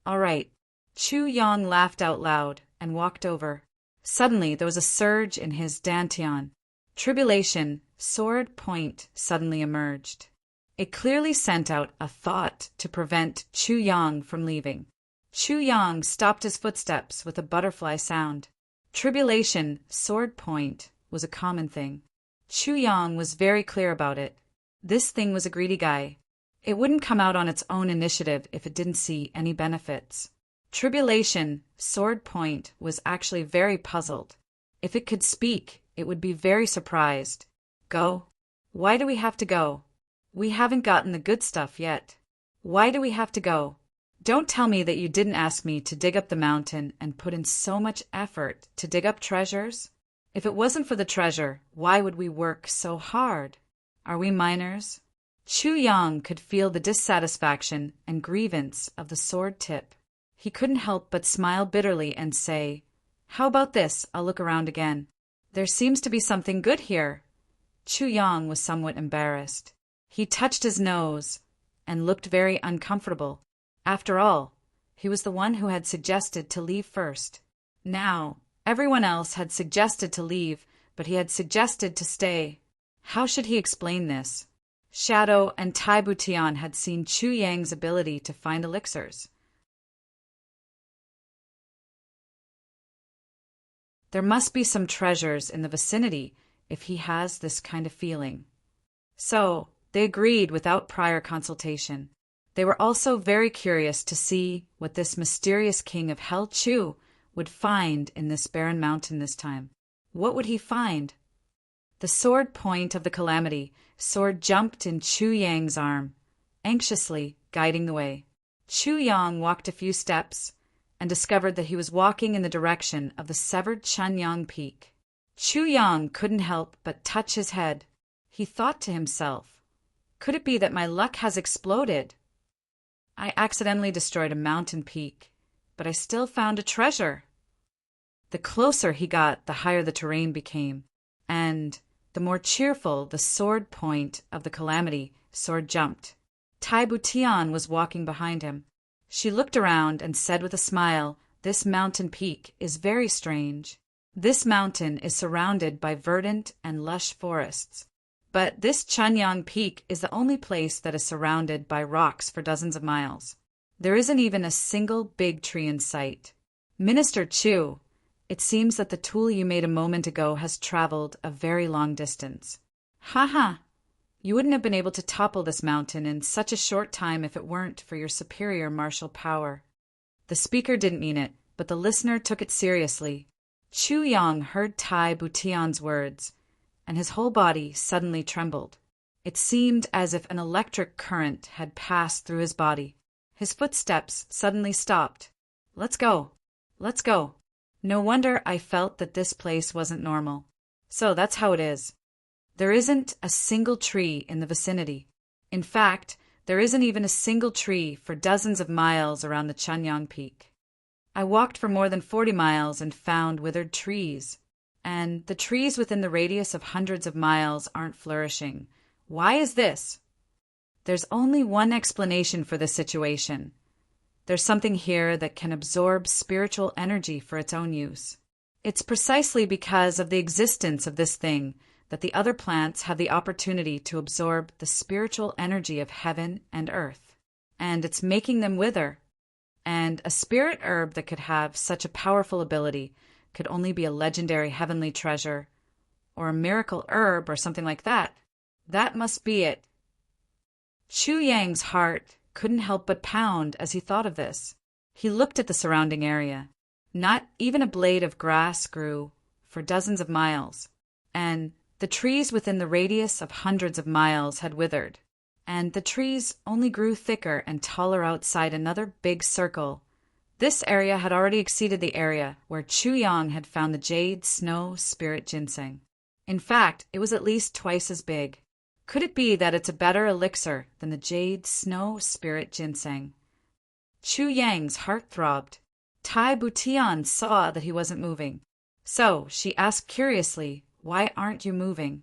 "All right." Chu Yang laughed out loud and walked over. Suddenly there was a surge in his dantian. Tribulation, sword point, suddenly emerged. It clearly sent out a thought to prevent Chu Yang from leaving. Chu Yang stopped his footsteps with a butterfly sound. Tribulation, sword point, was a common thing. Chu Yang was very clear about it. This thing was a greedy guy. It wouldn't come out on its own initiative if it didn't see any benefits. Tribulation, sword point, was actually very puzzled. If it could speak, it would be very surprised. "Go? Why do we have to go? We haven't gotten the good stuff yet. Why do we have to go? Don't tell me that you didn't ask me to dig up the mountain and put in so much effort to dig up treasures. If it wasn't for the treasure, why would we work so hard? Are we minors?" Chu Yang could feel the dissatisfaction and grievance of the sword tip. He couldn't help but smile bitterly and say, "How about this? I'll look around again. There seems to be something good here." Chu Yang was somewhat embarrassed. He touched his nose and looked very uncomfortable. After all, he was the one who had suggested to leave first. Now, everyone else had suggested to leave, but he had suggested to stay. How should he explain this? Shadow and Tai Butian had seen Chu Yang's ability to find elixirs. There must be some treasures in the vicinity if he has this kind of feeling. So, they agreed without prior consultation. They were also very curious to see what this mysterious king of Hell Chu would find in this barren mountain this time. What would he find? The sword point of the calamity sword jumped in Chu Yang's arm, anxiously guiding the way. Chu Yang walked a few steps and discovered that he was walking in the direction of the severed Chanyang Peak. Chu Yang couldn't help but touch his head. He thought to himself, could it be that my luck has exploded? I accidentally destroyed a mountain peak, but I still found a treasure. The closer he got, the higher the terrain became, and the more cheerful the sword point of the calamity sword jumped. Tai Butian was walking behind him. She looked around and said with a smile, "This mountain peak is very strange. This mountain is surrounded by verdant and lush forests. But this Chanyang Peak is the only place that is surrounded by rocks for dozens of miles. There isn't even a single big tree in sight. Minister Chu, it seems that the tool you made a moment ago has traveled a very long distance. Ha! You wouldn't have been able to topple this mountain in such a short time if it weren't for your superior martial power." The speaker didn't mean it, but the listener took it seriously. Chu Yang heard Tai Butian's words, and his whole body suddenly trembled. It seemed as if an electric current had passed through his body. His footsteps suddenly stopped. Let's go. No wonder I felt that this place wasn't normal. So that's how it is. There isn't a single tree in the vicinity. In fact, there isn't even a single tree for dozens of miles around the Chanyang Peak. I walked for more than 40 miles and found withered trees. And the trees within the radius of hundreds of miles aren't flourishing. Why is this? There's only one explanation for this situation. There's something here that can absorb spiritual energy for its own use. It's precisely because of the existence of this thing that the other plants have the opportunity to absorb the spiritual energy of heaven and earth. And it's making them wither. And a spirit herb that could have such a powerful ability could only be a legendary heavenly treasure, or a miracle herb or something like that. That must be it. Chu Yang's heart couldn't help but pound as he thought of this. He looked at the surrounding area. Not even a blade of grass grew for dozens of miles, and the trees within the radius of hundreds of miles had withered, and the trees only grew thicker and taller outside another big circle. This area had already exceeded the area where Chu Yang had found the jade snow spirit ginseng. In fact, it was at least twice as big. Could it be that it's a better elixir than the jade snow spirit ginseng? Chu Yang's heart throbbed. Tai Butian saw that he wasn't moving. So she asked curiously, "Why aren't you moving?"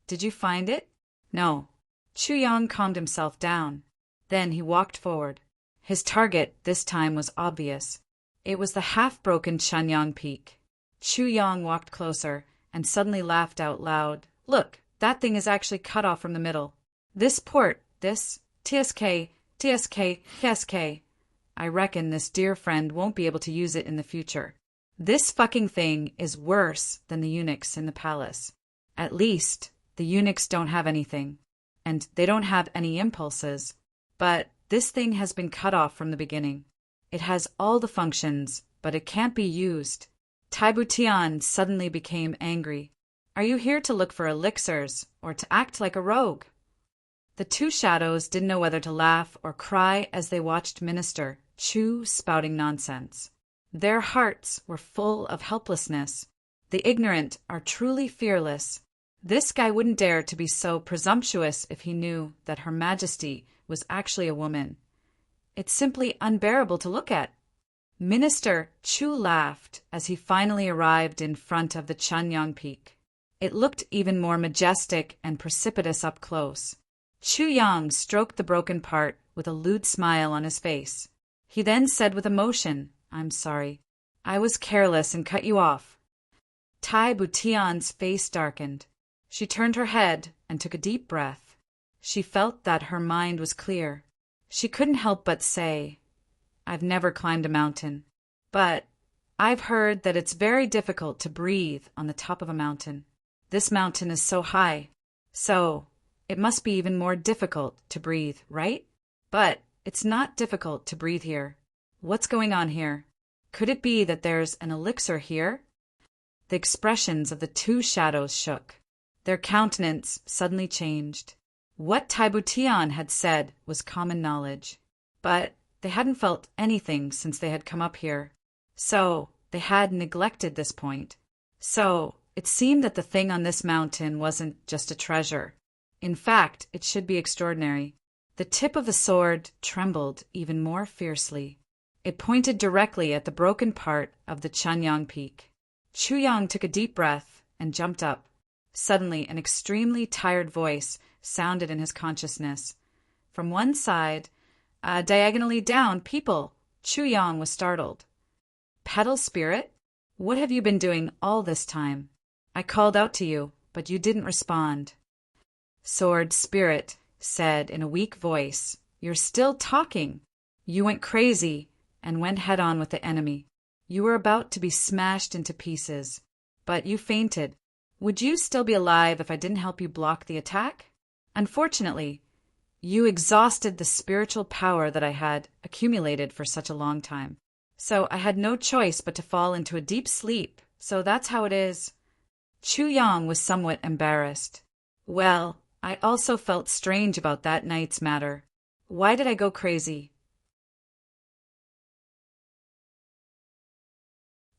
"Did you find it?" "No." Chu Yang calmed himself down. Then he walked forward. His target this time was obvious. It was the half-broken Chanyang Peak. Chu Yang walked closer and suddenly laughed out loud. "Look, that thing is actually cut off from the middle. This port, this TSK, I reckon this dear friend won't be able to use it in the future. This fucking thing is worse than the eunuchs in the palace. At least, the eunuchs don't have anything. And they don't have any impulses. But this thing has been cut off from the beginning. It has all the functions, but it can't be used." Tai Butian suddenly became angry. "Are you here to look for elixirs, or to act like a rogue?" The two shadows didn't know whether to laugh or cry as they watched Minister Chu spouting nonsense. Their hearts were full of helplessness. The ignorant are truly fearless. This guy wouldn't dare to be so presumptuous if he knew that Her Majesty was actually a woman. It's simply unbearable to look at. Minister Chu laughed as he finally arrived in front of the Chanyang Peak. It looked even more majestic and precipitous up close. Chu Yang stroked the broken part with a lewd smile on his face. He then said with emotion, "I'm sorry. I was careless and cut you off." Tai Butian's face darkened. She turned her head and took a deep breath. She felt that her mind was clear. She couldn't help but say, "I've never climbed a mountain, but I've heard that it's very difficult to breathe on the top of a mountain. This mountain is so high, so it must be even more difficult to breathe, right? But it's not difficult to breathe here. What's going on here? Could it be that there's an elixir here?" The expressions of the two shadows shook. Their countenance suddenly changed. What Tai Butian had said was common knowledge, but they hadn't felt anything since they had come up here. So they had neglected this point. So it seemed that the thing on this mountain wasn't just a treasure. In fact, it should be extraordinary. The tip of the sword trembled even more fiercely. It pointed directly at the broken part of the Chanyang Peak. Chu Yang took a deep breath and jumped up. Suddenly, an extremely tired voice sounded in his consciousness. From one side, diagonally down, people. Chu Yang was startled. "Petal Spirit? What have you been doing all this time? I called out to you, but you didn't respond." Sword Spirit said in a weak voice, "You're still talking. You went crazy and went head-on with the enemy. You were about to be smashed into pieces, but you fainted. Would you still be alive if I didn't help you block the attack? Unfortunately, you exhausted the spiritual power that I had accumulated for such a long time. So I had no choice but to fall into a deep sleep, so that's how it is." Chu Yang was somewhat embarrassed. "Well, I also felt strange about that night's matter. Why did I go crazy?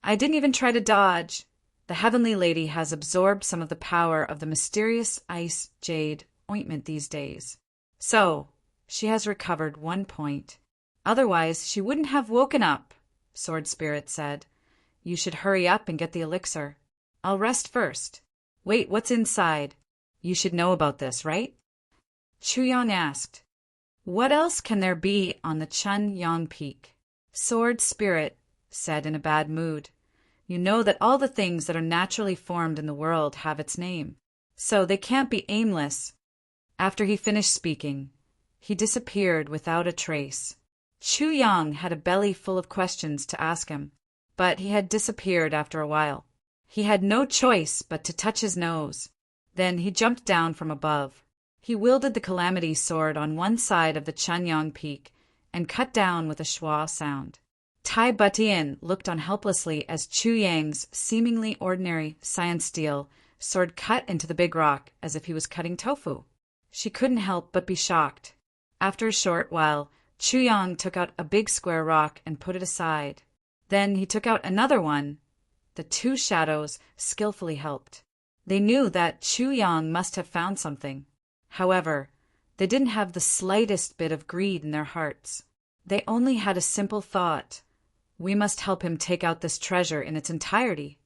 I didn't even try to dodge. The Heavenly Lady has absorbed some of the power of the mysterious ice jade ointment these days. So, she has recovered 1 point. Otherwise, she wouldn't have woken up," Sword Spirit said. "You should hurry up and get the elixir. I'll rest first." "Wait, what's inside? You should know about this, right?" Chu Yang asked. "What else can there be on the Chanyang Peak?" Sword Spirit said in a bad mood. "You know that all the things that are naturally formed in the world have its name, so they can't be aimless." After he finished speaking, he disappeared without a trace. Chu Yang had a belly full of questions to ask him, but he had disappeared after a while. He had no choice but to touch his nose. Then he jumped down from above. He wielded the Calamity Sword on one side of the Chanyang Peak and cut down with a schwa sound. Tai Butian looked on helplessly as Chu Yang's seemingly ordinary science steel sword cut into the big rock as if he was cutting tofu. She couldn't help but be shocked. After a short while, Chu Yang took out a big square rock and put it aside. Then he took out another one. The two shadows skillfully helped. They knew that Chu Yang must have found something. However, they didn't have the slightest bit of greed in their hearts. They only had a simple thought: we must help him take out this treasure in its entirety.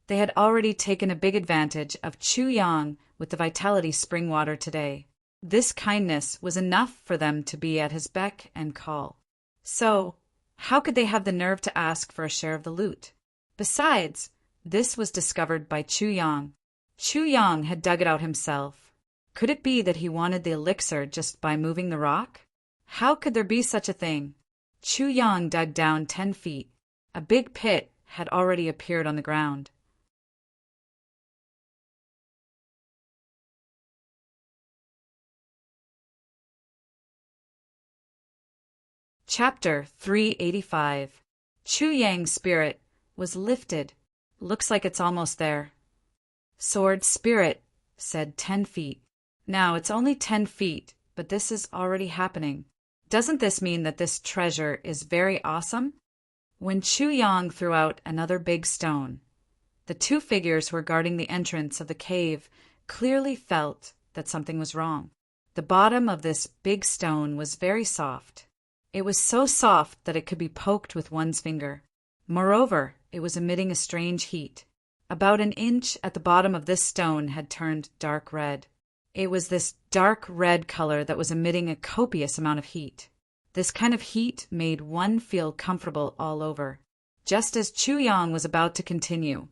They had already taken a big advantage of Chu Yang with the Vitality Spring Water today. This kindness was enough for them to be at his beck and call. So, how could they have the nerve to ask for a share of the loot? Besides, this was discovered by Chu Yang. Chu Yang had dug it out himself. Could it be that he wanted the elixir just by moving the rock? How could there be such a thing? Chu Yang dug down 10 feet. A big pit had already appeared on the ground. Chapter 385. Chu Yang's spirit was lifted. Looks like it's almost there. Sword Spirit said 10 feet. Now it's only 10 feet, but this is already happening. Doesn't this mean that this treasure is very awesome? When Chu Yang threw out another big stone, the two figures who were guarding the entrance of the cave clearly felt that something was wrong. The bottom of this big stone was very soft. It was so soft that it could be poked with one's finger. Moreover, it was emitting a strange heat. About an inch at the bottom of this stone had turned dark red. It was this dark red color that was emitting a copious amount of heat. This kind of heat made one feel comfortable all over. Just as Chu Yang was about to continue,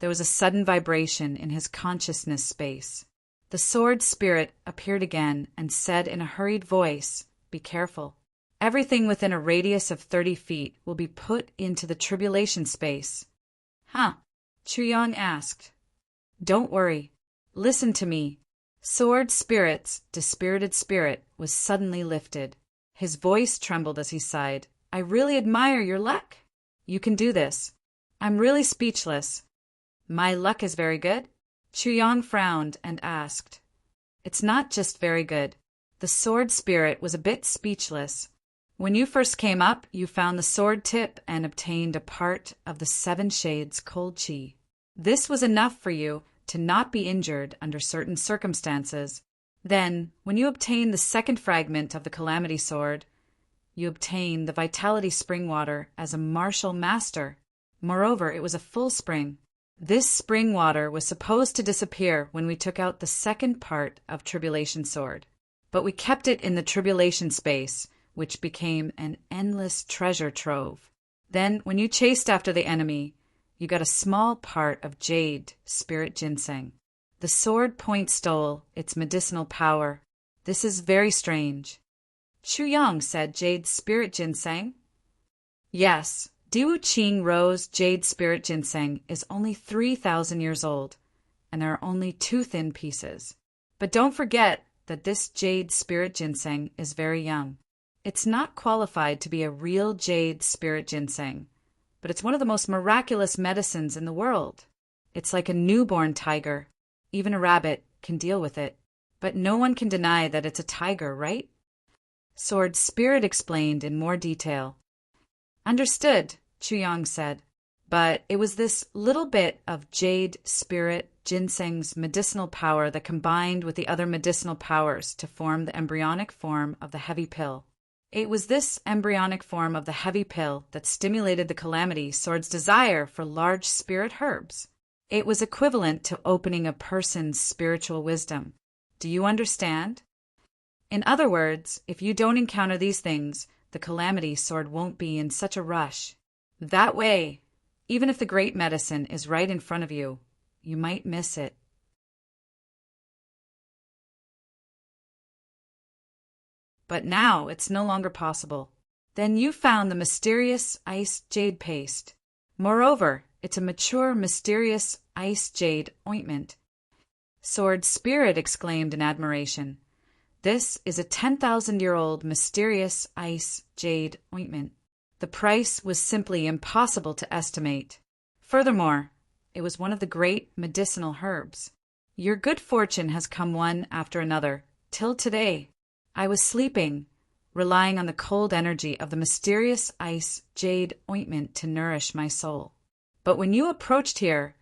there was a sudden vibration in his consciousness space. The sword spirit appeared again and said in a hurried voice, "Be careful. Everything within a radius of 30 feet will be put into the tribulation space." "Huh?" Chu Yang asked. "Don't worry. Listen to me." Sword Spirit's dispirited spirit was suddenly lifted. His voice trembled as he sighed. "I really admire your luck. You can do this. I'm really speechless." "My luck is very good?" Chu Yang frowned and asked. "It's not just very good." The sword spirit was a bit speechless. "When you first came up, you found the sword tip and obtained a part of the 7 shades cold chi. This was enough for you to not be injured under certain circumstances. Then, when you obtained the 2nd fragment of the Calamity Sword, you obtained the Vitality Spring Water as a martial master. Moreover, it was a full spring. This spring water was supposed to disappear when we took out the 2nd part of Tribulation Sword. But we kept it in the Tribulation space, which became an endless treasure trove. Then, when you chased after the enemy, you got a small part of Jade Spirit Ginseng. The sword point stole its medicinal power. This is very strange." Chu Yang said Jade Spirit Ginseng? "Yes, Diwu Qing Rose Jade Spirit Ginseng is only 3,000 years old, and there are only 2 thin pieces. But don't forget that this Jade Spirit Ginseng is very young. It's not qualified to be a real Jade Spirit Ginseng, but it's one of the most miraculous medicines in the world. It's like a newborn tiger. Even a rabbit can deal with it. But no one can deny that it's a tiger, right?" Sword Spirit explained in more detail. "Understood," Chu Yang said. "But it was this little bit of Jade Spirit Ginseng's medicinal power that combined with the other medicinal powers to form the embryonic form of the heavy pill. It was this embryonic form of the heavy pill that stimulated the Calamity Sword's desire for large spirit herbs. It was equivalent to opening a person's spiritual wisdom. Do you understand? In other words, if you don't encounter these things, the Calamity Sword won't be in such a rush. That way, even if the great medicine is right in front of you, you might miss it." "But now it's no longer possible. Then you found the mysterious ice jade paste. Moreover, it's a mature, mysterious ice jade ointment." Sword Spirit exclaimed in admiration. "This is a 10,000-year-old mysterious ice jade ointment. The price was simply impossible to estimate. Furthermore, it was one of the great medicinal herbs. Your good fortune has come one after another, till today. I was sleeping, relying on the cold energy of the mysterious ice jade ointment to nourish my soul. But when you approached here,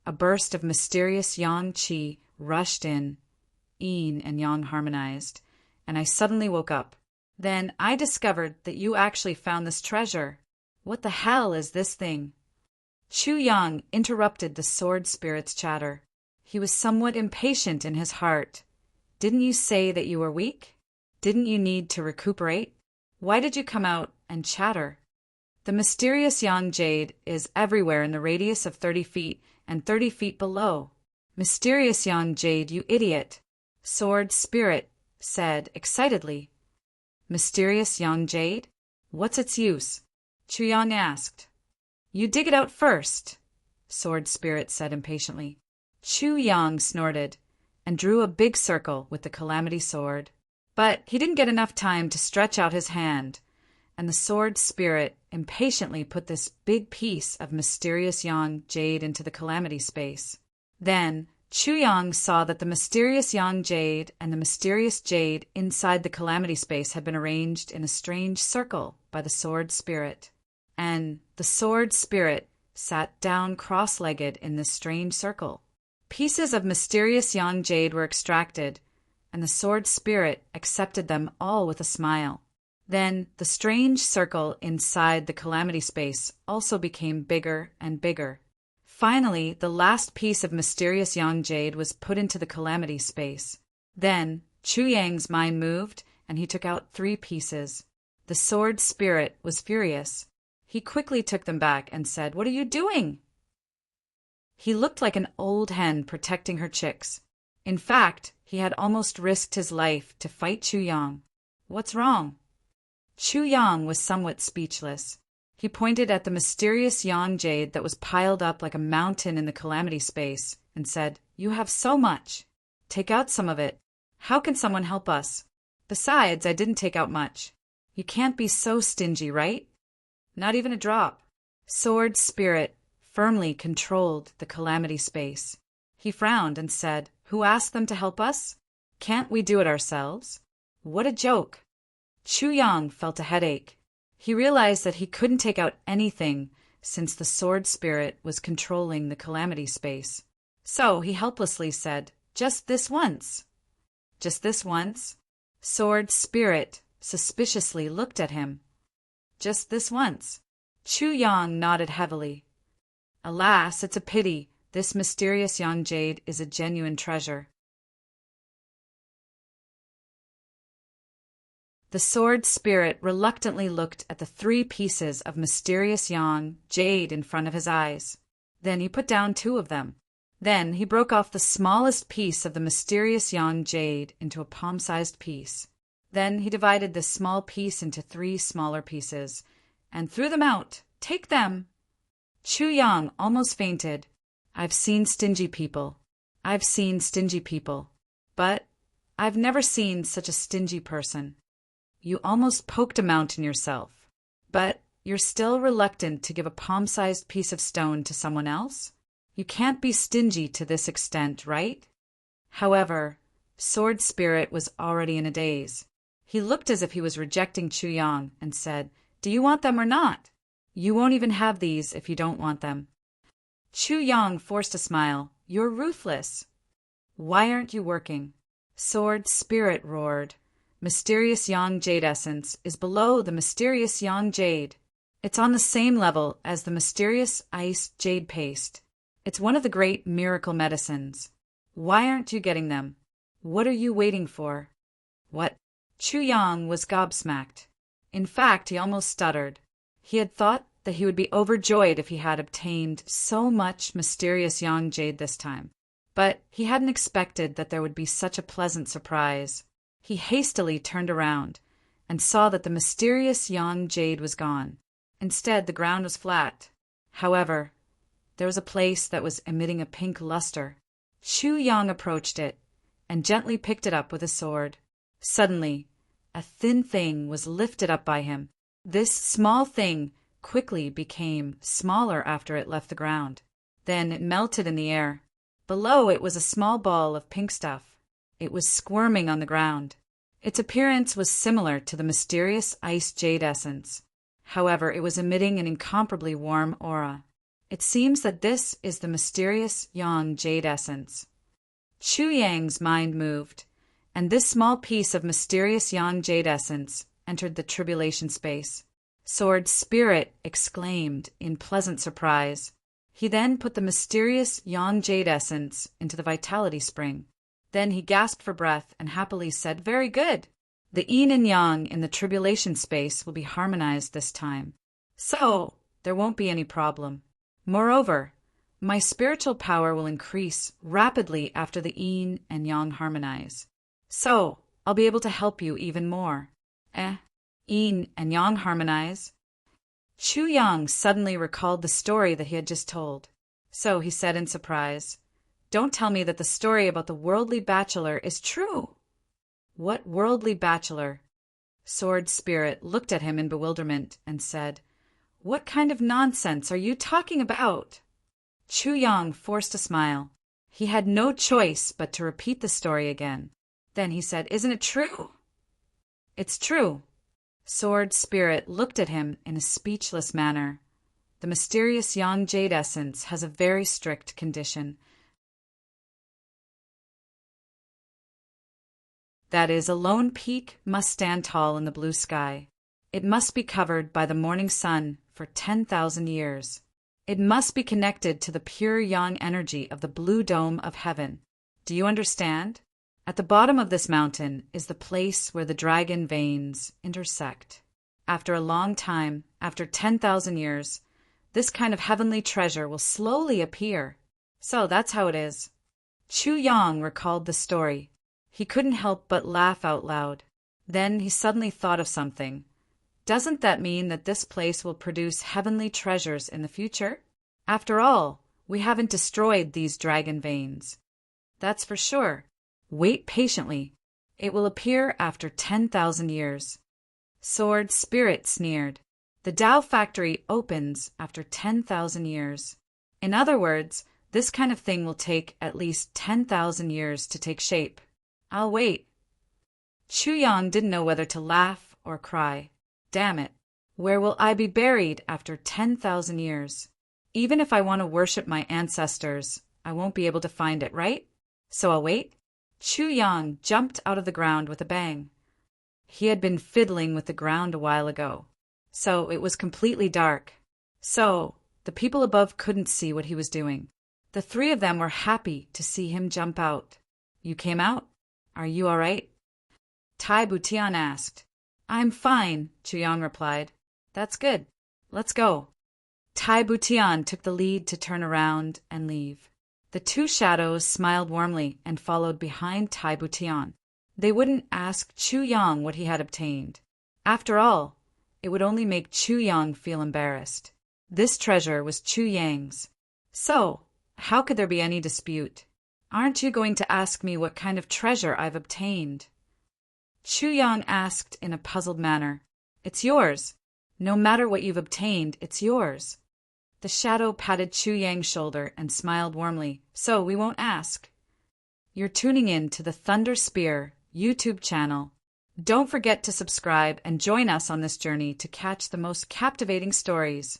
a burst of mysterious yang qi rushed in. Yin and yang harmonized, and I suddenly woke up. Then I discovered that you actually found this treasure. What the hell is this thing?" Chu Yang interrupted the sword spirit's chatter. He was somewhat impatient in his heart. "Didn't you say that you were weak? Didn't you need to recuperate? Why did you come out and chatter? The mysterious yang jade is everywhere in the radius of 30 feet and 30 feet below." "Mysterious yang jade, you idiot!" Sword Spirit said excitedly. "Mysterious yang jade? What's its use?" Chu Yang asked. "You dig it out first," Sword Spirit said impatiently. Chu Yang snorted and drew a big circle with the Calamity Sword. But he didn't get enough time to stretch out his hand, and the Sword Spirit impatiently put this big piece of mysterious yang jade into the Calamity space. Then Chu Yang saw that the mysterious yang jade and the mysterious jade inside the Calamity space had been arranged in a strange circle by the Sword Spirit. And the Sword Spirit sat down cross-legged in this strange circle. Pieces of mysterious yang jade were extracted, and the Sword Spirit accepted them all with a smile. Then the strange circle inside the Calamity space also became bigger and bigger. Finally, the last piece of mysterious yang jade was put into the Calamity space. Then Chu Yang's mind moved, and he took out 3 pieces. The sword spirit was furious. He quickly took them back and said, "What are you doing?" He looked like an old hen protecting her chicks. In fact, he had almost risked his life to fight Chu Yang. "What's wrong?" Chu Yang was somewhat speechless. He pointed at the mysterious yang jade that was piled up like a mountain in the calamity space and said, "You have so much. Take out some of it. How can someone help us? Besides, I didn't take out much. You can't be so stingy, right? Not even a drop." Sword spirit firmly controlled the calamity space. He frowned and said, "Who asked them to help us? Can't we do it ourselves?" What a joke! Chu Yang felt a headache. He realized that he couldn't take out anything since the sword spirit was controlling the calamity space. So he helplessly said, "Just this once." "Just this once?" Sword spirit suspiciously looked at him. "Just this once." Chu Yang nodded heavily. "Alas, it's a pity. This mysterious yang jade is a genuine treasure." The sword spirit reluctantly looked at the 3 pieces of mysterious yang jade in front of his eyes. Then he put down 2 of them. Then he broke off the smallest piece of the mysterious yang jade into a palm-sized piece. Then he divided this small piece into 3 smaller pieces and threw them out. "Take them!" Chu Yang almost fainted. I've seen stingy people. But I've never seen such a stingy person. You almost poked a mountain yourself. But you're still reluctant to give a palm-sized piece of stone to someone else? You can't be stingy to this extent, right? However, Sword Spirit was already in a daze. He looked as if he was rejecting Chu Yang and said, "Do you want them or not? You won't even have these if you don't want them." Chu Yang forced a smile. "You're ruthless." "Why aren't you working?" Sword Spirit roared. Mysterious yang jade essence is below the mysterious yang jade. It's on the same level as the mysterious ice jade paste. It's one of the great miracle medicines. Why aren't you getting them? What are you waiting for? What? Chu Yang was gobsmacked. In fact, he almost stuttered. He had thought that he would be overjoyed if he had obtained so much mysterious yang jade this time. But he hadn't expected that there would be such a pleasant surprise. He hastily turned around and saw that the mysterious yang jade was gone. Instead, the ground was flat. However, there was a place that was emitting a pink luster. Chu Yang approached it and gently picked it up with his sword. Suddenly, a thin thing was lifted up by him. This small thing quickly became smaller after it left the ground. Then it melted in the air. Below it was a small ball of pink stuff. It was squirming on the ground. Its appearance was similar to the mysterious ice jade essence. However, it was emitting an incomparably warm aura. It seems that this is the mysterious yang jade essence. Chu Yang's mind moved, and this small piece of mysterious yang jade essence entered the tribulation space. Sword Spirit exclaimed in pleasant surprise. He then put the mysterious yang jade essence into the vitality spring. Then he gasped for breath and happily said, "Very good. The yin and yang in the tribulation space will be harmonized this time. So, there won't be any problem. Moreover, my spiritual power will increase rapidly after the yin and yang harmonize. So, I'll be able to help you even more." Yin and yang harmonize? Chu Yang suddenly recalled the story that he had just told. So he said in surprise, "Don't tell me that the story about the worldly bachelor is true." "What worldly bachelor?" Sword Spirit looked at him in bewilderment and said, "What kind of nonsense are you talking about?" Chu Yang forced a smile. He had no choice but to repeat the story again. Then he said, "Isn't it true?" "It's true." Sword Spirit looked at him in a speechless manner. The mysterious yang jade essence has a very strict condition. That is, a lone peak must stand tall in the blue sky. It must be covered by the morning sun for 10,000 years. It must be connected to the pure yang energy of the blue dome of heaven. Do you understand? At the bottom of this mountain is the place where the dragon veins intersect. After a long time, after 10,000 years, this kind of heavenly treasure will slowly appear. So that's how it is. Chu Yang recalled the story. He couldn't help but laugh out loud. Then he suddenly thought of something. Doesn't that mean that this place will produce heavenly treasures in the future? After all, we haven't destroyed these dragon veins. That's for sure. Wait patiently. It will appear after 10,000 years. Sword Spirit sneered. The Tao factory opens after 10,000 years. In other words, this kind of thing will take at least 10,000 years to take shape. I'll wait. Chu Yang didn't know whether to laugh or cry. Damn it. Where will I be buried after 10,000 years? Even if I want to worship my ancestors, I won't be able to find it, right? So I'll wait. Chu Yang jumped out of the ground with a bang. He had been fiddling with the ground a while ago, so it was completely dark. So the people above couldn't see what he was doing. The three of them were happy to see him jump out. You came out? Are you all right? Tai Butian asked. I'm fine, Chu Yang replied. That's good. Let's go. Tai Butian took the lead to turn around and leave. The two shadows smiled warmly and followed behind Tai Butian. They wouldn't ask Chu Yang what he had obtained. After all, it would only make Chu Yang feel embarrassed. This treasure was Chu Yang's. So, how could there be any dispute? Aren't you going to ask me what kind of treasure I've obtained? Chu Yang asked in a puzzled manner. It's yours. No matter what you've obtained, it's yours. The shadow patted Chu Yang's shoulder and smiled warmly. So we won't ask. You're tuning in to the Thunder Spear YouTube channel. Don't forget to subscribe and join us on this journey to catch the most captivating stories.